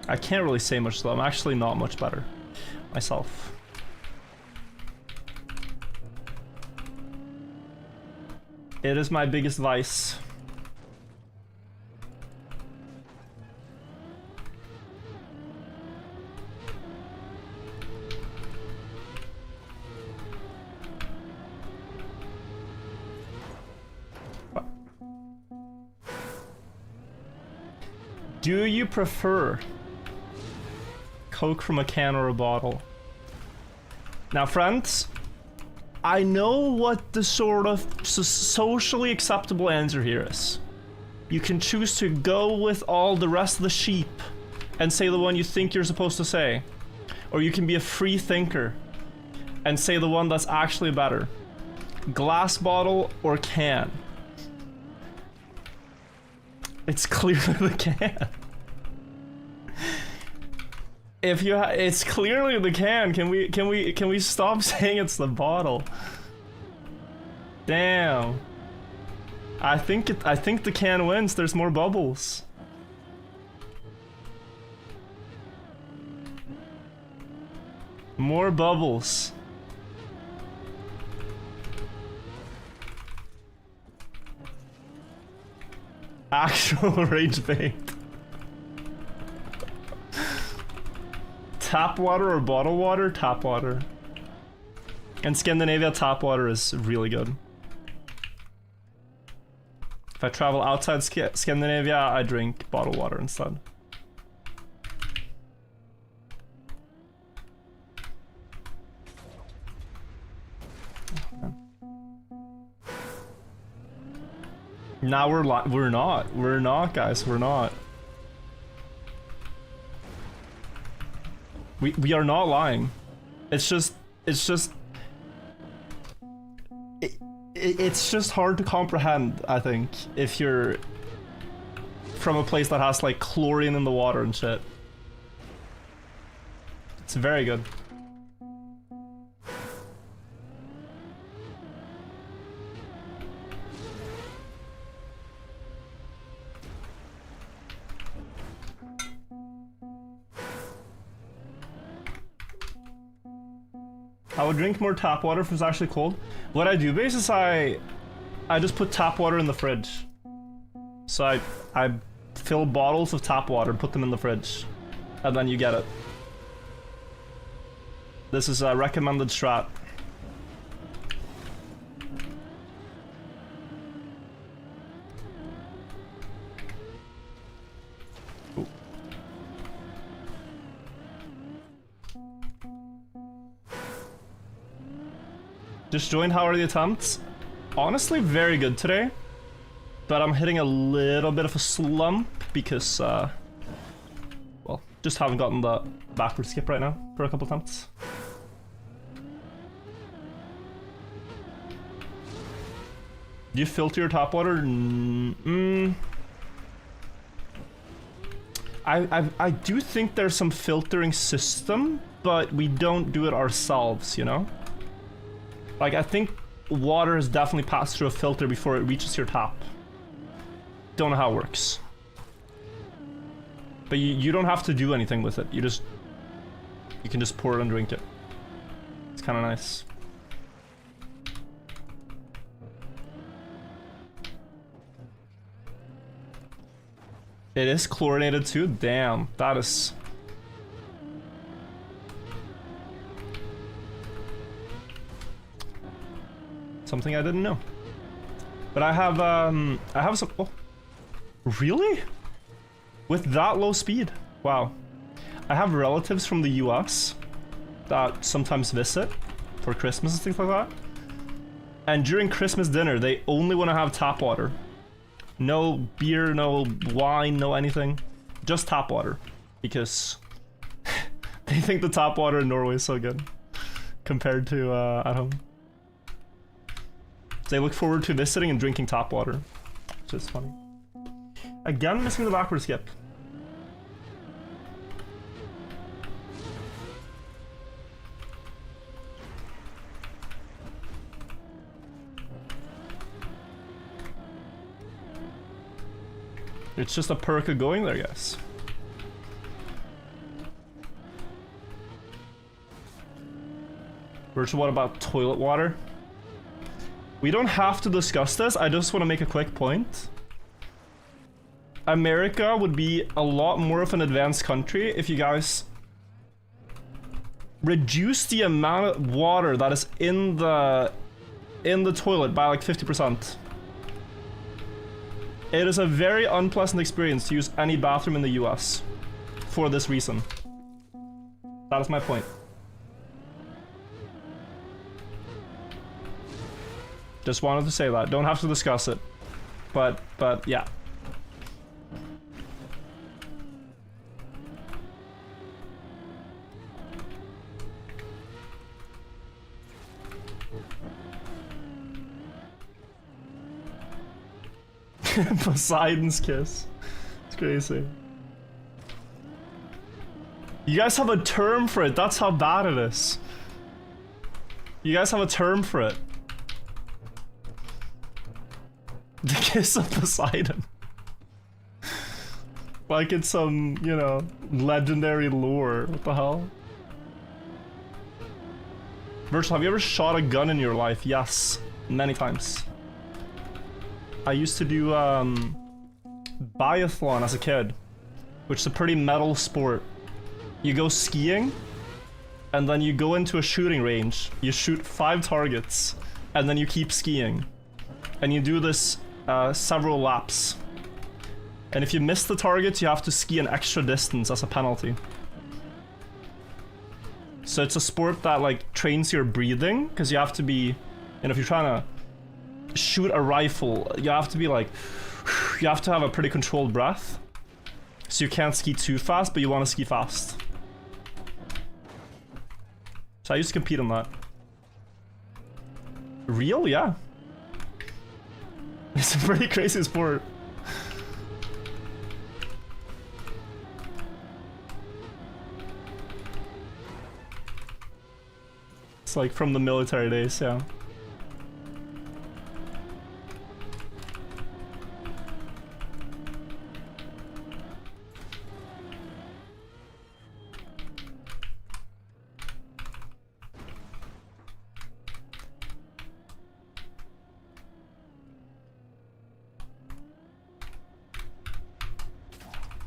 I can't really say much though. I'm actually not much better myself. It is my biggest vice. Do you prefer Coke from a can or a bottle? Now, friends, I know what the sort of socially acceptable answer here is. You can choose to go with all the rest of the sheep and say the one you think you're supposed to say. Or you can be a free thinker and say the one that's actually better. Glass bottle or can? It's clearly the can. If you it's clearly the can. Can we stop saying it's the bottle? Damn. I think the can wins. There's more bubbles. More bubbles. Actual rage bait. Tap water or bottled water? Tap water. In Scandinavia, tap water is really good. If I travel outside Scandinavia, I drink bottled water instead. Now we're not, guys, we're not. We are not lying. It's just hard to comprehend, I think, if you're from a place that has like chlorine in the water and shit. It's very good. I would drink more tap water if it was actually cold. What I do base is I just put tap water in the fridge. So I fill bottles of tap water and put them in the fridge. And then you get it. This is a recommended strat. Ooh. Just joined, how are the attempts? Honestly, very good today. But I'm hitting a little bit of a slump because, well, just haven't gotten the backward skip right now for a couple attempts. Do you filter your tap water? I do think there's some filtering system, but we don't do it ourselves, you know? Like, I think water has definitely passed through a filter before it reaches your tap. Don't know how it works. But you don't have to do anything with it. You can just pour it and drink it. It's kind of nice. It is chlorinated too? Damn, that is... something I didn't know. But I have some... Oh. Really? With that low speed? Wow. I have relatives from the US that sometimes visit for Christmas and things like that. And during Christmas dinner, they only want to have tap water. No beer, no wine, no anything. Just tap water. Because they think the tap water in Norway is so good compared to at home. They look forward to visiting and drinking tap water. Which is funny. Again, missing the backward skip. It's just a perk of going there, I guess. Virtual, what about toilet water? We don't have to discuss this, I just want to make a quick point. America would be a lot more of an advanced country if you guys reduce the amount of water that is in the toilet by like 50%. It is a very unpleasant experience to use any bathroom in the US for this reason. That is my point. Just wanted to say that. Don't have to discuss it. But yeah. Poseidon's kiss. It's crazy. You guys have a term for it. That's how bad it is. You guys have a term for it. The kiss of Poseidon. Like it's some, you know, legendary lore. What the hell? Virtual, have you ever shot a gun in your life? Yes. Many times. I used to do biathlon as a kid, which is a pretty metal sport. You go skiing, and then you go into a shooting range. You shoot 5 targets, and then you keep skiing. And you do this several laps. And if you miss the targets, you have to ski an extra distance as a penalty. So it's a sport that like trains your breathing, because you have to be, you know, if you're trying to shoot a rifle, you have to be like, you have to have a pretty controlled breath. So you can't ski too fast, but you want to ski fast. So I used to compete on that. Real? Yeah. It's a pretty crazy sport. It's like from the military days, yeah.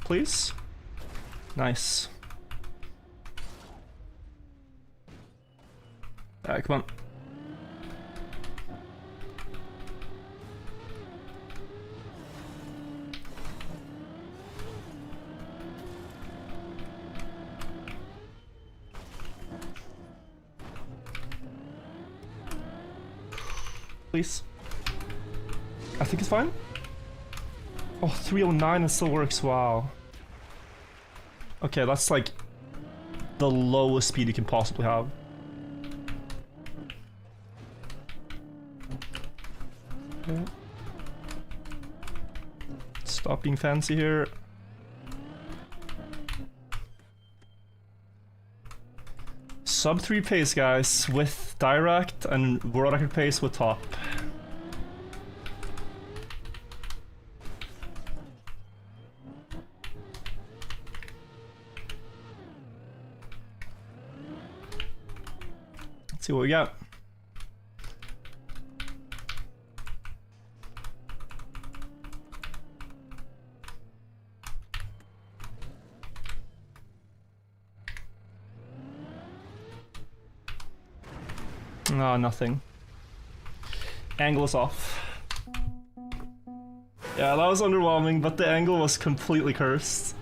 Please? Nice. Alright, come on. Please. I think it's fine. Oh, 309 and still works, wow. Okay, that's like the lowest speed you can possibly have. Okay. Stop being fancy here. Sub 3 pace, guys, with direct and world record pace with top. Let's see what we got. Oh, nothing. Angle is off. Yeah, that was underwhelming, but the angle was completely cursed.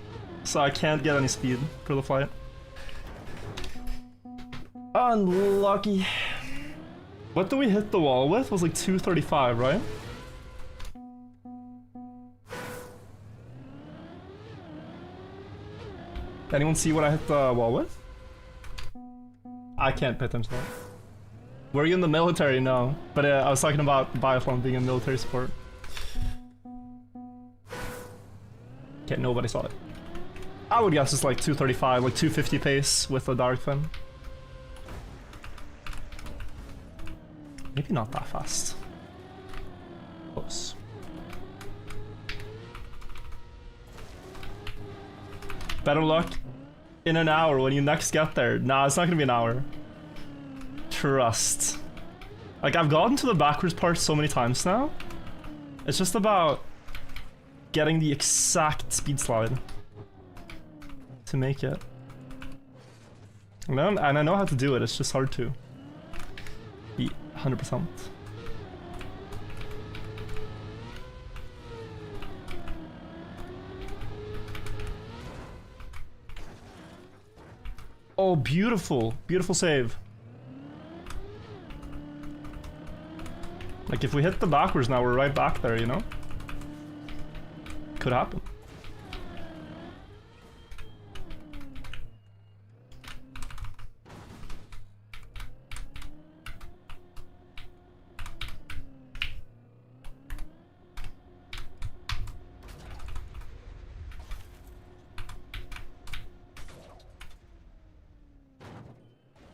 So I can't get any speed for the flight. Unlucky. What did we hit the wall with? It was like 235, right? Anyone see what I hit the wall with? I can't pay attention to that. Were you in the military? No. But I was talking about biathlon being a military sport. Okay, nobody saw it. I would guess it's like 235, like 250 pace with a direct fin. Maybe not that fast. Close. Better luck in an hour when you next get there. Nah, it's not gonna be an hour. Trust. Like, I've gotten to the backwards part so many times now. It's just about getting the exact speed slide to make it. And I know how to do it, it's just hard to be 100%. Oh, beautiful. Beautiful save. Like, if we hit the backwards now, we're right back there, you know? Could happen.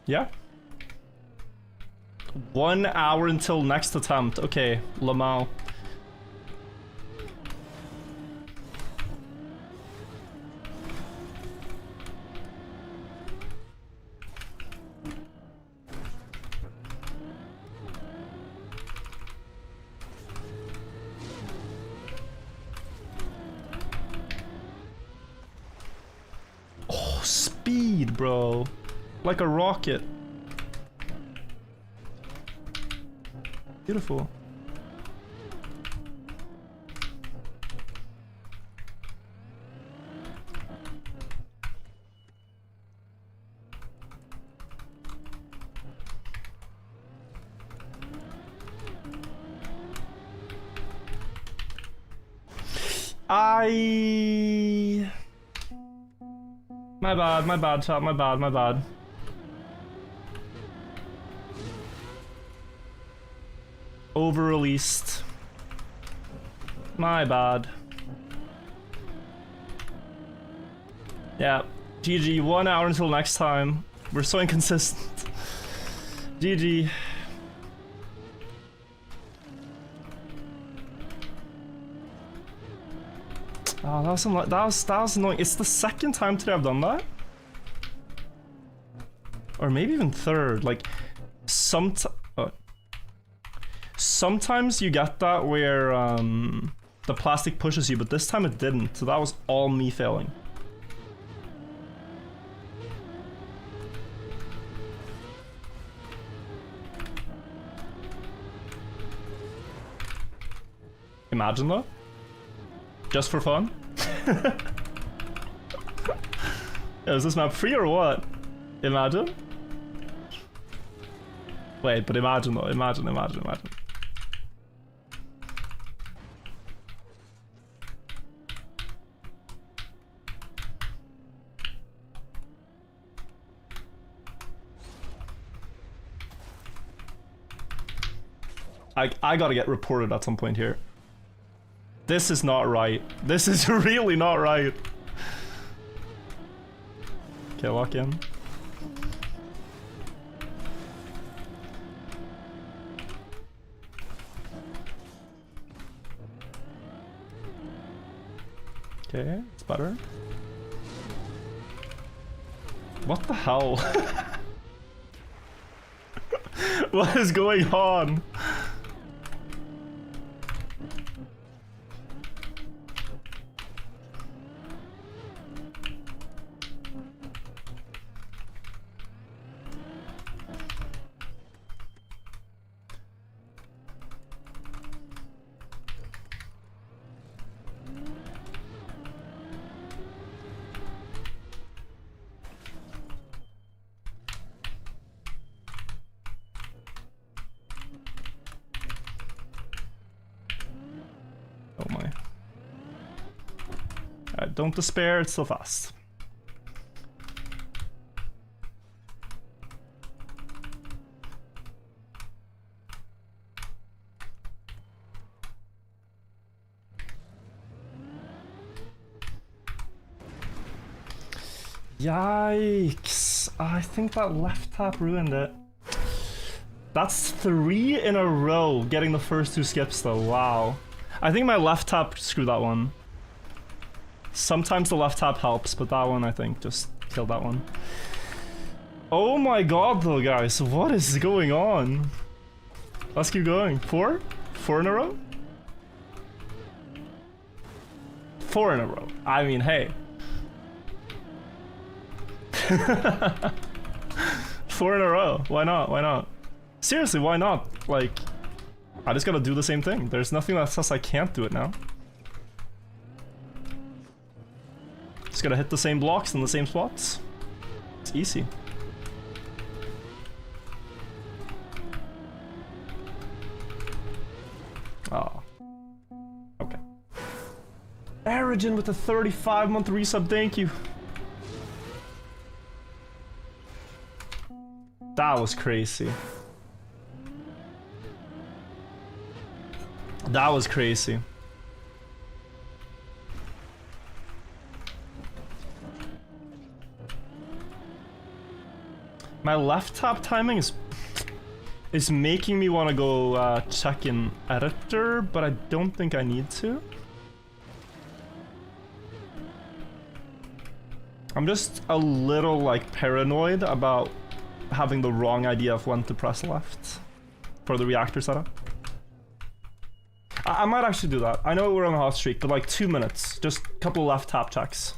Yeah. 1 hour until next attempt. Okay, Lamau. Oh, speed, bro. Like a rocket. Beautiful. My bad, chat, my bad. Over-released. My bad. Yeah, GG, 1 hour until next time. We're so inconsistent. GG. Oh, that was annoying. It's the second time today I've done that. Or maybe even third. Like, sometimes you get that where the plastic pushes you, but this time it didn't. So that was all me failing. Imagine though. Just for fun? Is this map free or what? Imagine? Wait, but imagine though, imagine. I gotta get reported at some point here. This is not right. This is really not right. Okay, lock in. Okay, it's better. What the hell? What is going on? Oh my. Alright, don't despair, it's still fast. Yikes. I think that left tap ruined it. That's 3 in a row getting the first 2 skips though, wow. I think my left tap screwed that one. Sometimes the left tap helps, but that one I think just killed that one. Oh my god though guys, what is going on? Let's keep going. 4? 4 in a row? 4 in a row. I mean, hey. 4 in a row. Why not? Why not? Seriously, why not? Like, I just gotta do the same thing. There's nothing that says I can't do it now. Just gotta hit the same blocks in the same spots. It's easy. Oh. Okay. Origin with a 35-month resub, thank you. That was crazy. That was crazy. My left tap timing is making me want to go check in editor, but I don't think I need to. I'm just a little like paranoid about having the wrong idea of when to press left for the reactor setup. I might actually do that. I know we're on a hot streak, but like 2 minutes. Just a couple left tap checks.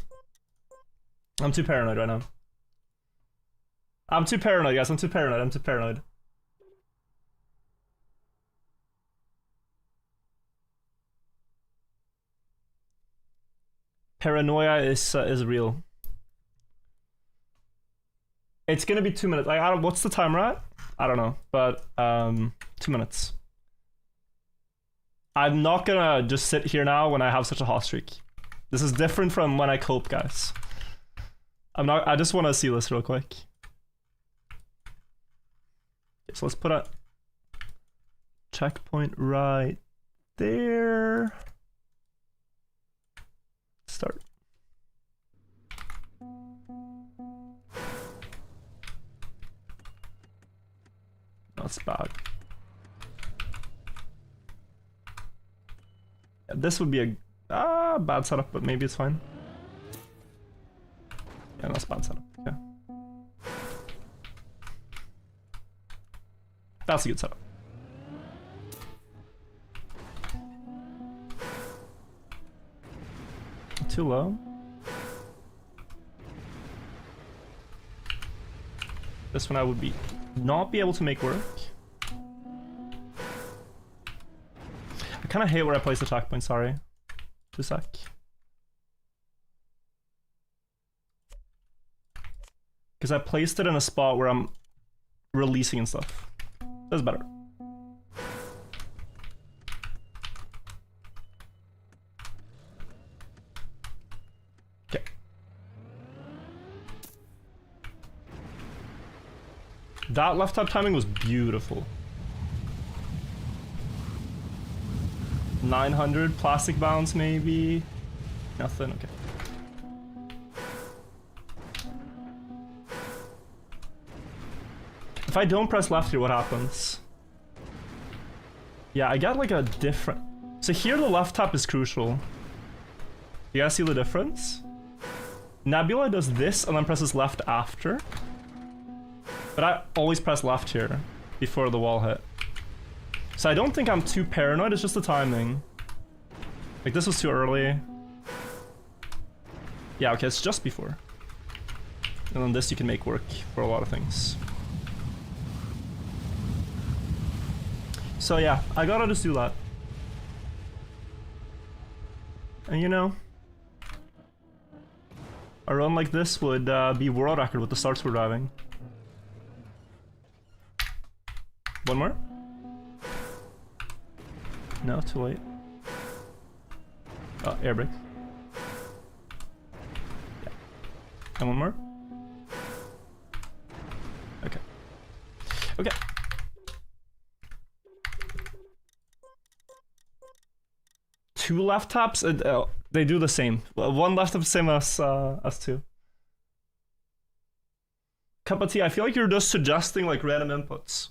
I'm too paranoid right now. I'm too paranoid, guys. I'm too paranoid. I'm too paranoid. Paranoia is real. It's gonna be 2 minutes. I don't. What's the timer at? I don't know, but 2 minutes. I'm not gonna just sit here now when I have such a hot streak. This is different from when I cope, guys. I'm not. I just want to see this real quick. Okay, so let's put a Checkpoint right there. Start. That's bad. Yeah, this would be a bad setup, but maybe it's fine. Yeah, that's bad setup. Yeah. That's a good setup. Too low. This one I would not be able to make work. I kind of hate where I place the checkpoint, sorry. 2 sec. Because I placed it in a spot where I'm releasing and stuff. That's better. Okay. That left tap timing was beautiful. 900 plastic bounce maybe. Nothing, okay. If I don't press left here, what happens? Yeah, I got like a different... So here the left tap is crucial. You guys see the difference? Nebula does this and then presses left after. But I always press left here before the wall hit. So I don't think I'm too paranoid, it's just the timing. Like this was too early. Yeah, okay, it's just before. And then this you can make work for a lot of things. So yeah, I gotta just do that. And you know, a run like this would be world record with the starts we're driving. One more? No, too late. Oh, air brake. Yeah. And one more? Okay. Okay. Two left taps? They do the same. One left tap, same as two. Cup of tea, I feel like you're just suggesting like random inputs.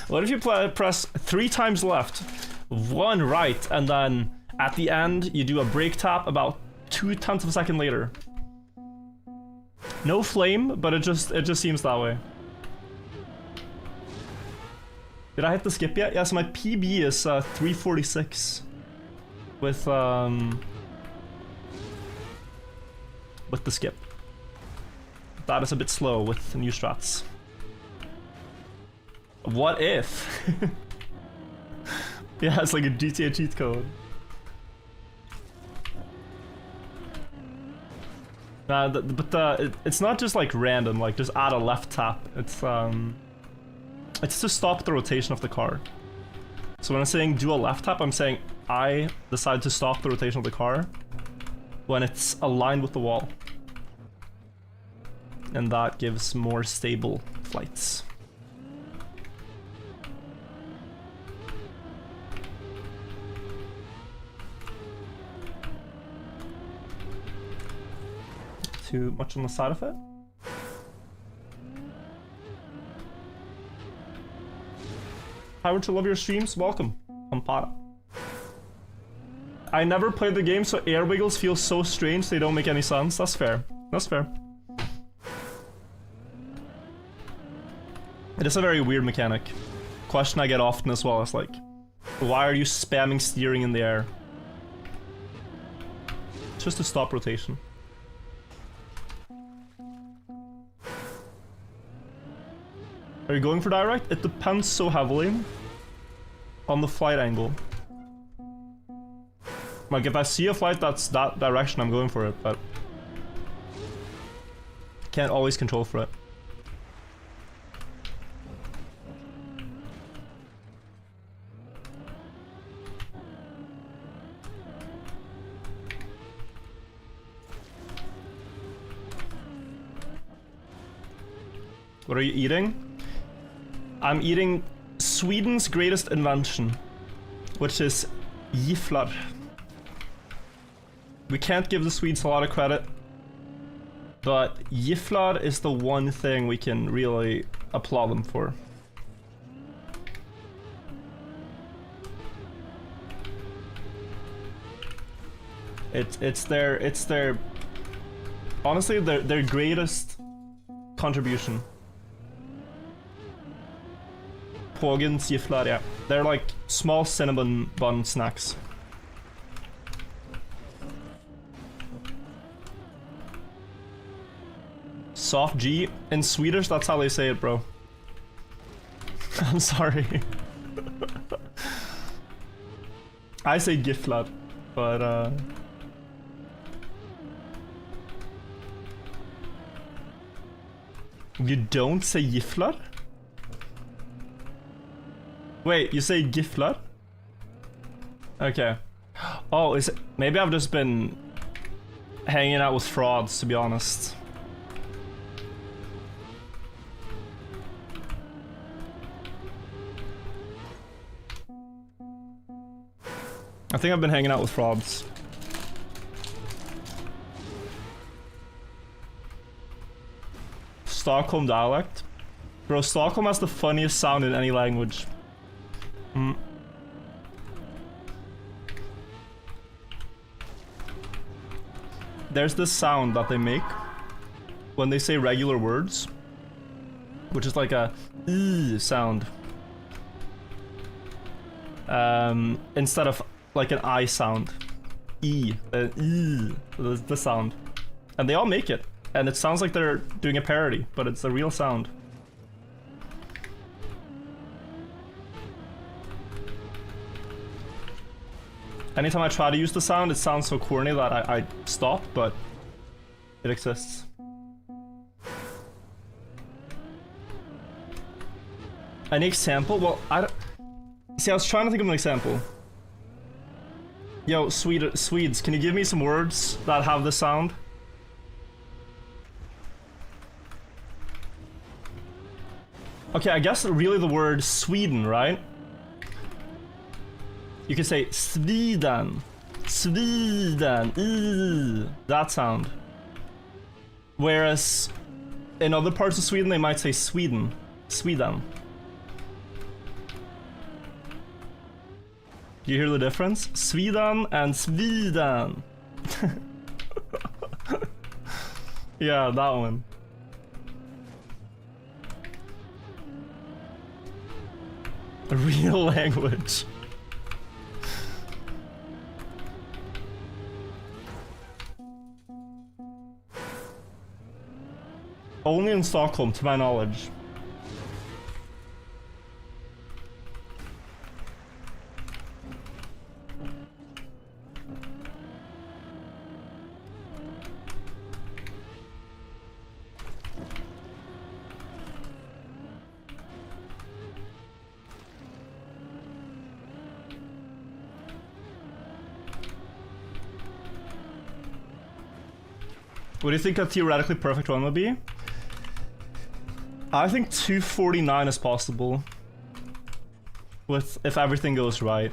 What if you press 3 times left, 1 right, and then at the end you do a brake tap about 0.2 of a second later? No flame, but it just seems that way. Did I hit the skip yet? Yeah, so my PB is 346 with the skip. That is a bit slow with new strats. What if? Yeah, it's like a GTA cheat code. It's not just like random, like just add a left tap. It's to stop the rotation of the car. So when I'm saying do a left tap, I'm saying I decide to stop the rotation of the car when it's aligned with the wall. And that gives more stable flights. Too much on the side of it. Howard, to love your streams, welcome. Ampara. I never played the game, so air wiggles feel so strange they don't make any sense. That's fair. That's fair. It is a very weird mechanic. Question I get often as well is like, why are you spamming steering in the air? It's just to stop rotation. Are you going for direct? It depends so heavily on the flight angle. Like if I see a flight that's that direction, I'm going for it, but can't always control for it. What are you eating? I'm eating Sweden's greatest invention, which is gifflar. We can't give the Swedes a lot of credit, but gifflar is the one thing we can really applaud them for. It's their honestly their greatest contribution. Pågens gifflar, yeah. They're like small cinnamon bun snacks. Soft G. In Swedish, that's how they say it, bro. I'm sorry. I say gifflar, but you don't say gifflar? Wait, you say gifflar? Okay. Oh, is it? Maybe I've just been hanging out with frauds, to be honest. I think I've been hanging out with frauds. Stockholm dialect? Bro, Stockholm has the funniest sound in any language. There's this sound that they make when they say regular words, which is like a sound. Instead of like an I sound. The sound. And they all make it. And it sounds like they're doing a parody, but it's a real sound. Anytime I try to use the sound, it sounds so corny that I stop, but it exists. Any example? Well, I don't... See, I was trying to think of an example. Yo, Swedes, can you give me some words that have this sound? Okay, I guess really the word Sweden, right? You can say Sweden, Sweden, that sound. Whereas in other parts of Sweden, they might say Sweden, Sweden. Do you hear the difference? Sweden and Sweden. Yeah, that one. A real language. Only in Stockholm, to my knowledge. What do you think a theoretically perfect run would be? I think 249 is possible. If everything goes right.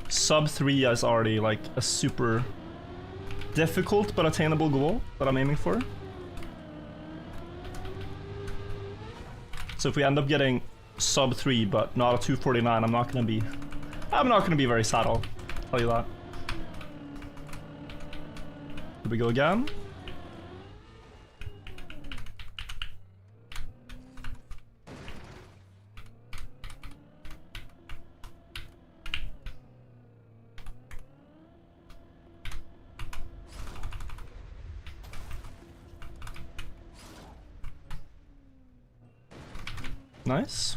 Sub 3 is already like a super difficult but attainable goal that I'm aiming for. So if we end up getting sub 3 but not a 249, I'm not gonna be very sad, I'll tell you that. Here we go again. Nice.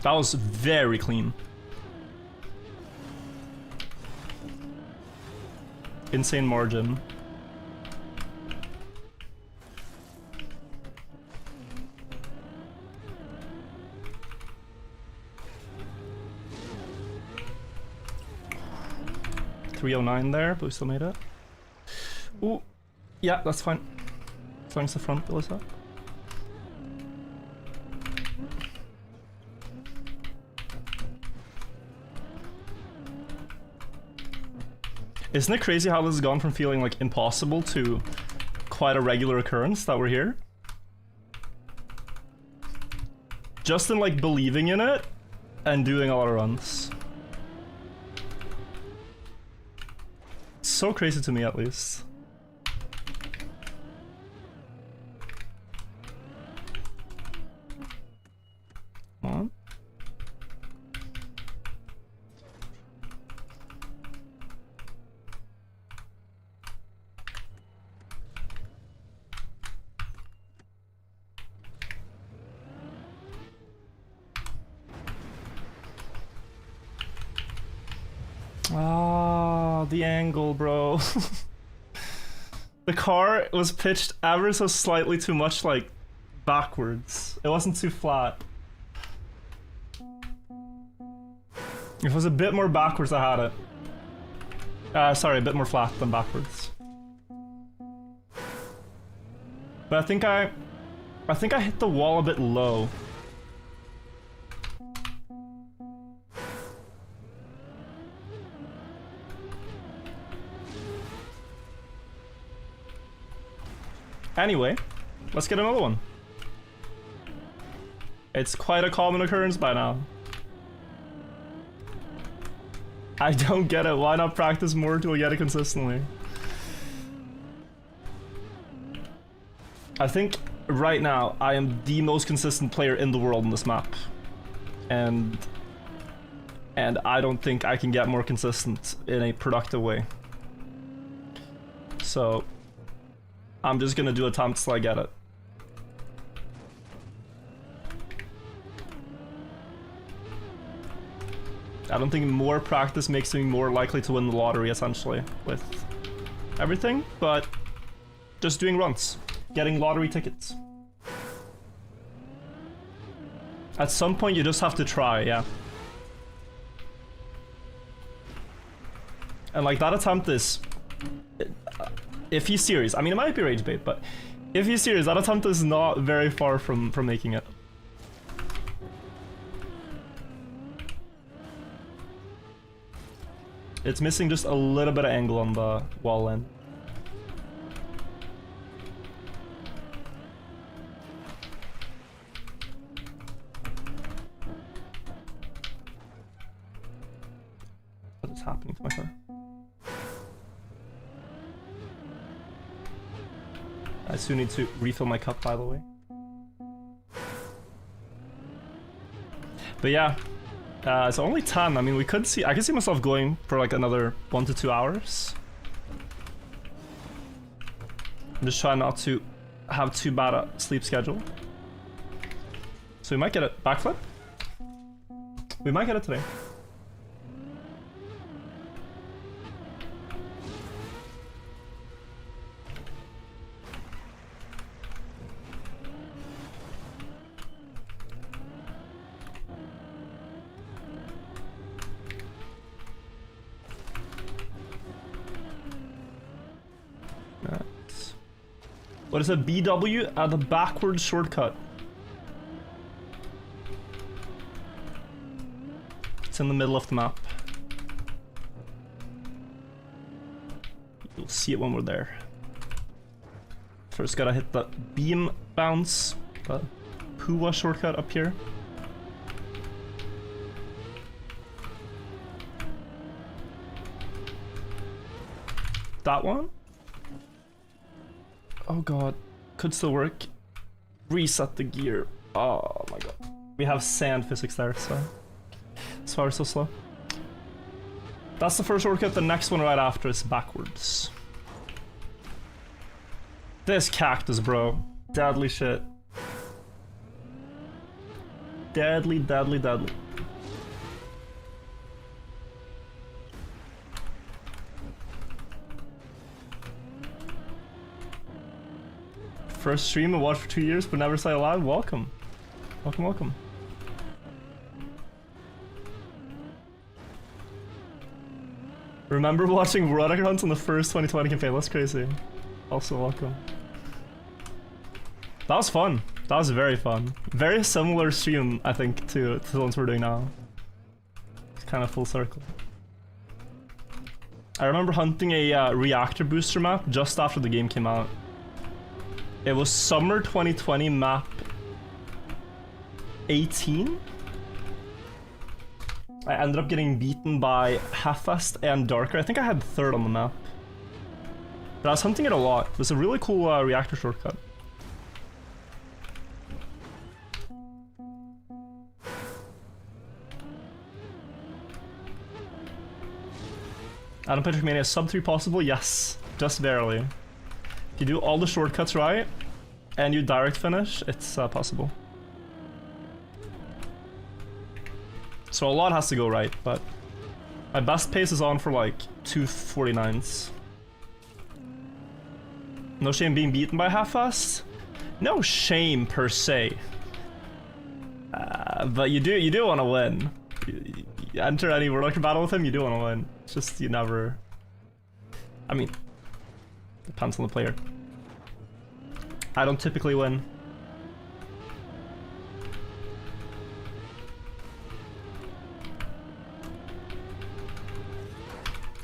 That was very clean. Insane margin. .309 there, but we still made it. Ooh, yeah, that's fine. As long as the front goes up. Isn't it crazy how this has gone from feeling like impossible to quite a regular occurrence that we're here? Just in like believing in it and doing a lot of runs. It's so crazy to me, at least. Come on. Ah, the angle, bro. The car was pitched ever so slightly too much, like, backwards. It wasn't too flat. If it was a bit more backwards, I had it. Sorry, a bit more flat than backwards. But I think I hit the wall a bit low. Anyway, let's get another one. It's quite a common occurrence by now. I don't get it. Why not practice more till we get it consistently? I think right now I am the most consistent player in the world in this map. And I don't think I can get more consistent in a productive way. So I'm just gonna do attempts till I get it. I don't think more practice makes me more likely to win the lottery, essentially, with everything, but just doing runs, getting lottery tickets. At some point you just have to try, yeah. And like that attempt is... if he's serious, I mean it might be rage bait, but if he's serious, that attempt is not very far from making it. It's missing just a little bit of angle on the wall end. What is happening to my car? I soon need to refill my cup, by the way. But yeah, it's only 10. I mean, I could see myself going for like another 1 to 2 hours. I'm just trying not to have too bad a sleep schedule. So we might get a backflip. We might get it today. What is a BW at the backwards shortcut? It's in the middle of the map. You'll see it when we're there. First gotta hit the beam bounce, the Pua shortcut up here. That one? Oh god, could still work. Reset the gear. Oh my god. We have sand physics there, so that's why we're so slow. That's the first shortcut, the next one right after is backwards. This cactus, bro. Deadly shit. Deadly, deadly, deadly. First stream I watched for 2 years but never say aloud. Welcome. Welcome, welcome. Remember watching World Record Hunt on the first 2020 campaign? That's crazy. Also welcome. That was fun. That was very fun. Very similar stream, I think, to the ones we're doing now. It's kind of full circle. I remember hunting a reactor booster map just after the game came out. It was summer 2020 map 18. I ended up getting beaten by Hellfest and Darker. I think I had third on the map. But I was hunting it a lot. It was a really cool reactor shortcut. Adam Patrick Mania, sub 3 possible? Yes, just barely. If you do all the shortcuts right, and you direct finish, it's possible. So a lot has to go right, but my best pace is on for like 2:49s. No shame being beaten by Hellfest? No shame per se. But you do want to win. You enter any World Electric battle with him, you do want to win. It's just you never... I mean, depends on the player. I don't typically win.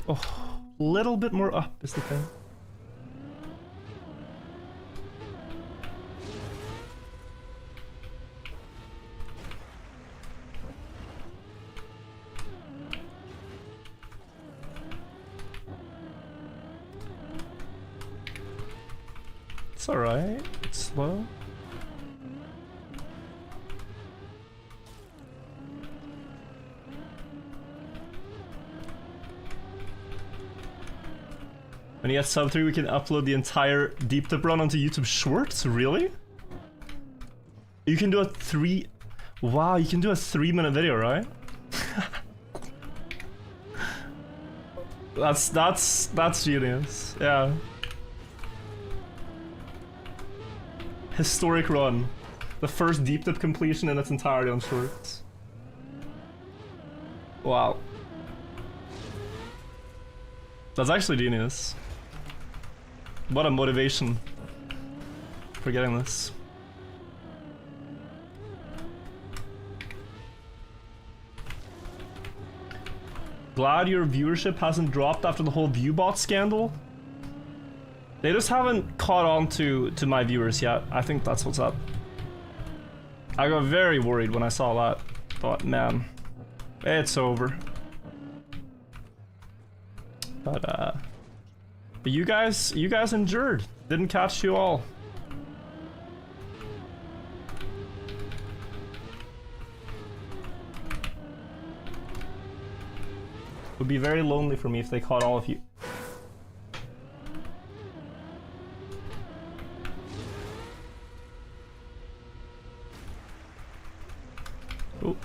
Oh, little bit more up is the thing. It's alright, it's slow. When you get sub 3, we can upload the entire Deep Dip run onto YouTube Shorts? Really? You can do a 3... Wow, you can do a 3-minute video, right? That's genius, yeah. Historic run. The first Deep Dip completion in its entirety on Shorts. Wow. That's actually genius. What a motivation for getting this. Glad your viewership hasn't dropped after the whole Viewbot scandal. They just haven't caught on to my viewers yet. I think that's what's up. I got very worried when I saw that. Thought, man, it's over. But you guys endured. Didn't catch you all. Would be very lonely for me if they caught all of you. Oh.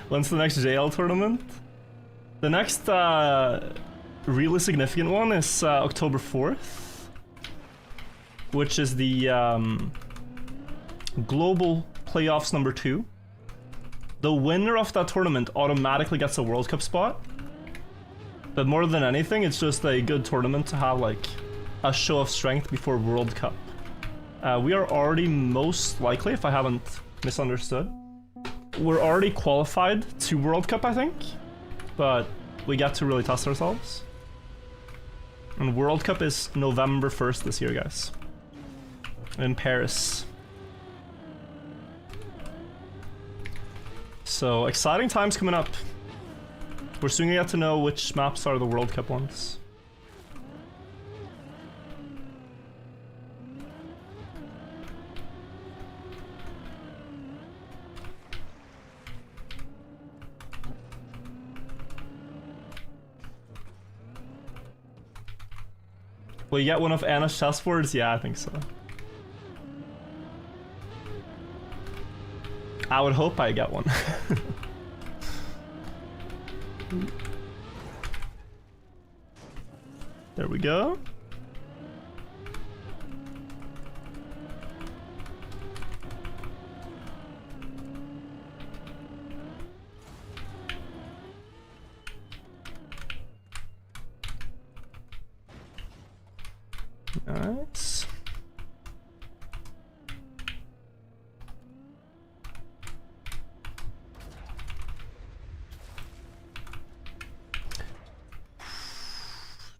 When's the next JL tournament? The next really significant one is October 4th, which is the Global Playoffs number 2. The winner of that tournament automatically gets a World Cup spot. But more than anything, it's just a good tournament to have like a show of strength before World Cup. We are already most likely, if I haven't misunderstood, we're already qualified to World Cup, I think. But we get to really test ourselves. And World Cup is November 1st this year, guys. In Paris. So, exciting times coming up. We're soon gonna get to know which maps are the World Cup ones. Will you get one of Anna's chessboards? Yeah, I think so. I would hope I get one. There we go. Nice.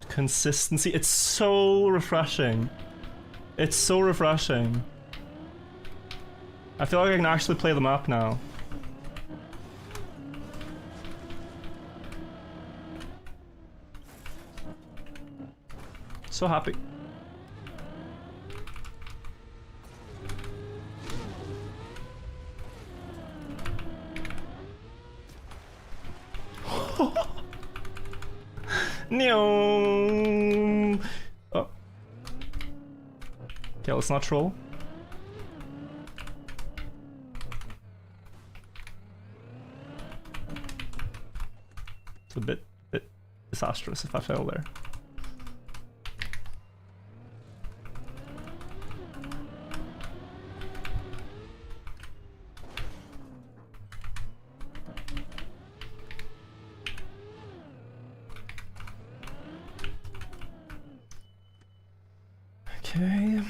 Consistency. It's so refreshing. It's so refreshing. I feel like I can actually play the map now. So happy. No. Oh. Okay, let's not troll. It's a bit disastrous if I fail there. Okay.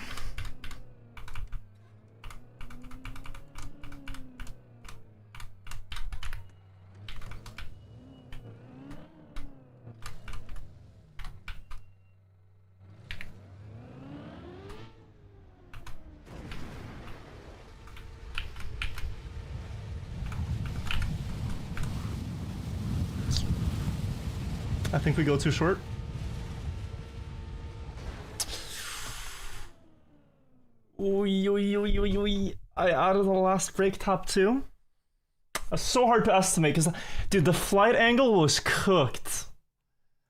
I think we go too short. I added the last break top too. That's so hard to estimate because, dude, the flight angle was cooked.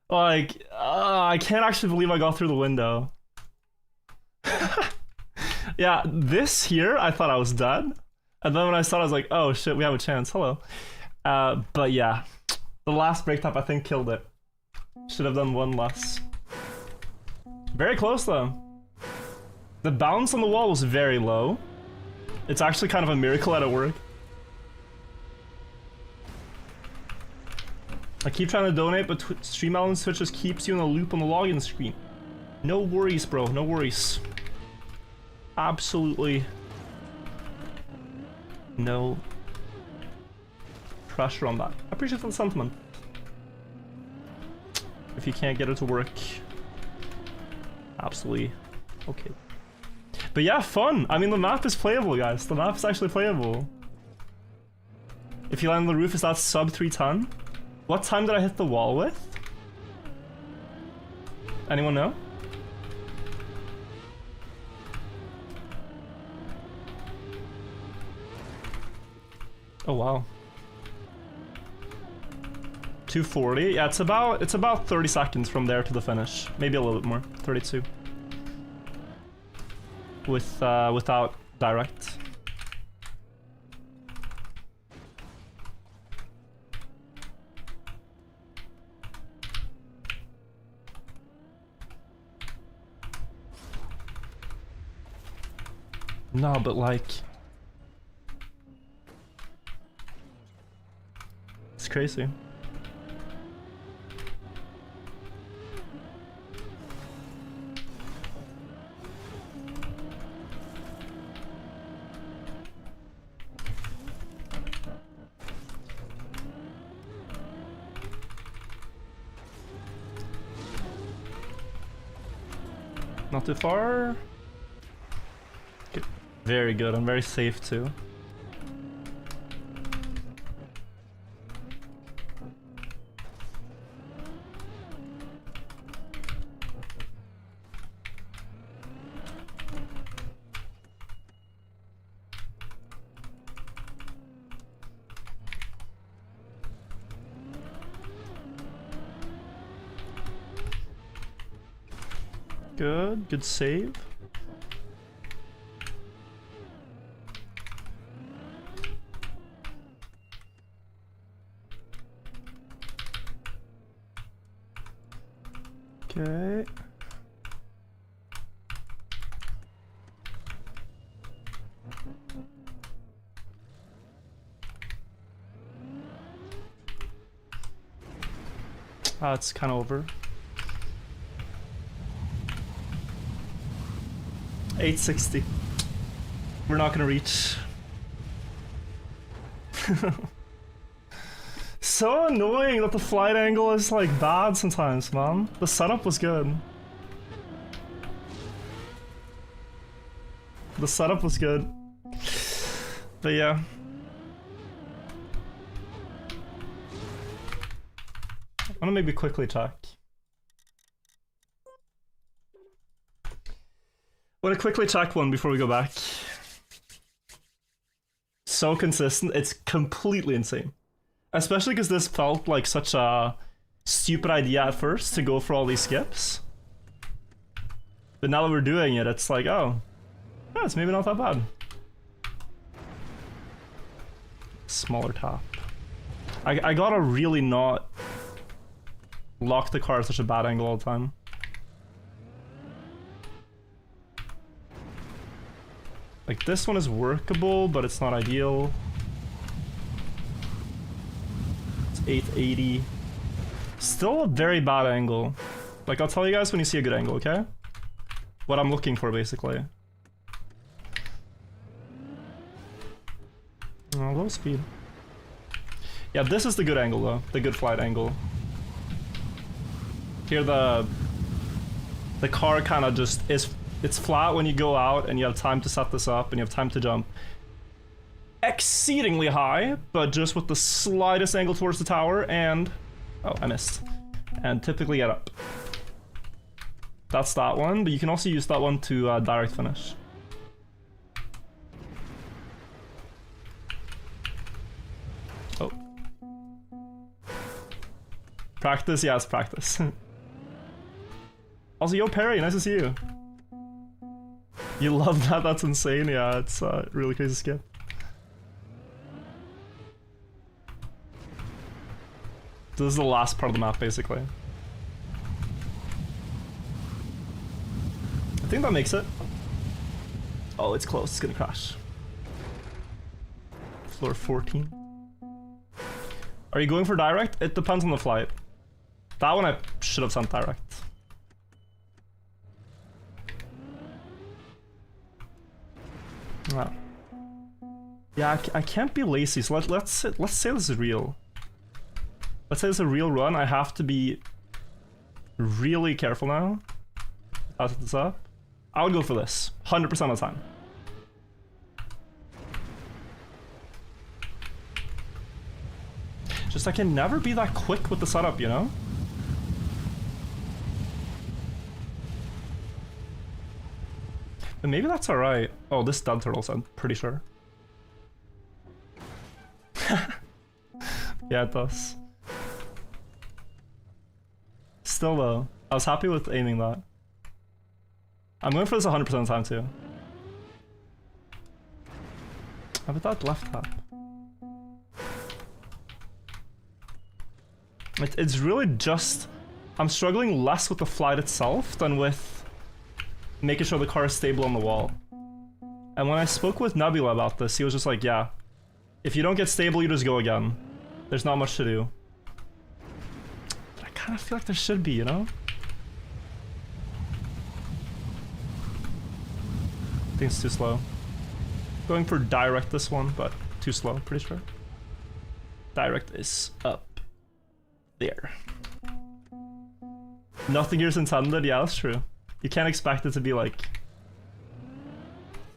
Like, I can't actually believe I got through the window. Yeah, this here, I thought I was dead. And then when I saw it, I was like, oh shit, we have a chance. Hello. But yeah, the last break top I think killed it. Should have done one less. Very close though. The bounce on the wall was very low. It's actually kind of a miracle that it worked. I keep trying to donate, but StreamElements Switch just keeps you in a loop on the login screen. No worries, bro. No worries. Absolutely no pressure on that. I appreciate the sentiment. If you can't get it to work, absolutely okay. But yeah, fun. I mean, the map is playable, guys. The map is actually playable. If you land on the roof, is that sub 3 ton? What time did I hit the wall with? Anyone know? Oh wow. 240. Yeah, it's about 30 seconds from there to the finish. Maybe a little bit more. 32. Without direct. No, but like, it's crazy. Not too far. Good. Very good. I'm very safe too. Good save. Okay. Ah, it's kind of over. 860. We're not gonna reach. So annoying that the flight angle is like bad sometimes, man. The setup was good. The setup was good. But yeah. I'm gonna maybe quickly check. I'm gonna quickly check one before we go back. So consistent, it's completely insane. Especially because this felt like such a stupid idea at first to go for all these skips. But now that we're doing it, it's like, oh, yeah, it's maybe not that bad. Smaller top. I gotta really not lock the car at such a bad angle all the time. Like, this one is workable, but it's not ideal. It's 880. Still a very bad angle. Like, I'll tell you guys when you see a good angle, okay? What I'm looking for, basically. Oh, low speed. Yeah, this is the good angle, though. The good flight angle. Here, the car kind of just is... It's flat when you go out and you have time to set this up and you have time to jump exceedingly high, but just with the slightest angle towards the tower and... Oh, I missed. And typically get up. That's that one, but you can also use that one to direct finish. Oh. Practice? Yes, practice. Also, yo Perry, nice to see you. You love that? That's insane. Yeah, it's really crazy skip. This is the last part of the map, basically. I think that makes it. Oh, it's close. It's gonna crash. Floor 14. Are you going for direct? It depends on the flight. That one I should have sent direct. Wow. Yeah, I can't be lazy, so let's say this is real. Let's say it's a real run. I have to be really careful now. I'll set this up. I would go for this 100% of the time. Just I can never be that quick with the setup, you know? But maybe that's alright. Oh, this dead turtles, I'm pretty sure. Yeah, it does. Still though, I was happy with aiming that. I'm going for this 100% of the time too. How about that left tap? It's really just... I'm struggling less with the flight itself than with making sure the car is stable on the wall. And when I spoke with Nebula about this, he was just like, yeah, if you don't get stable, you just go again. There's not much to do. But I kind of feel like there should be, you know? I think it's too slow. Going for direct this one, but too slow, pretty sure. Direct is up there. Nothing here's intended, yeah, that's true. You can't expect it to be like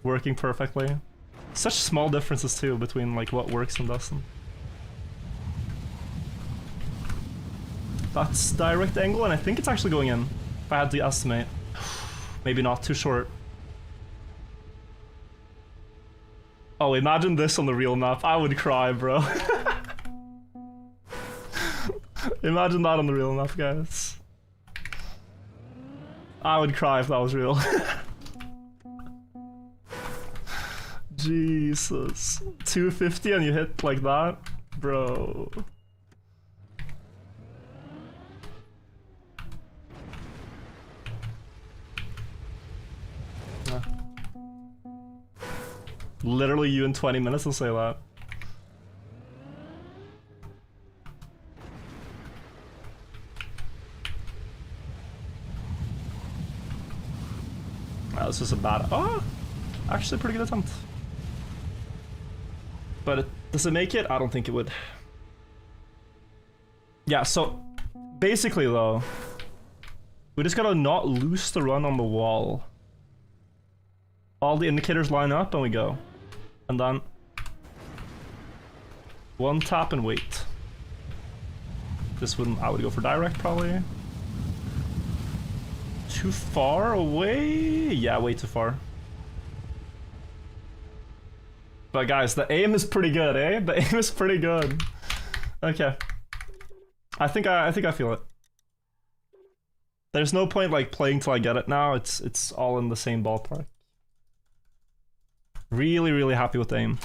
working perfectly. Such small differences too between like what works and doesn't. That's direct angle and I think it's actually going in. If I had to estimate. Maybe not, too short. Oh, imagine this on the real map. I would cry, bro. Imagine that on the real map, guys. I would cry if that was real. Jesus. 250 and you hit like that? Bro. Yeah. Literally you in 20 minutes will say that. this was a bad... Oh! Actually, a pretty good attempt. But does it make it? I don't think it would. Yeah, so basically though, we just gotta not lose the run on the wall. All the indicators line up and we go. And then one tap and wait. This wouldn't... I would go for direct probably. Too far away? Yeah, way too far. But guys, the aim is pretty good, eh? The aim is pretty good. Okay. I think I feel it. There's no point like playing till I get it now. It's all in the same ballpark. Really, really happy with the aim.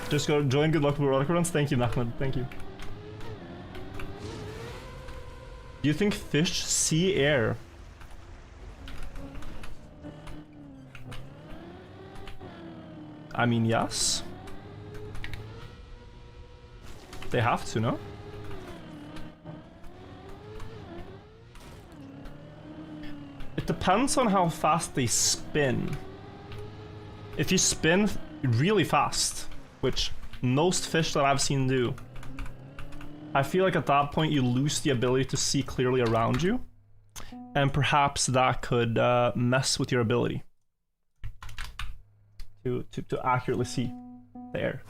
Just go join Good Luck with Erotica runs. Thank you, Nachman. Thank you. Do you think fish see air? I mean, yes. They have to, no? It depends on how fast they spin. If you spin really fast, which most fish that I've seen do, I feel like at that point you lose the ability to see clearly around you, and perhaps that could mess with your ability to accurately see the air.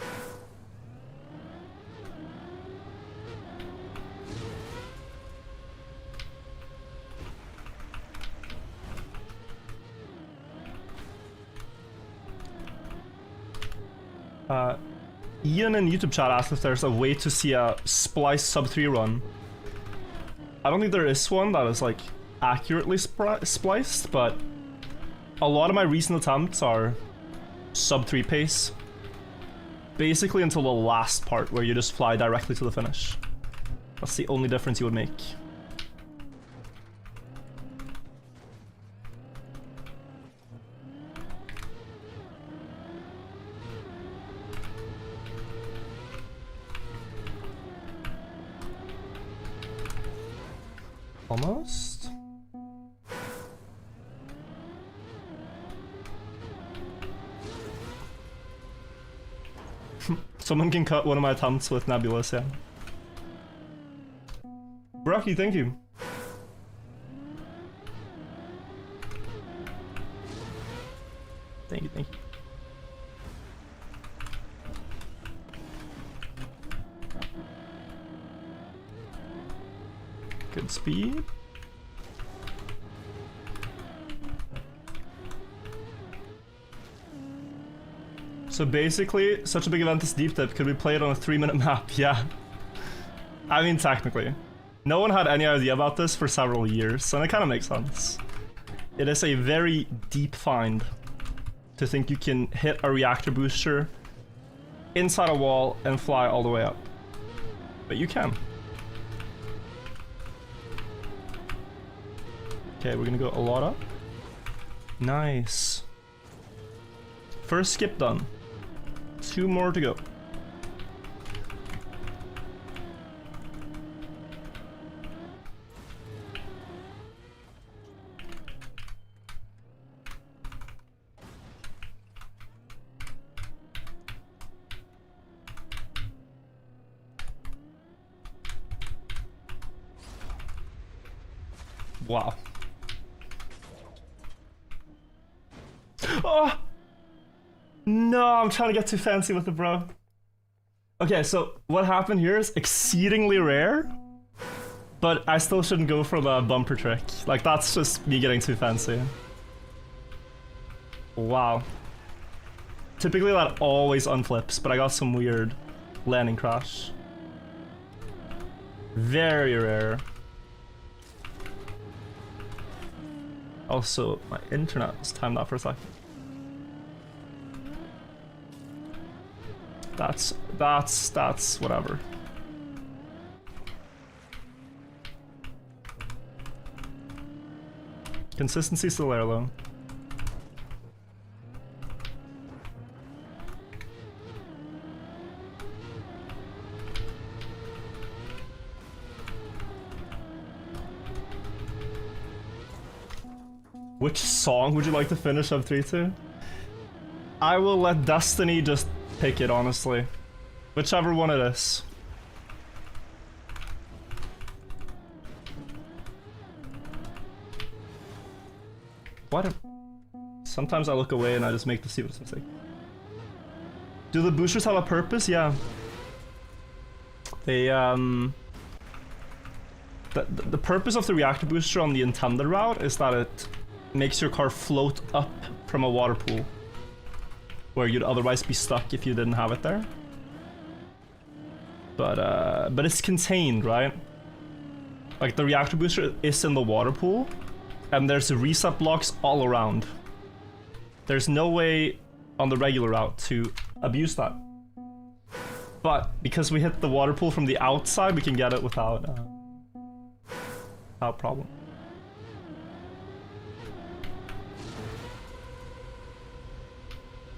Ian in YouTube chat asked if there's a way to see a splice sub 3 run. I don't think there is one that is like accurately spliced, but a lot of my recent attempts are sub 3 pace. Basically until the last part where you just fly directly to the finish. That's the only difference you would make. Almost. Someone can cut one of my attempts with Nebulous, yeah. Brocky, thank you. Thank you, thank you. Good speed. So basically, such a big event as Deep Dip could be played on a 3-minute map, yeah. I mean, technically. No one had any idea about this for several years, and it kind of makes sense. It is a very deep find to think you can hit a reactor booster inside a wall and fly all the way up. But you can. Okay, we're gonna go a lot up. Nice. First skip done. 2 more to go. Wow. Oh! No, I'm trying to get too fancy with it, bro. Okay, so what happened here is exceedingly rare, but I still shouldn't go for the bumper trick. Like, that's just me getting too fancy. Wow. Typically that always unflips, but I got some weird landing crash. Very rare. Also, my internet was timed out for a second. That's whatever. Consistency still there though. Which song would you like to finish sub 3 to? I will let Destiny just pick it, honestly. Whichever one it is. What? Sometimes I look away and I just make the stupidest mistake. Do the boosters have a purpose? Yeah. They, The purpose of the reactor booster on the intended route is that it makes your car float up from a water pool, where you'd otherwise be stuck if you didn't have it there. But it's contained, right? Like, the reactor booster is in the water pool, and there's reset blocks all around. There's no way on the regular route to abuse that. But because we hit the water pool from the outside, we can get it without problem.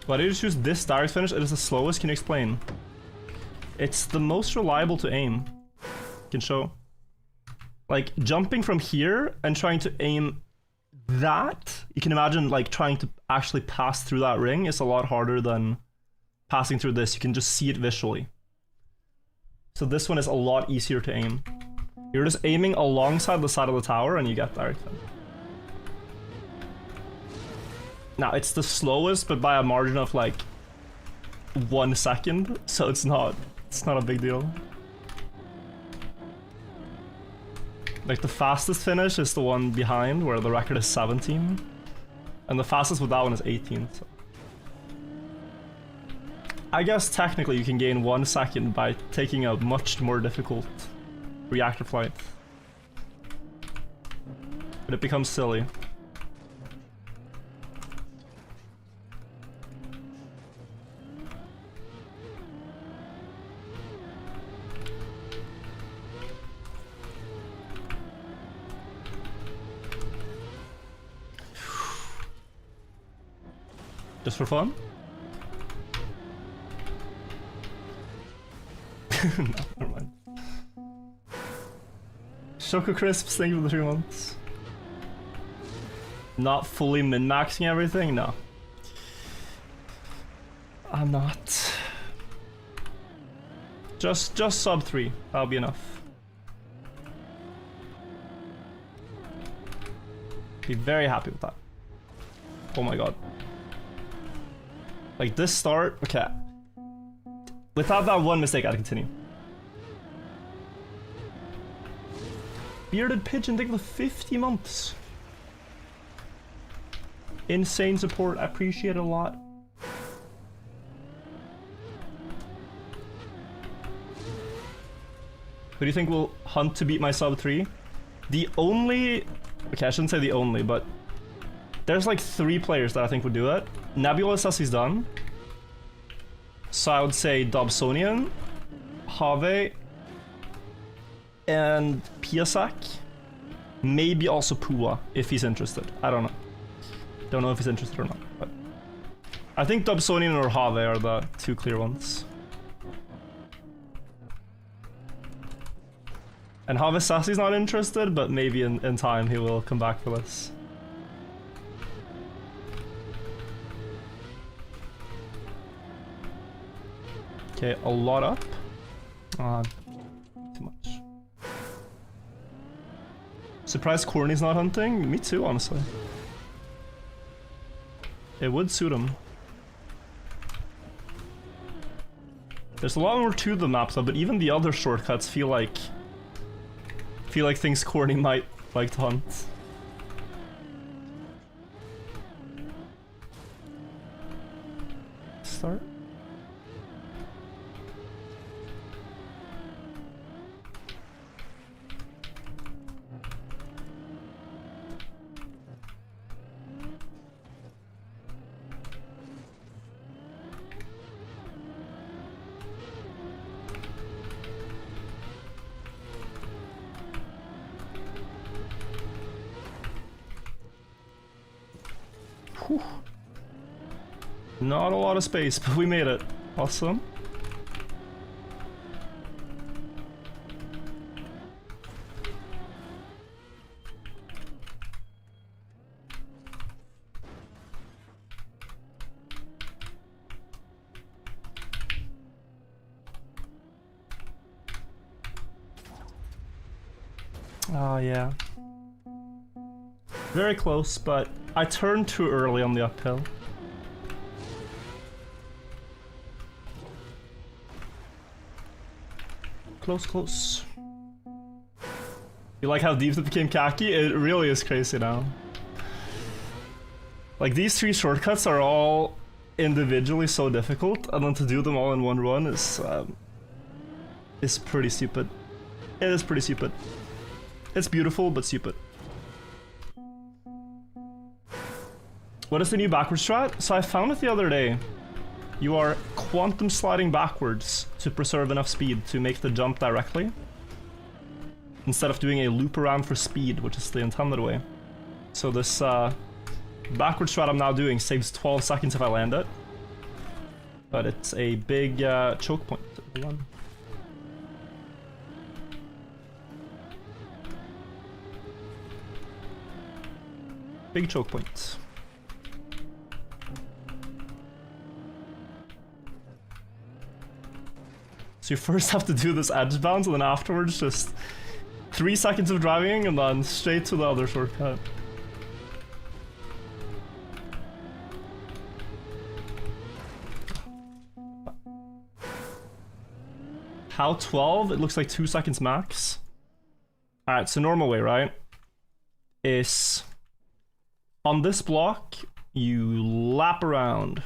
Why did you choose this direct finish? It is the slowest. Can you explain? It's the most reliable to aim. Can show. Like, jumping from here and trying to aim that, you can imagine, like, trying to actually pass through that ring is a lot harder than passing through this. You can just see it visually. So this one is a lot easier to aim. You're just aiming alongside the side of the tower and you get direct finish. Now, it's the slowest, but by a margin of like 1 second, so it's not a big deal. Like, the fastest finish is the one behind, where the record is 17. And the fastest with that one is 18, so. I guess technically you can gain 1 second by taking a much more difficult reactor flight. But it becomes silly. Just for fun? No, never mind. Choco Crisps, thank you for the 3 months. Not fully min-maxing everything? No. I'm not. Just sub 3. That'll be enough. Be very happy with that. Oh my god. Like, this start, okay. Without that one mistake, I'd continue. Bearded Pigeon, thank you for 50 months. Insane support, I appreciate it a lot. Who do you think will hunt to beat my sub 3? The only... Okay, I shouldn't say the only, but... There's like 3 players that I think would do it. Nebula says he's done. So I would say Dobsonian, Have, and Piasak. Maybe also Pua, if he's interested. I don't know. Don't know if he's interested or not, but... I think Dobsonian or Have are the 2 clear ones. And Have says he's not interested, but maybe in time he will come back for this. Okay, a lot up. Too much. Surprised Corny's not hunting? Me too, honestly. It would suit him. There's a lot more to the map though, but even the other shortcuts feel like things Corny might like to hunt. Start. Whew. Not a lot of space, but we made it. Awesome. Oh, yeah. Very close, but I turned too early on the uphill. Close, close. You like how deep it became khaki? It really is crazy now. Like, these 3 shortcuts are all individually so difficult, and then to do them all in one run is pretty stupid. It is pretty stupid. It's beautiful, but stupid. What is the new backward strat? So I found it the other day. You are quantum sliding backwards to preserve enough speed to make the jump directly, instead of doing a loop around for speed, which is the intended way. So this backward strat I'm now doing saves 12 seconds if I land it, but it's a big choke point. Big choke point. So you first have to do this edge bounce, and then afterwards just 3 seconds of driving, and then straight to the other shortcut. How 12? It looks like 2 seconds max. Alright, so normal way, right? Is on this block, you lap around,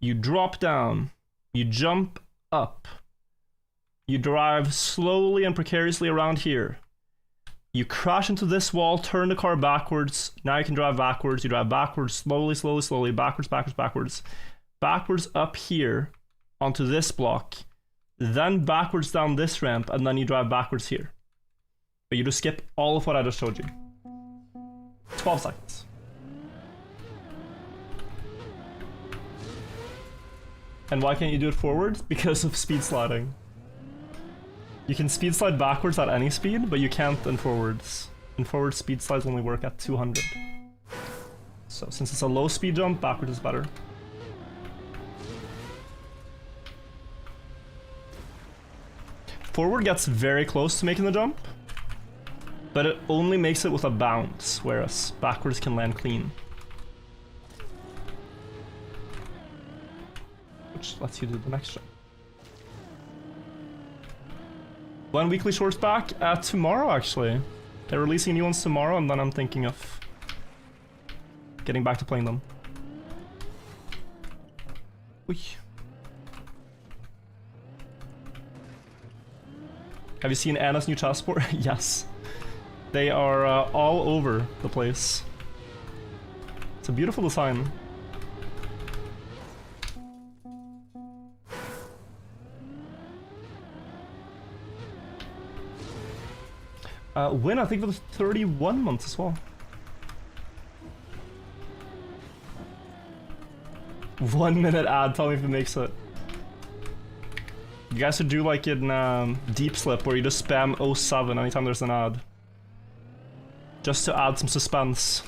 you drop down, you jump up, you drive slowly and precariously around here, you crash into this wall, turn the car backwards, now you can drive backwards, you drive backwards, slowly, slowly, slowly, backwards, backwards, backwards, backwards up here onto this block, then backwards down this ramp, and then you drive backwards here. But you just skip all of what I just showed you. 12 seconds. And why can't you do it forward? Because of speed sliding. You can speed slide backwards at any speed, but you can't in forwards. In forwards, speed slides only work at 200. So since it's a low speed jump, backwards is better. Forward gets very close to making the jump, but it only makes it with a bounce, whereas backwards can land clean. Which lets you do the next jump. When weekly shorts back? Tomorrow, actually. They're releasing new ones tomorrow, and then I'm thinking of getting back to playing them. Uy. Have you seen Anna's new passport? Yes. They are all over the place. It's a beautiful design. Win, I think, for the 31 months as well. 1 minute ad, tell me if it makes it. You guys should do like in Deep Slip, where you just spam 07 anytime there's an ad. Just to add some suspense.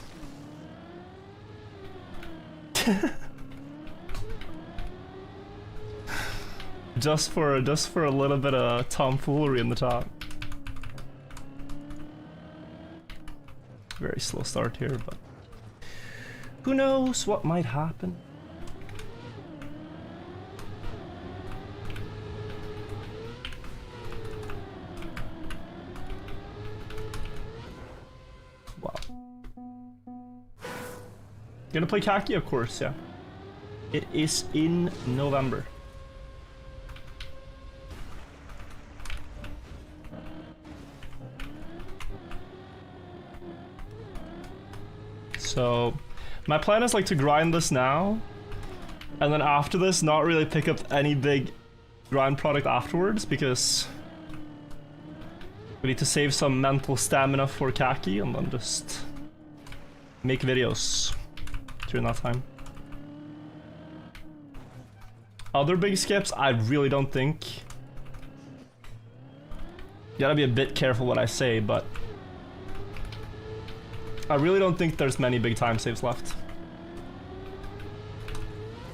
just for a little bit of tomfoolery in the top. Very slow start here, but who knows what might happen. Wow. You gonna play khaki? Of course, yeah. It is in November. So, my plan is like to grind this now, and then after this not really pick up any big grind product afterwards, because we need to save some mental stamina for khaki, and then just make videos during that time. Other big skips, I really don't think. You gotta be a bit careful what I say, but I really don't think there's many big time saves left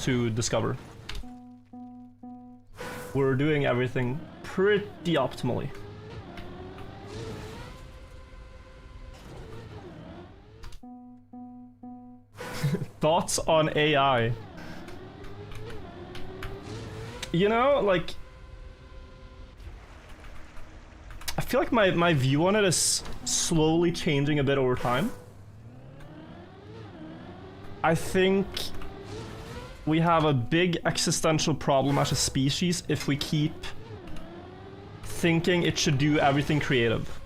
to discover. We're doing everything pretty optimally. Thoughts on AI? You know, like, I feel like my view on it is slowly changing a bit over time. I think we have a big existential problem as a species if we keep thinking it should do everything creative.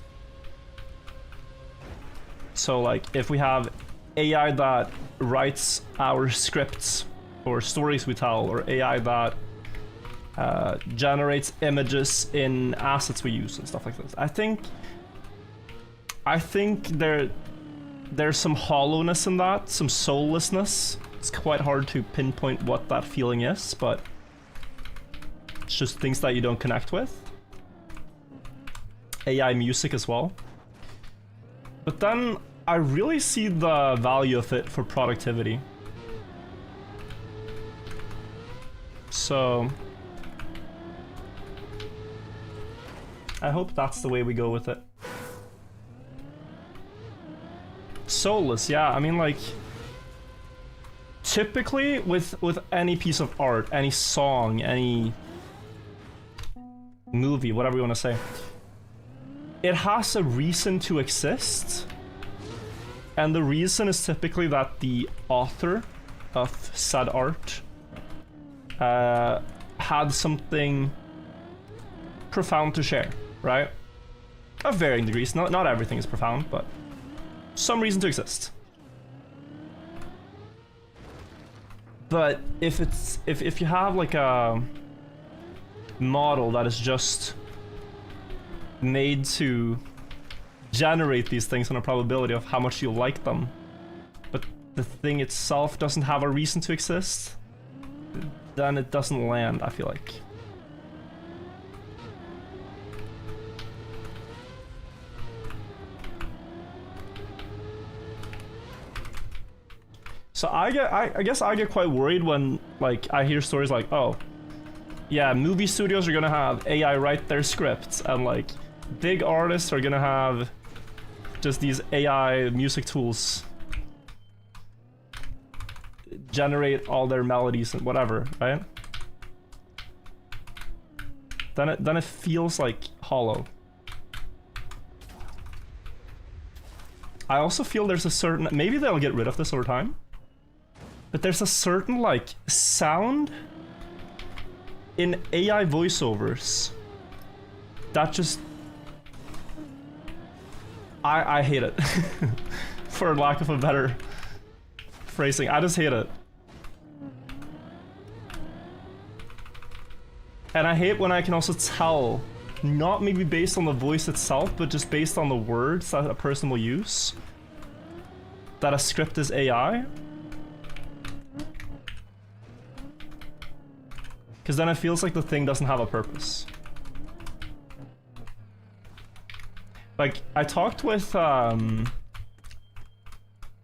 So like, if we have AI that writes our scripts or stories we tell, or AI that generates images in assets we use and stuff like this, I think there's some hollowness in that, some soullessness. It's quite hard to pinpoint what that feeling is, but it's just things that you don't connect with. AI music as well. But then I really see the value of it for productivity. So I hope that's the way we go with it. Soulless, yeah, I mean, like, typically with any piece of art, any song, any movie, whatever you want to say, it has a reason to exist, and the reason is typically that the author of said art had something profound to share, right? Of varying degrees, not everything is profound, but some reason to exist. But if you have like a model that is just made to generate these things on a probability of how much you like them, but the thing itself doesn't have a reason to exist, then it doesn't land, I feel like. So I guess I get quite worried when, like, I hear stories like, oh, yeah, movie studios are gonna have AI write their scripts, and like big artists are gonna have just these AI music tools generate all their melodies and whatever, right? Then it feels like hollow. I also feel there's a certain, maybe they'll get rid of this over time, but there's a certain like sound in AI voiceovers that just, I hate it. For lack of a better phrasing, I just hate it. And I hate when I can also tell, not maybe based on the voice itself, but just based on the words that a person will use, that a script is AI. Because then it feels like the thing doesn't have a purpose. Like, I talked with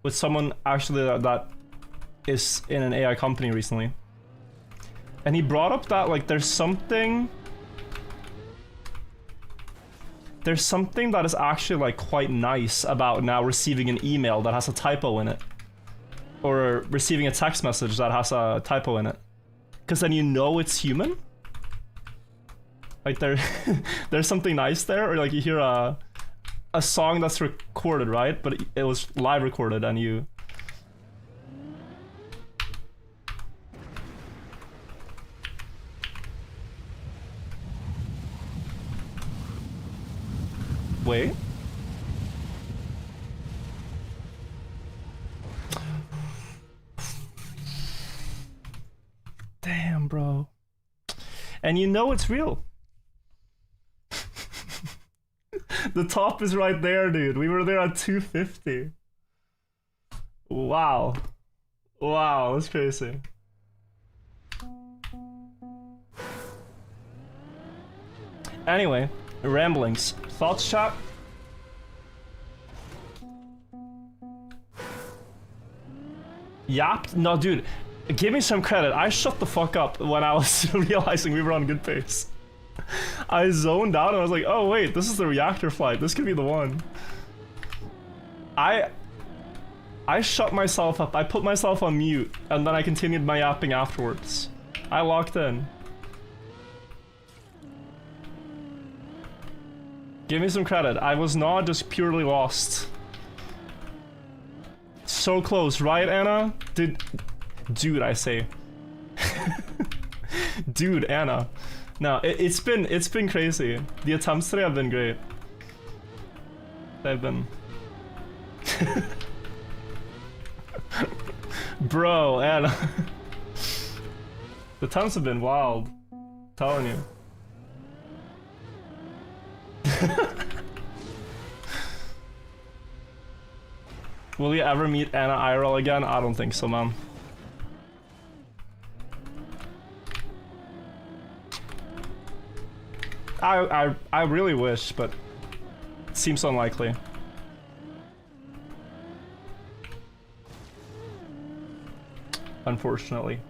someone actually that is in an AI company recently, and he brought up that like there's something that is actually like quite nice about now receiving an email that has a typo in it, or receiving a text message that has a typo in it, because then you know it's human. Like there's something nice there, or like you hear a song that's recorded, right? But it was live recorded, and you... Wait. Damn, bro. And you know it's real. The top is right there, dude. We were there at 250. Wow. Wow, that's crazy. Anyway, ramblings. Thoughts, chat? Yapped? No, dude. Give me some credit. I shut the fuck up when I was realizing we were on good pace. I zoned out and I was like, oh wait, this is the reactor flight. This could be the one. I shut myself up. I put myself on mute, and then I continued my yapping afterwards. I locked in. Give me some credit. I was not just purely lost. So close, right, Anna? Dude, I say. Dude, Anna. No, it's been crazy. The attempts today have been great. They've been. Bro, Anna. The attempts have been wild. I'm telling you. Will you ever meet Anna IRL again? I don't think so, man. I really wish, but it seems unlikely. Unfortunately.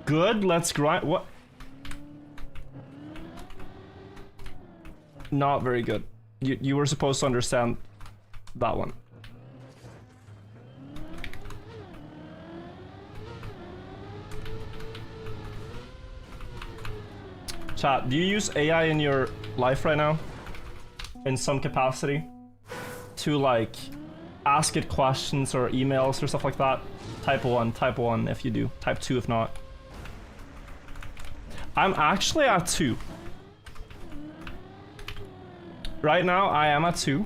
Good, let's grind. What? Not very good. You were supposed to understand that one. Chat, do you use AI in your life right now? In some capacity? To like ask it questions or emails or stuff like that? Type 1 if you do. Type 2 if not. I'm actually at 2. Right now, I am at 2.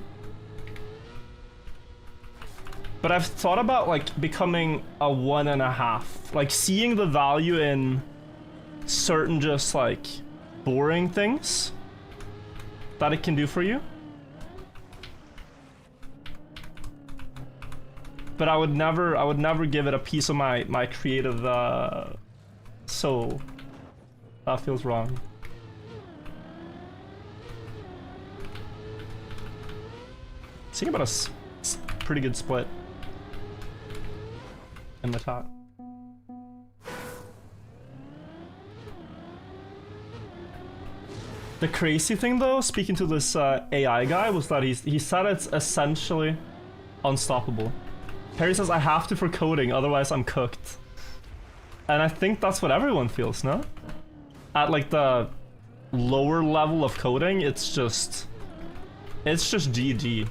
But I've thought about like becoming a 1.5. Like seeing the value in certain just like boring things that it can do for you. But I would never give it a piece of my creative soul. That feels wrong. Seeing about a pretty good split in the top. The crazy thing though, speaking to this AI guy, was that he said it's essentially unstoppable. Harry says, I have to for coding, otherwise I'm cooked. And I think that's what everyone feels, no? At like the lower level of coding, it's just GG.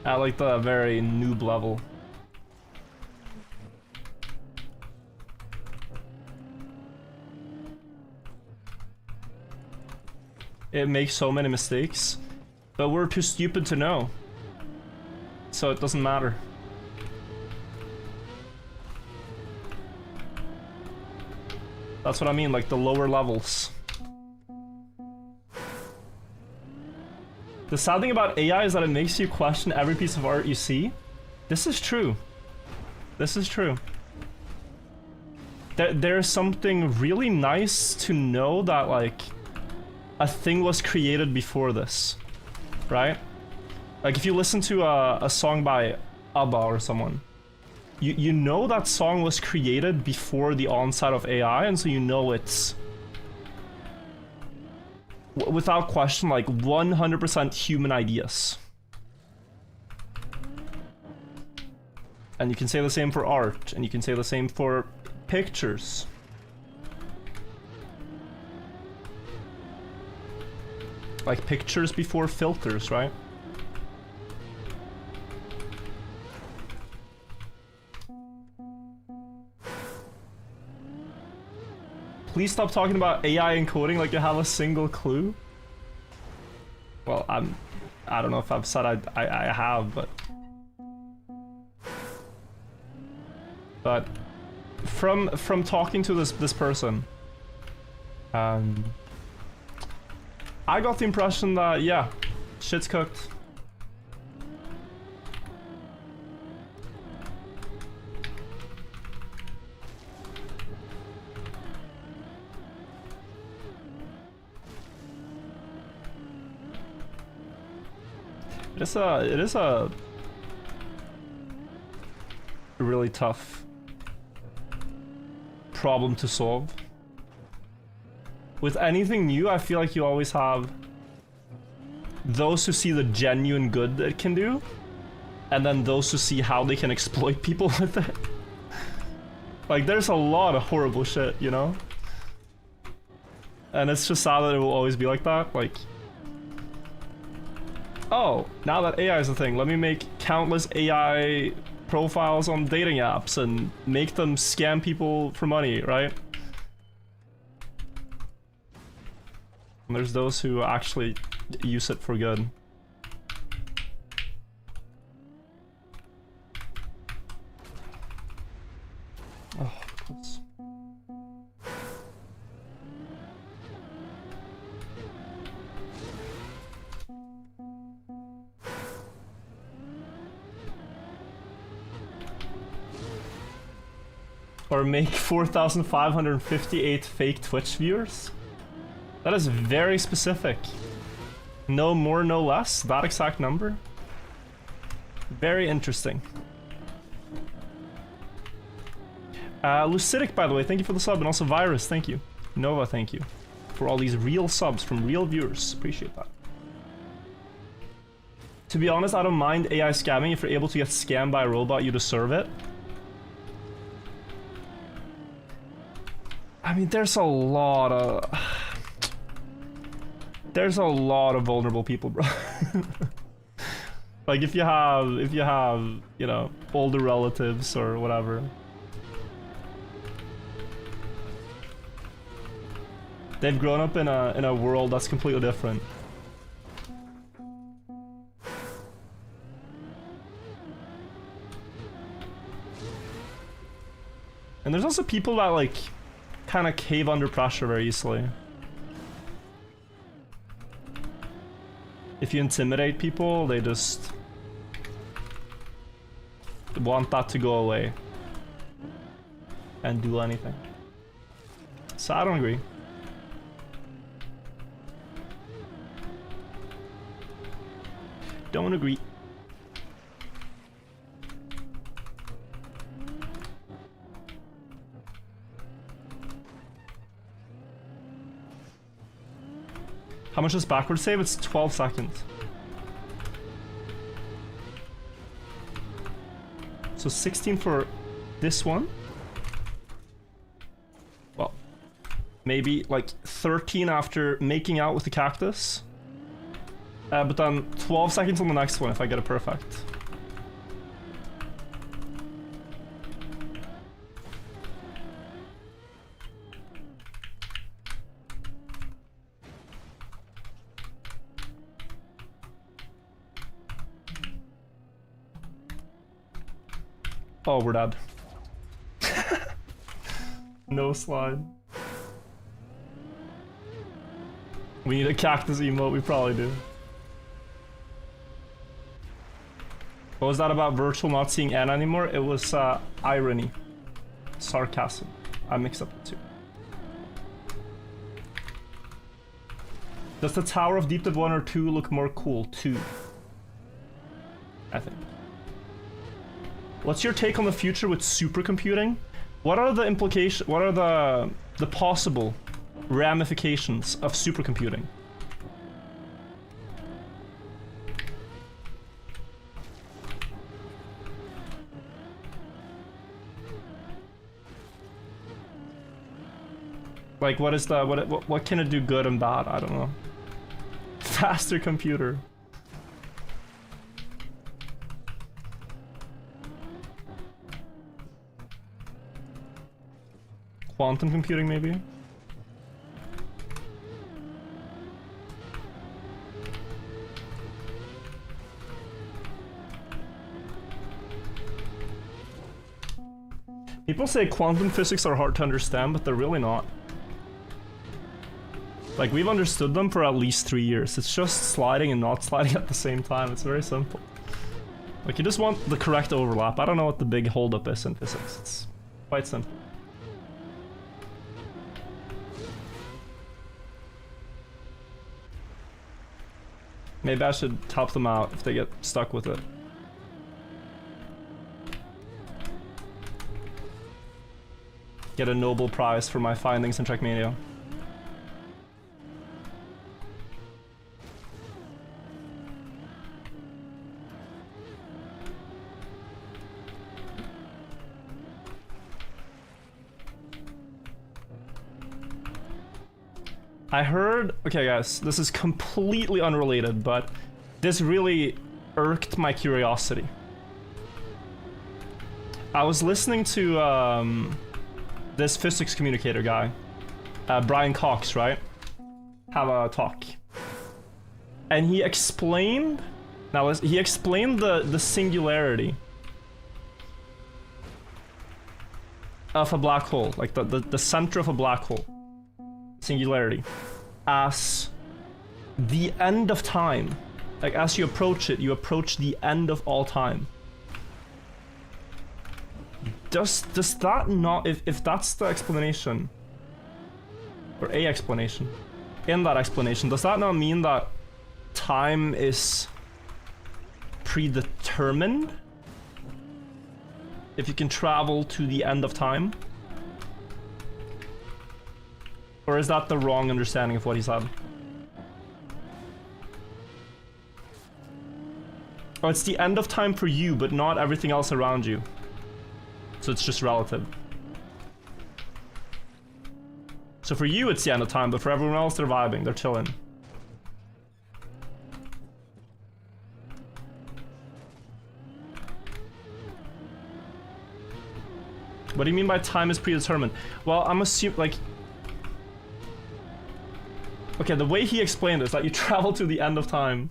At like the very noob level. It makes so many mistakes, but we're too stupid to know. So it doesn't matter. That's what I mean, like the lower levels. The sad thing about AI is that it makes you question every piece of art you see. This is true. This is true. There's something really nice to know that like a thing was created before this, right? Like if you listen to a song by ABBA or someone, you know that song was created before the onset of AI, and so you know it's without question like 100% human ideas. And you can say the same for art, and you can say the same for pictures. Like pictures before filters, right? Please stop talking about AI encoding like you have a single clue. Well, I don't know if I've said I have, but from talking to this person, I got the impression that yeah, shit's cooked. It is a really tough problem to solve. With anything new, I feel like you always have those who see the genuine good that it can do, and then those who see how they can exploit people with it. Like, there's a lot of horrible shit, you know? And it's just sad that it will always be like that. Like, oh, now that AI is a thing, let me make countless AI profiles on dating apps and make them scam people for money, right? And there's those who actually use it for good. Oh, close. Or make 4,558 fake Twitch viewers? That is very specific. No more, no less. That exact number. Very interesting. Lucidic, by the way, thank you for the sub, and also Virus, thank you. Nova, thank you. For all these real subs from real viewers. Appreciate that. To be honest, I don't mind AI scamming. If you're able to get scammed by a robot, you deserve it. I mean, there's a lot of vulnerable people, bro. Like, if you have, you know, older relatives or whatever. They've grown up in a world that's completely different. And there's also people that, like, kind of cave under pressure very easily. If you intimidate people, they just want that to go away and do anything. So I don't agree. Don't agree. How much is backward save? It's 12 seconds. So 16 for this one. Well, maybe like 13 after making out with the cactus. But then 12 seconds on the next one if I get it perfect. Oh, we're dead. No slide. We need a cactus emote, we probably do. What was that about Virtual not seeing Anna anymore? It was irony. Sarcasm. I mixed up the two. Does the Tower of Deep Dive 1 or 2 look more cool? 2. I think. What's your take on the future with supercomputing? What are the implications? What are the possible ramifications of supercomputing? Like, what is the what can it do good and bad? I don't know. Faster computer. Quantum computing, maybe? People say quantum physics are hard to understand, but they're really not. Like, we've understood them for at least 3 years. It's just sliding and not sliding at the same time. It's very simple. Like, you just want the correct overlap. I don't know what the big holdup is in physics. It's quite simple. Maybe I should help them out if they get stuck with it. get a Nobel Prize for my findings in Trackmania. I heard, okay guys, this is completely unrelated, but this really irked my curiosity. I was listening to this physics communicator guy, Brian Cox, right? Have a talk. And he explained, he explained the singularity of a black hole, like the center of a black hole. Singularity as the end of time. Like as you approach it, you approach the end of all time. Does that not, if that's the explanation, or a explanation, in that explanation, does that not mean that time is predetermined? If you can travel to the end of time? Or is that the wrong understanding of what he said? Oh, it's the end of time for you, but not everything else around you. So it's just relative. So for you, it's the end of time, but for everyone else, they're vibing, they're chilling. What do you mean by time is predetermined? Well, I'm assuming, like... Okay, the way he explained it is that you travel to the end of time.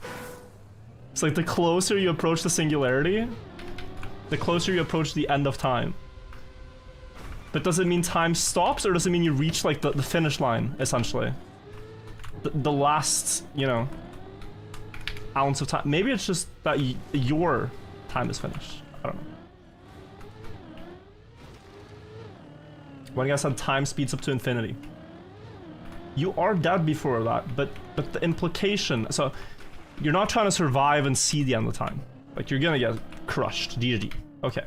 It's like the closer you approach the singularity, the closer you approach the end of time. But does it mean time stops, or does it mean you reach like the finish line, essentially? The last, you know, ounce of time. Maybe it's just that your time is finished. I don't know. When you guys said time speeds up to infinity. You are dead before that, but the implication, so you're not trying to survive and see the end of time. Like you're gonna get crushed, GG. Okay.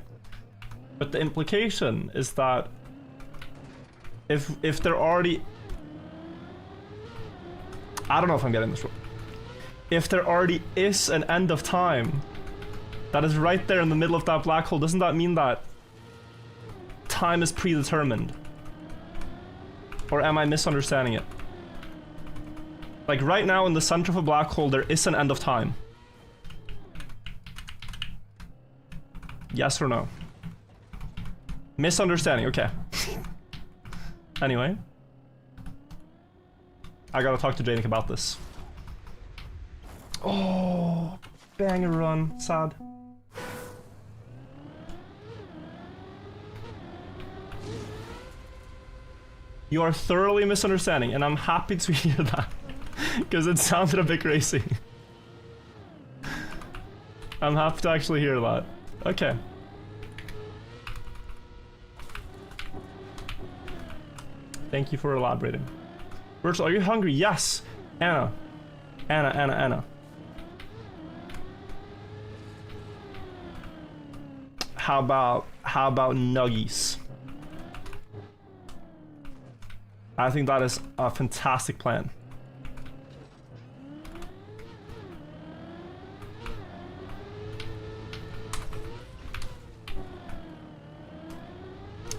But the implication is that if there already, I don't know if I'm getting this wrong. If there already is an end of time that is right there in the middle of that black hole, doesn't that mean that time is predetermined? Or am I misunderstanding it? Like right now in the center of a black hole, there is an end of time. Yes or no? Misunderstanding, okay. Anyway. I gotta talk to Janik about this. Oh, banger run, sad. You are thoroughly misunderstanding, and I'm happy to hear that. Because it sounded a bit crazy. I'm happy to actually hear that. Okay. Thank you for elaborating. Virtual, are you hungry? Yes! Anna. Anna. How about nuggies? I think that is a fantastic plan.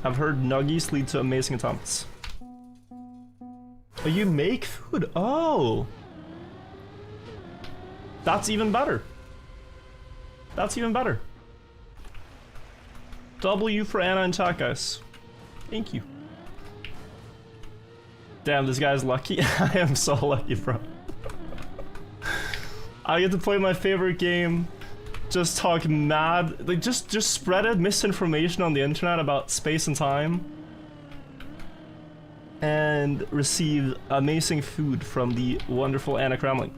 I've heard nuggies lead to amazing attempts. Oh, you make food? Oh! That's even better. That's even better. W for Anna and chat, guys. Thank you. Damn, this guy's lucky. I am so lucky, bro. I get to play my favorite game. Just talk mad, like just spreaded misinformation on the internet about space and time, and receive amazing food from the wonderful Anna Kremling.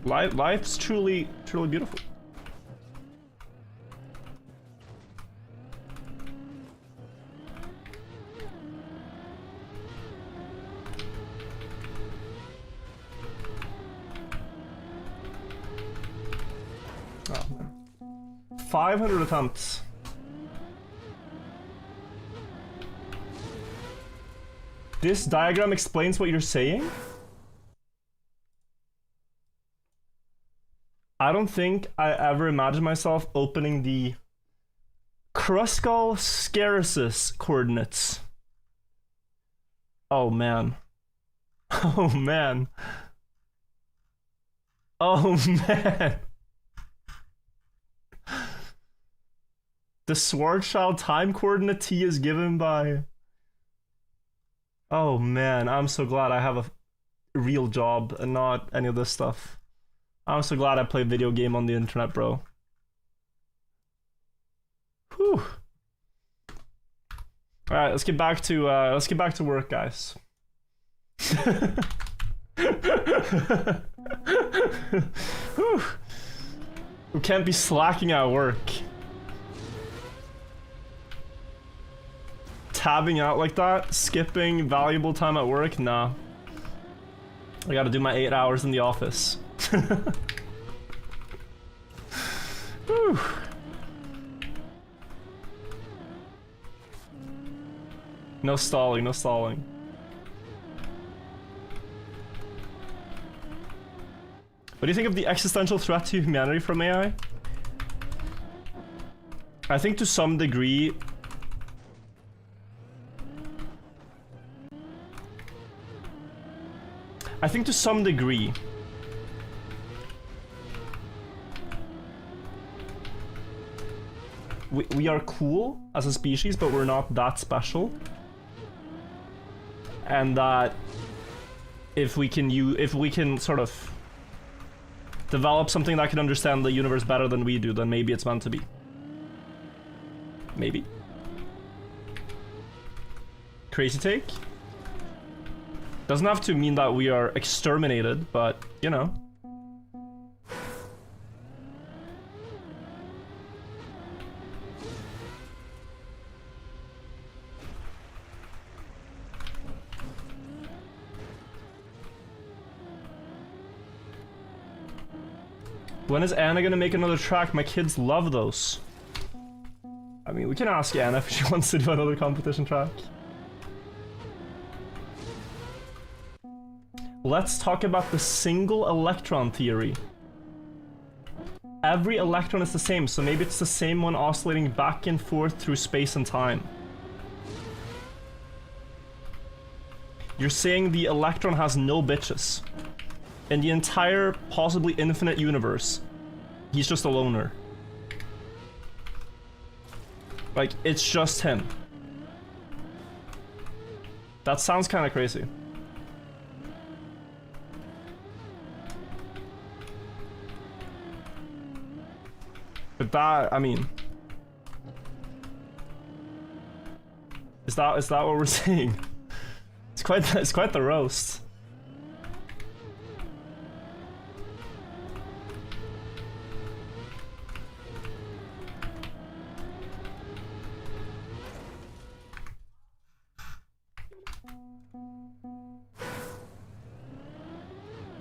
Life's truly beautiful. Oh, man. 500 attempts. This diagram explains what you're saying? I don't think I ever imagined myself opening the Kruskal Scarasus coordinates. Oh man. Oh man. Oh man. The Schwarzschild time coordinate T is given by... Oh man, I'm so glad I have a real job and not any of this stuff. I'm so glad I play video game on the internet, bro. Whew. All right, let's get back to work, guys. Whew. We can't be slacking at work. Tabbing out like that, skipping valuable time at work, nah. I gotta do my 8 hours in the office. Whew. No stalling, no stalling. What do you think of the existential threat to humanity from AI? I think to some degree... we are cool as a species, but we're not that special. And that if we can sort of develop something that can understand the universe better than we do, then maybe it's meant to be. Maybe. Crazy take? Doesn't have to mean that we are exterminated, but, you know. When is Anna gonna make another track? My kids love those. I mean, we can ask Anna if she wants to do another competition track. Let's talk about the single electron theory. Every electron is the same, so maybe it's the same one oscillating back and forth through space and time. You're saying the electron has no bitches. In the entire, possibly infinite universe, he's just a loner. Like, it's just him. That sounds kind of crazy. But that, I mean... Is that what we're saying? It's quite the roast.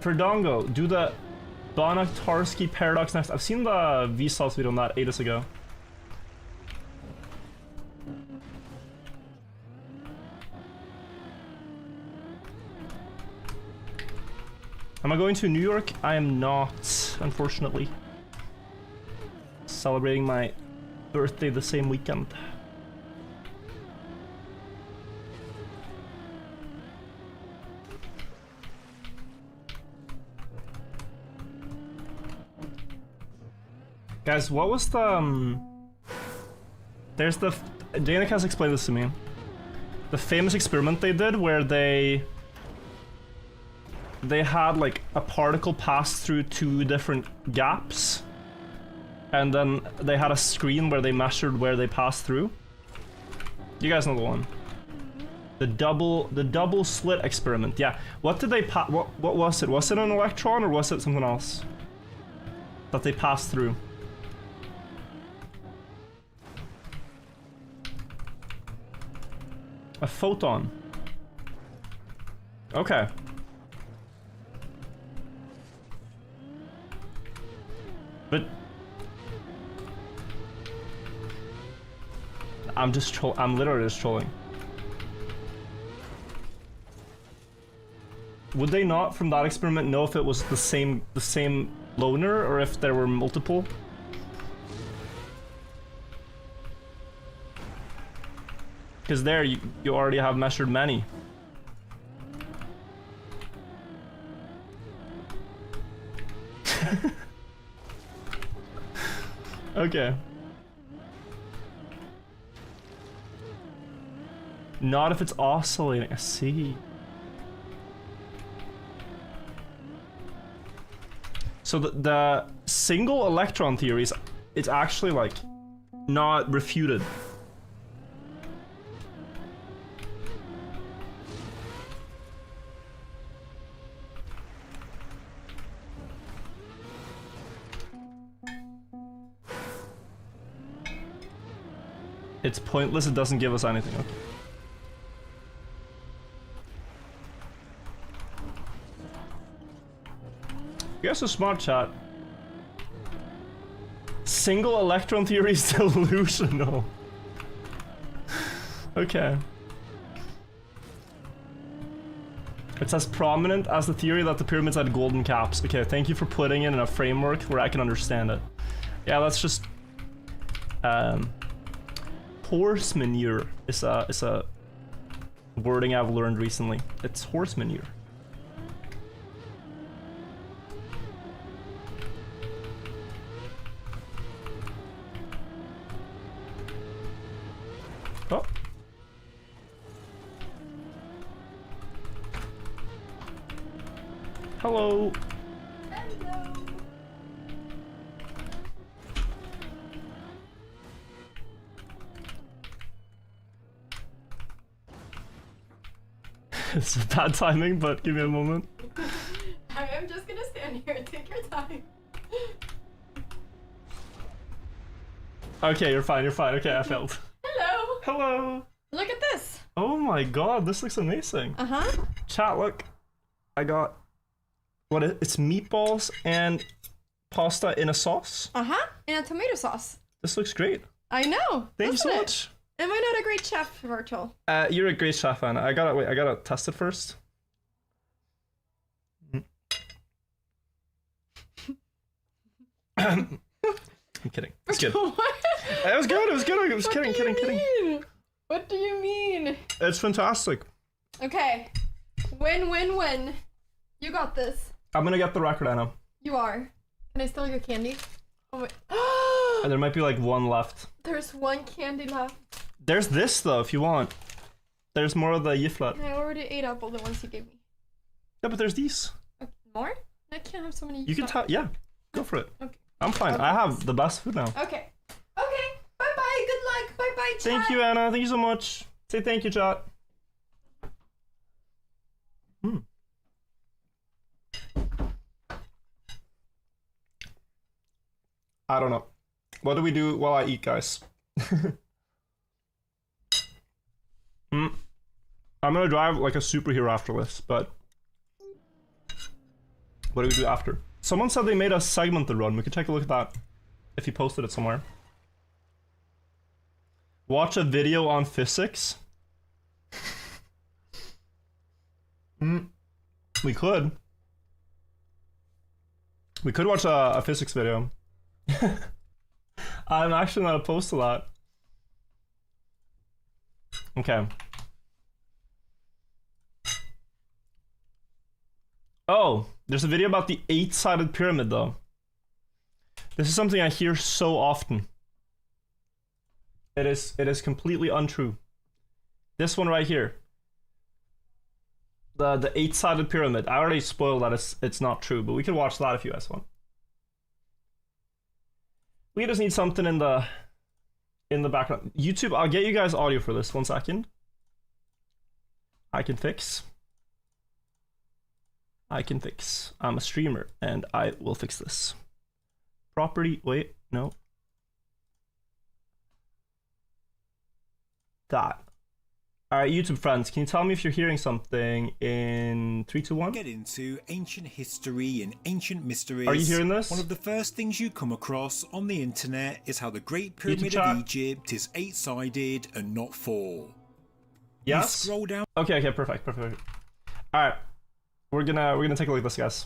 Ferdongo, do the Banach-Tarski paradox next. I've seen the Vsauce video on that ages ago. Am I going to New York? I am not, unfortunately. Celebrating my birthday the same weekend. Guys, what was the there's the Danik has explained this to me. The famous experiment they did where they had like a particle pass through two different gaps, and then they had a screen where they measured where they passed through. You guys know the one. The double slit experiment. Yeah. What did they what was it? Was it an electron or was it something else that they passed through? A photon. Okay. But I'm literally just trolling. would they not from that experiment know if it was the same loner or if there were multiple? Because there you already have measured many. Okay. Not if it's oscillating. I see. So the single electron theories, it's actually like not refuted. It's pointless, it doesn't give us anything. Okay. You guys are smart, chat. Single electron theory is delusional. Okay. It's as prominent as the theory that the pyramids had golden caps. Okay, thank you for putting it in a framework where I can understand it. Yeah, that's just... horse manure is a wording I've learned recently. It's horse manure. Oh. Hello. Hello. It's bad timing, but give me a moment. I am just gonna stand here. Take your time. Okay, you're fine, you're fine. Okay, I failed. Hello. Hello. Look at this. Oh my god, this looks amazing. Uh-huh. Chat, look. I got... What is it's meatballs and pasta in a sauce. Uh-huh. And a tomato sauce. This looks great. I know. Thank you so doesn't it? much. Am I not a great chef, Virtual? You're a great chef, Anna. I gotta test it first. I'm kidding. It's good. What? It was good. It was good. I was kidding. Mean? What do you mean? It's fantastic. Okay. Win. You got this. I'm gonna get the record, Anna. You are. Can I steal your candy? Oh my. And there might be like one left. There's one candy left. There's this though, if you want. There's more of the Yiflat. I already ate up all the ones you gave me. Yeah, but there's these. Okay. More? I can't have so many. You can tell. Yeah, go for it. Okay. I'm fine. Okay. I have the best food now. Okay. Okay. Bye-bye. Good luck. Bye-bye, chat. Thank you, Anna. Thank you so much. Say thank you, chat. I don't know. What do we do while I eat, guys? I'm gonna drive like a superhero after this, but what do we do after? Someone said they made a segmented run. We could take a look at that if he posted it somewhere. Watch a video on physics. We could. We could watch a physics video. I'm actually not opposed to that. Okay. Oh, there's a video about the 8-sided pyramid though. This is something I hear so often. It is completely untrue. This one right here. The 8-sided pyramid. I already spoiled that it's not true, but we can watch that if you guys want. We just need something in the background. YouTube, I'll get you guys audio for this. 1 second. I can fix. I'm a streamer and I will fix this. Property, wait, no. That. Alright, YouTube friends, can you tell me if you're hearing something in 3, 2, 1? Get into ancient history and ancient mysteries. Are you hearing this? One of the first things you come across on the internet is how the Great Pyramid chat. of Egypt is 8-sided and not 4. Yes? You scroll down. Okay, perfect. Alright. we're gonna take a look at this, guys.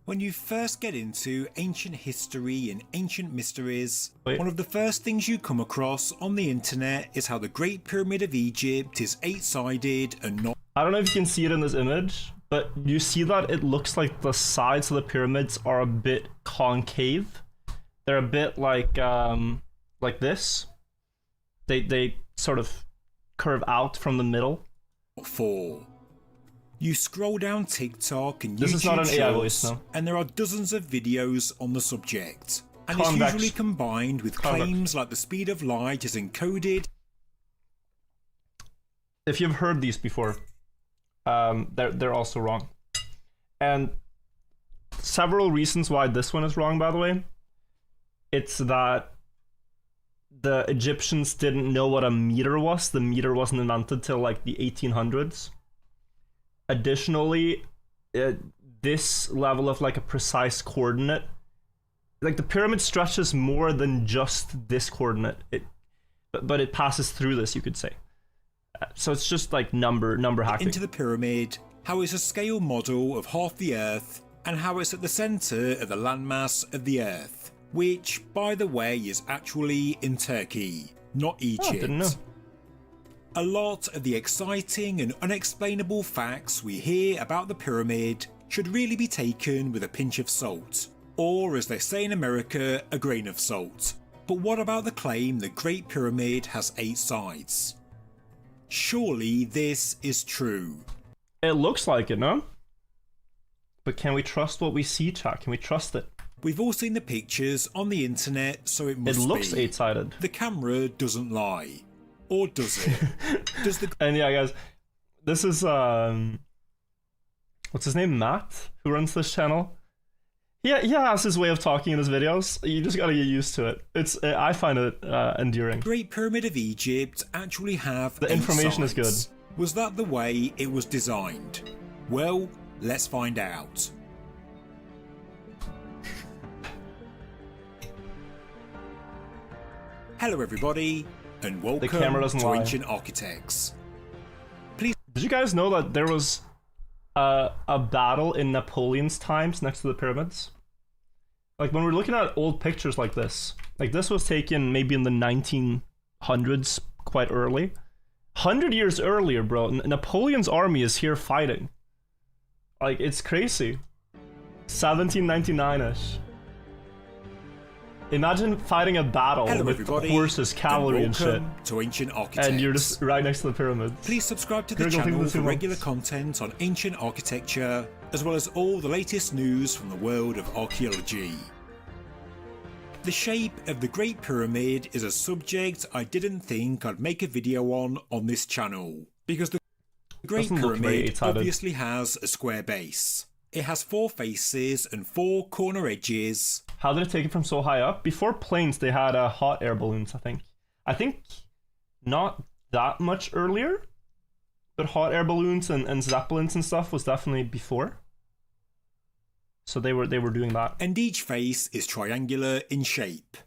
When you first get into ancient history and ancient mysteries, Wait. one of the first things you come across on the internet is how the Great Pyramid of Egypt is 8-sided and not. I don't know if you can see it in this image, but you see that it looks like the sides of the pyramids are a bit concave. They're a bit like this. They sort of curve out from the middle. 4. You scroll down TikTok and This YouTube is not an AI voice, Shorts, no. and there are dozens of videos on the subject. And Convex. it's usually combined with Convex. claims like the speed of light is encoded. If you've heard these before, they're also wrong. And several reasons why this one is wrong, by the way. It's that the Egyptians didn't know what a meter was. The meter wasn't invented till like the 1800s. Additionally, this level of like a precise coordinate, like the pyramid stretches more than just this coordinate. But it passes through this, you could say. So it's just like number hacking. Into the pyramid, how it's a scale model of half the Earth, and how it's at the centre of the landmass of the Earth, which, by the way, is actually in Turkey, not Egypt. didn't know. A lot of the exciting and unexplainable facts we hear about the pyramid should really be taken with a pinch of salt, or as they say in America, a grain of salt. But what about the claim the Great Pyramid has 8 sides? Surely this is true. It looks like it, no? But can we trust what we see, chat? Can we trust it? We've all seen the pictures on the internet, so it must It looks be. 8-sided. The camera doesn't lie. Or does it? Does the And yeah, guys, this is what's his name, Matt, who runs this channel. He has his way of talking in his videos. You just gotta get used to it. I find it endearing. Great Pyramid of Egypt actually have The 8 information is sides? good. Was that the way it was designed? Well, let's find out. Hello everybody, and welcome camera doesn't to lie. Ancient Architects. Did you guys know that there was a battle in Napoleon's times next to the pyramids? Like when we're looking at old pictures like this was taken maybe in the 1900s, quite early. 100 years earlier, bro, Napoleon's army is here fighting. Like, it's crazy. 1799-ish. Imagine fighting a battle Hello with everybody, horses, cavalry, and shit. welcome to Ancient Architects. And you're just right next to the pyramids. Please subscribe to the Gonna go take channel this for in regular once. content on ancient architecture, as well as all the latest news from the world of archaeology. The shape of the Great Pyramid is a subject I didn't think I'd make a video on this channel, because the Great Doesn't look very Pyramid eight-sided. obviously has a square base. It has 4 faces and 4 corner edges. How did it take it from so high up? Before planes, they had hot air balloons, I think. I think not that much earlier, but hot air balloons and zeppelins and stuff was definitely before. So they were doing that. And each face is triangular in shape.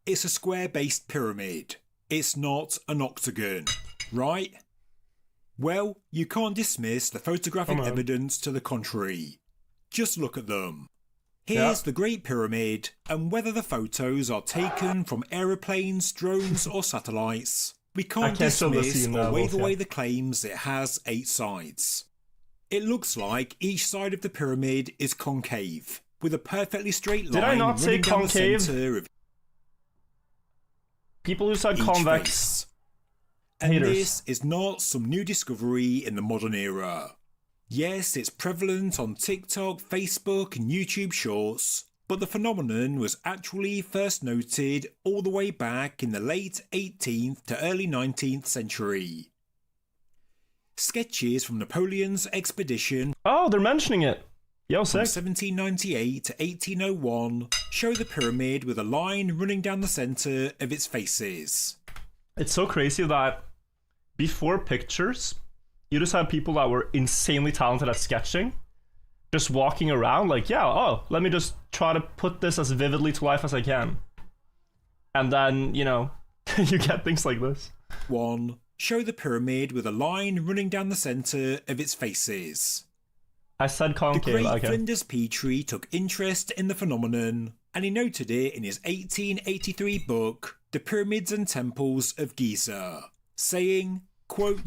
It's a square-based pyramid. It's not an octagon, right? Well, you can't dismiss the photographic Come on. evidence to the contrary. Just look at them. Here's the Great Pyramid, and whether the photos are taken from aeroplanes, drones or satellites, we can't can't show this dismiss to you or now, wave Wolf, away yeah. the claims it has 8 sides. It looks like each side of the pyramid is concave, with a perfectly straight line Did I not say running down concave? the centre of People who said each convex. face. And haters. this is not some new discovery in the modern era. Yes, it's prevalent on TikTok, Facebook, and YouTube Shorts, but the phenomenon was actually first noted all the way back in the late 18th to early 19th century. Sketches from Napoleon's expedition Oh, they're mentioning it. Yo, from sick. 1798 to 1801 show the pyramid with a line running down the centre of its faces. It's so crazy that before pictures, you just had people that were insanely talented at sketching, just walking around like, yeah, oh, let me just try to put this as vividly to life as I can. And then, you know, you get things like this. 1 show the pyramid with a line running down the centre of its faces. I said The concave, great okay. Flinders Petrie took interest in the phenomenon, and he noted it in his 1883 book, The Pyramids and Temples of Giza, saying, quote,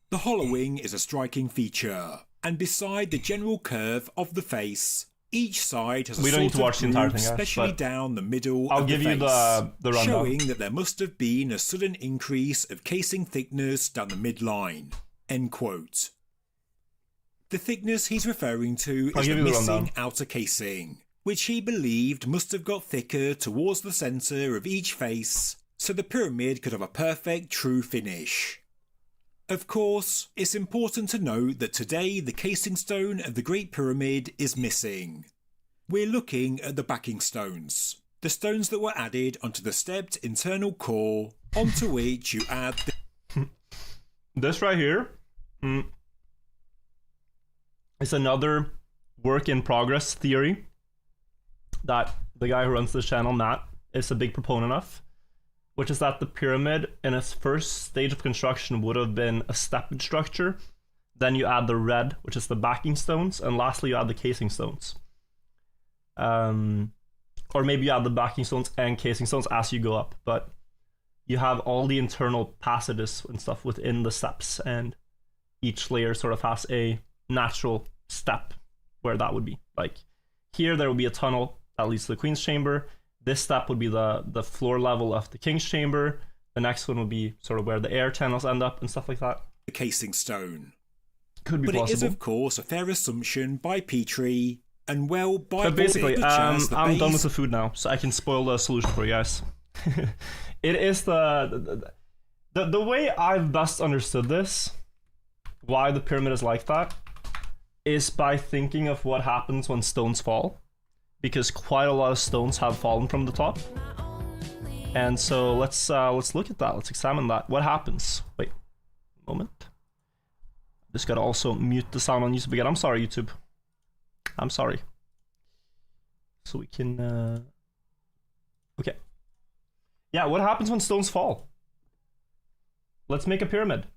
"The hollowing is a striking feature, and beside the general curve of the face, each side has a We don't need sort to watch of the entire groove, thing, guys, especially but down the middle I'll of give the you face, the rundown. showing that there must have been a sudden increase of casing thickness down the midline." End quote. The thickness he's referring to I'll is give the you the missing rundown. outer casing, which he believed must have got thicker towards the centre of each face, so the pyramid could have a perfect true finish. Of course, it's important to note that today the casing stone of the Great Pyramid is missing. We're looking at the backing stones, the stones that were added onto the stepped internal core, onto which you add the This right here is another work in progress theory that the guy who runs this channel, Matt, is a big proponent of, which is that the pyramid in its first stage of construction would have been a stepped structure. Then you add the red, which is the backing stones, and lastly you add the casing stones. Or maybe you add the backing stones and casing stones as you go up, but you have all the internal passages and stuff within the steps, and each layer sort of has a natural step where that would be. Like here there would be a tunnel that leads to the Queen's Chamber. This step would be the floor level of the King's Chamber. The next one would be sort of where the air channels end up and stuff like that. casing stone. Could be But possible. it is, of course, a fair assumption by Petrie, and well, by But basically, all the I'm done with base- the food now, so I can spoil the solution for you guys. It is the way I've best understood this, why the pyramid is like that, is by thinking of what happens when stones fall, because quite a lot of stones have fallen from the top. And so let's look at that. Let's examine that. What happens? Wait, a moment. Just gotta also mute the sound on YouTube again. I'm sorry, YouTube. I'm sorry. So we can. Okay. Yeah, what happens when stones fall? Let's make a pyramid.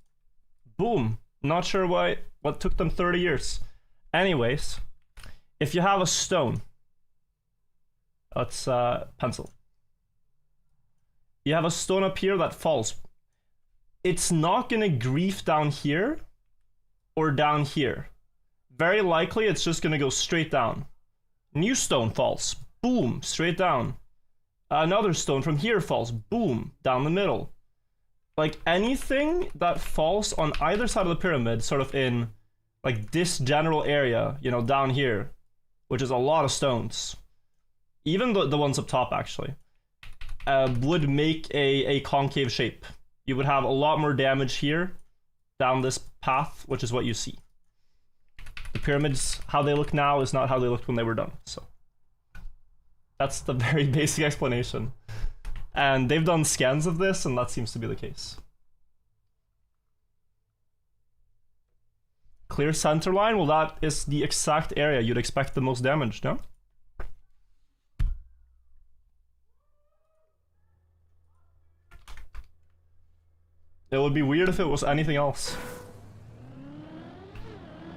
Boom. Not sure what took them 30 years. Anyways, if you have a stone, let's pencil. You have a stone up here that falls. It's not gonna grief down here or down here. Very likely it's just gonna go straight down. New stone falls. Boom, straight down. Another stone from here falls. Boom, down the middle. Like anything that falls on either side of the pyramid, sort of in like this general area, you know, down here, which is a lot of stones. Even the ones up top, actually, would make a concave shape. You would have a lot more damage here, down this path, which is what you see. The pyramids, how they look now, is not how they looked when they were done. So that's the very basic explanation. And they've done scans of this, and that seems to be the case. Clear center line, well, that is the exact area you'd expect the most damage, no? It would be weird if it was anything else.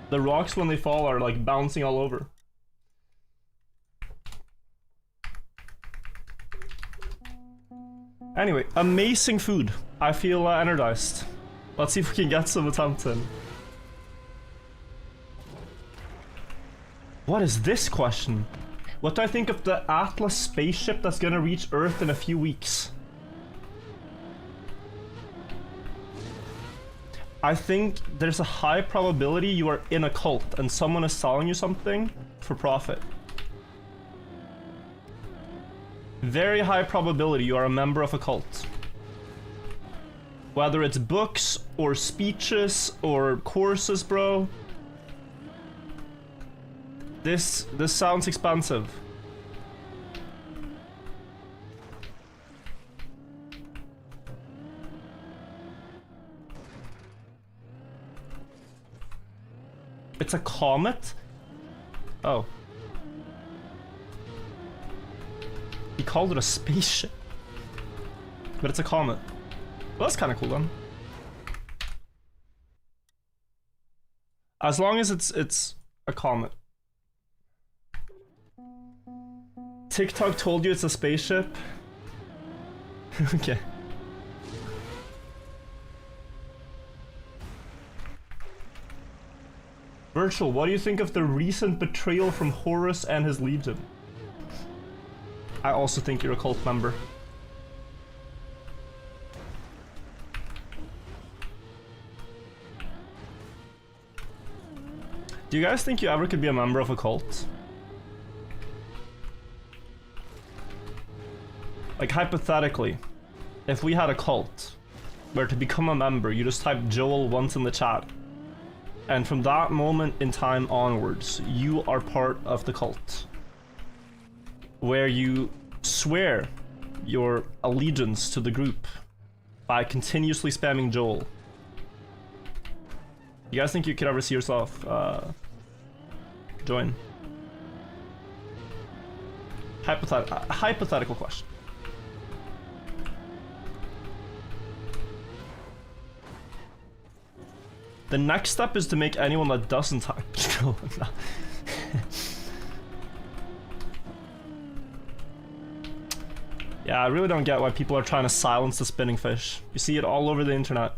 The rocks, when they fall, are like bouncing all over. Anyway, amazing food. I feel energized. Let's see if we can get some attempt in. What is this question? What do I think of the Atlas spaceship that's gonna reach Earth in a few weeks? I think there's a high probability you are in a cult and someone is selling you something for profit. Very high probability you are a member of a cult. Whether it's books or speeches or courses, bro. This sounds expensive. It's a comet? Oh. He called it a spaceship. But it's a comet. Well, that's kind of cool then. As long as it's a comment. TikTok told you it's a spaceship. Okay. Virtual, what do you think of the recent betrayal from Horus and his legion? I also think you're a cult member. Do you guys think you ever could be a member of a cult? Like, hypothetically, if we had a cult where to become a member, you just type Joel once in the chat, and from that moment in time onwards, you are part of the cult, where you swear your allegiance to the group by continuously spamming Joel. You guys think you could ever see yourself join? Hypothetical question. The next step is to make anyone that doesn't type Joel. Yeah, I really don't get why people are trying to silence the spinning fish. You see it all over the internet.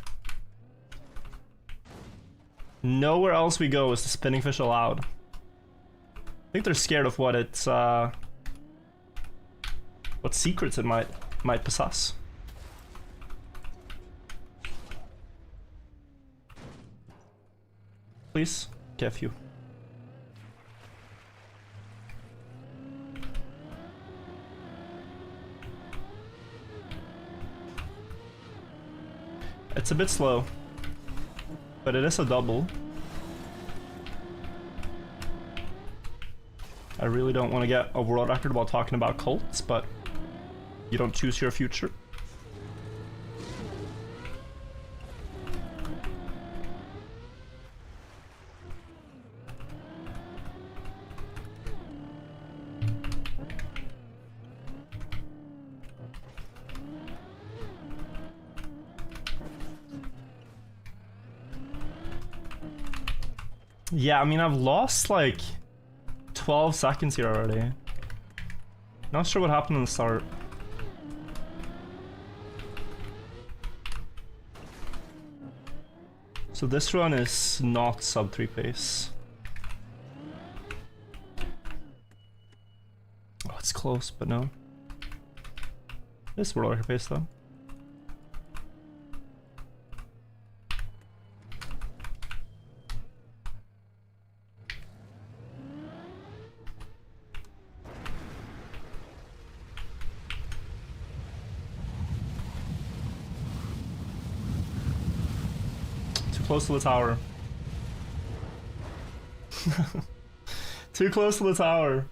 Nowhere else we go is the spinning fish allowed. I think they're scared of what it's what secrets it might possess. Please, get a few. It's a bit slow, but it is a double. I really don't want to get a world record while talking about cults, but you don't choose your future. Yeah, I mean, I've lost like 12 seconds here already. Not sure what happened in the start. So this run is not sub 3 pace. Oh, it's close, but no. It's world record pace though. Close to the tower. Too close to the tower.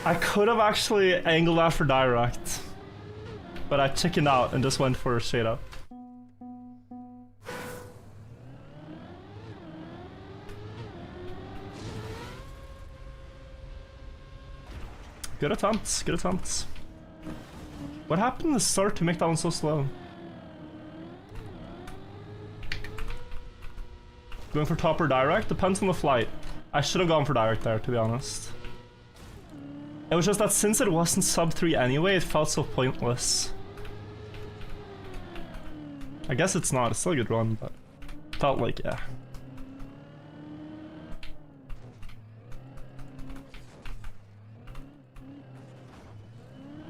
I could have actually angled that for direct, but I chickened out and just went for a straight up. Good attempts, good attempts. What happened in the start to make that one so slow? Going for top or direct? Depends on the flight. I should have gone for direct there, to be honest. It was just that since it wasn't sub 3 anyway, it felt so pointless. I guess it's not, it's still a good run, but felt like, yeah.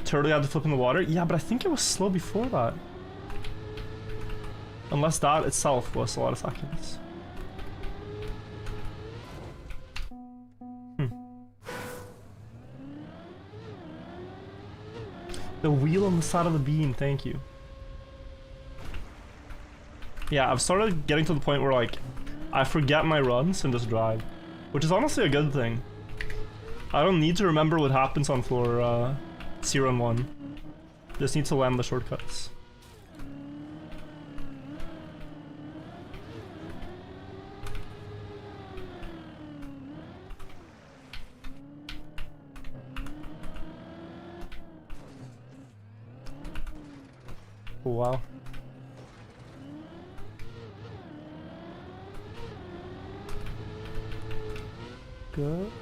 Turtle had to flip in the water? Yeah, but I think it was slow before that. Unless that itself was a lot of seconds. The wheel on the side of the beam, thank you. Yeah, I've started getting to the point where like I forget my runs and just drive, which is honestly a good thing. I don't need to remember what happens on floor 0 and 1. Just need to land the shortcuts. Wow. Good.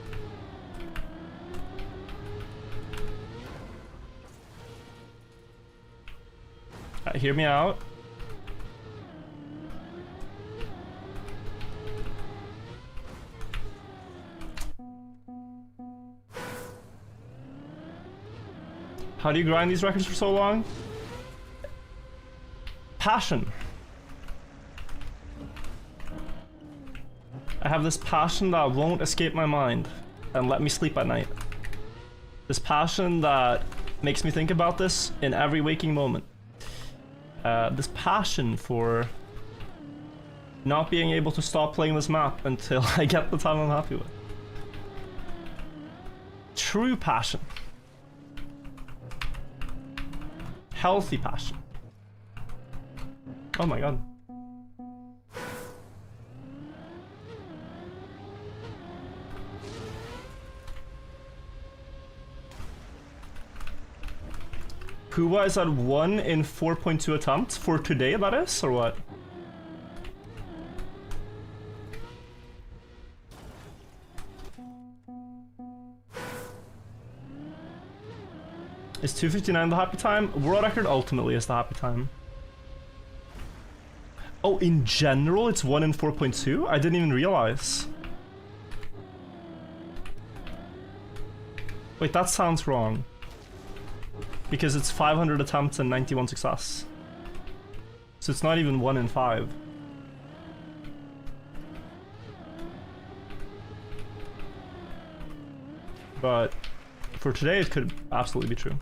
Hear me out. How do you grind these records for so long? Passion. I have this passion that won't escape my mind and let me sleep at night. This passion that makes me think about this in every waking moment. This passion for not being able to stop playing this map until I get the time I'm happy with. True passion. Healthy passion. Oh my god. Puwa is at 1 in 4.2 attempts for today, that is, or what? Is 2:59 the happy time? World record ultimately is the happy time. Oh, in general it's 1 in 4.2? I didn't even realize. Wait, that sounds wrong. Because it's 500 attempts and 91 success. So it's not even 1 in 5. But for today it could absolutely be true.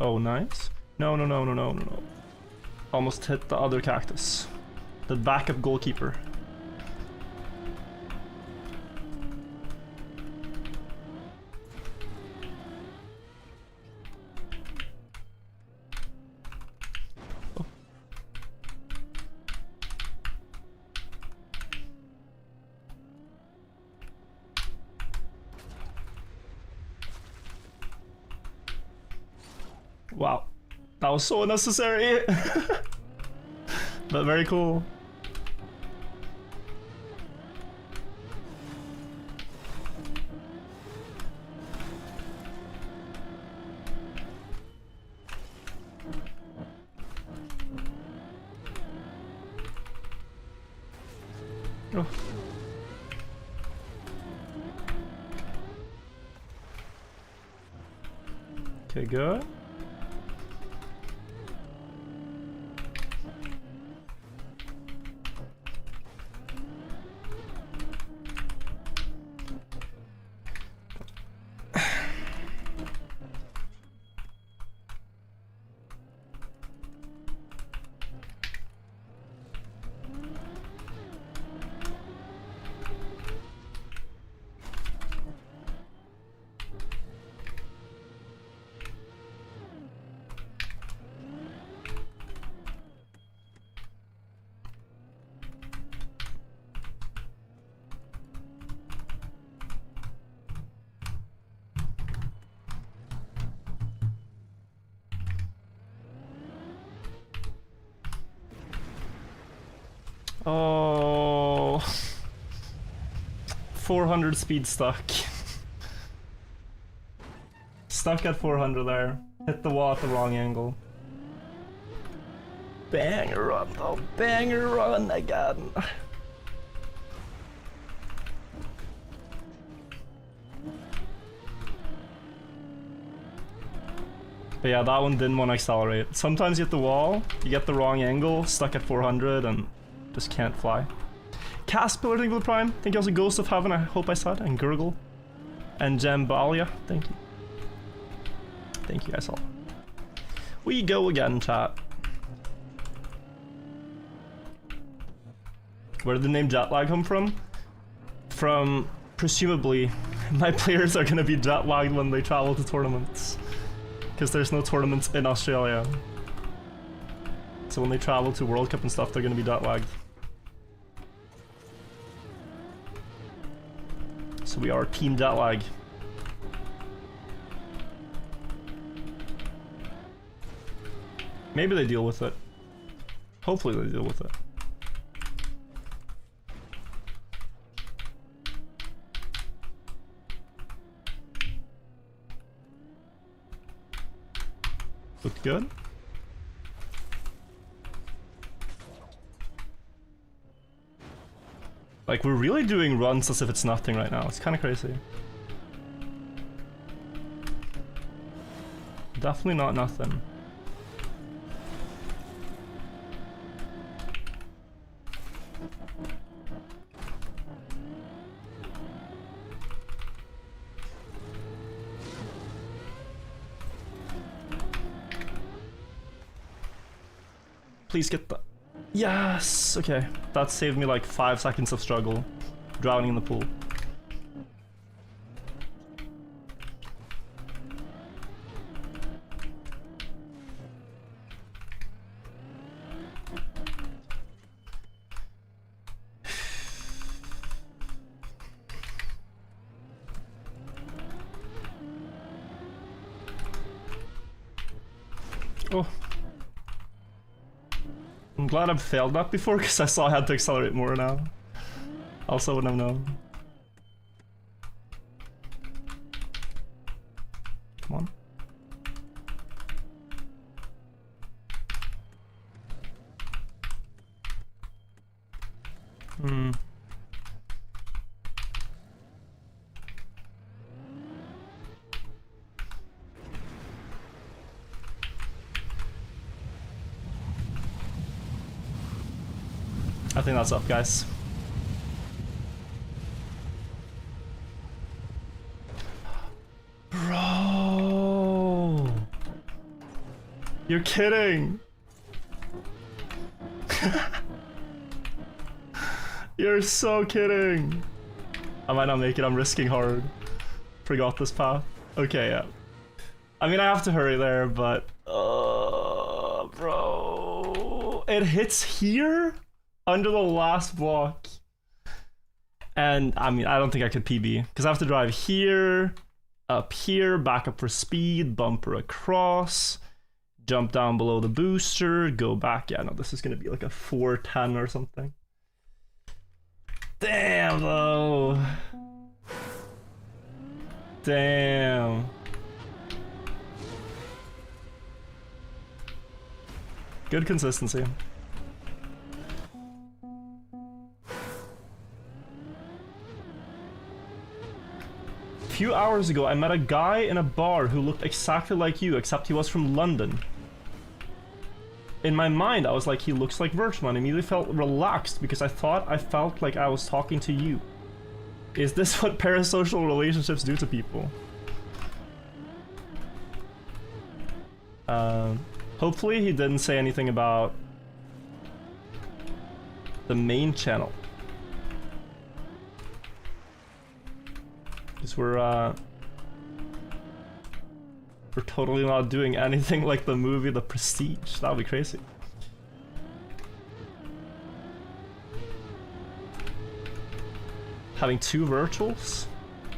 Oh, nice. No. Almost hit the other cactus. The backup goalkeeper. Oh. Wow, that was so unnecessary. But very cool. Oh. Okay, good. Oh, 400 speed stuck. Stuck at 400 there. Hit the wall at the wrong angle. Banger run though, banger run again. But yeah, that one didn't want to accelerate. Sometimes you hit the wall, you get the wrong angle, stuck at 400 and just can't fly. Caspillar, thank you for the prime. Thank you also Ghost of Heaven, I hope I said, and Gurgle. And Jambalia, thank you. Thank you guys all. We go again, chat. Where did the name Jetlag come from? From, presumably, my players are gonna be jet lagged when they travel to tournaments. because there's no tournaments in Australia. So when they travel to World Cup and stuff, they're gonna be jet lagged. So we are team jet lag. Maybe they deal with it. Hopefully they deal with it. Looked good. Like, we're really doing runs as if it's nothing right now. It's kind of crazy. Definitely not nothing. Please get the... Yes! Okay. That saved me like 5 seconds of struggle. Drowning in the pool. Oh. I'm glad I've failed that before because I saw I had to accelerate more now. Also wouldn't have known. Come on. Hmm. I think that's up, guys. Bro! You're kidding! You're so kidding! I might not make it, I'm risking hard. Forgot this path. Okay, yeah. I mean, I have to hurry there, but... bro... It hits here? Under the last block. And I mean, I don't think I could PB because I have to drive here, up here, back up for speed, bumper across, jump down below the booster, go back. Yeah, no, this is gonna be like a 410 or something. Damn though. Damn. Good consistency. A few hours ago, I met a guy in a bar who looked exactly like you, except he was from London. In my mind, I was like, he looks like Virtual, and immediately felt relaxed because I thought I felt like I was talking to you. Is this what parasocial relationships do to people? Hopefully he didn't say anything about the main channel. Because we're totally not doing anything like the movie The Prestige. That would be crazy. Having 2 virtuals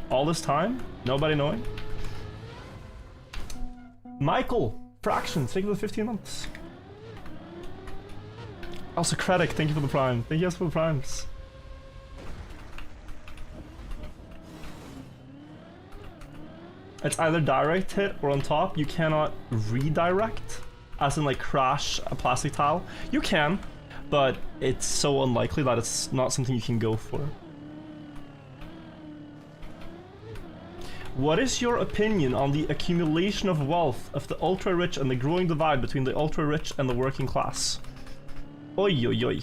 all this time? Nobody knowing? Michael! Fractions, thank you for the 15 months. Also, Credit, thank you for the prime. Thank you guys for the primes. It's either direct hit or on top. You cannot redirect, as in like crash a plastic tile. You can, but it's so unlikely that it's not something you can go for. What is your opinion on the accumulation of wealth of the ultra-rich and the growing divide between the ultra-rich and the working class? Oi, oi, oi.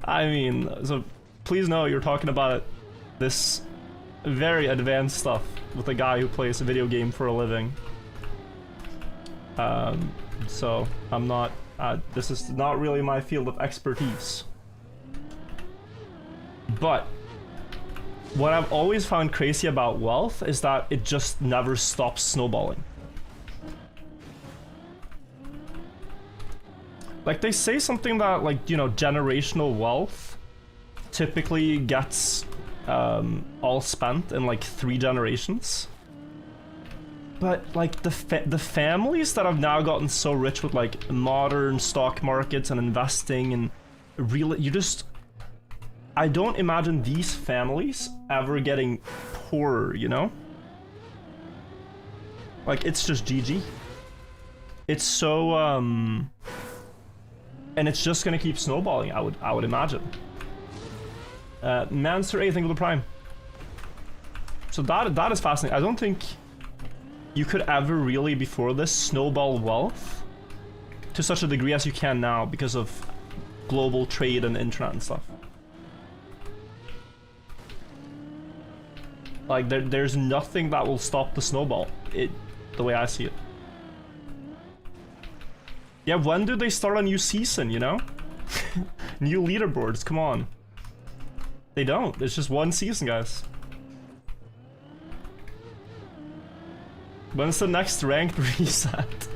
I mean, so please know you're talking about this very advanced stuff with a guy who plays a video game for a living. So I'm not, this is not really my field of expertise. But what I've always found crazy about wealth is that it just never stops snowballing. Like, they say something that, like, you know, generational wealth typically gets all spent in like 3 generations. But like the families that have now gotten so rich with like modern stock markets and investing and I don't imagine these families ever getting poorer, you know? Like, it's just GG. It's so and it's just gonna keep snowballing, I would imagine. Mancer A, thank you for the Prime. So that is fascinating. I don't think you could ever really, before this, snowball wealth to such a degree as you can now because of global trade and internet and stuff. Like, there's nothing that will stop the snowball, the way I see it. Yeah, when do they start a new season, you know? New leaderboards, come on. They don't. It's just one season, guys. When's the next ranked reset?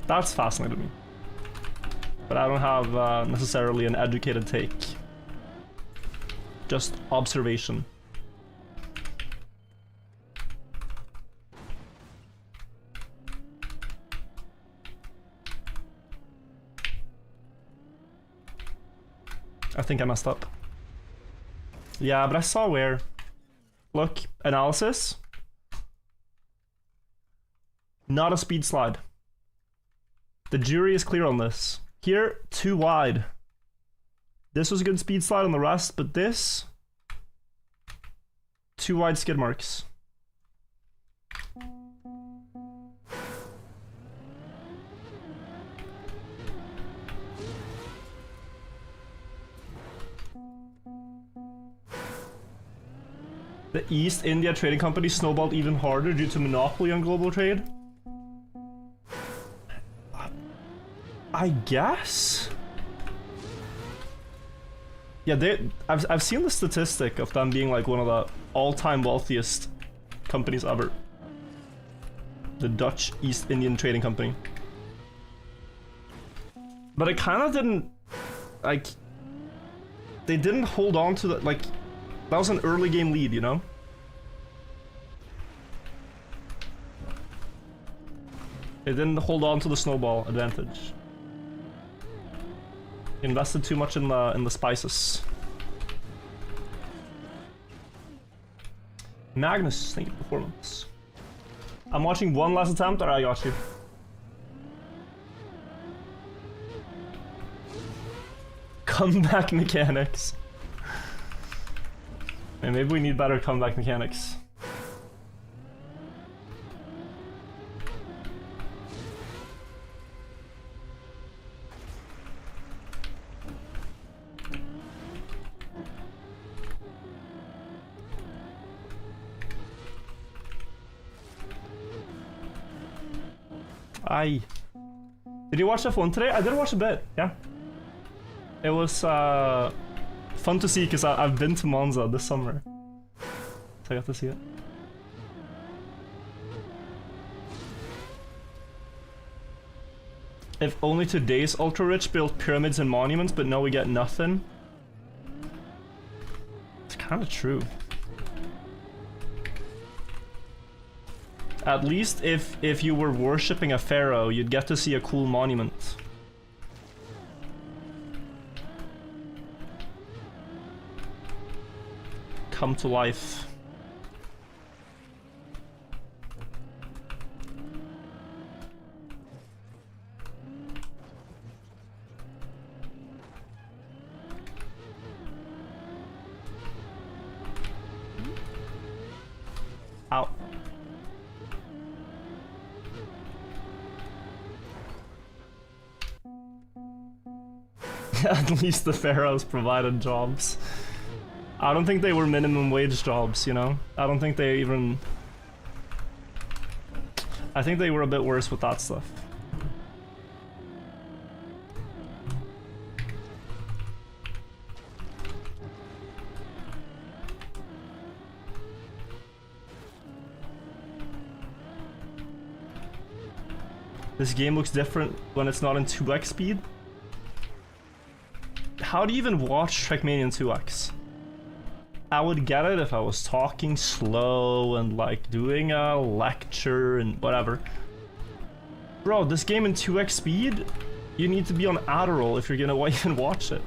That's fascinating to me. But I don't have necessarily an educated take. Just observation. I think I messed up. Yeah, but I saw where. Look, analysis. Not a speed slide. The jury is clear on this. Here, too wide. This was a good speed slide on the rest, but this... too wide skid marks. The East India Trading Company snowballed even harder due to monopoly on global trade? I guess? Yeah, I've seen the statistic of them being like one of the all-time wealthiest companies ever. The Dutch East Indian Trading Company. But it kind of didn't, like, they didn't hold on to the, like, that was an early game lead, you know? It didn't hold on to the snowball advantage. Invested too much in the spices. Magnus, thank you for performance. I'm watching one last attempt, or I got you. Comeback mechanics. And maybe we need better comeback mechanics. Did you watch F1 today? I did watch a bit, yeah. It was fun to see because I've been to Monza this summer. So I got to see it. If only today's ultra-rich built pyramids and monuments, but now we get nothing. It's kind of true. At least if you were worshipping a pharaoh, you'd get to see a cool monument. Come to life. Ow. At least the pharaohs provided jobs. I don't think they were minimum wage jobs, you know? I don't think they even... I think they were a bit worse with that stuff. This game looks different when it's not in 2x speed. How do you even watch Trackmania in 2x? I would get it if I was talking slow and like doing a lecture and whatever. Bro, this game in 2x speed, you need to be on Adderall if you're gonna even watch it.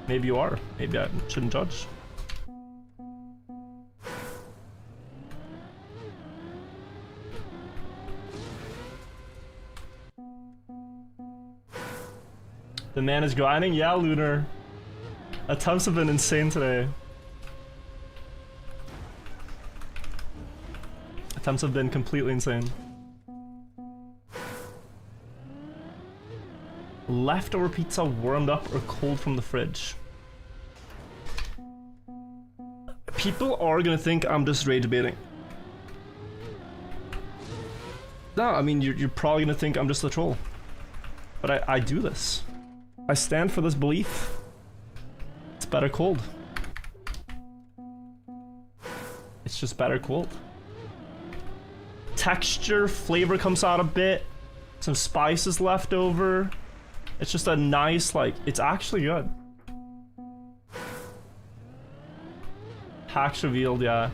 Maybe you are. Maybe I shouldn't judge. The man is grinding? Yeah, Lunar. Attempts have been insane today. Attempts have been completely insane. Leftover pizza warmed up or cold from the fridge? People are gonna think I'm just rage baiting. No, I mean, you're probably gonna think I'm just a troll. But I do this. I stand for this belief. It's better cold. It's just better cold. Texture, flavor comes out a bit. Some spices left over. It's just a nice, like, it's actually good. Hacks revealed, yeah.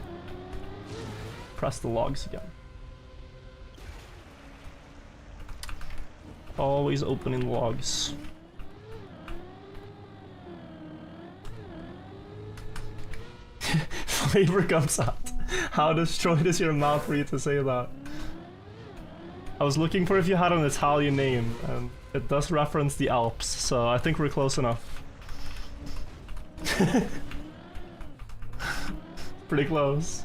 Press the logs again. Always opening logs. Flavor comes out. How destroyed is your mouth for you to say that? I was looking for if you had an Italian name, and it does reference the Alps, so I think we're close enough. Pretty close.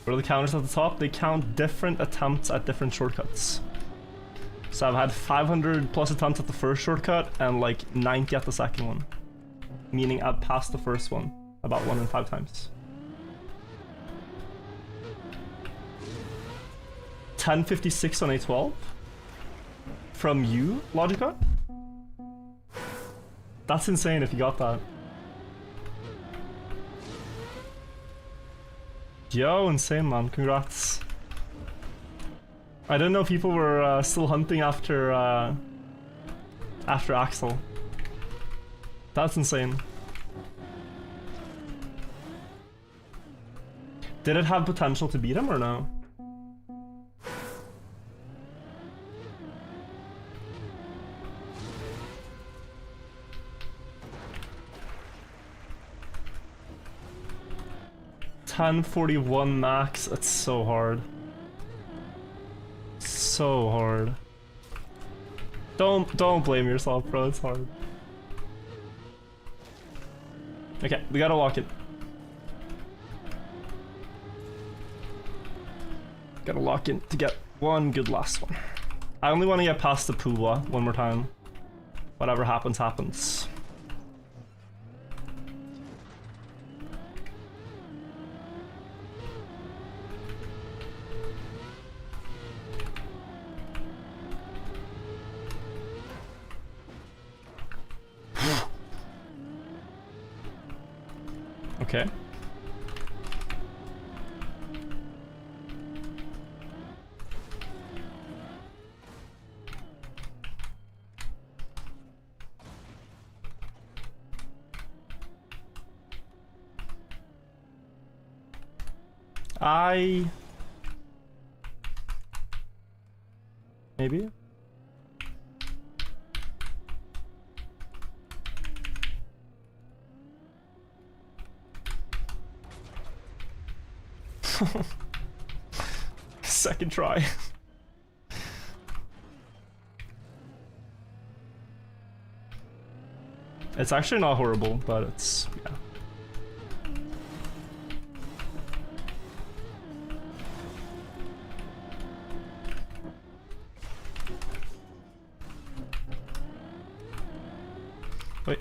What are the counters at the top? They count different attempts at different shortcuts. So I've had 500 plus attempts at the first shortcut and like 90 at the second one. Meaning I've passed the first one about 1 in 5 times. 1056 on A12? From you, Logica? That's insane if you got that. Yo, insane man, congrats. I didn't know people were still hunting after Axel. That's insane. Did it have potential to beat him or no? $1041 max. It's so hard. So hard. Don't blame yourself, bro. It's hard. Okay, we gotta lock it. Gotta lock in to get one good last one. I only want to get past the Puwa one more time. Whatever happens, happens. Okay. Maybe? Second try. It's actually not horrible, but it's, yeah. Wait.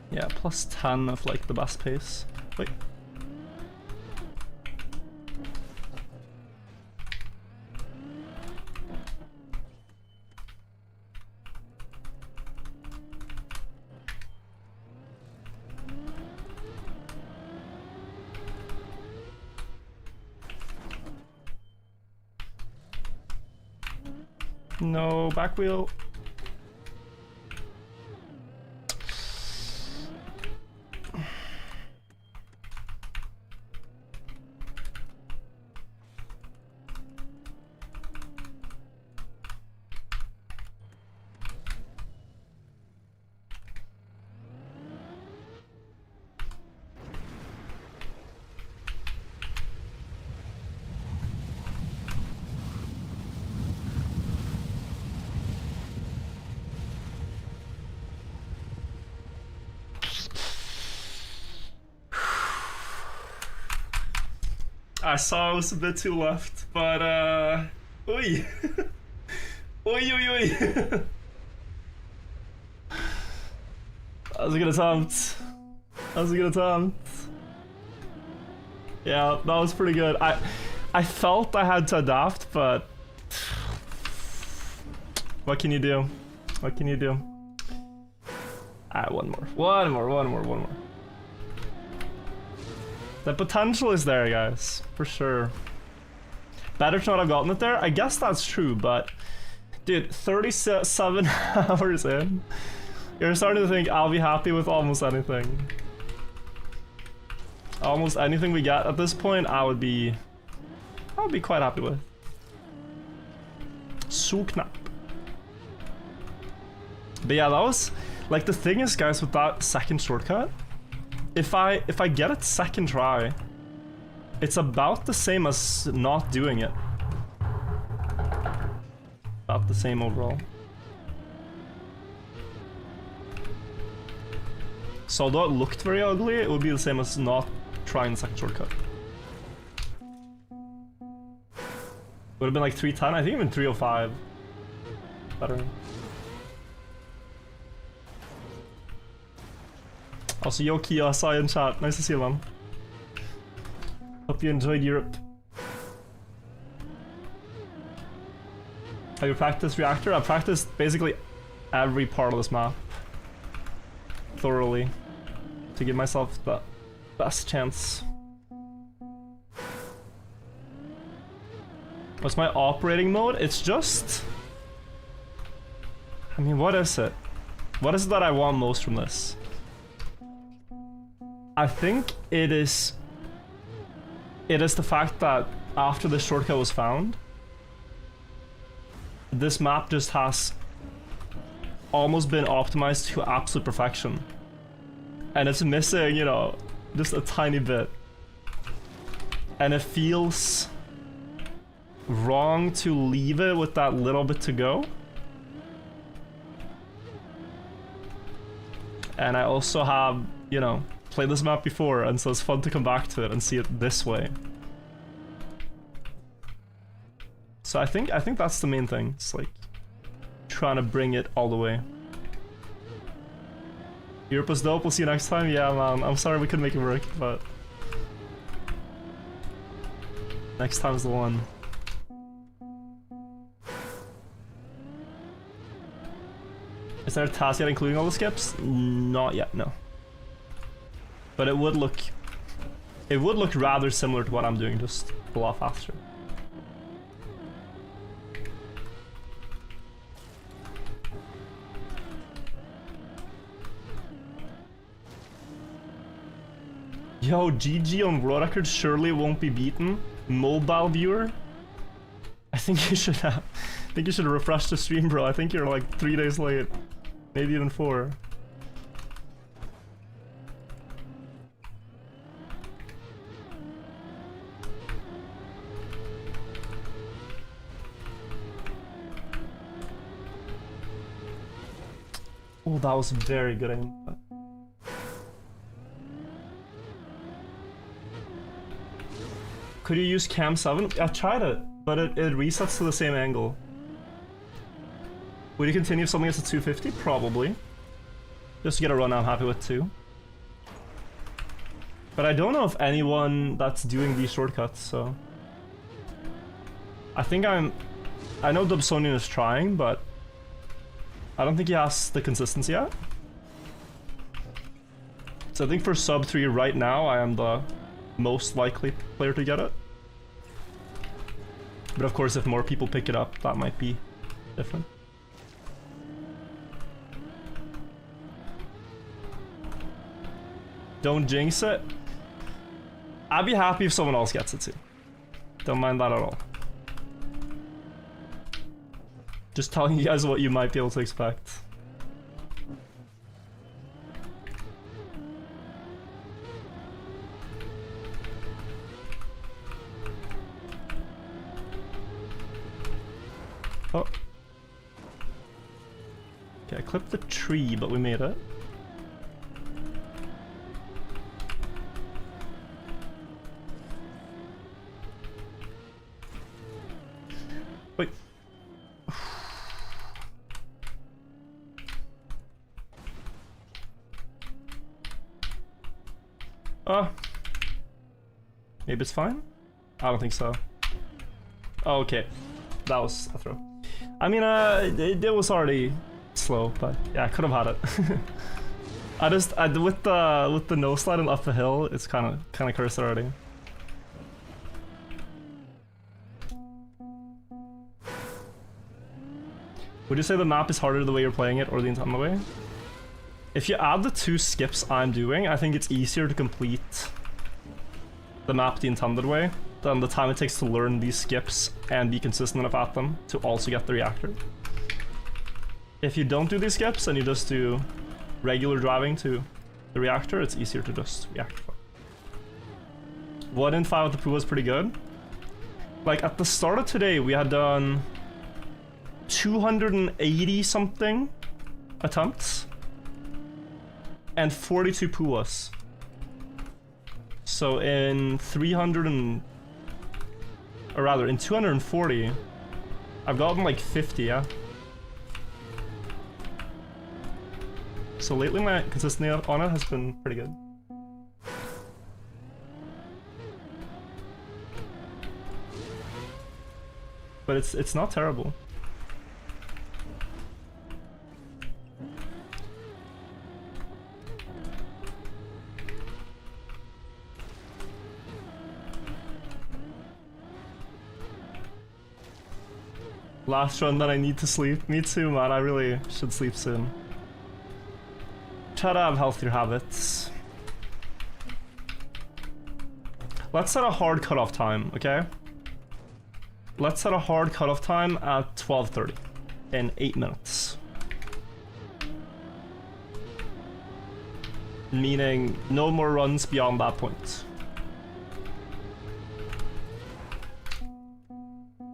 Yeah, plus 10 of like the best pace. Wait. No, back wheel. I saw it was a bit too left, but oi. Oi, oi, oi. That was a good attempt. That was a good attempt. Yeah, that was pretty good. I felt I had to adapt, but what can you do? What can you do? Alright, one more. The potential is there, guys, for sure. Better to not have gotten it there? I guess that's true, but dude, 37 hours in, you're starting to think I'll be happy with almost anything. Almost anything we get at this point, I would be quite happy with. So knapp. But yeah, that was like the thing is, guys, with that second shortcut. If I get it second try, it's about the same as not doing it. About the same overall. So although it looked very ugly, it would be the same as not trying the second shortcut. Would have been like 310, I think even 305. Better. Also, yo Kia, I saw you in chat. Nice to see you, man. Hope you enjoyed Europe. Have you practiced Reactor? I've practiced basically every part of this map thoroughly to give myself the best chance. What's my operating mode? It's just... I mean, what is it? What is it that I want most from this? I think it is the fact that after the shortcut was found, this map just has almost been optimized to absolute perfection. And it's missing, you know, just a tiny bit. And it feels wrong to leave it with that little bit to go. And I also have, you know, played this map before, and so it's fun to come back to it and see it this way. So I think that's the main thing. It's like trying to bring it all the way. Europe was dope. We'll see you next time. Yeah, man. I'm sorry we couldn't make it work, but next time's the one. Is there a task yet including all the skips? Not yet, no. But it would look rather similar to what I'm doing, just a lot faster. Yo, GG on world record surely won't be beaten. Mobile viewer? I think you should refresh the stream, bro. I think you're like 3 days late. Maybe even 4. Oh, that was very good aim. Could you use cam 7? I tried it, but it resets to the same angle. Would you continue if something gets to 250? Probably. Just to get a run I'm happy with too. But I don't know if anyone that's doing these shortcuts, so... I know Dubsonian is trying, but... I don't think he has the consistency yet. So I think for sub 3 right now, I am the most likely player to get it. But of course, if more people pick it up, that might be different. Don't jinx it. I'd be happy if someone else gets it too. Don't mind that at all. Just telling you guys what you might be able to expect. Oh. Okay, I clipped the tree, but we made it. Wait. Maybe it's fine? I don't think so. Oh, okay. That was a throw. I mean, it was already slow, but yeah, I could have had it. With the no slide and up the hill, it's kind of cursed already. Would you say the map is harder the way you're playing it or the intended way? If you add the 2 skips I'm doing, I think it's easier to complete the map the intended way than the time it takes to learn these skips and be consistent enough at them to also get the reactor. If you don't do these skips and you just do regular driving to the reactor, it's easier to just react. 1 in 5 with the pool was pretty good. Like at the start of today, we had done 280 something attempts and 42 puas. So in 240, I've gotten like 50, yeah. So lately my consistency on it has been pretty good. But it's not terrible. Last run, then I need to sleep. Me too, man. I really should sleep soon. Try to have healthier habits. Let's set a hard cutoff time, okay? Let's set a hard cutoff time at 12:30 in 8 minutes. Meaning no more runs beyond that point.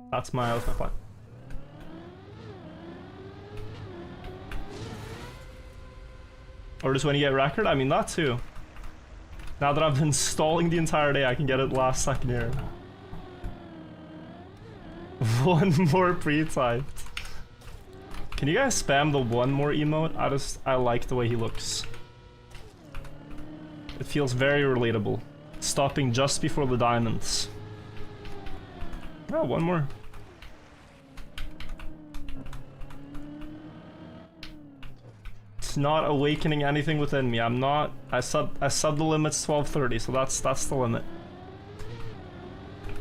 That's my plan. Or just when you get record? I mean, that too. Now that I've been stalling the entire day, I can get it last second here. 1 more pre-typed. Can you guys spam the 1 more emote? I like the way he looks. It feels very relatable. Stopping just before the diamonds. Oh, 1 more. Not awakening anything within me. I'm not. I said the limit's 12:30, so that's the limit.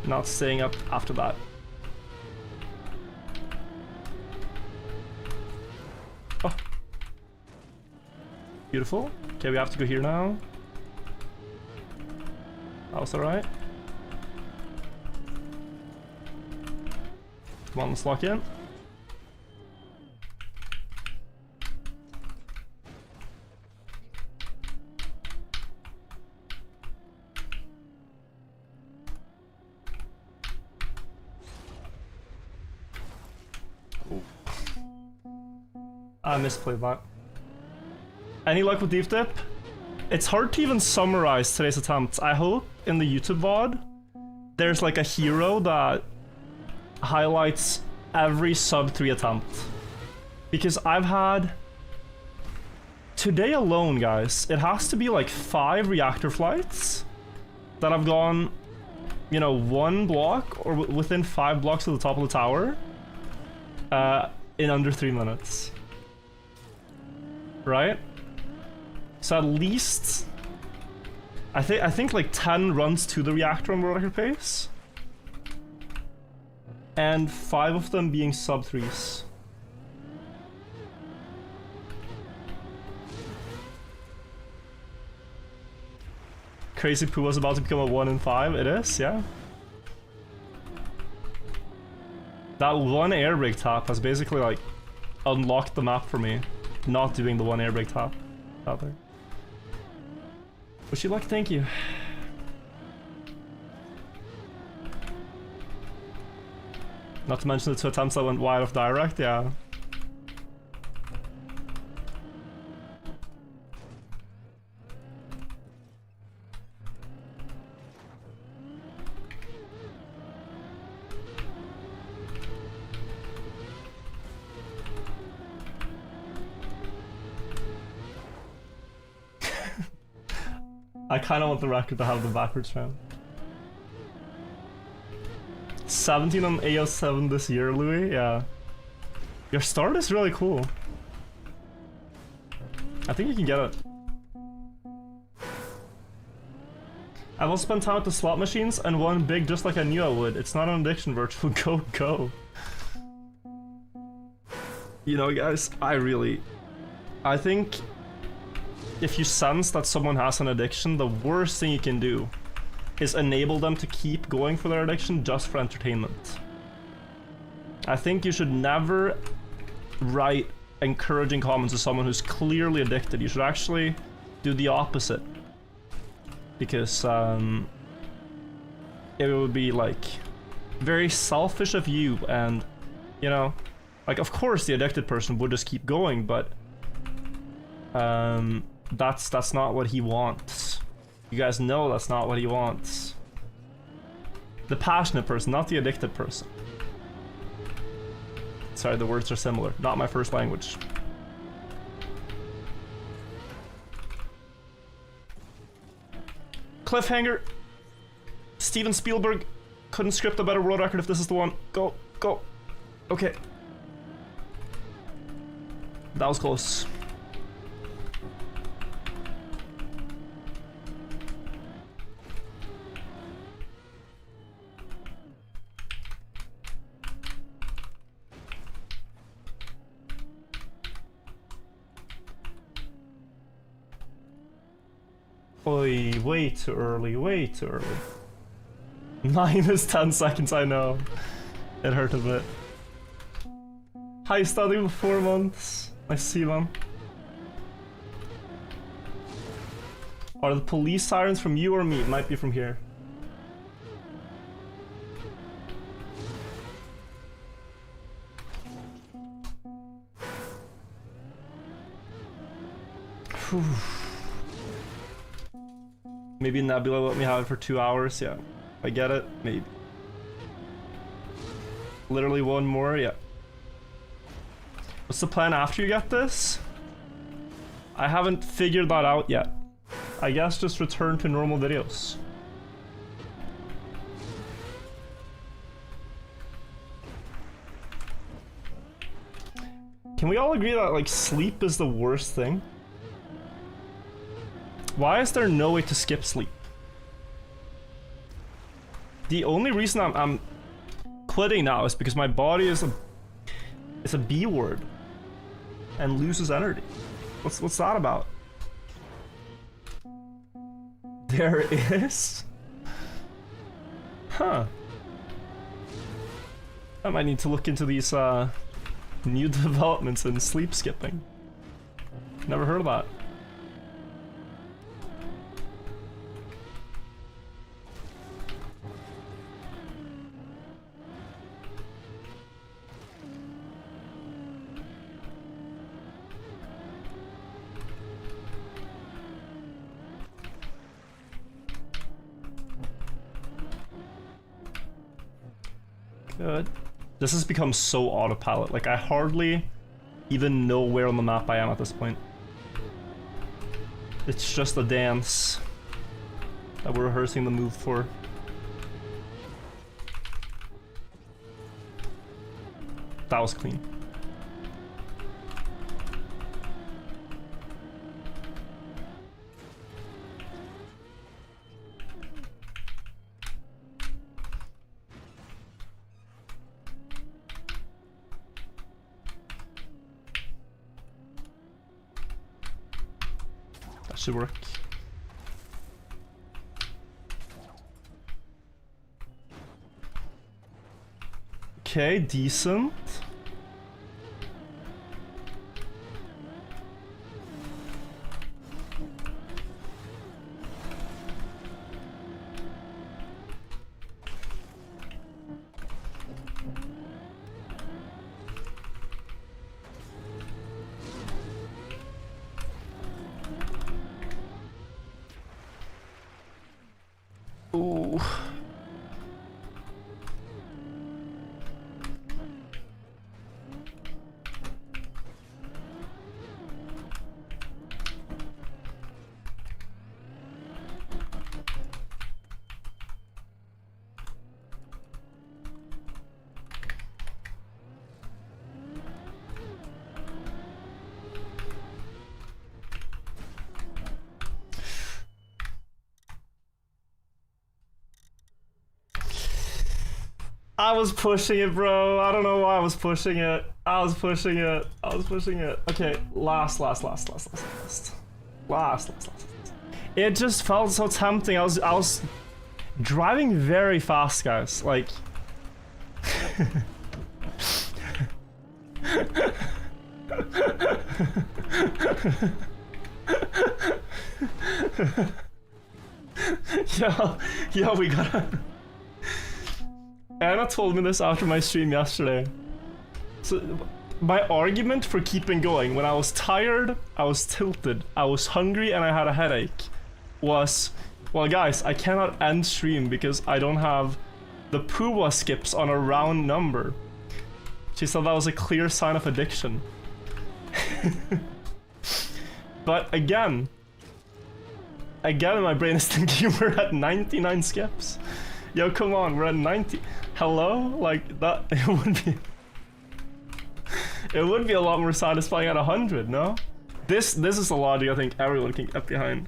Not staying up after that. Oh. Beautiful. Okay, we have to go here now. That was alright. Come on, let's lock in. I misplayed that. Any luck with deep dip? It's hard to even summarize today's attempts. I hope in the YouTube VOD there's like a hero that highlights every sub 3 attempt. Because I've had today alone, guys, it has to be like 5 reactor flights that have gone, you know, 1 block or within 5 blocks of the top of the tower in under 3 minutes. Right? So at least I think like 10 runs to the reactor on world record pace. And 5 of them being sub 3s. Crazy Poo was about to become a 1 in 5. It is, yeah. That 1 air brake tap has basically like unlocked the map for me. Not doing the 1 air brake tap out there. Wish you luck, thank you. Not to mention the 2 attempts that went wide of direct, yeah. I kind of want the record to have the backwards round. 17 on AO7 this year, Louis. Yeah. Your start is really cool. I think you can get it. I've also spent time at the slot machines and won big just like I knew I would. It's not an addiction, Virtual. Go, go. You know, guys, I think if you sense that someone has an addiction, the worst thing you can do is enable them to keep going for their addiction just for entertainment. I think you should never write encouraging comments to someone who's clearly addicted. You should actually do the opposite. Because it would be like very selfish of you, and you know, like of course the addicted person would just keep going, but that's not what he wants. You guys know that's not what he wants. The passionate person, not the addicted person. Sorry, the words are similar. Not my first language. Cliffhanger. Steven Spielberg couldn't script a better world record if this is the one. Go, go. Okay. That was close. Oi, way too early, way too early. -10 seconds, I know. It hurt a bit. High study for 4 months. I see, man. Are the police sirens from you or me? It might be from here. Whew. Maybe Nebula let me have it for 2 hours, yeah. I get it, maybe. Literally 1 more, yeah. What's the plan after you get this? I haven't figured that out yet. I guess just return to normal videos. Can we all agree that like sleep is the worst thing? Why is there no way to skip sleep? The only reason I'm quitting now is because my body is a B word and loses energy. What's that about? There is? Huh. I might need to look into these new developments in sleep skipping. Never heard of that. Good. This has become so autopilot. Like, I hardly even know where on the map I am at this point. It's just a dance that we're rehearsing the move for. That was clean. That should work. Okay, decent. Ooh. I was pushing it, bro. I don't know why I was pushing it. I was pushing it. Okay, last. It just felt so tempting. I was driving very fast, guys. Like yo, we gotta. Anna told me this after my stream yesterday. So, my argument for keeping going when I was tired, I was tilted, I was hungry, and I had a headache was, well, guys, I cannot end stream because I don't have the Puwa skips on a round number. She said that was a clear sign of addiction. But again, my brain is thinking we're at 99 skips. Yo, come on, we're at 90. Hello? Like, that, it would be a lot more satisfying at 100, no? This is a logic I think everyone can get behind.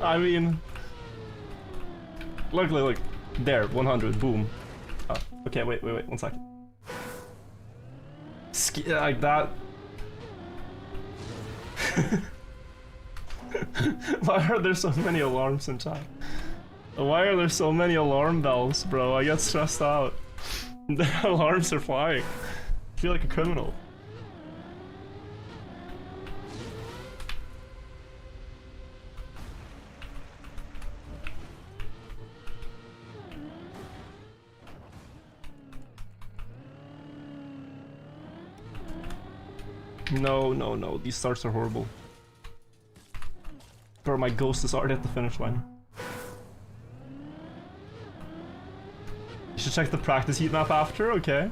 I mean, look, there, 100, boom. Oh, okay, wait, 1 second. Like that. Why are there so many alarms in chat? Why are there so many alarm bells, bro? I get stressed out. The alarms are flying. I feel like a criminal. No, these starts are horrible. Bro, my ghost is already at the finish line. You should check the practice heat map after, okay.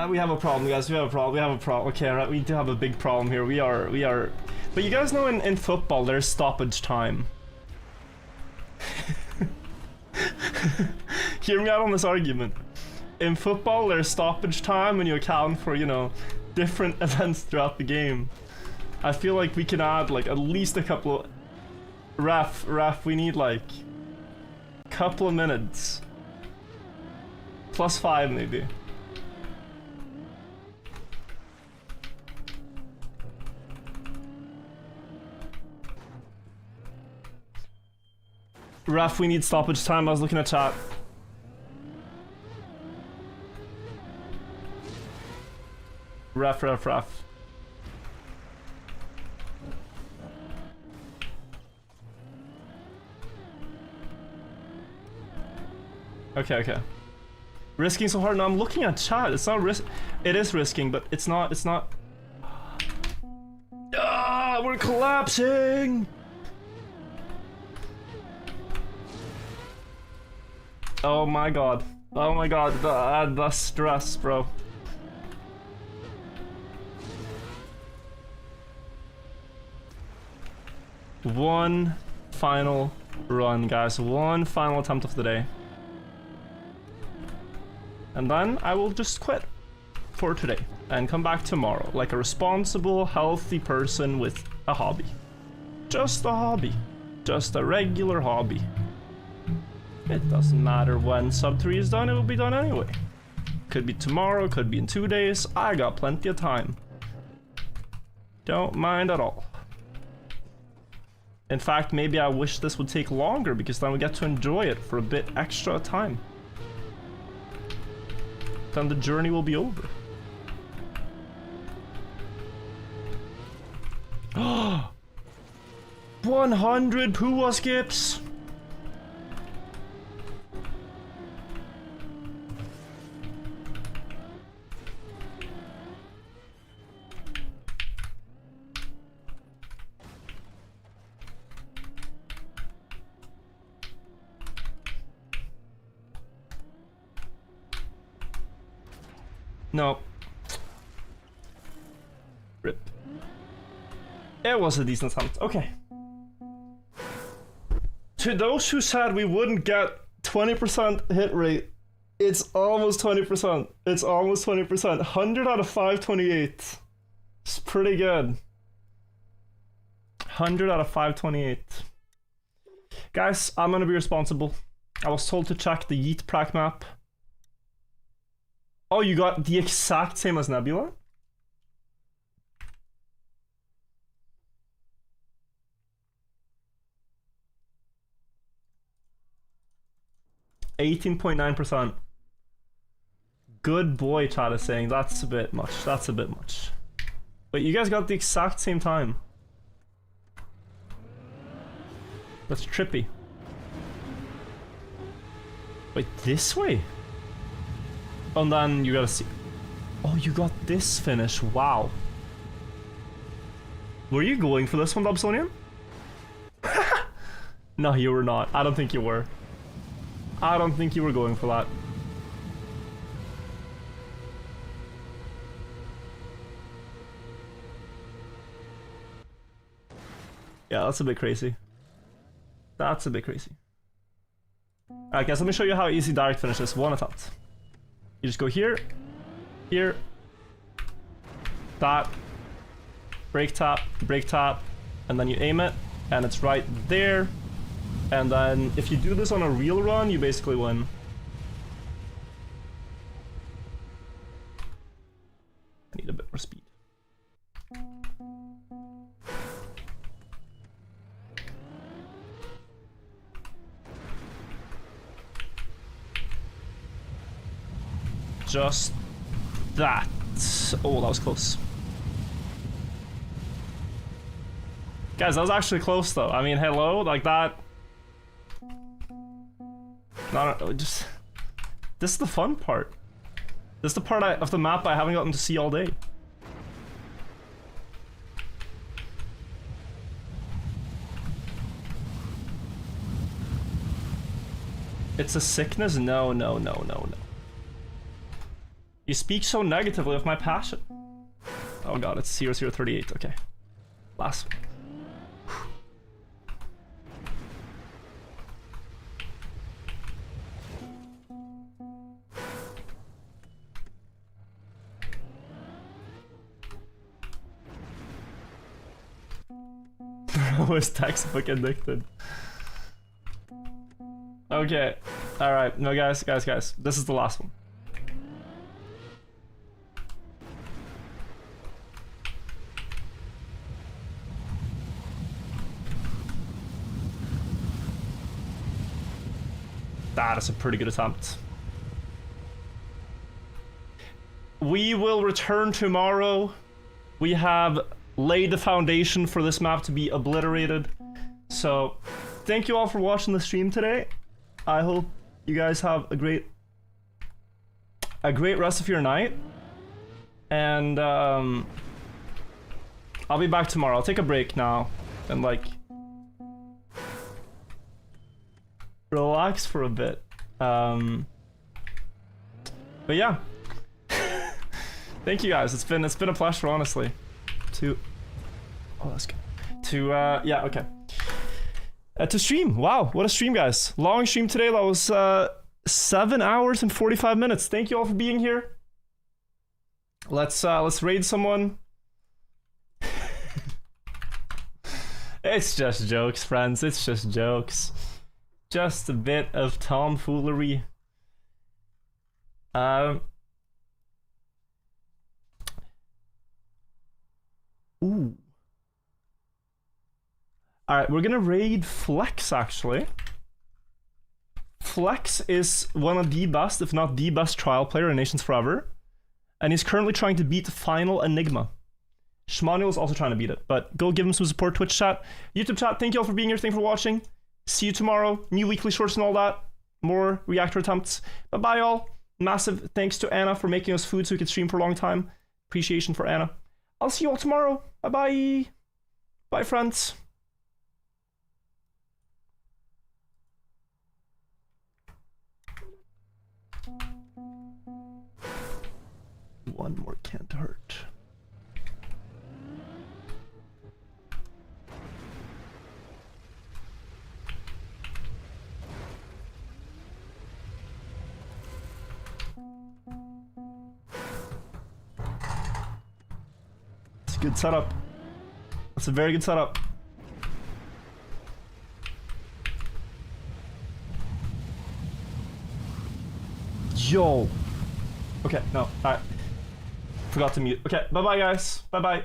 We have a problem, guys, we have a problem. Okay, right, we do have a big problem here. We are... But you guys know in football there's stoppage time. Hear me out on this argument. In football there's stoppage time when you account for, you know, different events throughout the game. I feel like we can add like at least a couple of... Ref, we need like a couple of minutes. +5 maybe. Ref, we need stoppage time. I was looking at chat. Ref. Okay. Risking so hard. No, I'm looking at chat. It's not risk. It is risking, but it's not. Ah, we're collapsing. Oh my god. Oh my god, the stress, bro. One final run, guys. One final attempt of the day. And then I will just quit for today and come back tomorrow like a responsible, healthy person with a hobby. Just a hobby. Just a regular hobby. It doesn't matter when sub 3 is done, it will be done anyway. Could be tomorrow, could be in 2 days. I got plenty of time. Don't mind at all. In fact, maybe I wish this would take longer because then we get to enjoy it for a bit extra time. Then the journey will be over. 100 Pua skips! No. Rip. It was a decent attempt. Okay. To those who said we wouldn't get 20% hit rate, it's almost 20%. It's almost 20%. 100 out of 528. It's pretty good. 100 out of 528. Guys, I'm gonna be responsible. I was told to check the Yeet Prac map. Oh, you got the exact same as Nebula? %18.9%. Good boy, chat is saying. That's a bit much. That's a bit much. Wait, you guys got the exact same time. That's trippy. Wait, this way? And then you gotta see. Oh, you got this finish. Wow. Were you going for this one, Dobsonian? No, you were not. I don't think you were. I don't think you were going for that. Yeah, that's a bit crazy. That's a bit crazy. Alright guys, let me show you how easy direct finishes. One attempt. You just go here, here, that, brake tap, and then you aim it, and it's right there. And then if you do this on a real run, you basically win. I need a bit more speed. Just that. Oh, that was close. Guys, that was actually close though. I mean, hello, like that. No, just... This is the fun part. This is the part of the map I haven't gotten to see all day. It's a sickness? No, no, no, no, no. You speak so negatively of my passion. Oh god, it's 0038, okay. Last one. Bro is textbook addicted. Okay, alright, no guys, this is the last one. That is a pretty good attempt. We will return tomorrow. We have laid the foundation for this map to be obliterated. So, thank you all for watching the stream today. I hope you guys have a great rest of your night. And I'll be back tomorrow. I'll take a break now and like relax for a bit. But yeah. Thank you guys. It's been a pleasure, honestly. Oh, that's good. Yeah, okay. To stream. Wow, what a stream, guys. Long stream today. That was 7 hours and 45 minutes. Thank you all for being here. Let's raid someone. It's just jokes, friends. It's just jokes. Just a bit of tomfoolery. Ooh. Alright, we're gonna raid Flex, actually. Flex is one of the best, if not the best, trial player in Nations Forever. And he's currently trying to beat Final Enigma. Shmanuel is also trying to beat it, but go give him some support, Twitch chat. YouTube chat, thank you all for being here, thank you for watching. See you tomorrow, new weekly shorts and all that. More reactor attempts. Bye-bye, all. Massive thanks to Anna for making us food so we could stream for a long time. Appreciation for Anna. I'll see you all tomorrow. Bye-bye. Bye, friends. One more can't hurt. It's a good setup. That's a very good setup. Yo. Okay, no, alright. Forgot to mute. Okay, bye-bye, guys. Bye-bye.